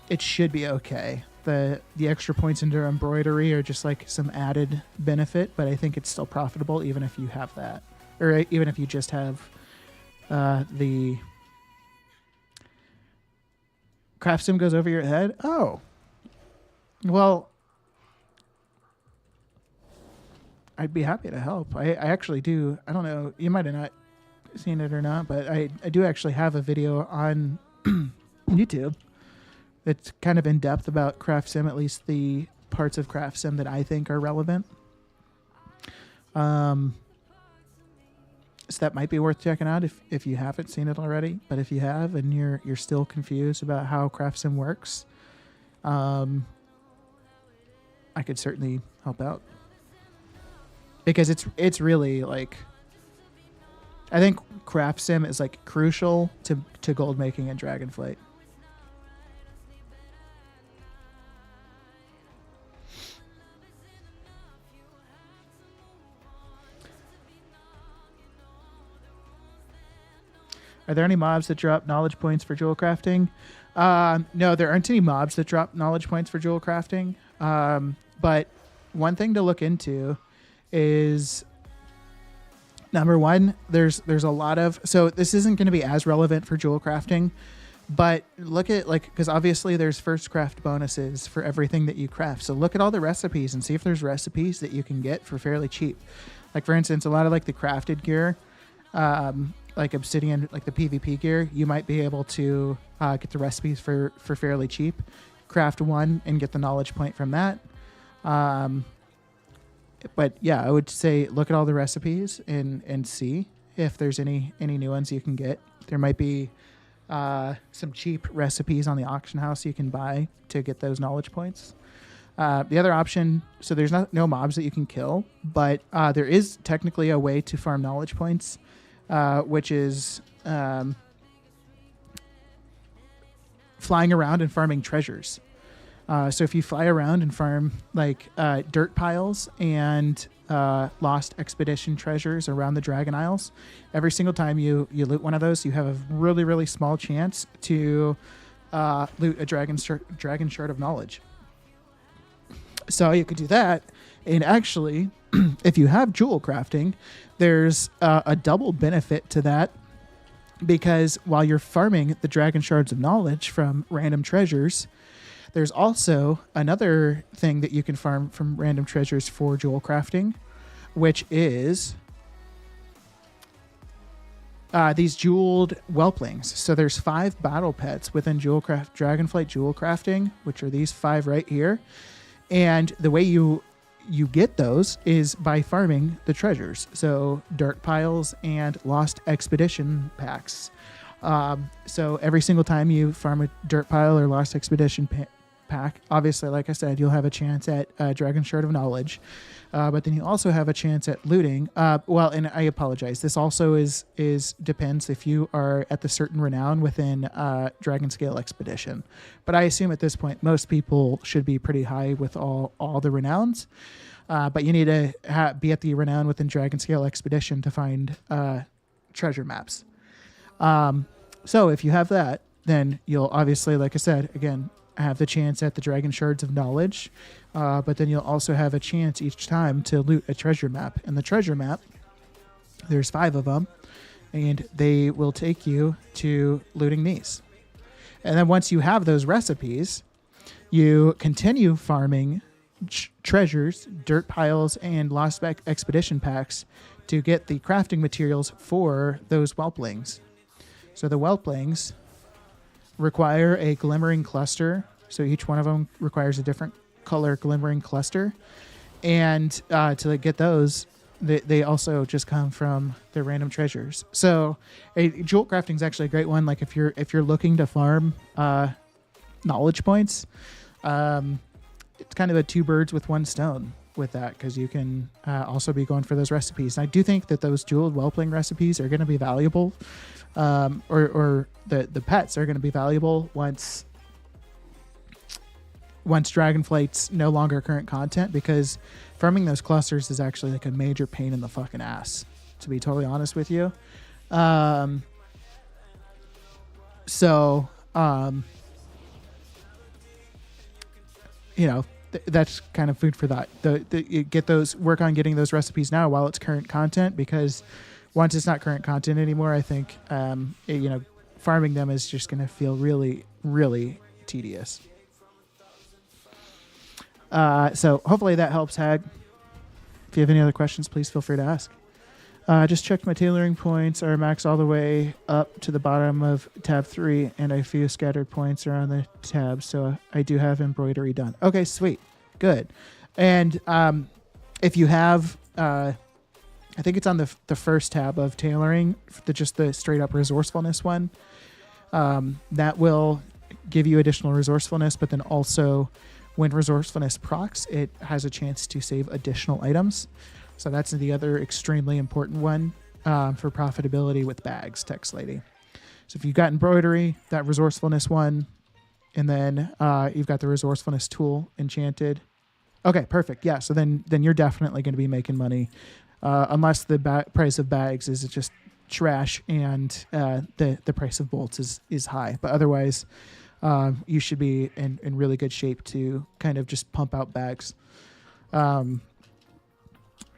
it should be okay. The extra points into embroidery are just like some added benefit, but I think it's still profitable even if you have that. Or even if you just have the craft sim goes over your head. Oh. Well, I'd be happy to help. I actually do. I don't know. You might have not seen it or not, but I do actually have a video on YouTube that's kind of in depth about Craft Sim, at least the parts of Craft Sim that I think are relevant. So that might be worth checking out if you haven't seen it already. But if you have and you're still confused about how Craft Sim works, I could certainly help out. Because it's really like, I think Craft Sim is like crucial to gold making and Dragonflight. Are there any mobs that drop knowledge points for jewel crafting? No, there aren't any mobs that drop knowledge points for jewel crafting. But one thing to look into is, number one, there's a lot of, so this isn't going to be as relevant for jewel crafting, but look at like, because obviously there's first craft bonuses for everything that you craft. So look at all the recipes and see if there's recipes that you can get for fairly cheap. Like for instance, a lot of like the crafted gear, like obsidian, like the PvP gear, you might be able to get the recipes for fairly cheap. Craft one and get the knowledge point from that. But yeah, I would say look at all the recipes and see if there's any new ones you can get. There might be some cheap recipes on the auction house you can buy to get those knowledge points. The other option, so there's no mobs that you can kill, but there is technically a way to farm knowledge points, which is flying around and farming treasures. So if you fly around and farm like dirt piles and lost expedition treasures around the Dragon Isles, every single time you loot one of those, you have a really, really small chance to loot a dragon shard of knowledge. So you could do that. And actually, if you have jewel crafting, there's a double benefit to that, because while you're farming the dragon shards of knowledge from random treasures, there's also another thing that you can farm from random treasures for jewel crafting, which is these jeweled whelplings. So there's 5 battle pets within Dragonflight jewel crafting, which are these 5 right here. And the way you get those is by farming the treasures. So dirt piles and lost expedition packs. So every single time you farm a dirt pile or lost expedition pack, obviously, like I said, you'll have a chance at Dragon Shard of Knowledge. But then you also have a chance at looting. Well, and I apologize. This also depends if you are at the certain renown within Dragon Scale Expedition. But I assume at this point, most people should be pretty high with all the renowns. But you need to be at the renown within Dragon Scale Expedition to find treasure maps. So if you have that, then you'll obviously, like I said, again, have the chance at the Dragon Shards of Knowledge, but then you'll also have a chance each time to loot a treasure map. And the treasure map, there's 5 of them, and they will take you to looting these. And then once you have those recipes, you continue farming treasures, dirt piles, and lost expedition packs to get the crafting materials for those whelplings. So the whelplings require a glimmering cluster. So each one of them requires a different color glimmering cluster. And to get those, they also just come from the random treasures. So jewel crafting is actually a great one. Like if you're looking to farm knowledge points, it's kind of a 2 birds with 1 stone with that, because you can also be going for those recipes. And I do think that those jeweled whelpling recipes are going to be valuable or the pets are going to be valuable once Dragonflight's no longer current content, because farming those clusters is actually like a major pain in the fucking ass, to be totally honest with you. That's kind of food for thought. You work on getting those recipes now while it's current content, because once it's not current content anymore, I think farming them is just going to feel really, really tedious. So hopefully that helps, Hag. If you have any other questions, please feel free to ask. Just checked my tailoring points are max all the way up to the bottom of tab 3, and a few scattered points are on the tab, so I do have embroidery done. Okay, sweet. Good. And if you have, I think it's on the first tab of tailoring, just the straight up resourcefulness one, that will give you additional resourcefulness, but then also when resourcefulness procs, it has a chance to save additional items. So that's the other extremely important one for profitability with bags, Text Lady. So if you've got embroidery, that resourcefulness one, and then you've got the resourcefulness tool enchanted. Okay, perfect. Yeah, so then you're definitely going to be making money, unless the price of bags is just trash and the price of bolts is high. But otherwise, you should be in really good shape to kind of just pump out bags.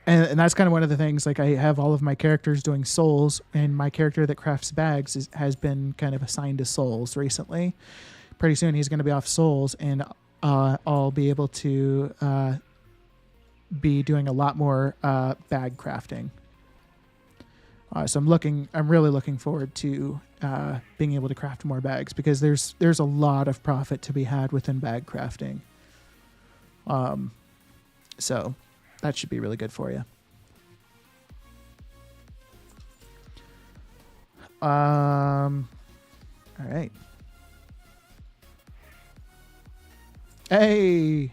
And that's kind of one of the things, like I have all of my characters doing souls, and my character that crafts bags has been kind of assigned to souls recently. Pretty soon he's going to be off souls, and I'll be able to be doing a lot more bag crafting. So I'm really looking forward to being able to craft more bags, because there's a lot of profit to be had within bag crafting. So that should be really good for you. All right. Hey.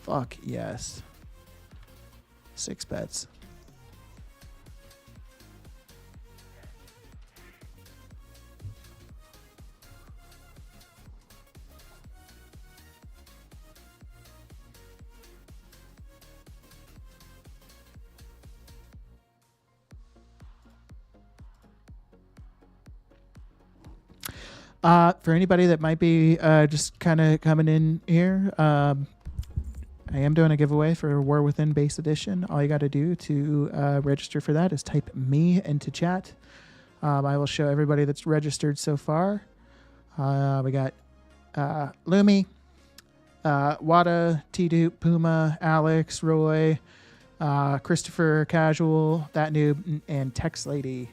Fuck yes. 6 bets. For anybody that might be just kind of coming in here, I am doing a giveaway for War Within Base Edition. All you got to do to register for that is type me into chat. I will show everybody that's registered so far. We got Lumi, Wada, T-Dupe, Puma, Alex, Roy, Christopher, Casual, That Noob, and Text Lady.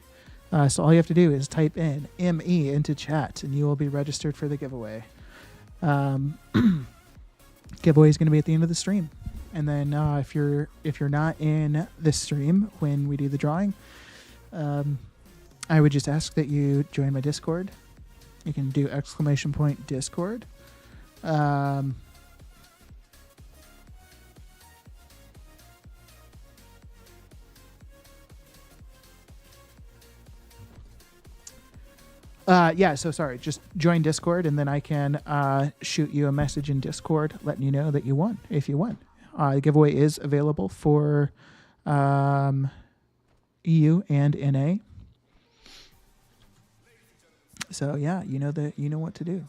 So all you have to do is type in ME into chat, and you will be registered for the giveaway. Giveaway is going to be at the end of the stream, and then if you're not in this stream when we do the drawing, I would just ask that you join my Discord. You can do !Discord. Just join Discord, and then I can shoot you a message in Discord letting you know that you won, if you won. The giveaway is available for EU and NA. So yeah, you know what to do.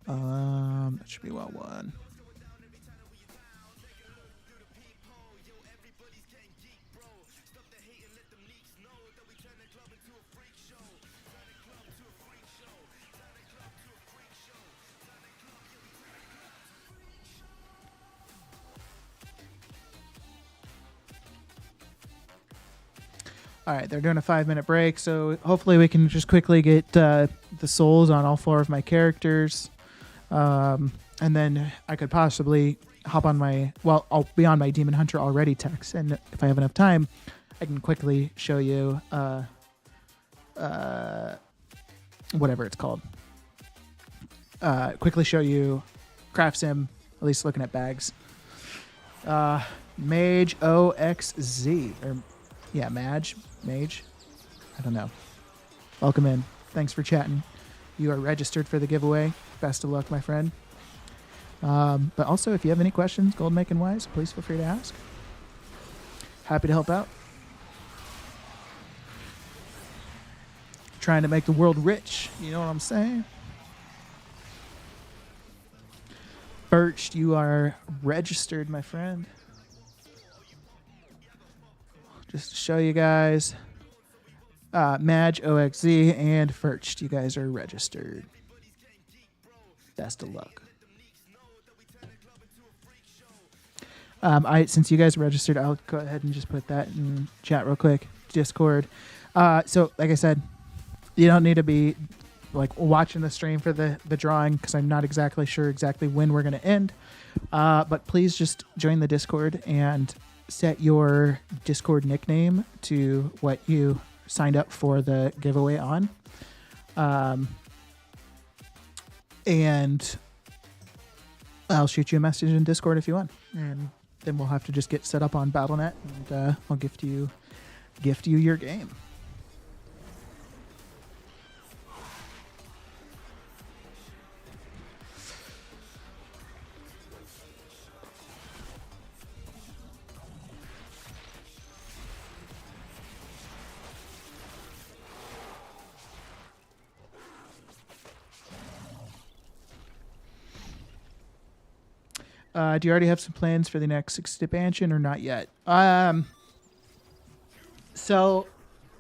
That should be well one. All right, they're doing a 5-minute break, so hopefully we can just quickly get the souls on all 4 of my characters. And then I could possibly hop on I'll be on my Demon Hunter already text, and if I have enough time, I can quickly show you whatever it's called. Quickly show you craft sim, at least looking at bags. Mage OXZ, or yeah, Mage. I don't know. Welcome in. Thanks for chatting. You are registered for the giveaway. Best of luck, my friend. But also, if you have any questions, gold making wise, please feel free to ask. Happy to help out. Trying to make the world rich. You know what I'm saying? Birch, you are registered, my friend. Just to show you guys. Madge, OXZ, and First, you guys are registered. Best of luck. Since you guys registered, I'll go ahead and just put that in chat real quick. Discord. So, like I said, you don't need to be like watching the stream for the drawing because I'm not exactly sure exactly when we're going to end. But please just join the Discord and set your Discord nickname to what you signed up for the giveaway on. And I'll shoot you a message in Discord if you want. And then we'll have to just get set up on Battle.net and I'll gift you your game. Do you already have some plans for the next expansion or not yet? So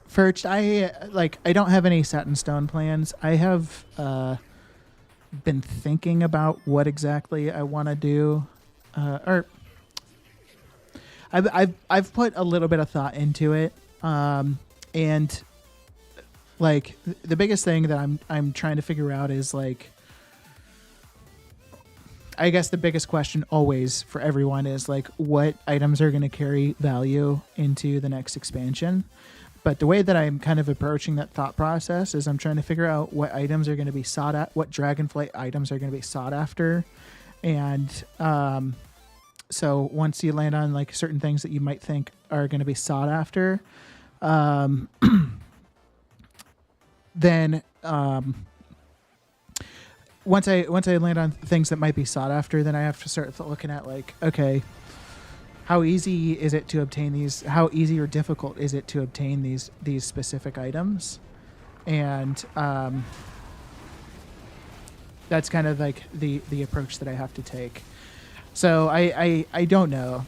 first, I don't have any set in stone plans. I have been thinking about what exactly I want to do, or I've put a little bit of thought into it, and like the biggest thing that I'm trying to figure out is like. I guess the biggest question always for everyone is like what items are going to carry value into the next expansion. But the way that I'm kind of approaching that thought process is I'm trying to figure out what items are going to be sought at, what Dragonflight items are going to be sought after. And so once you land on like certain things that you might think are going to be sought after, then once I land on things that might be sought after, then I have to start looking at like, okay, how easy is it to obtain these? How easy or difficult is it to obtain these specific items? And that's kind of like the approach that I have to take. So I don't know.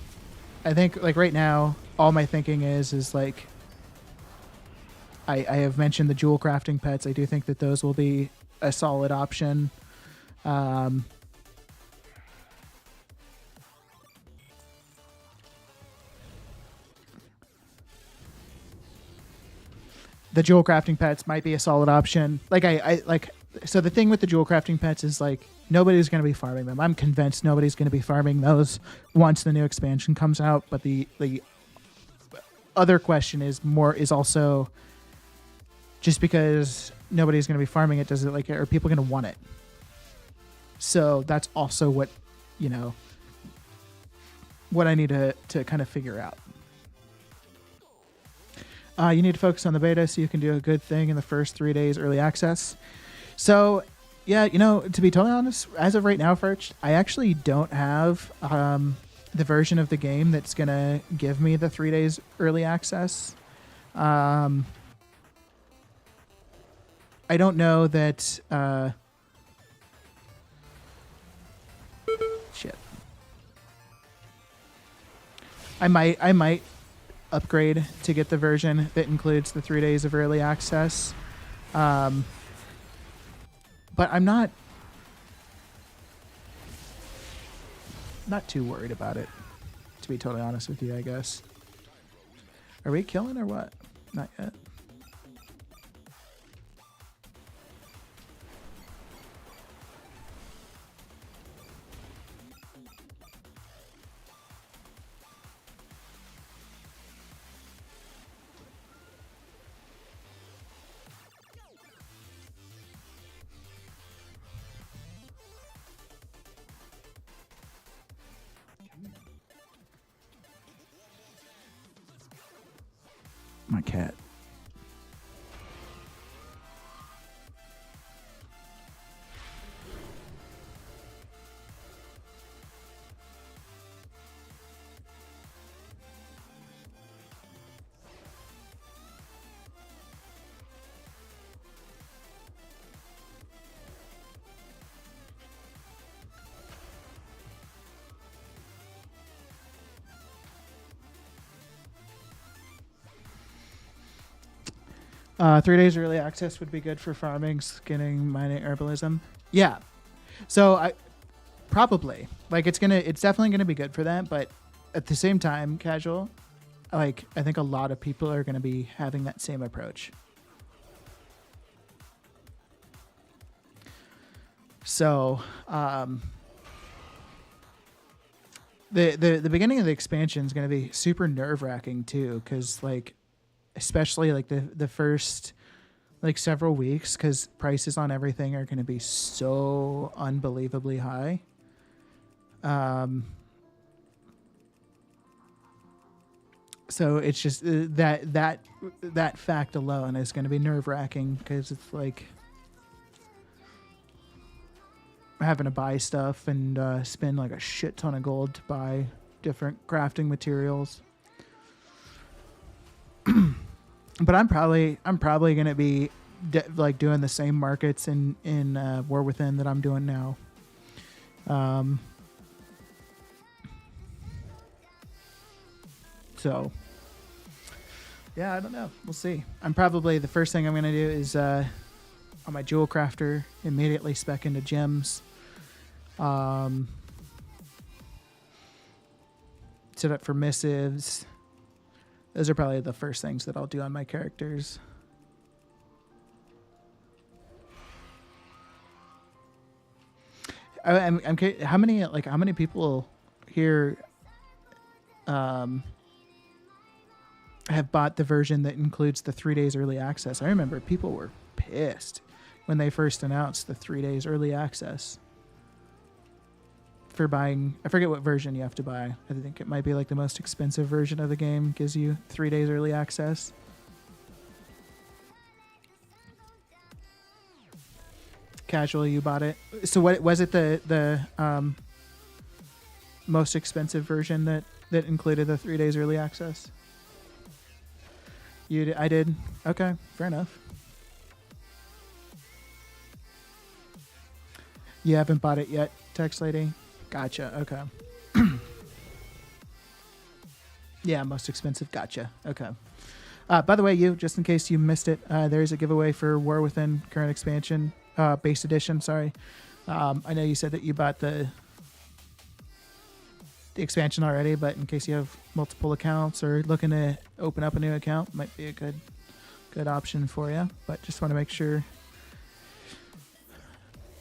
I think like right now, all my thinking is like I have mentioned the jewel crafting pets. I do think that those will be a solid option. The jewel crafting pets might be a solid option. Like I like, so the thing with the jewel crafting pets is like nobody's going to be farming them. I'm convinced nobody's going to be farming those once the new expansion comes out. But the other question is also just because nobody's going to be farming it, does it like, are people going to want it? So that's also what, what I need to kind of figure out. You need to focus on the beta so you can do a good thing in the first 3 days early access. So, yeah, to be totally honest, as of right now, First, I actually don't have the version of the game that's going to give me the 3 days early access. I don't know that... shit. I might upgrade to get the version that includes the 3 days of early access. But I'm not too worried about it, to be totally honest with you, I guess. Are we killing or what? Not yet. My cat. Three days early access would be good for farming, skinning, mining, herbalism. Yeah. So I probably like it's definitely gonna be good for that. But at the same time, casual, like I think a lot of people are gonna be having that same approach. So the beginning of the expansion is gonna be super nerve wracking too, because like. Especially like the first like several weeks, because prices on everything are going to be so unbelievably high. So it's just that fact alone is going to be nerve wracking, because it's like having to buy stuff and spend like a shit ton of gold to buy different crafting materials. But I'm probably gonna be like doing the same markets in War Within that I'm doing now. So yeah, I don't know. We'll see. I'm probably the first thing I'm gonna do is on my jewel crafter immediately spec into gems. Set up for missives. Those are probably the first things that I'll do on my characters. I'm curious, how many people here have bought the version that includes the 3 days early access? I remember people were pissed when they first announced the 3 days early access. For buying, I forget what version you have to buy. I think it might be like the most expensive version of the game gives you 3 days early access. Casual, you bought it. So what was it? The most expensive version that included the 3 days early access? I did. Okay, fair enough. You haven't bought it yet, Text Lady? Gotcha. Okay. Yeah, most expensive. Gotcha. Okay. By the way, just in case you missed it, there is a giveaway for War Within current expansion, base edition. Sorry. I know you said that you bought the expansion already, but in case you have multiple accounts or looking to open up a new account, might be a good option for you. But just want to make sure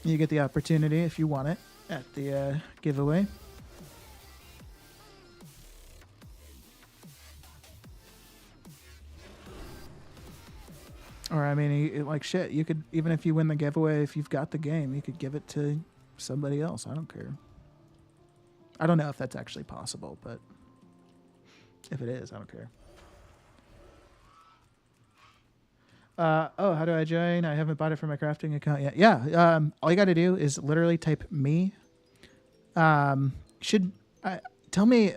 you get the opportunity if you want it at the giveaway. Or I mean, like shit, you could, even if you win the giveaway, if you've got the game, you could give it to somebody else. I don't care. I don't know if that's actually possible, but if it is, I don't care. How do I join? I haven't bought it for my crafting account yet. Yeah, all you got to do is literally type me. Tell me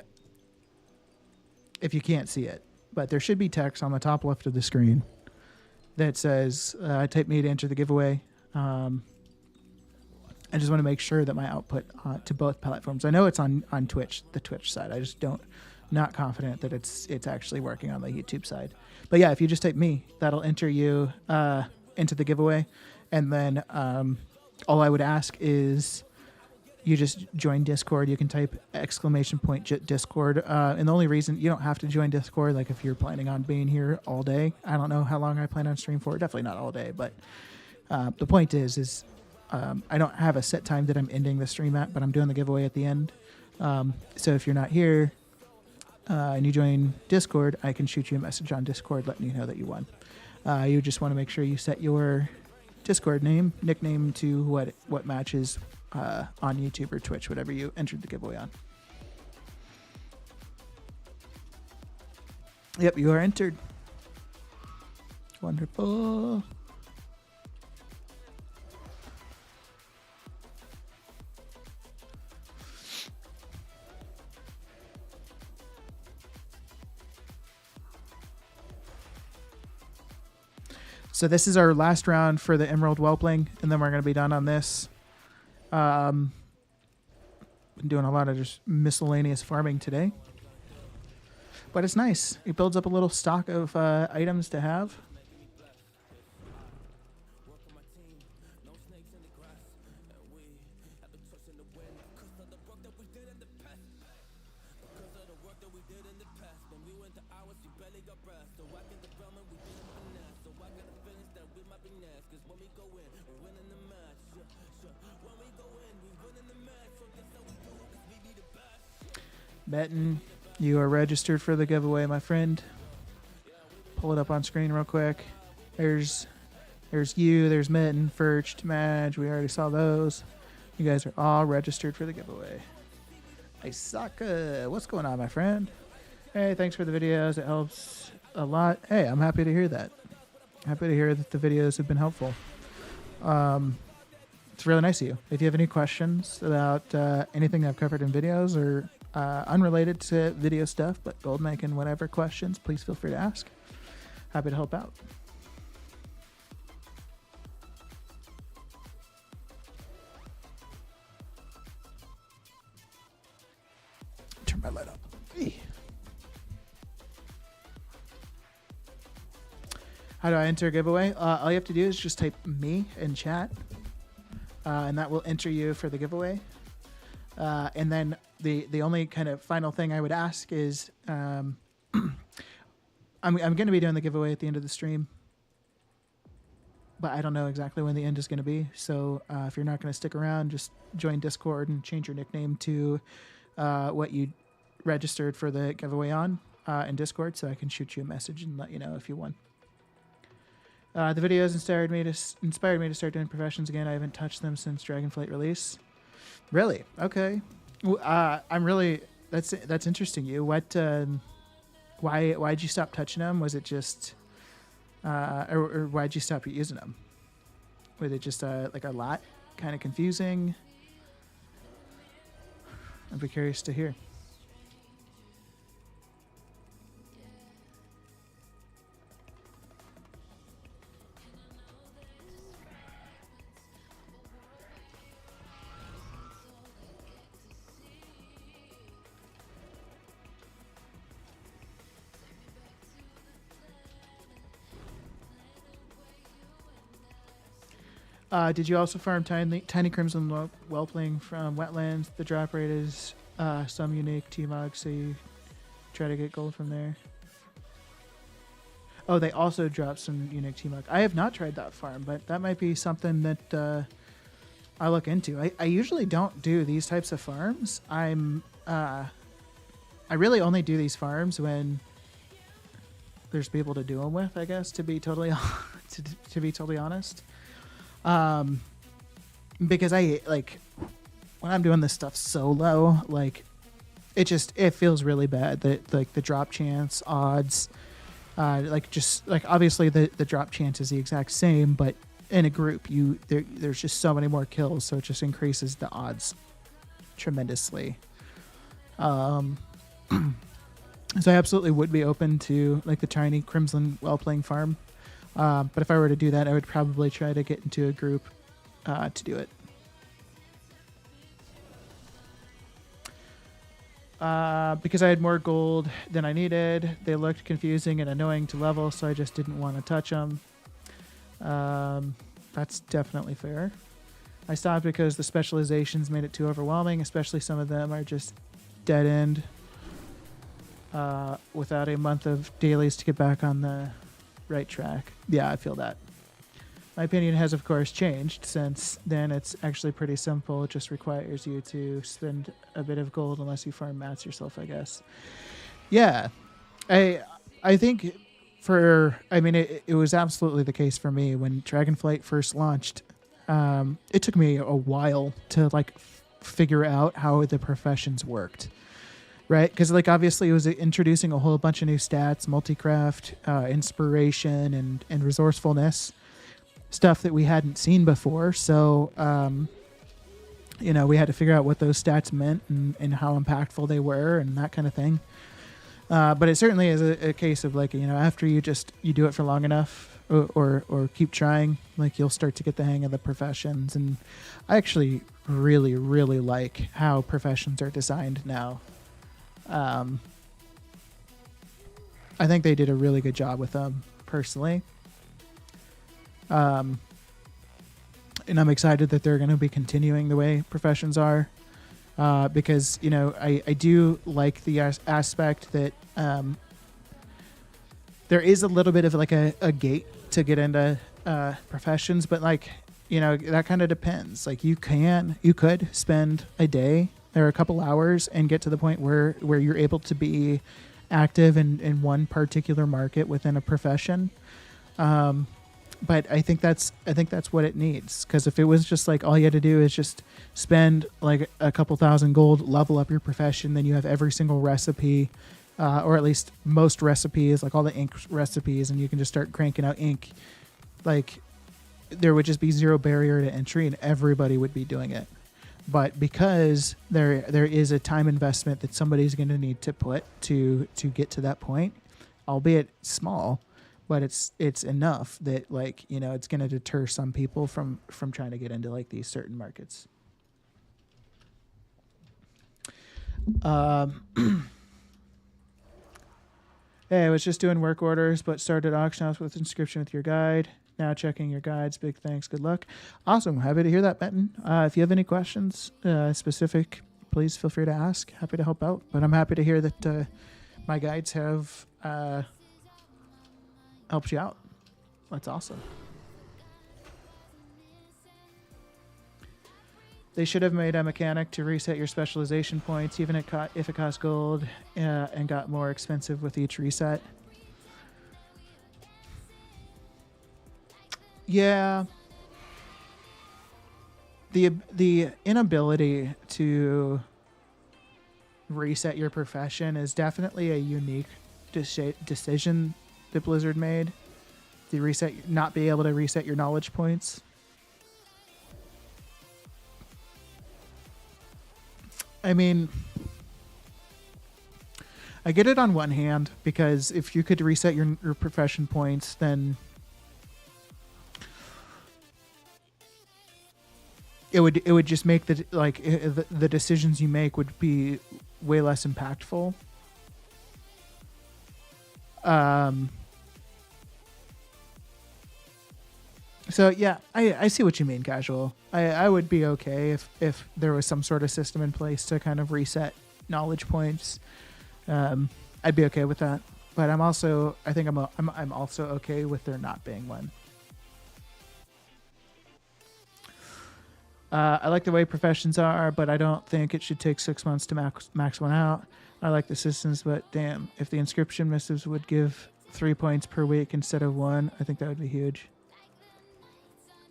if you can't see it, but there should be text on the top left of the screen that says type me to enter the giveaway. I just want to make sure that my output to both platforms. I know it's on Twitch, the Twitch side. I just not confident that it's actually working on the YouTube side. But yeah, if you just type me, that'll enter you into the giveaway. And then all I would ask is you just join Discord. You can type ! Discord. And the only reason you don't have to join Discord, like if you're planning on being here all day, I don't know how long I plan on stream for. Definitely not all day. But the point is I don't have a set time that I'm ending the stream at, but I'm doing the giveaway at the end. So if you're not here and you join Discord, I can shoot you a message on Discord letting you know that you won. You just want to make sure you set your Discord nickname to what matches on YouTube or Twitch, whatever you entered the giveaway on. Yep, you are entered. Wonderful. So this is our last round for the Emerald Whelpling, and then we're going to be done on this. Been doing a lot of just miscellaneous farming today. But it's nice. It builds up a little stock of items to have. Metin, you are registered for the giveaway, my friend. Pull it up on screen real quick. There's you, there's Metin, Furched, Madge. We already saw those. You guys are all registered for the giveaway. Isaka, what's going on, my friend? Hey, thanks for the videos. It helps a lot. Hey, I'm happy to hear that. Happy to hear that the videos have been helpful. It's really nice of you. If you have any questions about anything I've covered in videos or unrelated to video stuff, but gold making, whatever questions, please feel free to ask. Happy to help out. Turn my light up. Hey. How do I enter a giveaway? All you have to do is just type me in chat, and that will enter you for the giveaway. And then the only kind of final thing I would ask is, I'm going to be doing the giveaway at the end of the stream, but I don't know exactly when the end is going to be. So if you're not going to stick around, just join Discord and change your nickname to what you registered for the giveaway on in Discord, so I can shoot you a message and let you know if you won. The videos inspired me to start doing professions again. I haven't touched them since Dragonflight release. Really? Okay. I'm really that's interesting. You what? Why'd you stop touching them? Was it just, or why'd you stop using them? Was it just like a lot, kind of confusing? I'd be curious to hear. Did you also farm tiny crimson whelpling from wetlands? The drop rate is some unique T-Mog, so you try to get gold from there. Oh, they also drop some unique T-Mog. I have not tried that farm, but that might be something that I look into. I usually don't do these types of farms. I really only do these farms when there's people to do them with, I guess, to be totally to be totally honest. Because I like when I'm doing this stuff solo, like it feels really bad that like the drop chance odds, obviously the drop chance is the exact same, but in a group there's just so many more kills, so it just increases the odds tremendously. So I absolutely would be open to like the tiny crimson whelpling farm. But if I were to do that, I would probably try to get into a group to do it. Because I had more gold than I needed, they looked confusing and annoying to level, so I just didn't want to touch them. That's definitely fair. I stopped because the specializations made it too overwhelming, especially some of them are just dead end without a month of dailies to get back on the right track. Yeah, I feel that. My opinion has, of course, changed since then. It's actually pretty simple. It just requires you to spend a bit of gold unless you farm mats yourself, I guess. Yeah, I think it was absolutely the case for me when Dragonflight first launched. It took me a while to like figure out how the professions worked. right? Because like obviously it was introducing a whole bunch of new stats, multi-craft, inspiration, and resourcefulness, stuff that we hadn't seen before. So we had to figure out what those stats meant and how impactful they were and that kind of thing. But it certainly is a case of like, after you do it for long enough or keep trying, like you'll start to get the hang of the professions. And I actually really, really like how professions are designed now. I think they did a really good job with them personally. And I'm excited that they're going to be continuing the way professions are. Because I do like the aspect that there is a little bit of like a gate to get into professions, but like that kind of depends. Like you could spend a day or a couple hours and get to the point where you're able to be active in one particular market within a profession. But I think that's what it needs. Because if it was just like all you had to do is just spend like a couple thousand gold, level up your profession, then you have every single recipe, or at least most recipes, like all the ink recipes, and you can just start cranking out ink. Like there would just be zero barrier to entry, and everybody would be doing it. But because there is a time investment that somebody's going to need to put to get to that point, albeit small. But it's enough that like it's going to deter some people from trying to get into like these certain markets. Hey, I was just doing work orders, but started auction house with inscription with your guide. Now checking your guides. Big thanks. Good luck. Awesome. Happy to hear that, Benton. If you have any questions specific, please feel free to ask. Happy to help out. But I'm happy to hear that my guides have helped you out. That's awesome. They should have made a mechanic to reset your specialization points, even if it cost gold, and got more expensive with each reset. Yeah. The inability to reset your profession is definitely a unique decision that Blizzard made. Not be able to reset your knowledge points. I mean, I get it on one hand, because if you could reset your profession points, then it would just make the decisions you make would be way less impactful. So yeah, I see what you mean, Casual. I would be okay if there was some sort of system in place to kind of reset knowledge points. I'd be okay with that. But I'm also okay with there not being one. I like the way professions are, but I don't think it should take 6 months to max one out. I like the systems, but damn, if the inscription missives would give 3 points per week instead of 1, I think that would be huge.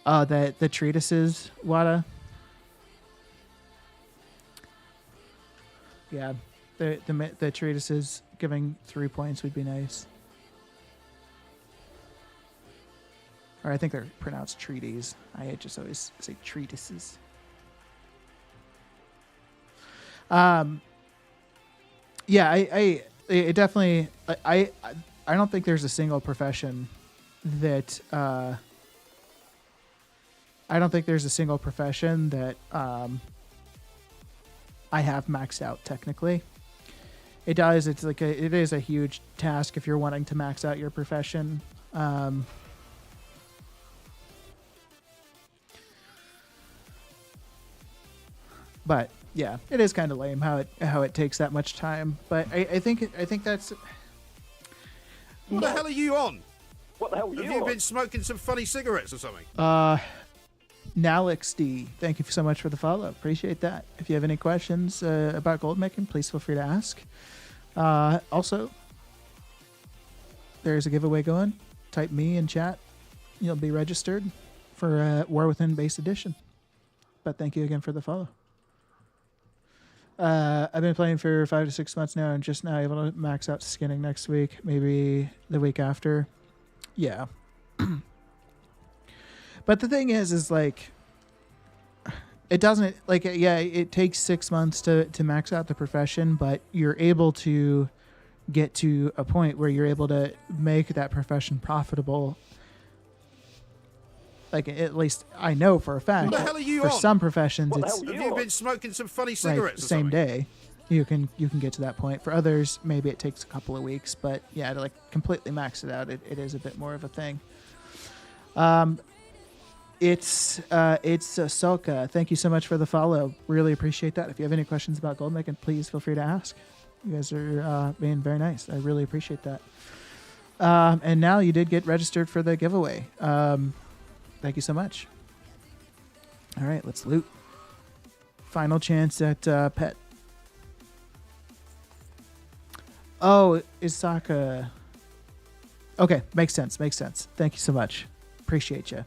The treatises, Wada. Yeah, the treatises giving 3 points would be nice. Or I think they're pronounced treaties. I just always say treatises. Yeah, I definitely I don't think there's a single profession that I have maxed out technically. It does. It is a huge task if you're wanting to max out your profession. But yeah, it is kind of lame how it takes that much time. But I think that's. What the hell are you on? What the hell are you Have you on? been smoking some funny cigarettes or something? Nalix D, thank you so much for the follow. Appreciate that. If you have any questions about gold making, please feel free to ask. Also, there's a giveaway going. Type me in chat. You'll be registered for War Within Base Edition. But thank you again for the follow. I've been playing for 5 to 6 months now, and just now able to max out skinning next week, maybe the week after. Yeah. But the thing is like, it doesn't like, yeah, it takes 6 months to max out the profession, but you're able to get to a point where you're able to make that profession profitable. Like, at least I know for a fact. What the hell are you for on? some professions, it's Have you been smoking some funny like cigarettes or same something? day. You can get to that point. For others, maybe it takes a couple of weeks, but yeah, to like completely max it out, it is a bit more of a thing. It's Soka. Thank you so much for the follow. Really appreciate that. If you have any questions about Goldmaking, please feel free to ask. You guys are being very nice. I really appreciate that. And now you did get registered for the giveaway. Thank you so much. All right, let's loot. Final chance at pet. Oh, Isaka. Okay, makes sense. Thank you so much. Appreciate you.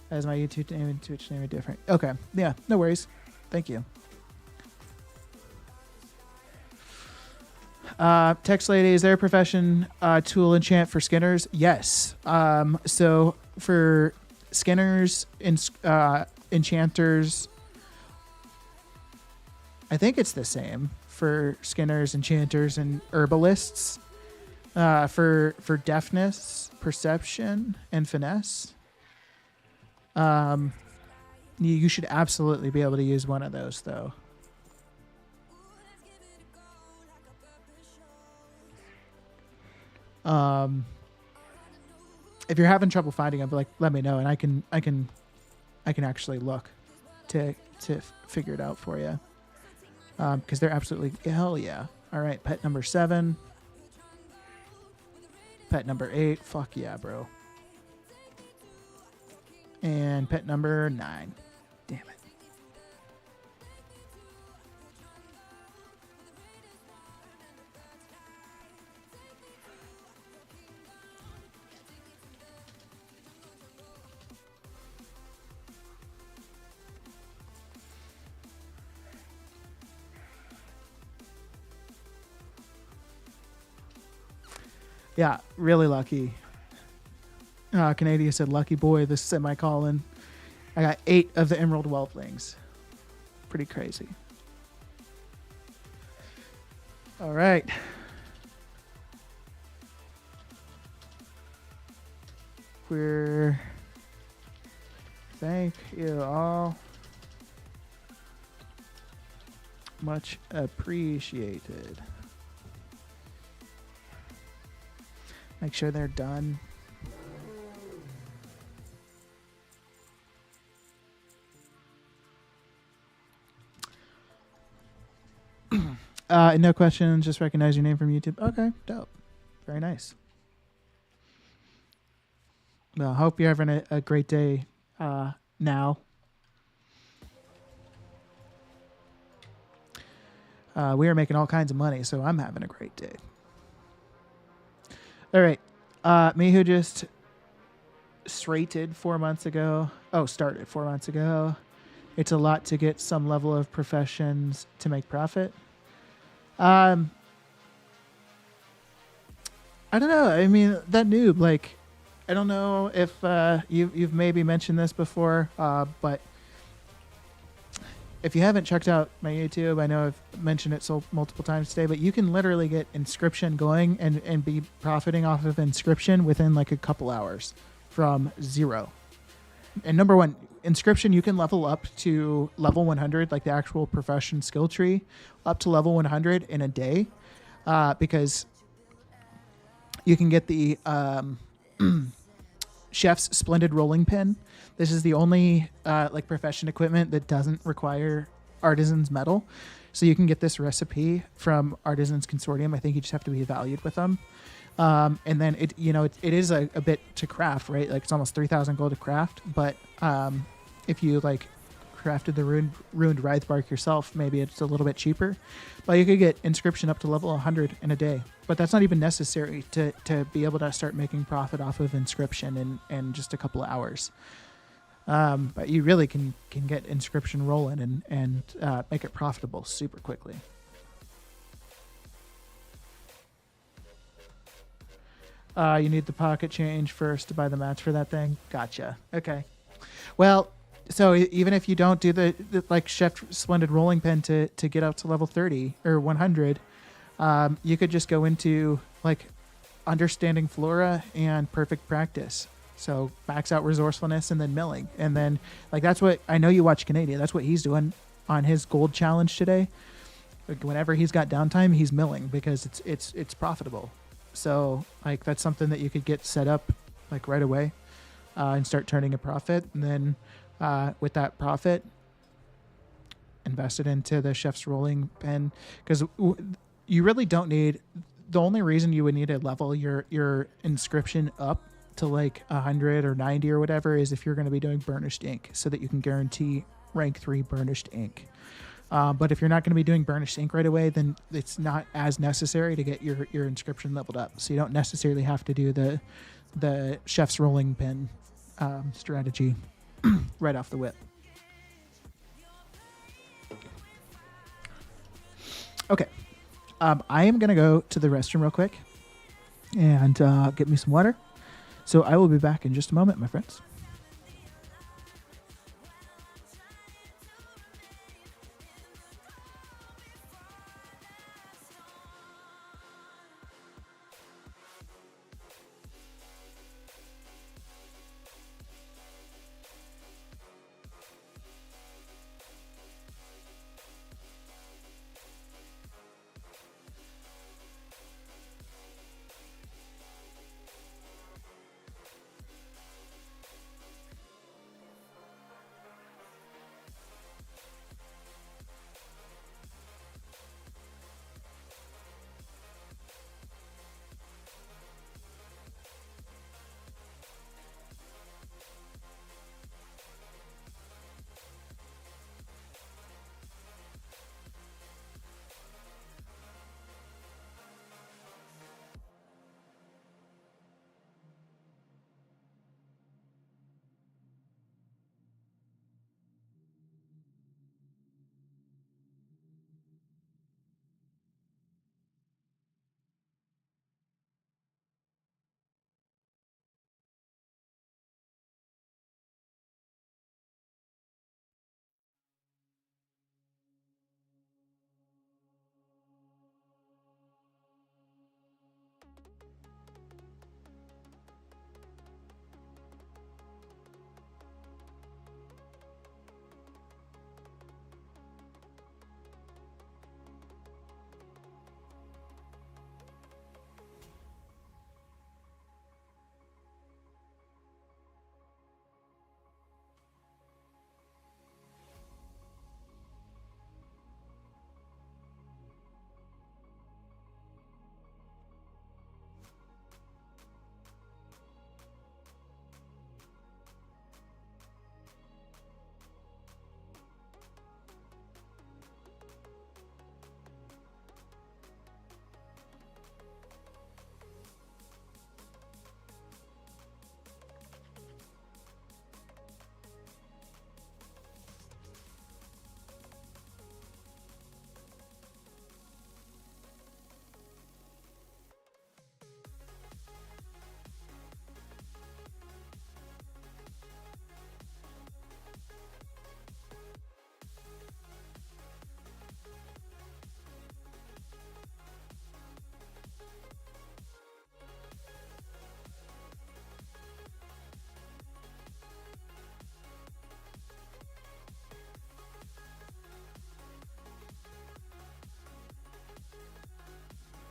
As my YouTube name and Twitch name are different. Okay, yeah, no worries. Thank you. Text lady, is there a profession tool enchant for skinners? Yes. So for skinners, enchanters, I think it's the same for skinners, enchanters, and herbalists. For deafness, perception, and finesse. You should absolutely be able to use one of those, though. If you're having trouble finding them, like, let me know, and I can actually look to figure it out for you. Because they're absolutely hell yeah. All right, pet number 7. Pet number 8. Fuck yeah, bro. And pet number 9. Damn it. Yeah, really lucky. Canadian said, lucky boy, this semicolon. I got 8 of the Emerald Whelplings. Pretty crazy. All right. Thank you all. Much appreciated. Make sure they're done. No questions, just recognize your name from YouTube. Okay, dope. Very nice. Well, hope you're having a great day now. We are making all kinds of money, so I'm having a great day. All right. Me who just started 4 months ago. It's a lot to get some level of professions to make profit. I don't know. I mean, that noob, like, I don't know if you've maybe mentioned this before, but if you haven't checked out my YouTube, I know I've mentioned it so multiple times today, but you can literally get Inscription going and be profiting off of Inscription within like a couple hours from 0. And number one, Inscription, you can level up to level 100, like the actual profession skill tree, up to level 100 in a day, because you can get the Chef's Splendid Rolling Pin. This is the only like profession equipment that doesn't require Artisan's metal. So you can get this recipe from Artisan's Consortium. I think you just have to be valued with them. And then it is a bit to craft, right? Like it's almost 3,000 gold to craft. But if you like crafted the ruined Wraithbark yourself, maybe it's a little bit cheaper. But you could get Inscription up to level 100 in a day. But that's not even necessary to be able to start making profit off of Inscription in just a couple of hours. But you really can get Inscription rolling and make it profitable super quickly. You need the pocket change first to buy the mats for that thing. Gotcha. Okay. Well, so even if you don't do the like Chef Splendid rolling pin to get up to level 30 or 100, you could just go into like Understanding Flora and Perfect Practice. So max out resourcefulness and then milling, and then like that's what I know you watch Canadian. That's what he's doing on his gold challenge today. Like whenever he's got downtime, he's milling because it's profitable. So like that's something that you could get set up like right away and start turning a profit, and then with that profit invest it into the Chef's rolling pen, because you really don't need. The only reason you would need to level your inscription up to like 100 or 90 or whatever is if you're going to be doing burnished ink, so that you can guarantee rank 3 burnished ink. But if you're not going to be doing burnished ink right away, then it's not as necessary to get your inscription leveled up. So you don't necessarily have to do the Chef's rolling pin strategy right off the whip. Okay. I am going to go to the restroom real quick and get me some water. So I will be back in just a moment, my friends.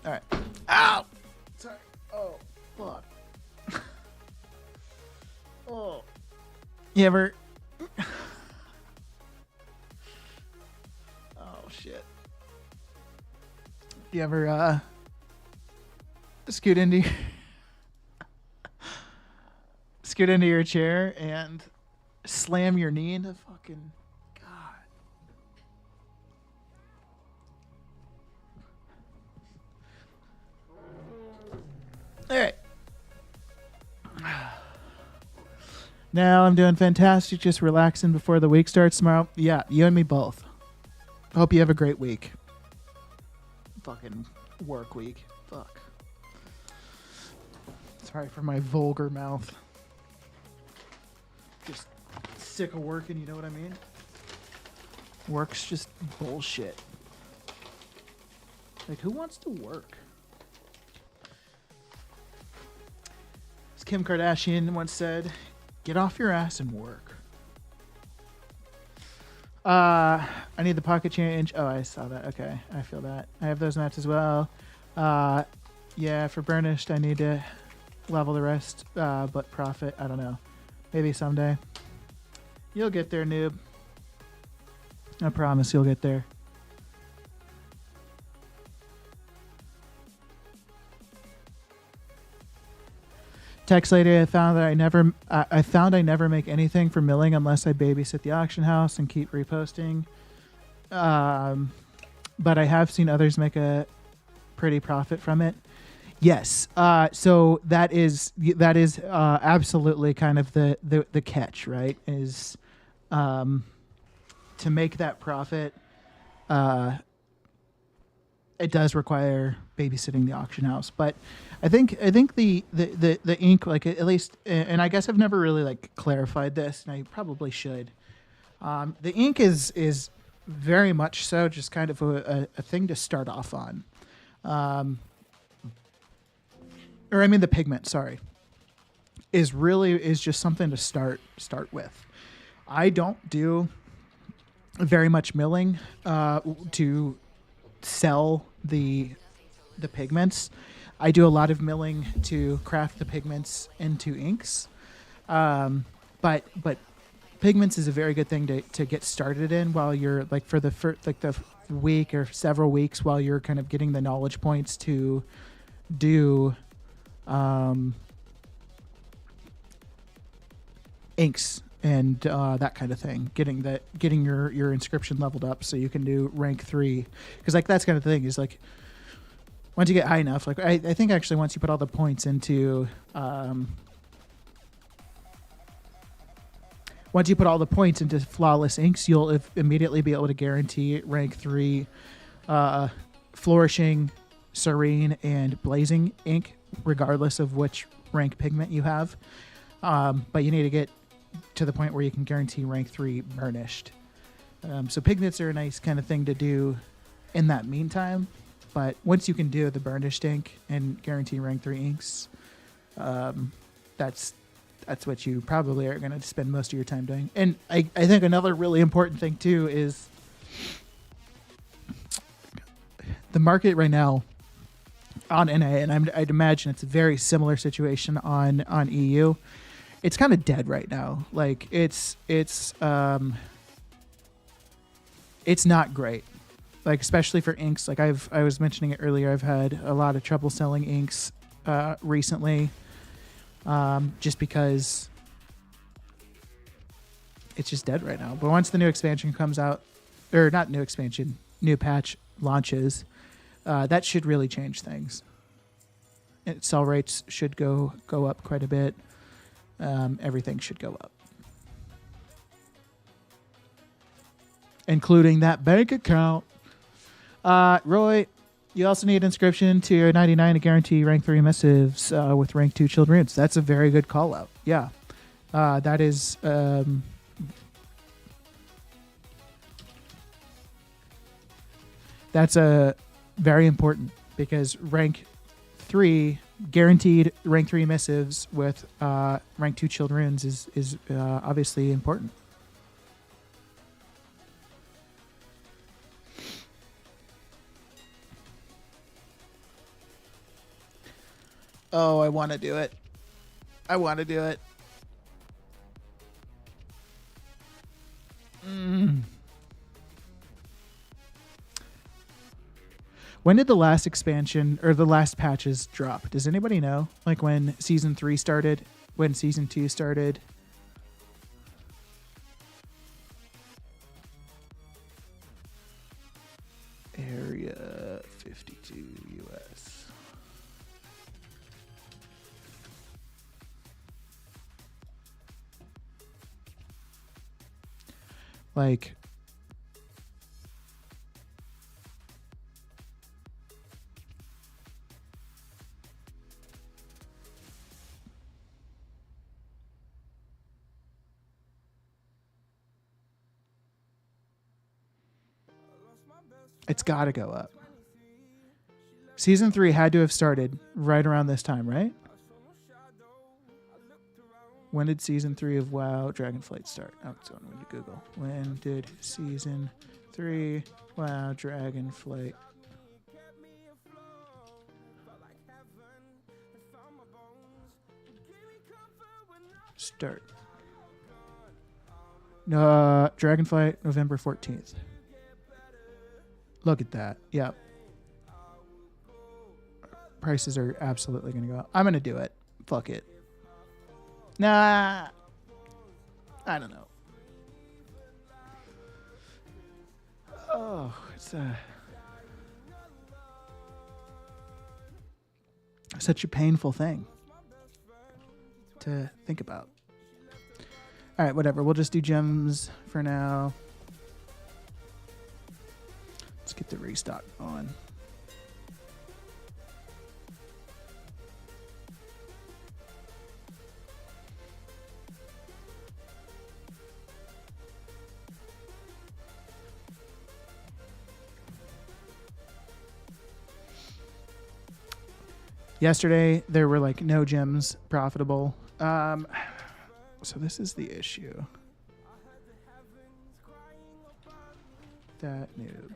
All right. Ow! Sorry. Oh, fuck. Oh. You ever... Oh, shit. You ever, scoot into... scoot into your chair and slam your knee into fucking... All right. Now I'm doing fantastic, just relaxing before the week starts tomorrow. Yeah, you and me both. Hope you have a great week. Fucking work week. Fuck. Sorry for my vulgar mouth. Just sick of working, you know what I mean? Work's just bullshit. Like, who wants to work? As Kim Kardashian once said, get off your ass and work. I need the pocket change. Oh, I saw that. Okay, I feel that. I have those mats as well. Yeah, for Burnished, I need to level the rest, but profit, I don't know. Maybe someday. You'll get there, noob. I promise you'll get there. Text lady, I found I never make anything for milling unless I babysit the auction house and keep reposting. But I have seen others make a pretty profit from it. Yes. So that is absolutely kind of the catch, right? Is to make that profit, it does require babysitting the auction house. But I think the ink, like, at least, and I guess I've never really like clarified this, and I probably should. The ink is very much so just kind of a thing to start off on. Or I mean the pigment, sorry, is just something to start with. I don't do very much milling to sell the pigments. I do a lot of milling to craft the pigments into inks. But pigments is a very good thing to get started in while you're like for the week or several weeks while you're kind of getting the knowledge points to do inks and that kind of thing, getting your inscription leveled up so you can do rank 3, because like that's kind of the thing is like once you get high enough, like I think actually once you put all the points into flawless inks, you'll immediately be able to guarantee rank 3 flourishing, serene, and blazing ink regardless of which rank pigment you have. But you need to get to the point where you can guarantee rank 3 burnished. So pigments are a nice kind of thing to do in that meantime. But once you can do the burnished ink and guarantee rank 3 inks, that's what you probably are going to spend most of your time doing. And I think another really important thing too is the market right now on NA, and I'd imagine it's a very similar situation on EU. It's kind of dead right now. Like it's not great. Like especially for inks. Like I was mentioning it earlier. I've had a lot of trouble selling inks recently, just because it's just dead right now. But once the new expansion comes out, or not new expansion, new patch launches, that should really change things. Sell rates should go up quite a bit. Everything should go up, including that bank account. Roy, you also need inscription to your 99 to guarantee rank 3 missives with rank 2 chilled runes. That's a very good call out. Yeah, that is. That's a very important, because rank 3 guaranteed rank 3 missives with rank 2 chilled runes is obviously important. Oh, I want to do it. When did the last expansion or the last patches drop? Does anybody know? Like when season 3 started, when season 2 started? Area 52 US. Like, it's got to go up. Season 3 had to have started right around this time, right? When did season 3 of WoW Dragonflight start? Oh, it's on to Google. When did season 3 WoW Dragonflight start? No, Dragonflight, November 14th. Look at that. Yep. Prices are absolutely going to go up. I'm going to do it. Fuck it. Nah. I don't know. Oh, it's such a painful thing to think about. All right, whatever. We'll just do gems for now. Let's get the restock on. Yesterday, there were like no gems profitable. So this is the issue. That noob.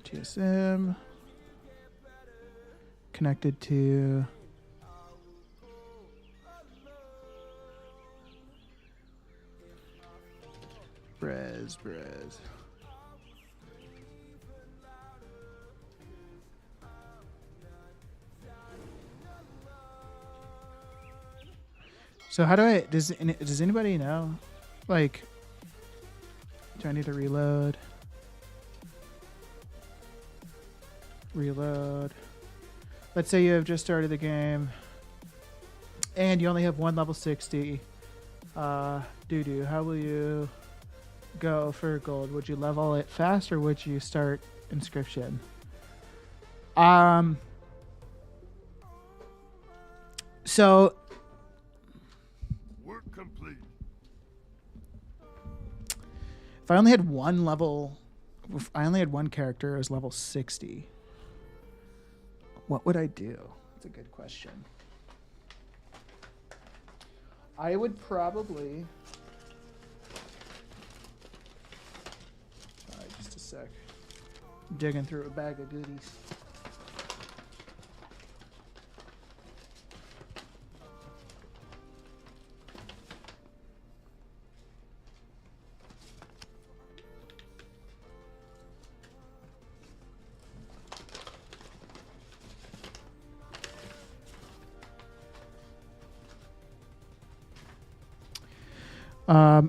TSM connected to Brez. So how do I, does anybody know? Like, do I need to reload? Let's say you have just started the game and you only have one level 60. How will you go for gold? Would you level it fast or would you start inscription? So Work complete. if I only had one level, if I only had one character, it was level 60. What would I do? That's a good question. I would probably... Sorry, just a sec. Digging through a bag of goodies.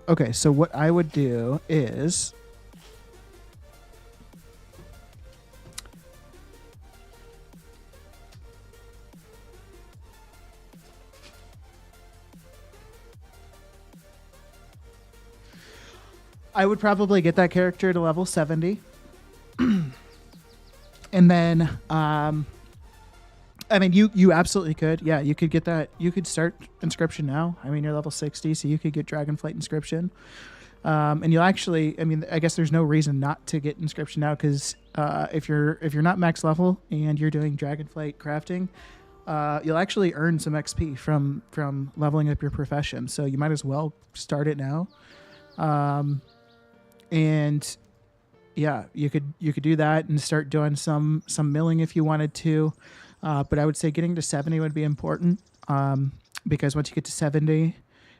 Okay, so what I would do is I would probably get that character to level 70. And then I mean, you absolutely could. Yeah, you could get that. You could start inscription now. I mean, you're level 60, so you could get Dragonflight inscription. And you'll actually, I mean, I guess there's no reason not to get inscription now because if you're not max level and you're doing Dragonflight crafting, you'll actually earn some XP from leveling up your profession. So you might as well start it now. And yeah, you could do that and start doing some milling if you wanted to. But I would say getting to 70 would be important because once you get to 70,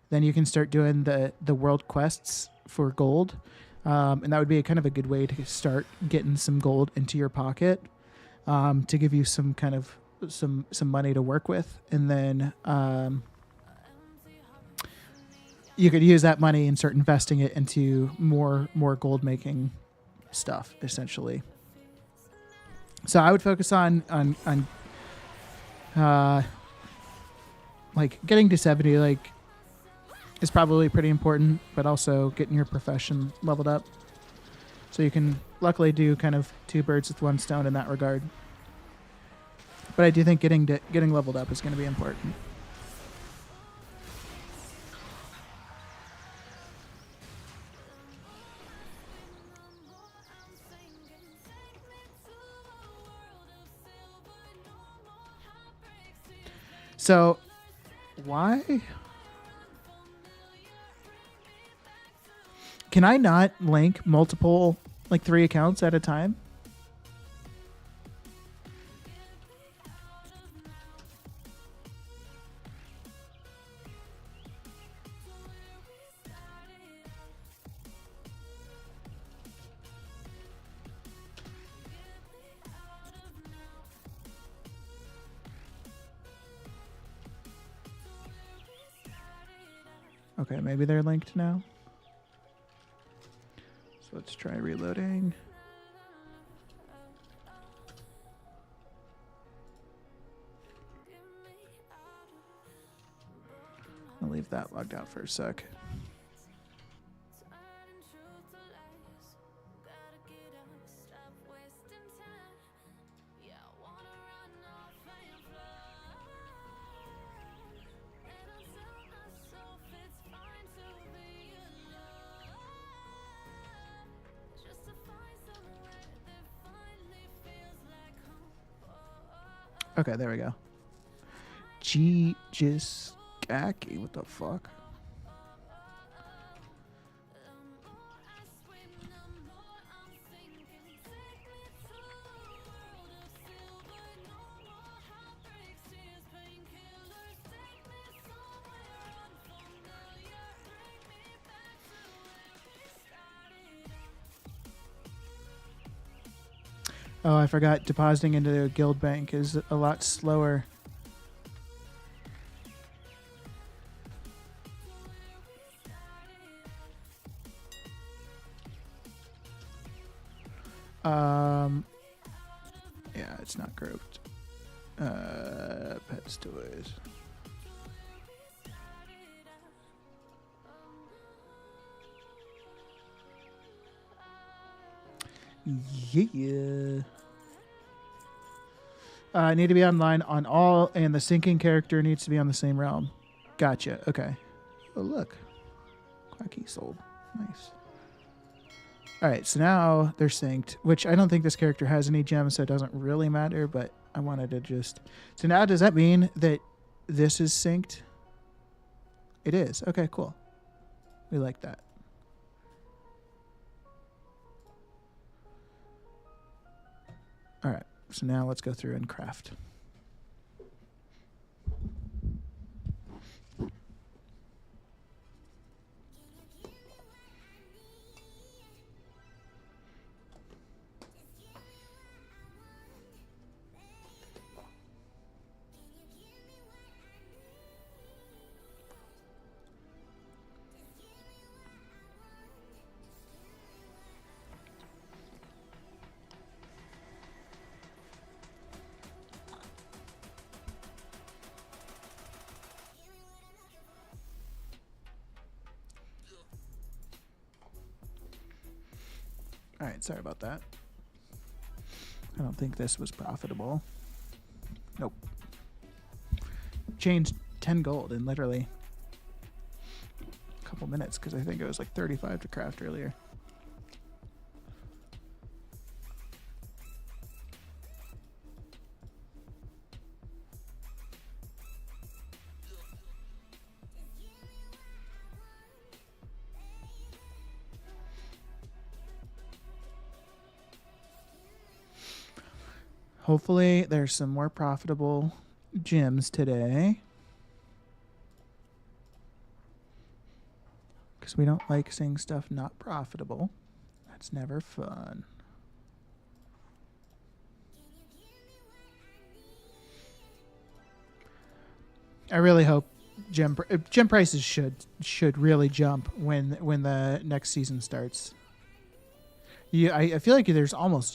then you can start doing the world quests for gold. And that would be kind of a good way to start getting some gold into your pocket to give you some kind of some money to work with. And then you could use that money and start investing it into more gold making stuff, essentially. So I would focus on like getting to 70 like is probably pretty important, but also getting your profession leveled up. So you can luckily do kind of two birds with one stone in that regard. But I do think getting leveled up is going to be important. So, why can I not link multiple, like 3 accounts at a time? Okay, maybe they're linked now. So let's try reloading. I'll leave that logged out for a sec. Okay, there we go. Jiskaki, what the fuck? Oh, I forgot depositing into the guild bank is a lot slower. Yeah, it's not grouped. Pets toys. Yeah. I need to be online on all, and the syncing character needs to be on the same realm. Gotcha. Okay. Oh, look. Quacky sold. Nice. All right, so now they're synced, which I don't think this character has any gems, so it doesn't really matter, but I wanted to just... So now does that mean that this is synced? It is. Okay, cool. We like that. All right, so now let's go through and craft. All right, sorry about that. I don't think this was profitable. Nope. Changed 10 gold in literally a couple minutes because I think it was like 35 to craft earlier. Hopefully there's some more profitable gems today. Because we don't like seeing stuff not profitable. That's never fun. I really hope gem prices should really jump when the next season starts. I feel like you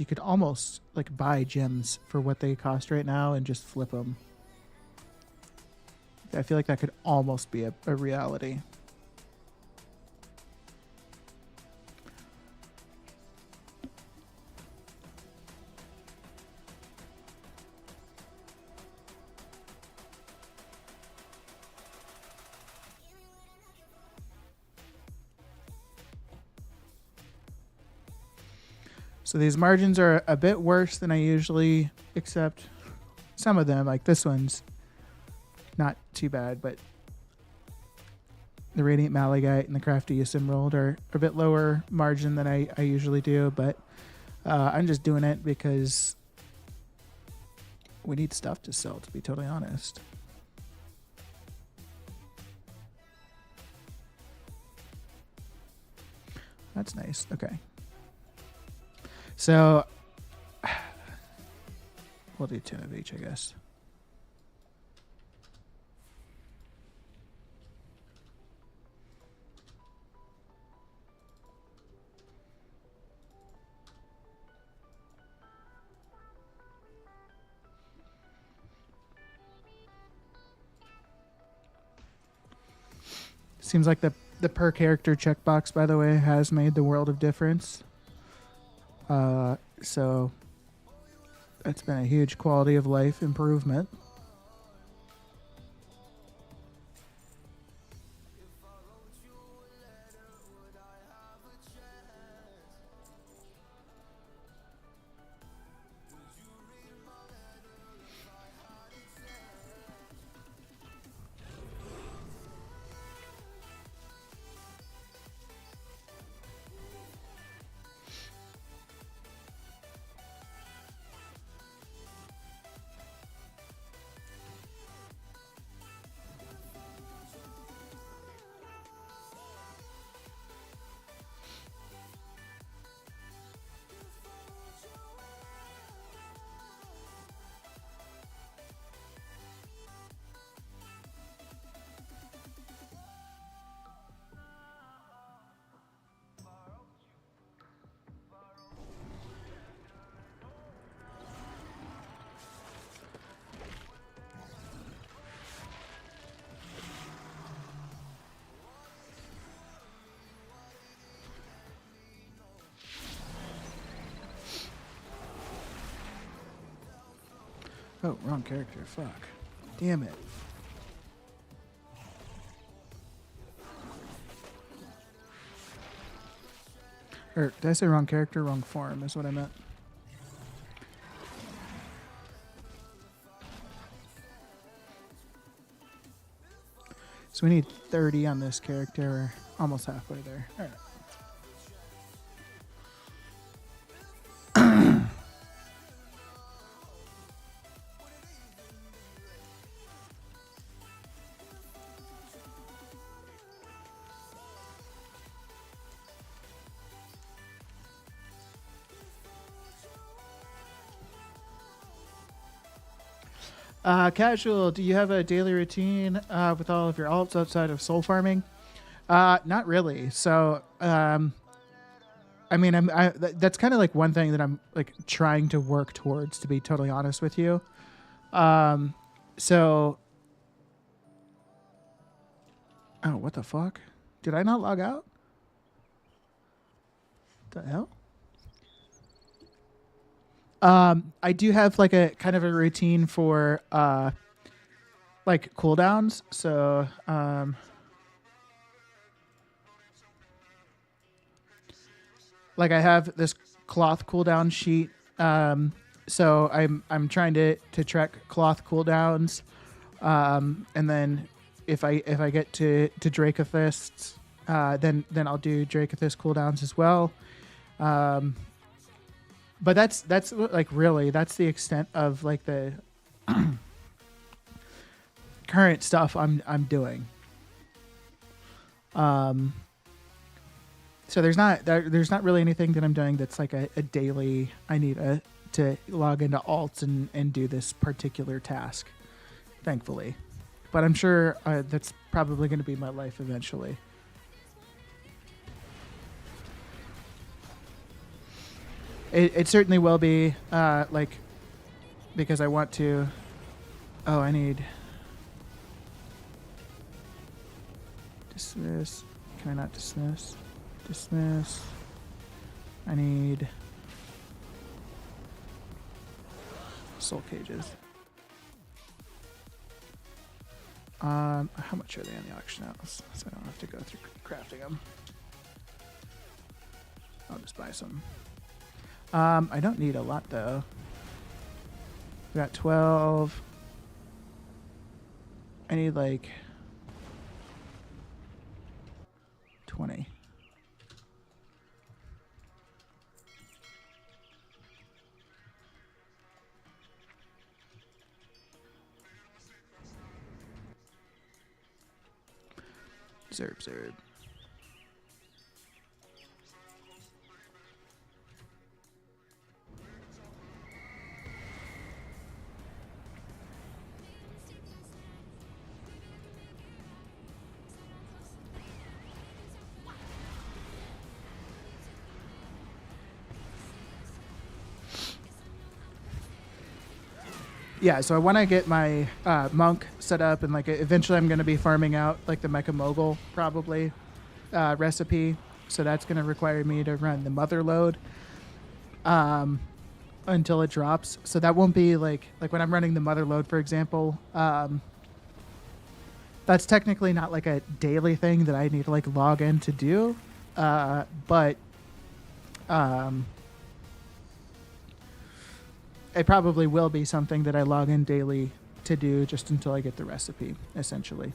could almost like buy gems for what they cost right now and just flip them. I feel like that could almost be a reality. So these margins are a bit worse than I usually accept. Some of them, like this one's not too bad, but the Radiant Malachite and the Crafty Emerald are a bit lower margin than I usually do, but I'm just doing it because we need stuff to sell, to be totally honest. That's nice. Okay. So we'll do 10 of each, I guess. Seems like the per character checkbox, by the way, has made the world of difference. So that's been a huge quality of life improvement. Oh, wrong character. Fuck. Damn it. Or did I say wrong character? Wrong form is what I meant. So we need 30 on this character. We're almost halfway there. All right. Casual, do you have a daily routine with all of your alts outside of soul farming? Not really. So, I mean, that's kind of like one thing that I'm like trying to work towards, to be totally honest with you. So, oh, what the fuck? Did I not log out? The hell? I do have like a kind of a routine for like cooldowns. So like I have this cloth cooldown sheet. So I'm trying to track cloth cooldowns. And then if I get to Dracothist, then I'll do Dracothist cooldowns as well. But that's like really that's the extent of like the current stuff I'm doing. So there's not really anything that I'm doing that's like a daily. I need to log into alts and do this particular task. Thankfully, but I'm sure that's probably going to be my life eventually. It certainly will be, like, because I want to. Oh, I need dismiss. Can I not dismiss? Dismiss. I need soul cages. How much are they on the auction house? So I don't have to go through crafting them. I'll just buy some. I don't need a lot though. We got 12. I need like 20. Zerb. Yeah, so I want to get my monk set up, and like eventually I'm going to be farming out like the Mecha Mogul probably recipe. So that's going to require me to run the mother load until it drops. So that won't be like when I'm running the mother load, for example. That's technically not like a daily thing that I need to like log in to do, but it probably will be something that I log in daily to do just until I get the recipe, essentially.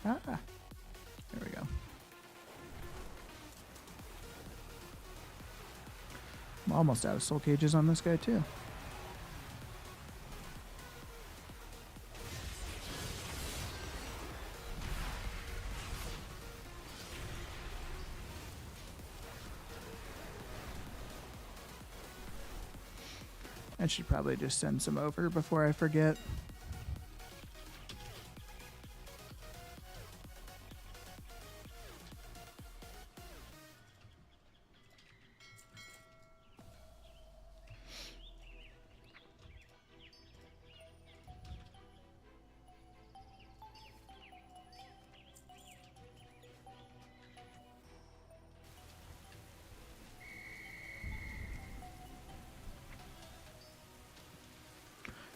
There we go. I'm almost out of soul cages on this guy too. I should probably just send some over before I forget.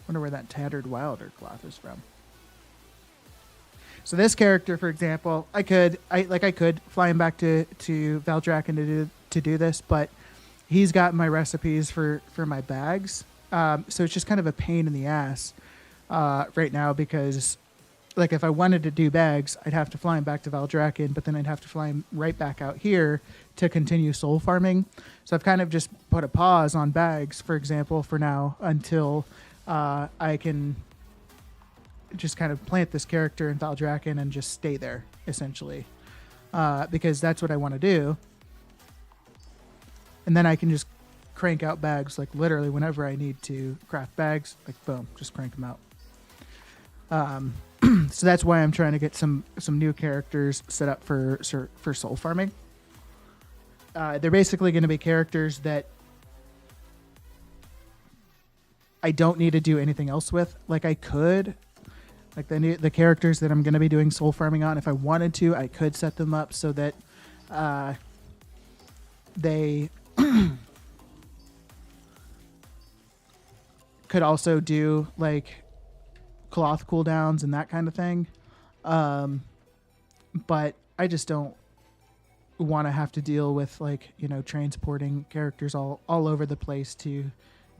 Wonder where that tattered Wilder cloth is from. So this character, for example, I could fly him back to Valdrakken to do this, but he's got my recipes for my bags. So it's just kind of a pain in the ass right now because, like, if I wanted to do bags, I'd have to fly him back to Valdrakken, but then I'd have to fly him right back out here to continue soul farming. So I've kind of just put a pause on bags, for example, for now until I can just kind of plant this character in Valdrakken and just stay there, essentially, because that's what I want to do. And then I can just crank out bags, like literally whenever I need to craft bags, like boom, just crank them out. So that's why I'm trying to get some new characters set up for soul farming. They're basically going to be characters that I don't need to do anything else with. Like I could, like the characters that I'm going to be doing soul farming on, if I wanted to, I could set them up so that they could also do like cloth cooldowns and that kind of thing. But I just don't want to have to deal with like, you know, transporting characters all over the place to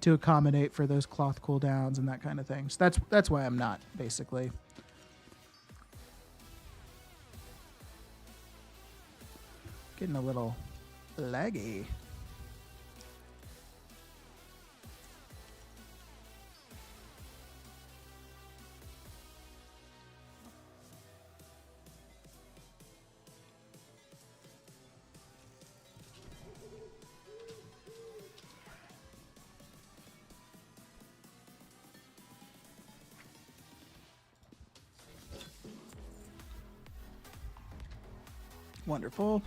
accommodate for those cloth cooldowns and that kind of thing. So that's why I'm not, basically. Getting a little laggy. Wonderful.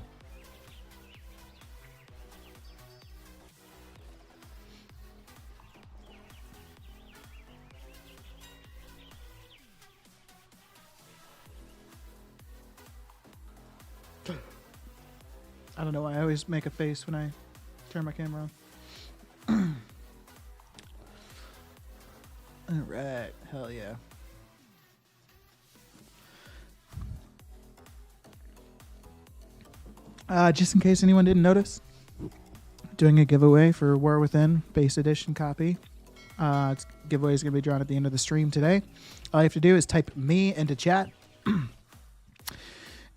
I don't know why I always make a face when I turn my camera on. All right. Hell yeah. Just in case anyone didn't notice, doing a giveaway for War Within base edition copy. Giveaway is going to be drawn at the end of the stream today. All you have to do is type me into chat,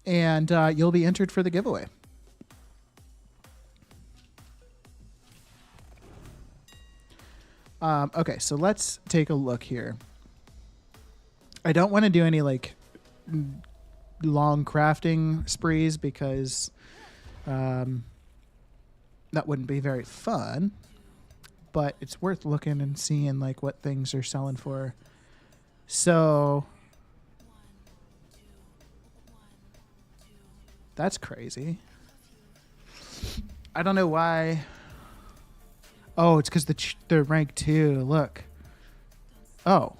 and you'll be entered for the giveaway. Okay, so let's take a look here. I don't want to do any like long crafting sprees because that wouldn't be very fun, but it's worth looking and seeing like what things are selling for. So that's crazy. I don't know why. Oh, it's because the rank 2. Look. Oh.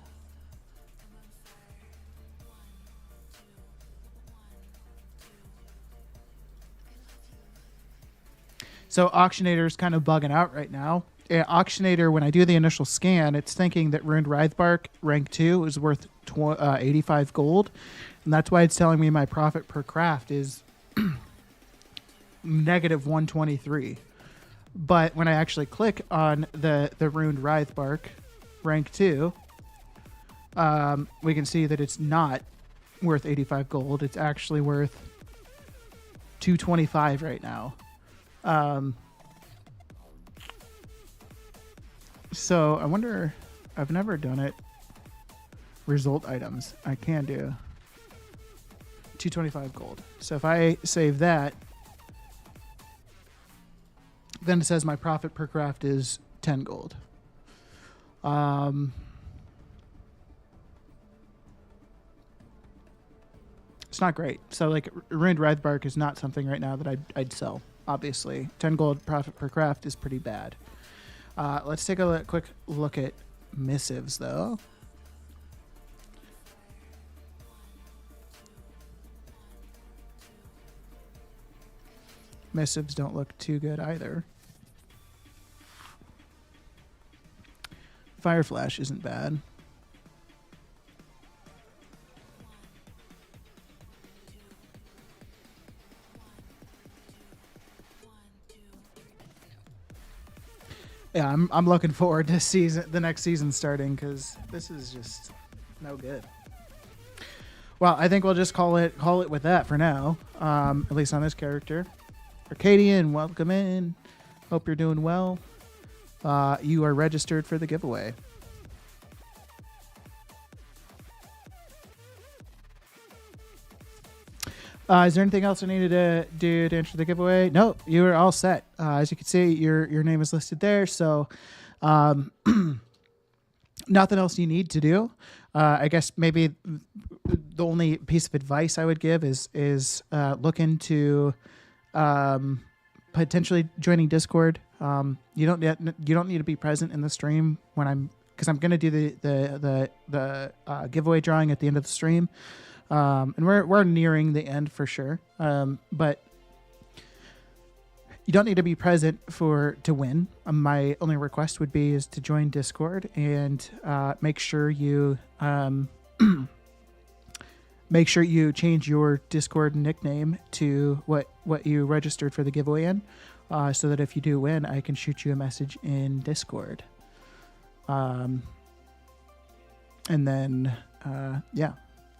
So Auctionator is kind of bugging out right now. Auctionator, when I do the initial scan, it's thinking that Ruined Wraithbark rank 2 is worth 85 gold. And that's why it's telling me my profit per craft is negative 123. But when I actually click on the Ruined Wraithbark rank 2, we can see that it's not worth 85 gold. It's actually worth 225 right now. So I wonder, I've never done it. Result items. I can do 225 gold. So if I save that, then it says my profit per craft is 10 gold. It's not great. So like Ruined Wraithbark is not something right now that I'd sell. Obviously, 10 gold profit per craft is pretty bad. Let's take a quick look at missives though. Missives don't look too good either. Fire Flash isn't bad. Yeah, I'm looking forward to the next season starting because this is just no good. Well, I think we'll just call it with that for now. At least on this character. Arcadian, welcome in. Hope you're doing well. You are registered for the giveaway. Is there anything else I needed to do to enter the giveaway? No, you are all set. As you can see, your name is listed there. So nothing else you need to do. I guess maybe the only piece of advice I would give is look into potentially joining Discord. You don't need to be present in the stream because I'm going to do the giveaway drawing at the end of the stream. And we're nearing the end for sure. But you don't need to be present to win. My only request would be is to join Discord and make sure you change your Discord nickname to what you registered for the giveaway in, so that if you do win, I can shoot you a message in Discord. And then yeah.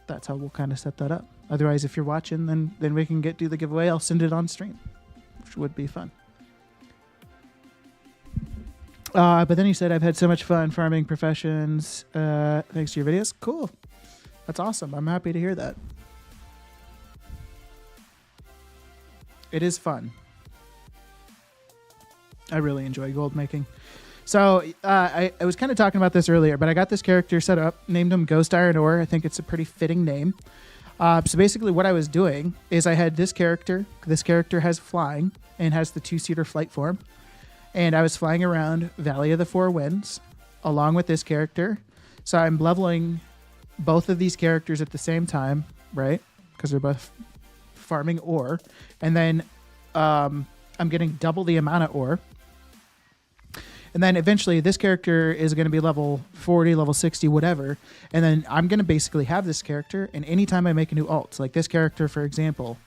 That's how we'll kind of set that up. Otherwise, if you're watching, then we can do the giveaway. I'll send it on stream. which would be fun. But then he said, I've had so much fun farming professions thanks to your videos. Cool. That's awesome. I'm happy to hear that. It is fun. I really enjoy gold making. So I was kind of talking about this earlier, but I got this character set up, named him Ghost Iron Ore. I think it's a pretty fitting name. So basically what I was doing is I had this character. This character has flying and has the 2-seater flight form. And I was flying around Valley of the Four Winds along with this character. So I'm leveling both of these characters at the same time, right? Because they're both farming ore. And then I'm getting double the amount of ore. And then eventually this character is going to be level 40, level 60, whatever. And then I'm going to basically have this character. And anytime I make a new alt, like this character, for example,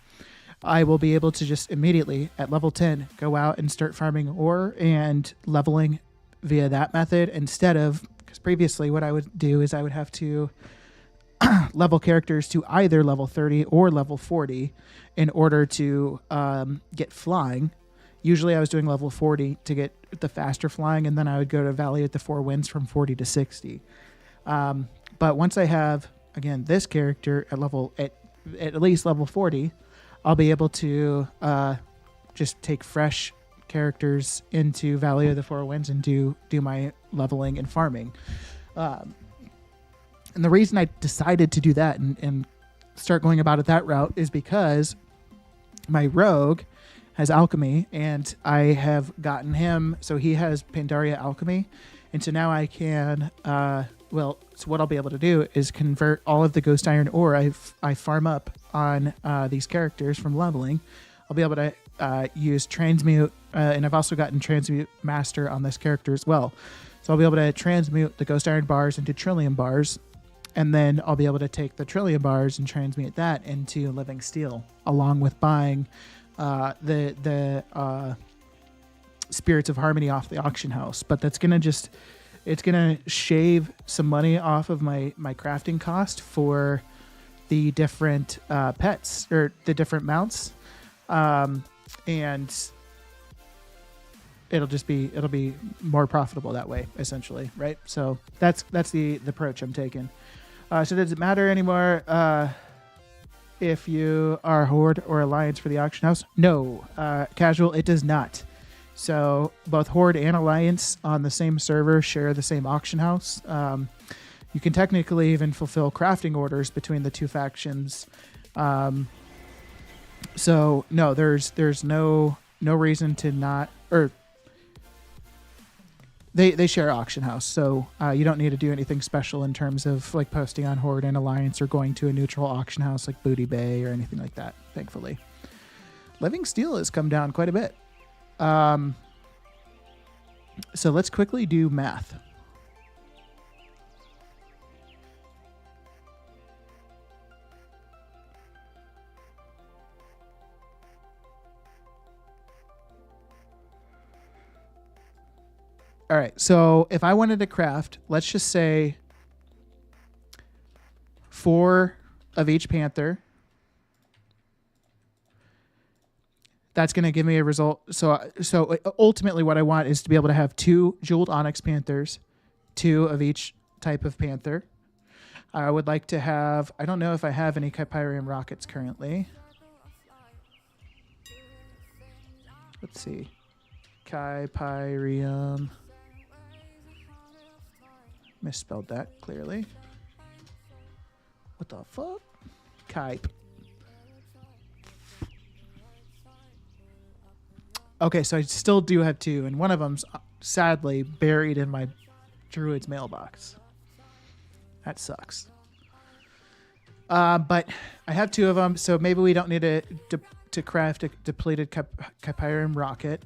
I will be able to just immediately at level 10 go out and start farming ore and leveling via that method instead of, because previously what I would do is I would have to level characters to either level 30 or level 40 in order to get flying. Usually I was doing level 40 to get the faster flying, and then I would go to Valley at the Four Winds from 40 to 60. But once I have, again, this character at least level 40, I'll be able to just take fresh characters into Valley of the Four Winds and do my leveling and farming. And the reason I decided to do that and start going about it that route is because my rogue has alchemy, and I have gotten him, so he has Pandaria alchemy, and so now I can, so what I'll be able to do is convert all of the Ghost Iron ore I farm up on these characters from leveling. I'll be able to use Transmute, and I've also gotten Transmute Master on this character as well. So I'll be able to transmute the Ghost Iron bars into Trillium bars, and then I'll be able to take the Trillium bars and transmute that into Living Steel, along with buying the Spirits of Harmony off the auction house. But that's gonna it's gonna shave some money off of my crafting cost for the different pets or the different mounts, and it'll be more profitable that way, essentially, right? So that's the approach I'm taking. So does it matter anymore if you are Horde or Alliance for the auction house? No, Casual, it does not. So both Horde and Alliance on the same server share the same auction house. You can technically even fulfill crafting orders between the two factions. So no, there's no reason to not, or they share auction house. So you don't need to do anything special in terms of like posting on Horde and Alliance or going to a neutral auction house like Booty Bay or anything like that, thankfully. Living Steel has come down quite a bit. So let's quickly do math. All right, so if I wanted to craft, let's just say 4 of each panther, that's going to give me a result. So ultimately what I want is to be able to have 2 jeweled onyx panthers, 2 of each type of panther. I would like to have, I don't know if I have any Kypyrium rockets currently. Let's see. Kypyrium. Misspelled that clearly. What the fuck? Kype. Okay, so I still do have 2, and one of them's sadly buried in my druid's mailbox. That sucks. But I have 2 of them, so maybe we don't need to craft a depleted Kypyrium rocket.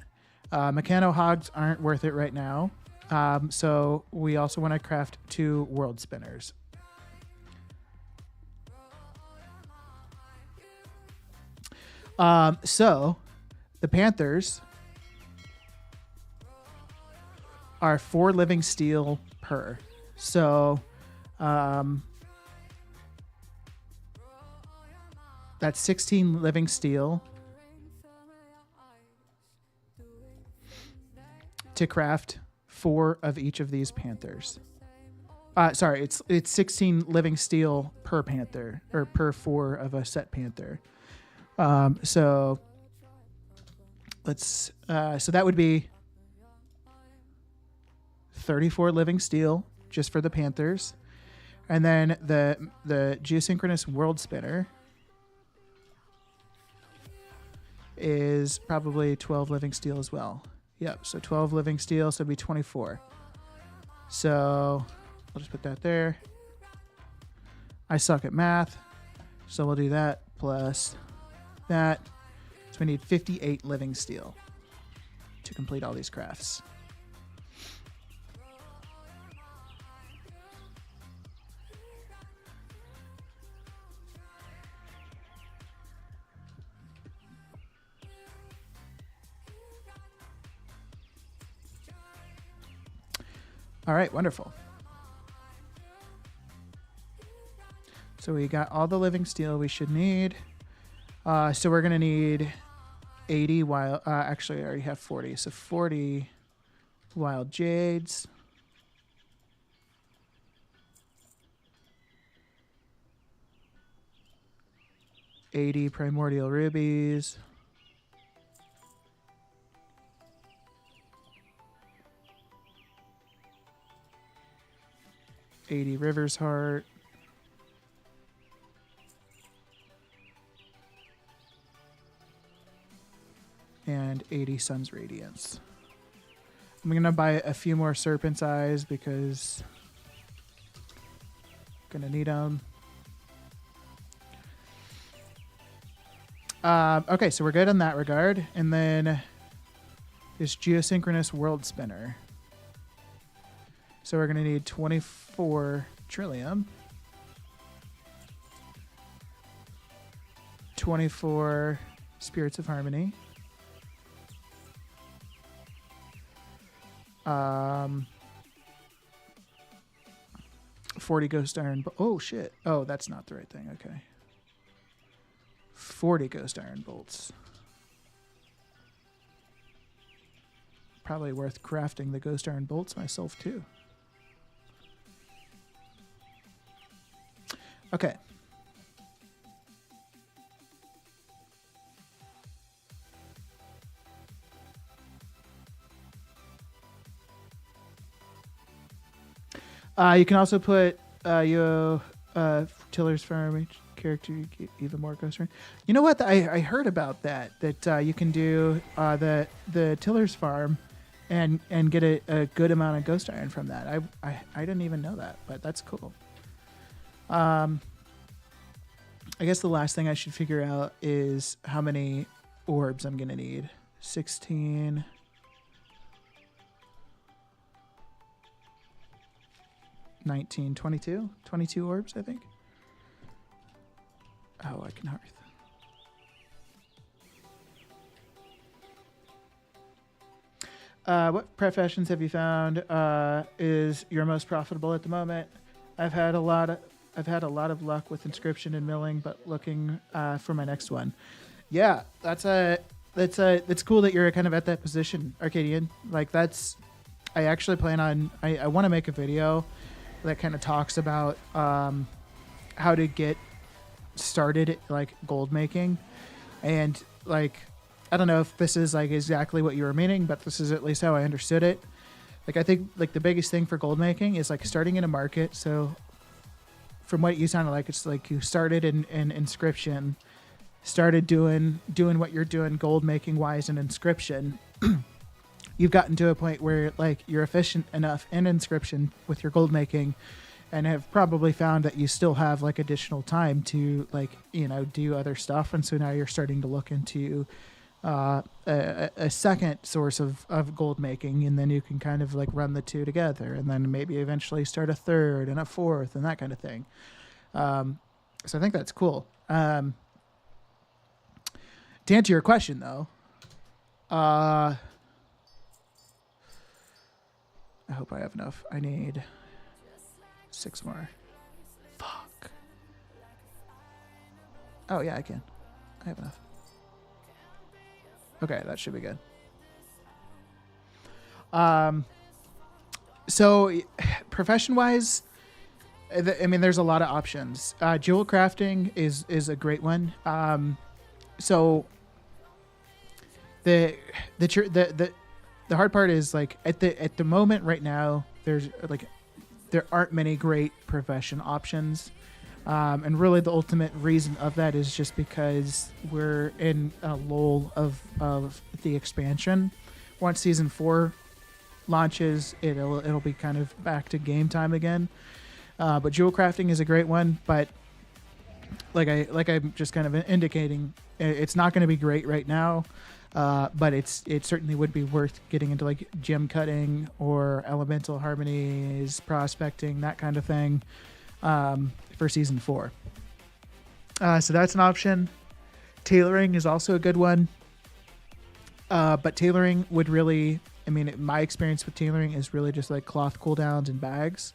Mechano Hogs aren't worth it right now. So we also want to craft 2 world spinners. So the Panthers are 4 living steel per. So that's 16 living steel. to craft 4 of each of these panthers. Sorry, it's 16 living steel per panther, or per 4 of a set panther. So let's so that would be 34 living steel just for the panthers, and then the geosynchronous world spinner is probably 12 living steel as well. Yep, so 12 living steel, so it'd be 24. So I'll just put that there. I suck at math, so we'll do that plus that. So we need 58 living steel to complete all these crafts. All right, wonderful. So we got all the living steel we should need. So we're going to need 80 wild... actually, I already have 40. So 40 wild jades. $80 primordial rubies. $80 River's Heart. And 80 Sun's Radiance. I'm going to buy a few more Serpent's Eyes because I'm going to need them. Okay, so we're good in that regard. And then this geosynchronous world spinner. So we're going to need 24 trillium, 24 Spirits of Harmony, 40 Ghost Iron. Oh, shit. Oh, that's not the right thing. Okay. 40 Ghost Iron Bolts. Probably worth crafting the Ghost Iron Bolts myself, too. Okay. You can also put Tiller's Farm each character you get even more Ghost Iron. You know what? I heard about that you can do the Tiller's Farm and get a good amount of Ghost Iron from that. I didn't even know that, but that's cool. I guess the last thing I should figure out is how many orbs I'm going to need. 16. 19, 22? 22 orbs, I think. Oh, I can hearth. What professions have you found is your most profitable at the moment? I've had a lot of luck with inscription and milling, but looking for my next one. Yeah, that's cool that you're kind of at that position, Arcadian. Like I actually plan on. I want to make a video that kind of talks about how to get started like gold making, and like I don't know if this is like exactly what you were meaning, but this is at least how I understood it. Like I think like the biggest thing for gold making is like starting in a market. So from what you sounded like, it's like you started in inscription, started doing what you're doing gold making wise in inscription. You've gotten to a point where like you're efficient enough in inscription with your gold making, and have probably found that you still have like additional time to like, you know, do other stuff. And so now you're starting to look into a second source of gold making, and then you can kind of like run the two together, and then maybe eventually start a third and a fourth and that kind of thing. So I think that's cool. To answer your question though, I hope I have enough. I need 6 more. Fuck. Oh yeah, I can. I have enough. Okay, that should be good. So, profession wise, I mean, there's a lot of options. Jewel crafting is a great one. So the hard part is like at the moment right now, there aren't many great profession options. And really, the ultimate reason of that is just because we're in a lull of the expansion. Once season 4 launches, it'll be kind of back to game time again. But jewel crafting is a great one. But like I'm just kind of indicating, it's not going to be great right now. But it certainly would be worth getting into like gem cutting or elemental harmonies, prospecting, that kind of thing. For season 4. So that's an option. Tailoring is also a good one. But tailoring would really, I mean, my experience with tailoring is really just like cloth cooldowns and bags.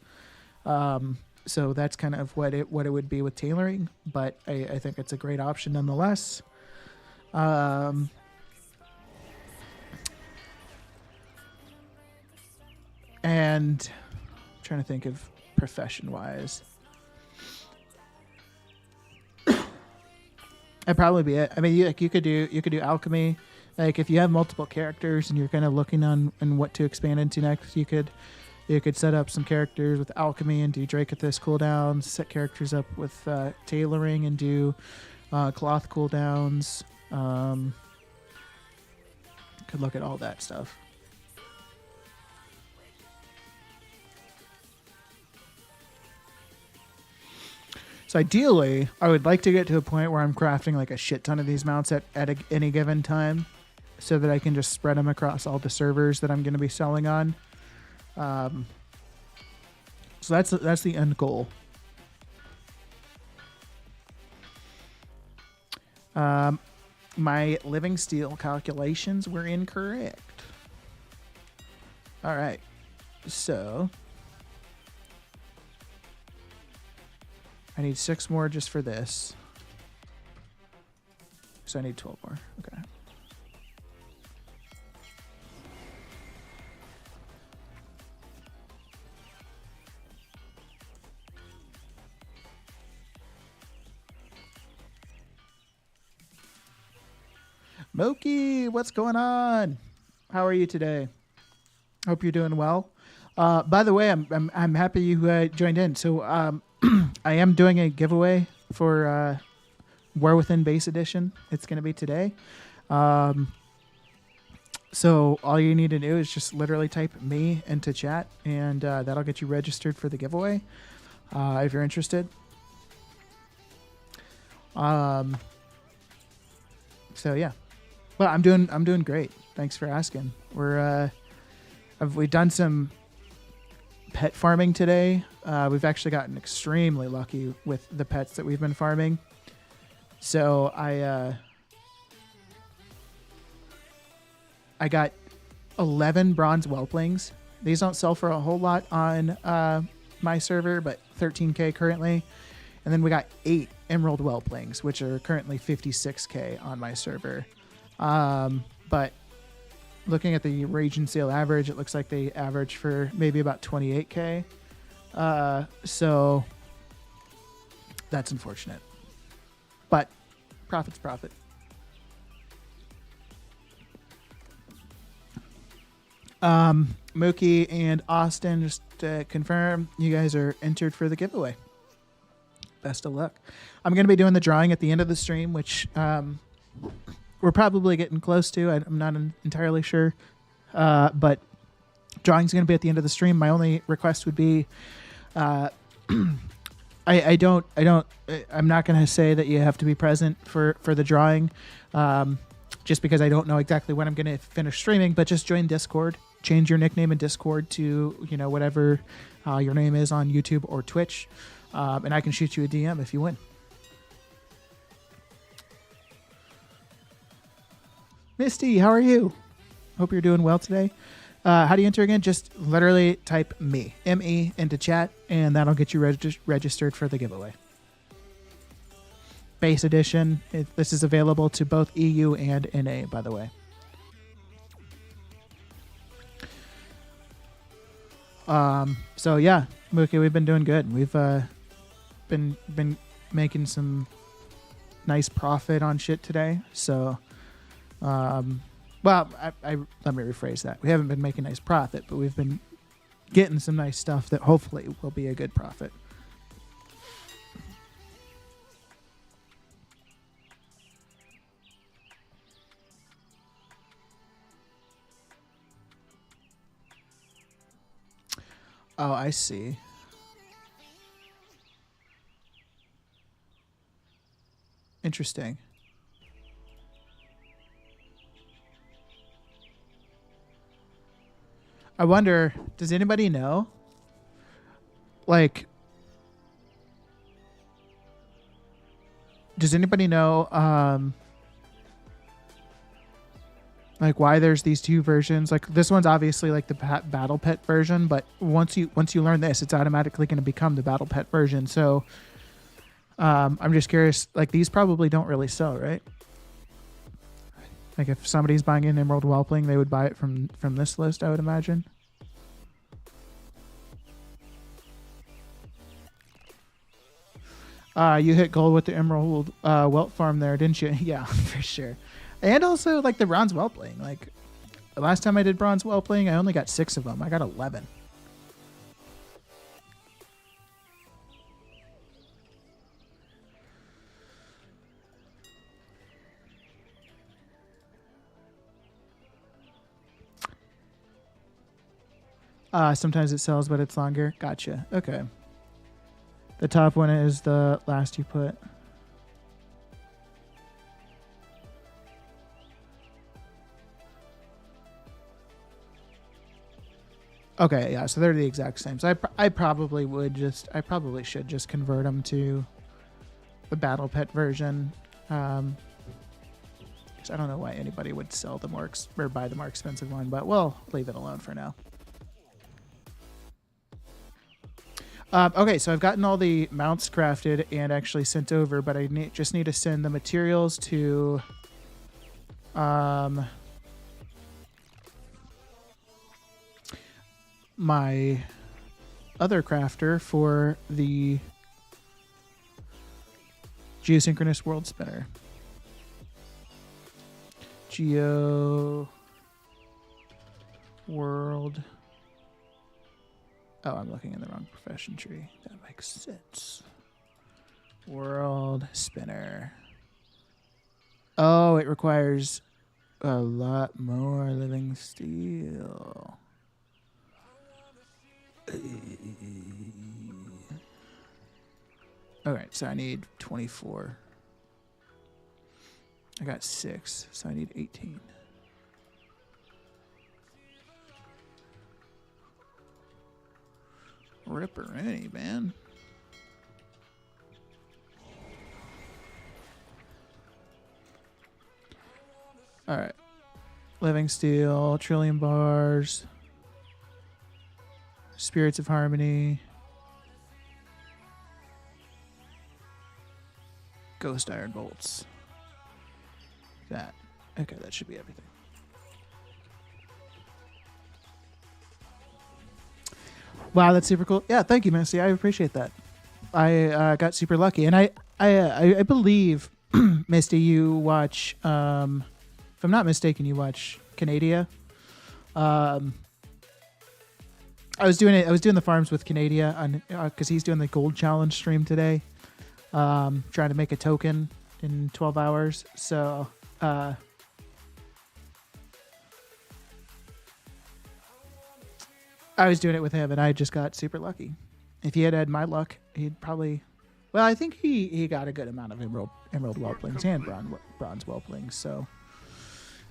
So that's kind of what it would be with tailoring, but I think it's a great option nonetheless. And I'm trying to think of profession wise. That'd probably be it. I mean, you could do alchemy. Like if you have multiple characters and you're kind of looking on what to expand into next, you could set up some characters with alchemy and do Dracothiss cooldowns. Set characters up with tailoring and do cloth cooldowns. Could look at all that stuff. So ideally, I would like to get to a point where I'm crafting like a shit ton of these mounts at any given time so that I can just spread them across all the servers that I'm going to be selling on. So that's the end goal. My living steel calculations were incorrect. All right. So I need 6 more just for this. So I need 12 more. Okay. Moki, what's going on? How are you today? Hope you're doing well. By the way, I'm happy you joined in. So I am doing a giveaway for War Within Base Edition. It's going to be today. So all you need to do is just literally type me into chat, and that'll get you registered for the giveaway if you're interested. So yeah, well, I'm doing great. Thanks for asking. We've done some pet farming today. We've actually gotten extremely lucky with the pets that we've been farming. So I got 11 bronze whelplings. These don't sell for a whole lot on my server, but 13k currently. And then we got 8 emerald whelplings, which are currently 56k on my server. But looking at the region sale average, it looks like they average for maybe about 28k. So that's unfortunate, but profit's profit. Mookie and Austin, just to confirm, you guys are entered for the giveaway. Best of luck. I'm going to be doing the drawing at the end of the stream, which we're probably getting close to. I'm not entirely sure, but drawing's going to be at the end of the stream. My only request would be, I'm not going to say that you have to be present for the drawing, just because I don't know exactly when I'm going to finish streaming. But just join Discord. Change your nickname in Discord to whatever your name is on YouTube or Twitch, and I can shoot you a DM if you win. Misty, how are you? Hope you're doing well today. How do you enter again? Just literally type me, M-E, into chat, and that'll get you registered for the giveaway. Base Edition. This is available to both EU and NA, by the way. So yeah, Mookie, we've been doing good. We've been making some nice profit on shit today. So, well, I let me rephrase that. We haven't been making nice profit, but we've been getting some nice stuff that hopefully will be a good profit. Oh, I see. Interesting. I wonder, does anybody know? Like, does anybody know, like why there's these two versions? Like this one's obviously like the Battle Pet version, but once you learn this, it's automatically going to become the Battle Pet version. So, I'm just curious. Like these probably don't really sell, right? Like if somebody's buying an Emerald Whelpling, they would buy it from this list, I would imagine. You hit gold with the Emerald Whelp farm there, didn't you? Yeah, for sure. And also like the Bronze Whelpling. Like the last time I did Bronze Whelpling, I only got 6 of them. I got 11. Sometimes it sells, but it's longer. Gotcha. Okay. The top one is the last you put. Okay, yeah, so they're the exact same. So I probably should just convert them to the Battle Pet version. 'Cause I don't know why anybody would sell the or buy the more expensive one, but we'll leave it alone for now. Okay, so I've gotten all the mounts crafted and actually sent over, but I just need to send the materials to my other crafter for the Geosynchronous World Spinner. Geo World. Oh, I'm looking in the wrong profession tree. That makes sense. World Spinner. Oh, it requires a lot more living steel. Alright, so I need 24. I got 6, so I need 18. Ripperoni, man. Alright. Living Steel, Trillium Bars, Spirits of Harmony, Ghost Iron Bolts. That. Okay, that should be everything. Wow, that's super cool. Yeah, thank you, Missy. I appreciate that. I got super lucky, and I believe, Misty, you watch. If I'm not mistaken, you watch Canadia. I was doing it. I was doing the farms with Canadia on because he's doing the gold challenge stream today. Trying to make a token in 12 hours. So. I was doing it with him, and I just got super lucky. If he had had my luck, he'd probably... Well, I think he got a good amount of Emerald Whelplings and Bronze Whelplings, so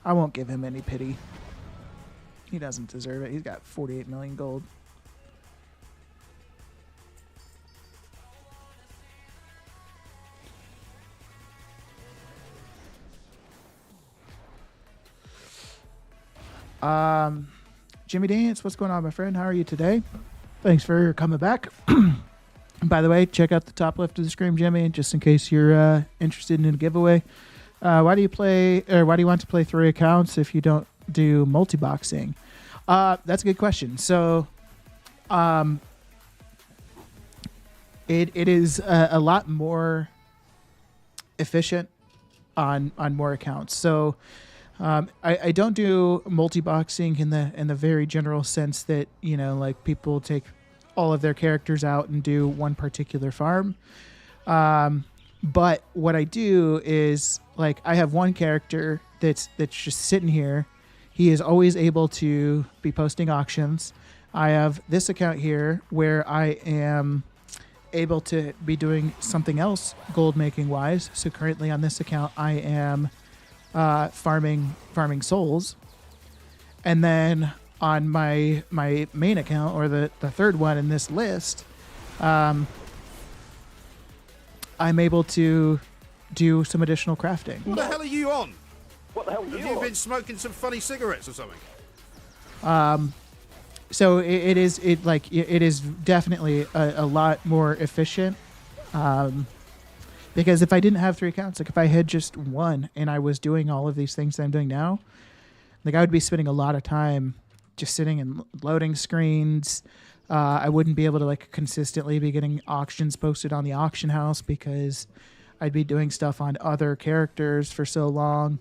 I won't give him any pity. He doesn't deserve it. He's got 48 million gold. Jimmy Dance, what's going on, my friend? How are you today? Thanks for coming back. By the way, check out the top left of the screen, Jimmy, just in case you're interested in a giveaway. Why do you want to play 3 accounts if you don't do multi-boxing? That's a good question. So It is a lot more efficient on more accounts. So I don't do multi-boxing in the very general sense that, you know, like people take all of their characters out and do one particular farm. But what I do is, like, I have one character that's just sitting here. He is always able to be posting auctions. I have this account here where I am able to be doing something else gold making wise. So currently on this account, I am farming souls, and then on my main account, or the third one in this list, I'm able to do some additional crafting. What the hell are you on? What the hell are Have you you on? been smoking some funny cigarettes or something? So it is definitely a lot more efficient. Because if I didn't have 3 accounts, like if I had just one and I was doing all of these things that I'm doing now, like I would be spending a lot of time just sitting and loading screens. I wouldn't be able to like consistently be getting auctions posted on the auction house because I'd be doing stuff on other characters for so long.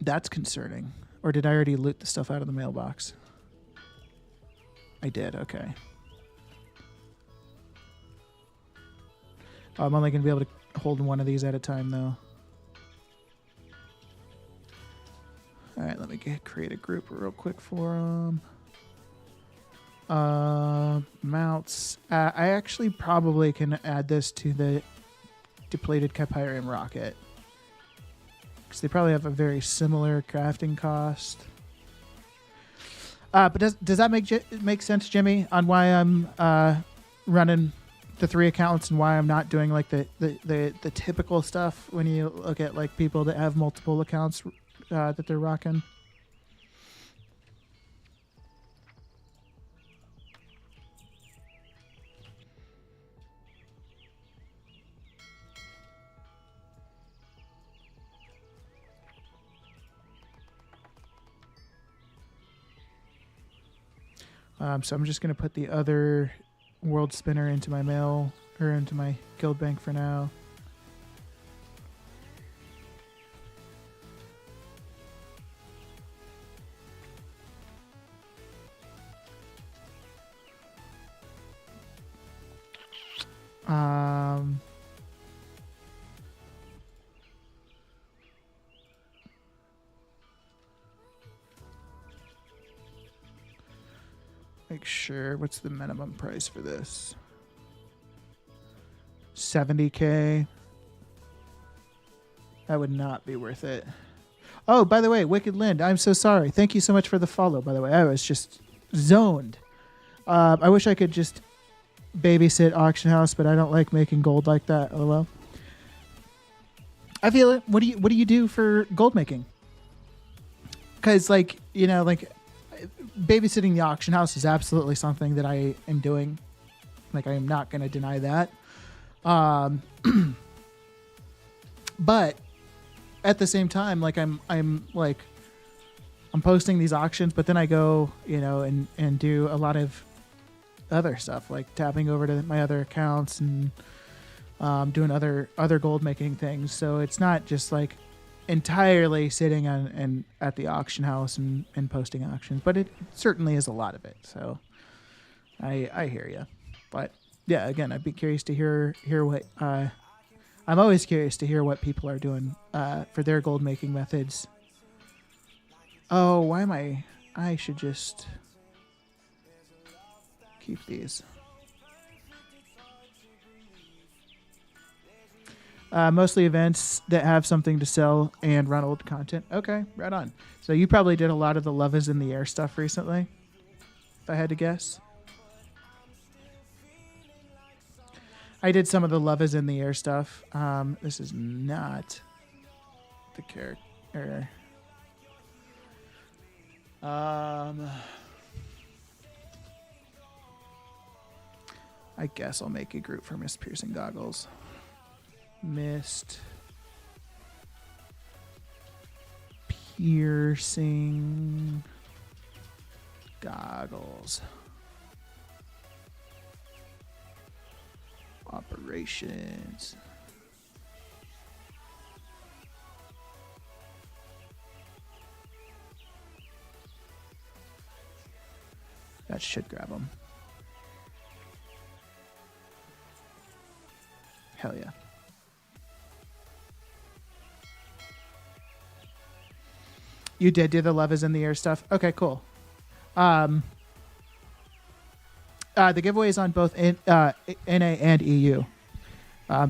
That's concerning. Or did I already loot the stuff out of the mailbox? I did, okay. I'm only going to be able to hold one of these at a time, though. All right, let me create a group real quick for them. Mounts. I actually probably can add this to the depleted Kypyrium rocket, because they probably have a very similar crafting cost. But does that make sense, Jimmy, on why I'm running the 3 accounts and why I'm not doing like the typical stuff when you look at like people that have multiple accounts that they're rocking? So I'm just going to put the other world spinner into my mail, or into my guild bank for now. Make sure, what's the minimum price for this? 70K. That would not be worth it. Oh, by the way, Wicked Lind, I'm so sorry. Thank you so much for the follow, by the way. I was just zoned. I wish I could just babysit Auction House, but I don't like making gold like that. Oh well. I feel it. What do you do for gold making? Because, like, you know, like, babysitting the auction house is absolutely something that I am doing. Like, I am not going to deny that. But at the same time, like, I'm posting these auctions, but then I go, you know, and do a lot of other stuff, like tapping over to my other accounts and doing other gold making things. So it's not just like entirely sitting on and at the auction house and posting auctions, but it certainly is a lot of it. So I hear you. But yeah, again, I'd be curious to hear what I'm always curious to hear what people are doing for their gold making methods. Oh, why am I should just keep these. Mostly events that have something to sell and run old content. Okay, right on. So you probably did a lot of the Love is in the Air stuff recently, if I had to guess. I did some of the Love is in the Air stuff. This is not the character. I guess I'll make a group for Mist Piercing Goggles. Mist Piercing Goggles. Operations. That should grab them. Hell yeah. You did do the love is in the air stuff. Okay, cool. The giveaway is on both NA and EU.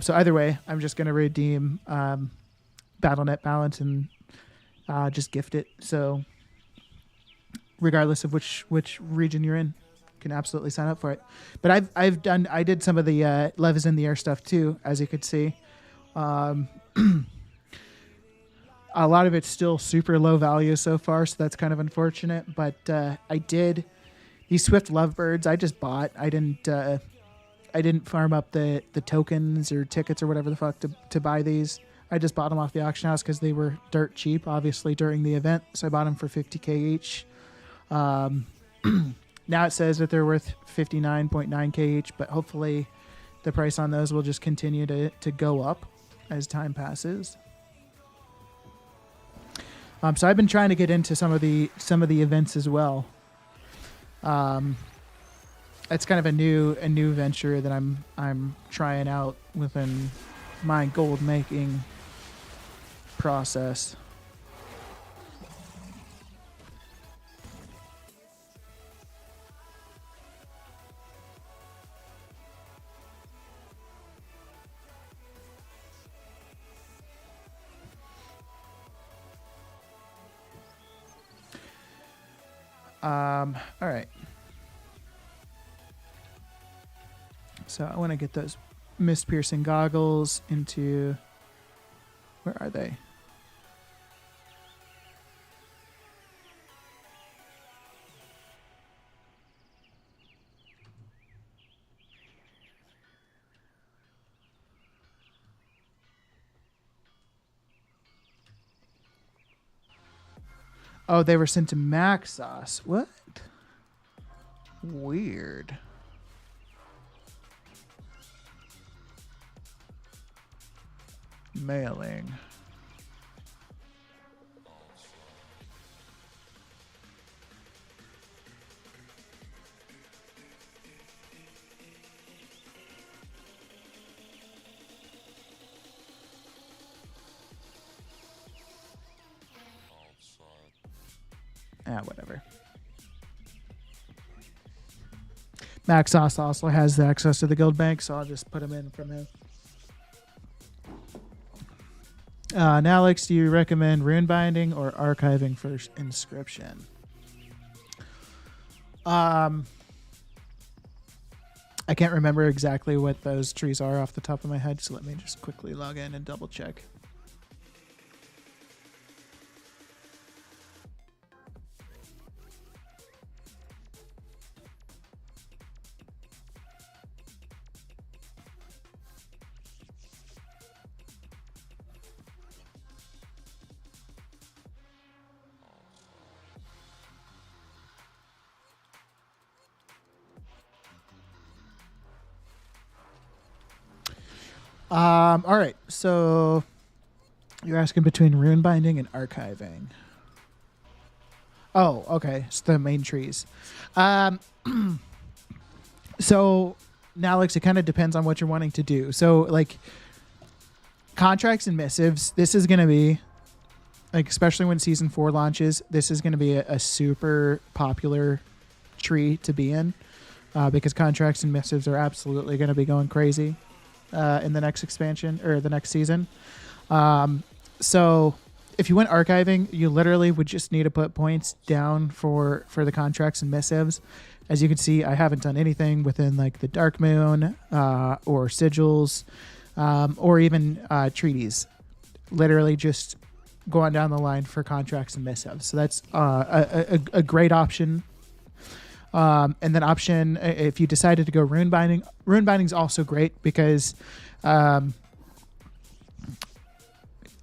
So either way, I'm just going to redeem BattleNet balance and just gift it. So regardless of which region you're in, you can absolutely sign up for it. But I did some of the love is in the air stuff too, as you could see. A lot of it's still super low value so far, so that's kind of unfortunate. But I did these Swift Lovebirds. I just bought. I didn't farm up the tokens or tickets or whatever the fuck to buy these. I just bought them off the auction house because they were dirt cheap, obviously during the event. So I bought them for $50K each. Now it says that they're worth $59.9K each, but hopefully the price on those will just continue to go up as time passes. So I've been trying to get into some of the events as well. It's kind of a new venture that I'm trying out within my gold making process. All right. So I want to get those mist piercing goggles into, where are they? Oh, they were sent to Maxos. What? Weird. Mailing. Whatever. Maxos also has the access to the guild bank, so I'll just put him in from him. Now, Alex, do you recommend rune binding or archiving for inscription? I can't remember exactly what those trees are off the top of my head, so let me just quickly log in and double check. All right, so you're asking between rune binding and archiving. Oh, okay, it's the main trees. So now, Alex, it kind of depends on what you're wanting to do. So, like, contracts and missives, this is going to be, like, especially when Season 4 launches, this is going to be a super popular tree to be in because contracts and missives are absolutely going to be going crazy in the next expansion or the next season. So if you went archiving, you literally would just need to put points down for the contracts and missives. As you can see, I haven't done anything within like the Dark Moon or sigils or even treaties. Literally just going down the line for contracts and missives. So that's a great option. And then option, if you decided to go rune binding is also great because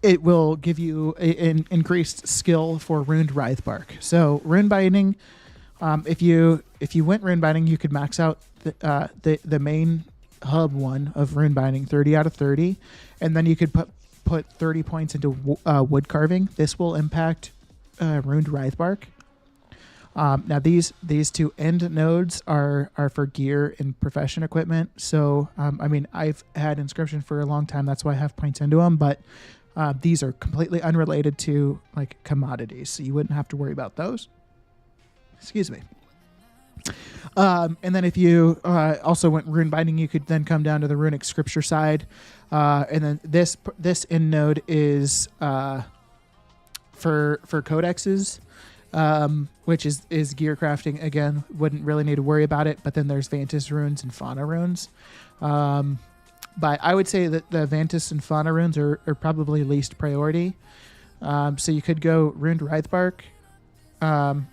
it will give you an increased skill for runed Wraithbark. So rune binding If you went rune binding, you could max out the main hub one of rune binding 30 out of 30, and then you could put 30 points into wood carving. This will impact runed Wraithbark. Now these two end nodes are for gear and profession equipment. So I mean, I've had inscription for a long time. That's why I have points into them. But these are completely unrelated to like commodities, so you wouldn't have to worry about those. Excuse me. And then if you also went rune binding, you could then come down to the runic scripture side, and then this end node is for codexes. Which is gear crafting. Again, wouldn't really need to worry about it. But then there's Vantis runes and Fauna runes. But I would say that the Vantis and Fauna runes are probably least priority. So you could go runed Wraithbark,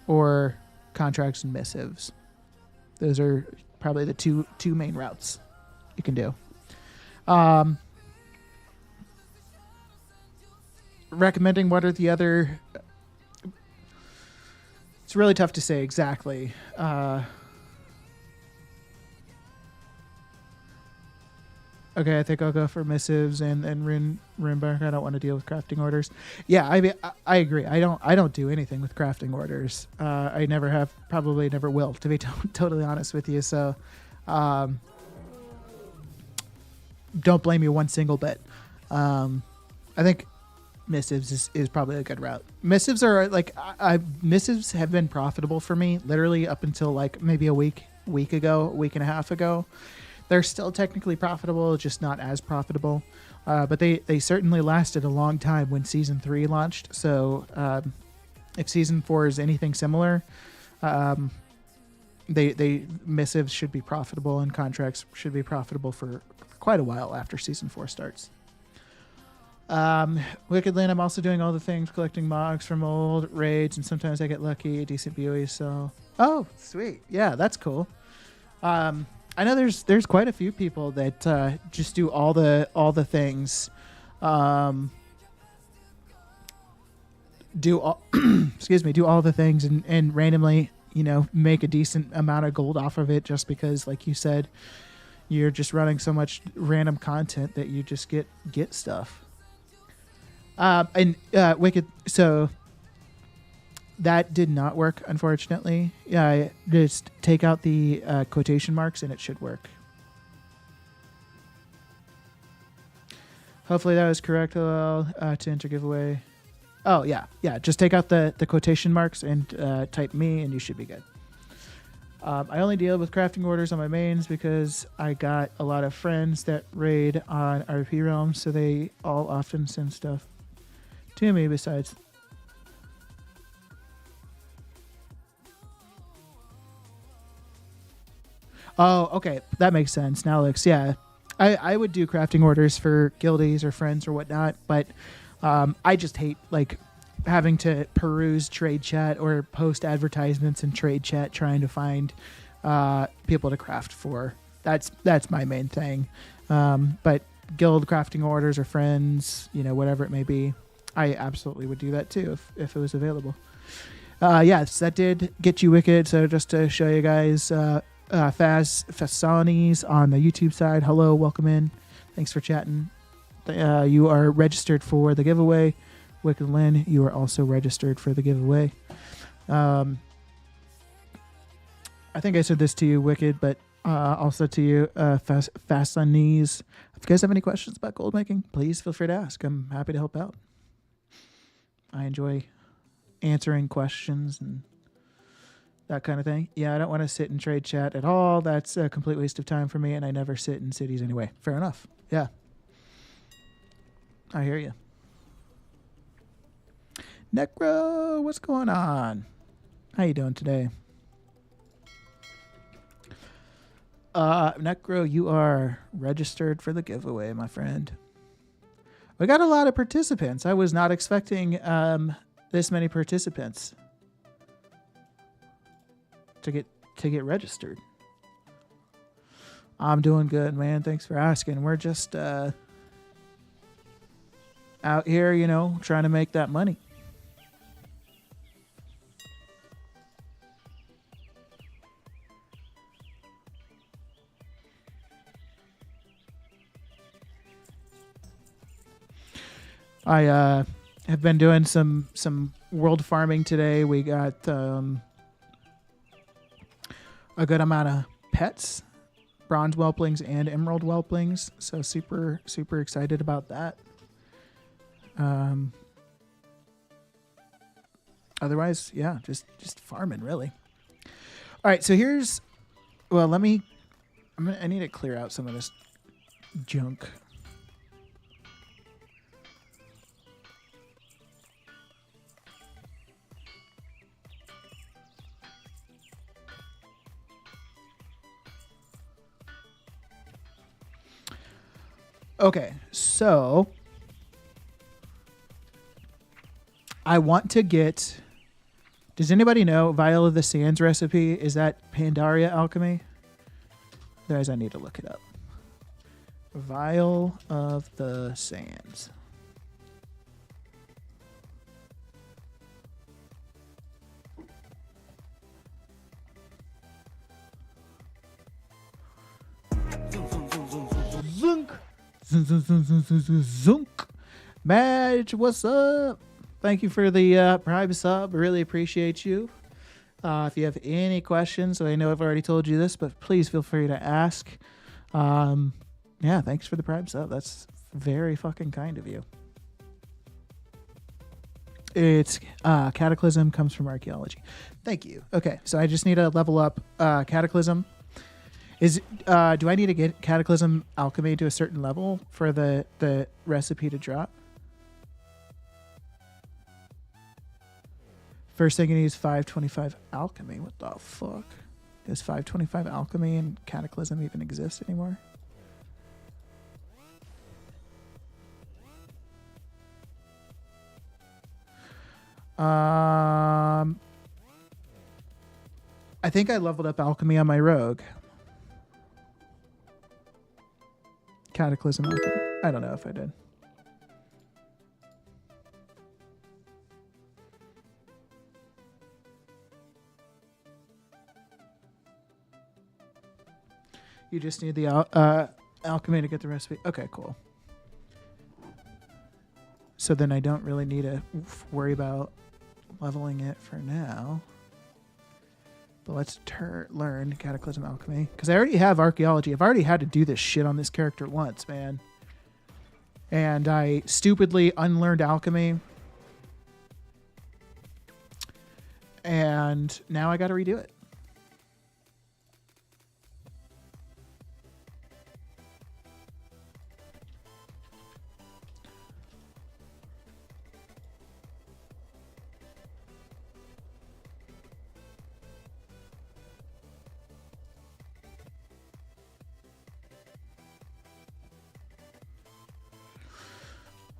or contracts and missives. Those are probably the two main routes you can do. Recommending what are the other... It's really tough to say exactly. Okay, I think I'll go for missives and Runebark. I don't want to deal with crafting orders. Yeah, I agree. I don't do anything with crafting orders. I never have, probably never will, to be totally honest with you. So, don't blame me one single bit. I think missives is probably a good route. Missives are like missives have been profitable for me literally up until like maybe a week and a half ago. They're still technically profitable, just not as profitable. But they certainly lasted a long time when season 3 launched. So if season 4 is anything similar, they missives should be profitable and contracts should be profitable for quite a while after season 4 starts. Wicked Land, I'm also doing all the things, collecting mogs from old raids, and sometimes I get lucky, a decent BOE, so... Oh, sweet. Yeah, that's cool. I know there's quite a few people that just do all the things. Do all do all the things and randomly, make a decent amount of gold off of it just because, like you said, you're just running so much random content that you just get stuff. Wicked, so that did not work, unfortunately. Yeah, just take out the quotation marks and it should work. Hopefully that was correct, to enter giveaway. Oh, yeah, just take out the quotation marks and type me and you should be good. I only deal with crafting orders on my mains because I got a lot of friends that raid on RP Realms, so they all often send stuff to me besides. Oh, okay. That makes sense. Now, Alex, yeah. I would do crafting orders for guildies or friends or whatnot, but I just hate having to peruse trade chat or post advertisements in trade chat trying to find people to craft for. That's my main thing. But guild crafting orders or friends, whatever it may be, I absolutely would do that too if it was available. Yes, that did get you Wicked. So just to show you guys, Fasanis on the YouTube side. Hello, welcome in. Thanks for chatting. You are registered for the giveaway. Wicked Lynn, you are also registered for the giveaway. I think I said this to you, Wicked, but also to you, Fasanis. If you guys have any questions about gold making, please feel free to ask. I'm happy to help out. I enjoy answering questions and that kind of thing. Yeah, I don't want to sit in trade chat at all. That's a complete waste of time for me, and I never sit in cities anyway. Fair enough. Yeah. I hear you. Necro, what's going on? How you doing today? Necro, you are registered for the giveaway, my friend. We got a lot of participants. I was not expecting this many participants to get registered. I'm doing good, man. Thanks for asking. We're just out here, trying to make that money. I have been doing some world farming today. We got a good amount of pets, bronze whelplings and emerald whelplings. So super excited about that. Otherwise, yeah, just farming really. All right, so here's well, I need to clear out some of this junk. Okay, so I want to get. Does anybody know Vial of the Sands recipe? Is that Pandaria alchemy? Otherwise, I need to look it up. Vial of the Sands. Zunk. Zunk. Madge, what's up? Thank you for the Prime sub. Really appreciate you. If you have any questions, I know I've already told you this, but please feel free to ask. Yeah, thanks for the Prime sub. That's very fucking kind of you. It's Cataclysm comes from archaeology. Thank you. Okay, so I just need to level up Cataclysm. Do I need to get Cataclysm alchemy to a certain level for the recipe to drop? First thing you need is 525 alchemy. What the fuck? Does 525 alchemy and Cataclysm even exist anymore? I think I leveled up alchemy on my rogue. Cataclysm alchemy. I don't know if I did. You just need the alchemy to get the recipe. Okay, cool. So then I don't really need to worry about leveling it for now. But let's learn Cataclysm alchemy. Because I already have archaeology. I've already had to do this shit on this character once, man. And I stupidly unlearned alchemy. And now I got to redo it.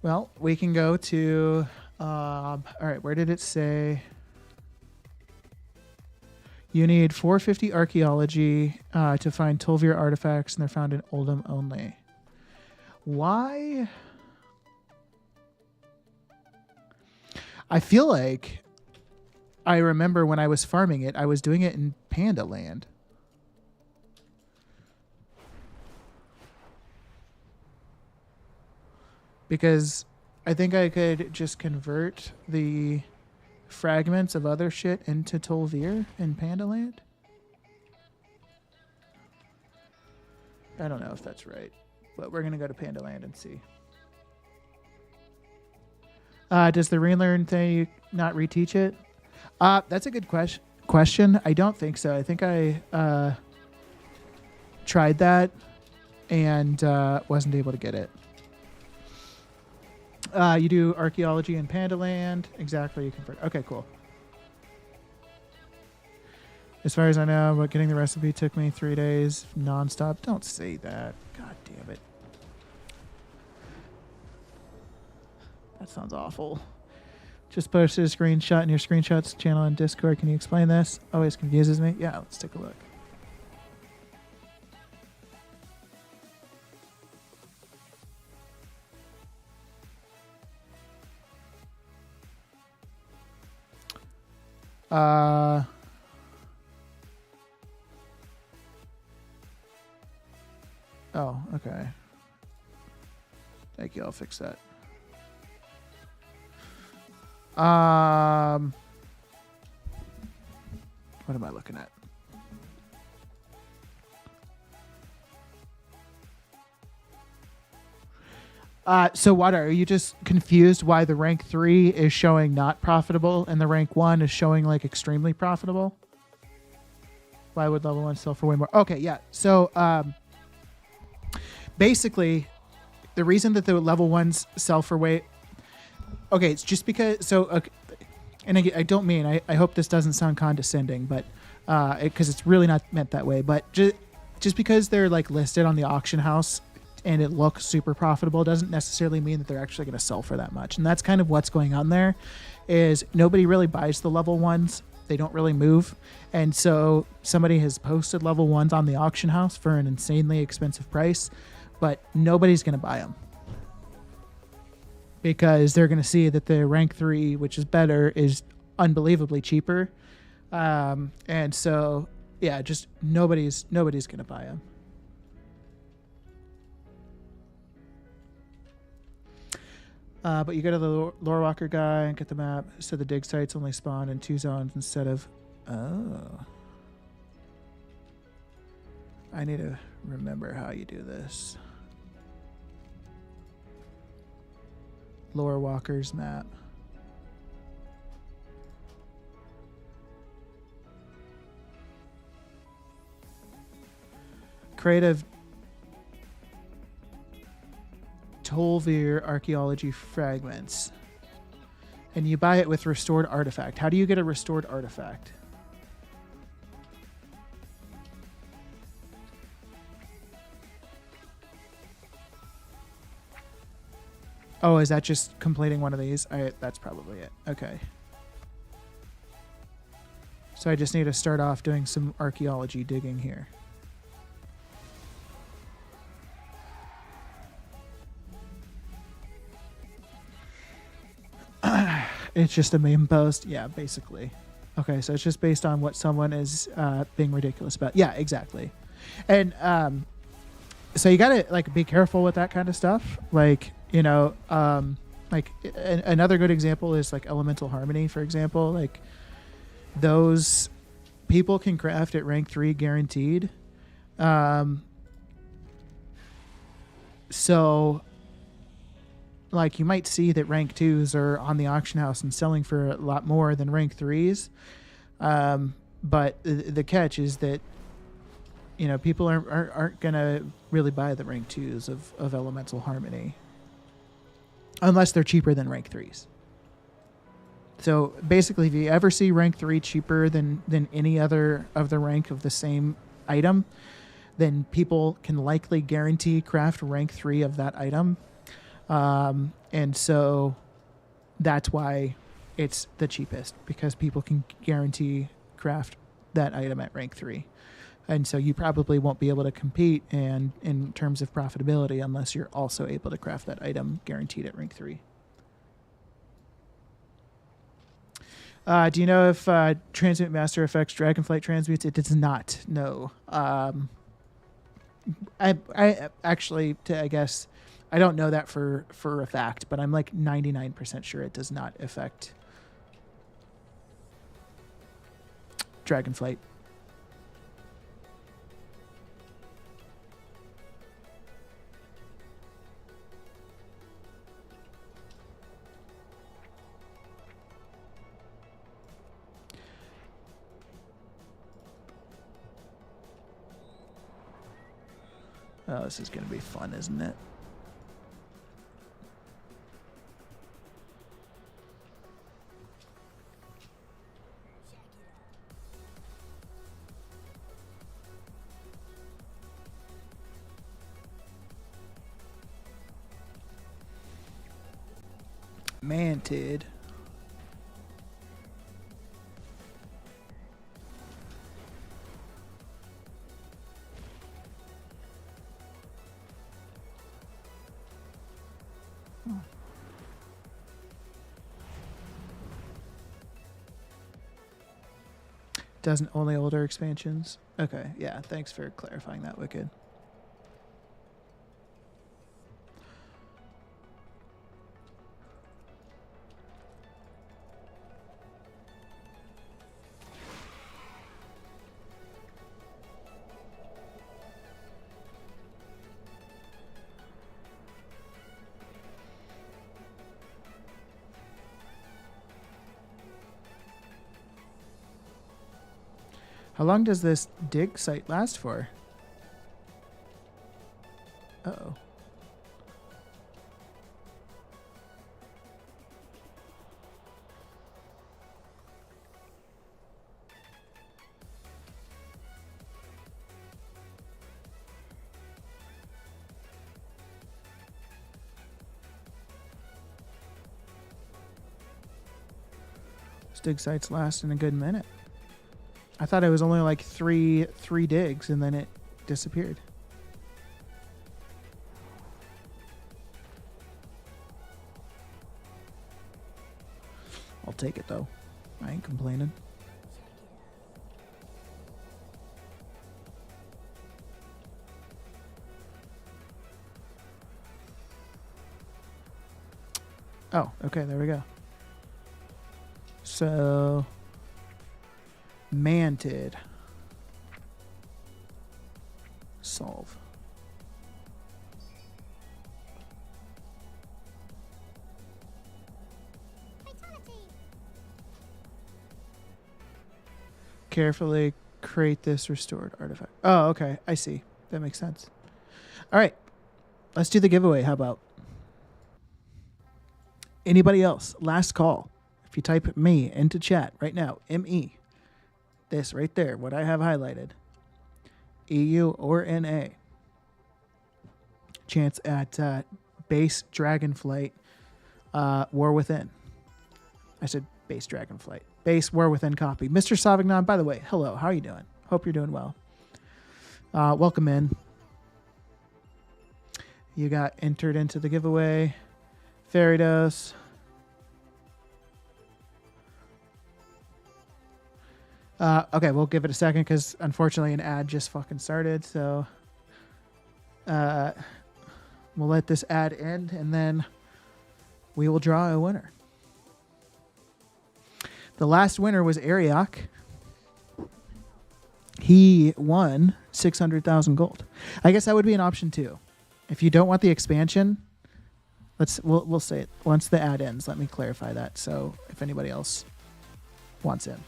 Well, we can go to, all right, where did it say? You need 450 archaeology to find Tolvir artifacts, and they're found in Oldham only. Why? I feel like I remember when I was farming it, I was doing it in Panda Land. Because I think I could just convert the fragments of other shit into Tolvir in Panda Land. I don't know if that's right, but we're going to go to Panda Land and see. Does the relearn thing not reteach it? That's a good question. I don't think so. I think I tried that and wasn't able to get it. You do archaeology in Panda Land. Exactly, you convert. Okay, cool. As far as I know, but getting the recipe took me 3 days nonstop. Don't say that. God damn it. That sounds awful. Just posted a screenshot in your screenshots channel on Discord. Can you explain this? Always confuses me. Yeah, let's take a look. Oh, okay. Thank you. I'll fix that. What am I looking at? So what are you just confused why the rank 3 is showing not profitable and the rank 1 is showing like extremely profitable? Why would level 1 sell for way more? Okay, yeah. So basically the reason that the level 1s sell for way it's just because and I don't mean I hope this doesn't sound condescending, but because it's really not meant that way, but just because they're like listed on the auction house and it looks super profitable doesn't necessarily mean that they're actually going to sell for that much. And that's kind of what's going on there is nobody really buys the level 1s. They don't really move. And so somebody has posted level 1s on the auction house for an insanely expensive price, but nobody's going to buy them because they're going to see that the rank 3, which is better, is unbelievably cheaper. And so, yeah, just nobody's going to buy them. But you go to the lore walker guy and get the map. So the dig sites only spawn in 2 zones instead of... Oh. I need to remember how you do this. Lore walkers map. Creative Tolvir archaeology fragments. And you buy it with restored artifact. How do you get a restored artifact? Oh, is that just completing one of these? That's probably it. Okay. So I just need to start off doing some archaeology digging here. It's just a meme post. Yeah, basically. Okay, so it's just based on what someone is being ridiculous about. Yeah, exactly. And so you gotta like be careful with that kind of stuff. Like, you know, another good example is like Elemental Harmony, for example. Like those people can craft at rank 3 guaranteed. So like you might see that rank 2s are on the auction house and selling for a lot more than rank 3s. But the catch is that, you know, people aren't going to really buy the rank 2s of Elemental Harmony unless they're cheaper than rank 3s. So basically, if you ever see rank 3 cheaper than any other of the rank of the same item, then people can likely guarantee craft rank 3 of that item. And so that's why it's the cheapest, because people can guarantee craft that item at rank 3. And so you probably won't be able to compete in terms of profitability unless you're also able to craft that item guaranteed at rank 3. Do you know if Transmute Master affects Dragonflight transmutes? It does not. No. I actually, I guess, I don't know that for a fact, but I'm like 99% sure it does not affect Dragonflight. Oh, this is going to be fun, isn't it? Mantid. Doesn't only older expansions? Okay, yeah, thanks for clarifying that, Wicked. How long does this dig site last for? Uh-oh. Dig sites last in a good minute. I thought it was only like three digs and then it disappeared. I'll take it though. I ain't complaining. Oh, okay, there we go. So, Mantid. Solve. Carefully create this restored artifact. Oh, okay. I see. That makes sense. All right. Let's do the giveaway. How about? Anybody else? Last call. If you type me into chat right now, ME, this right there, what I have highlighted, EU or NA, chance at base Dragonflight War Within. I said base Dragonflight. Base War Within copy. Mr. Savignon, by the way, hello. How are you doing? Hope you're doing well. Welcome in. You got entered into the giveaway. Fairy Dose. Okay, we'll give it a second because unfortunately an ad just fucking started. So we'll let this ad end and then we will draw a winner. The last winner was Ariok. He won 600,000 gold. I guess that would be an option too. If you don't want the expansion, we'll say it once the ad ends. Let me clarify that. So if anybody else wants in.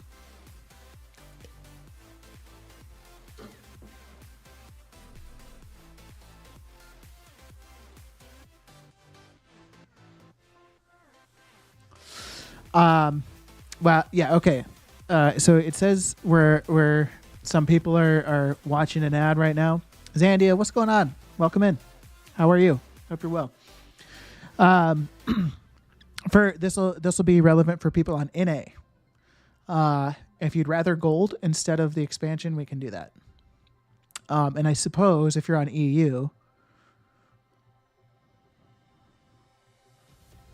Well, yeah, okay. So it says where some people are watching an ad right now. Zandia, what's going on? Welcome in. How are you? Hope you're well. For this will be relevant for people on NA. If you'd rather gold instead of the expansion, we can do that. And I suppose if you're on EU,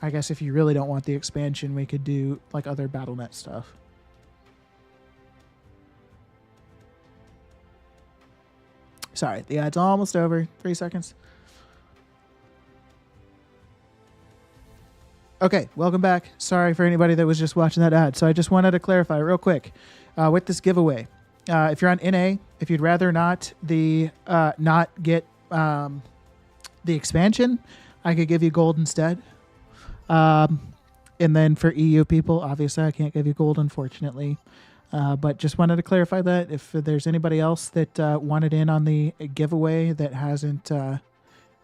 I guess if you really don't want the expansion, we could do like other BattleNet stuff. Sorry, the ad's almost over. 3 seconds. Okay, welcome back. Sorry for anybody that was just watching that ad. So I just wanted to clarify real quick with this giveaway. If you're on NA, if you'd rather not get the expansion, I could give you gold instead. And then for EU people, obviously I can't give you gold, unfortunately. But just wanted to clarify that if there's anybody else that wanted in on the giveaway that hasn't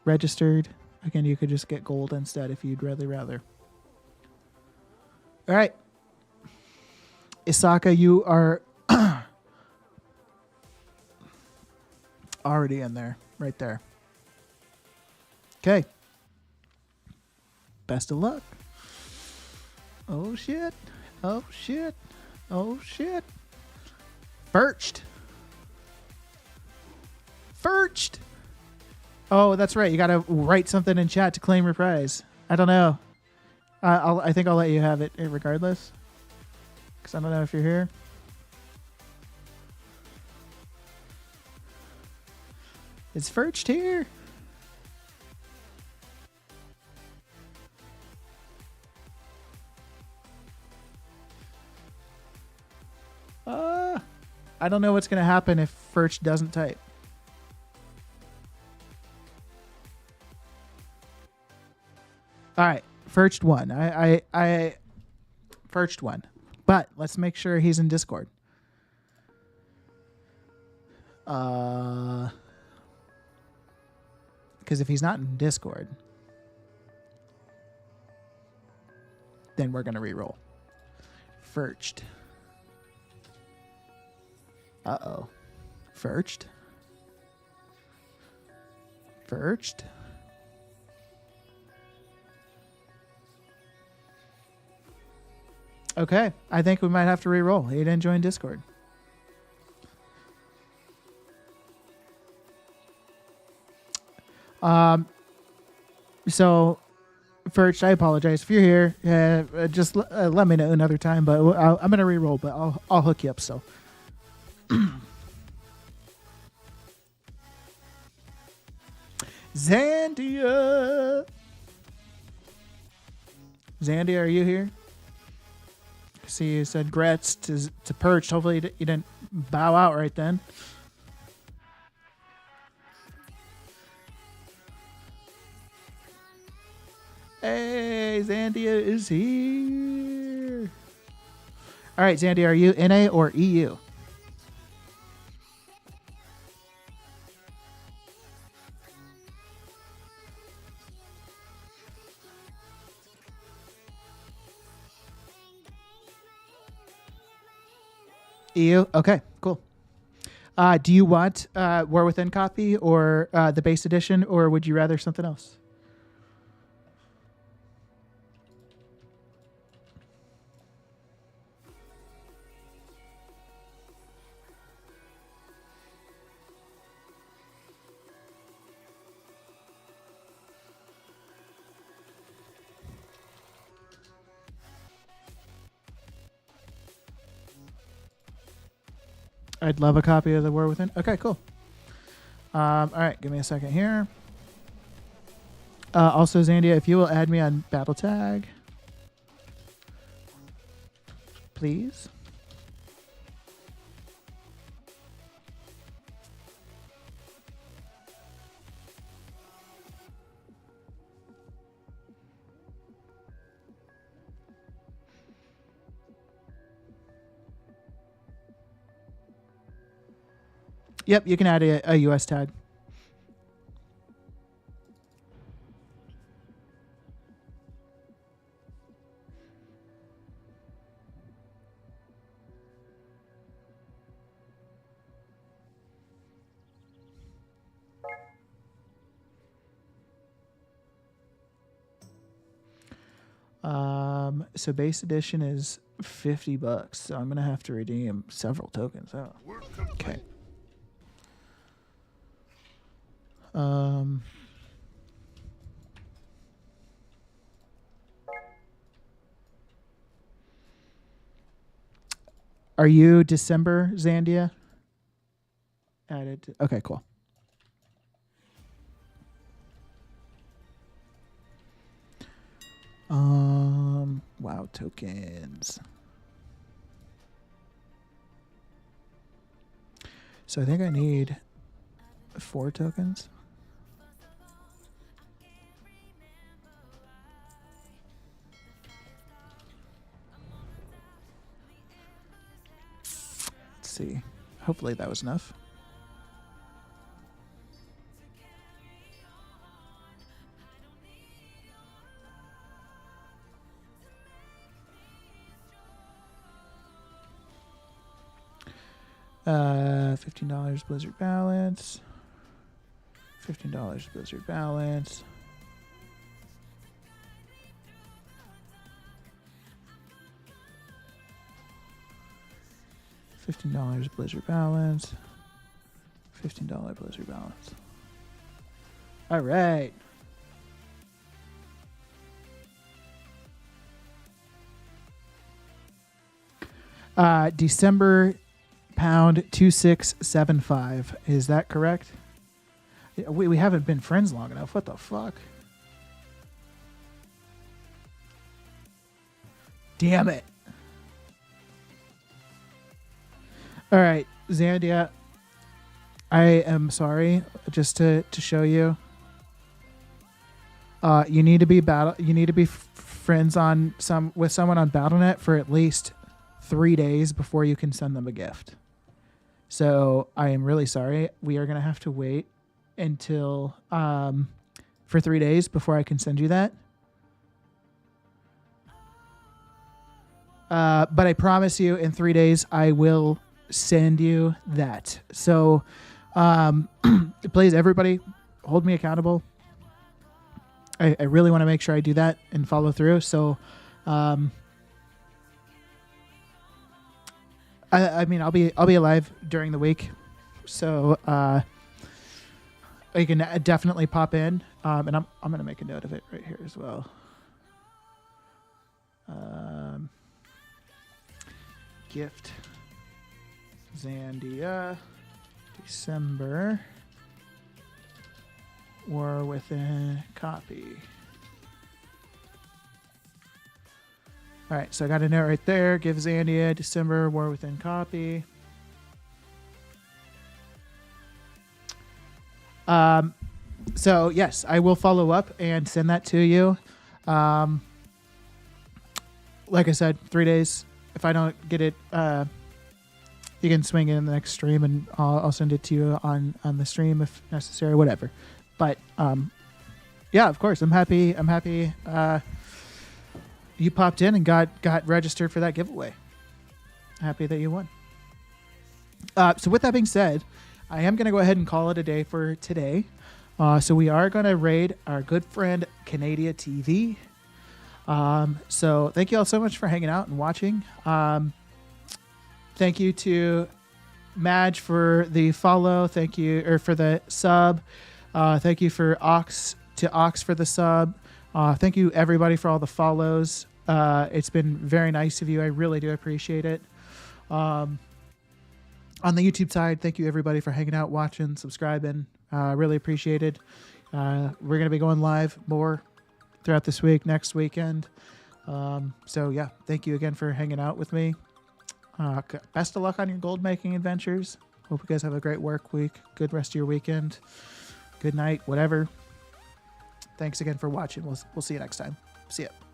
registered, again, you could just get gold instead if you'd rather. All right. Isaka, you are already in there, right there. Okay. Best of luck. Oh, shit. Oh, shit. Oh, shit. Firched. Oh, that's right. You got to write something in chat to claim your prize. I don't know. I think I'll let you have it regardless. Because I don't know if you're here. Is Firched here? I don't know what's going to happen if Firch doesn't type. All right, Firched won. I Firched won. But let's make sure he's in Discord. Because if he's not in Discord, then we're gonna re-roll. First. Uh-oh. First. Okay, I think we might have to re-roll. He didn't join Discord. So, first, I apologize if you're here. Just let me know another time. But I'm gonna re-roll, but I'll hook you up still. Zandia, are you here? See, you said grats to Perched. Hopefully, you didn't bow out right then. Hey, Zandia is here. All right, Zandia, are you NA or EU? EU? Okay, cool. Do you want War Within copy or the base edition, or would you rather something else? I'd love a copy of the War Within. Okay, cool. All right, give me a second here. Also, Zandia, if you will add me on Battle Tag, please. Yep, you can add a US tag. So base edition is $50, so I'm gonna have to redeem several tokens. Oh, okay. Are you December, Zandia? Added. Okay, cool. Wow, tokens. So I think I need 4 tokens. Let's see. Hopefully that was enough. $15 Blizzard balance. $15 Blizzard balance. $15 Blizzard balance. $15 Blizzard balance. All right. December pound 2675. Is that correct? We haven't been friends long enough. What the fuck? Damn it. All right, Zandia. I am sorry. Just to show you. You need to be friends with someone on BattleNet for at least 3 days before you can send them a gift. So I am really sorry. We are going to have to wait until for 3 days before I can send you that. But I promise you in 3 days, I will send you that. So please, everybody, hold me accountable. I really want to make sure I do that and follow through. So, I mean, I'll be alive during the week, so you can definitely pop in. And I'm gonna make a note of it right here as well. Gift Zandia December. War Within copy. All right, so I got a note right there. Give Zandia December War Within copy. So yes, I will follow up and send that to you. Like I said, 3 days. If I don't get it, you can swing in the next stream, and I'll send it to you on the stream if necessary, whatever. But yeah, of course, I'm happy. You popped in and got registered for that giveaway. Happy that you won. So with that being said, I am going to go ahead and call it a day for today. So we are going to raid our good friend Canadia TV. So thank you all so much for hanging out and watching. Thank you to Madge for the follow. Thank you for the sub. Thank you for Ox for the sub. Thank you everybody for all the follows. It's been very nice of you. I really do appreciate it. On the YouTube side, thank you everybody for hanging out, watching, subscribing. Really appreciated. We're going to be going live more throughout this week, next weekend. So yeah, thank you again for hanging out with me. Best of luck on your gold making adventures. Hope you guys have a great work week. Good rest of your weekend. Good night, whatever. Thanks again for watching. We'll see you next time. See ya.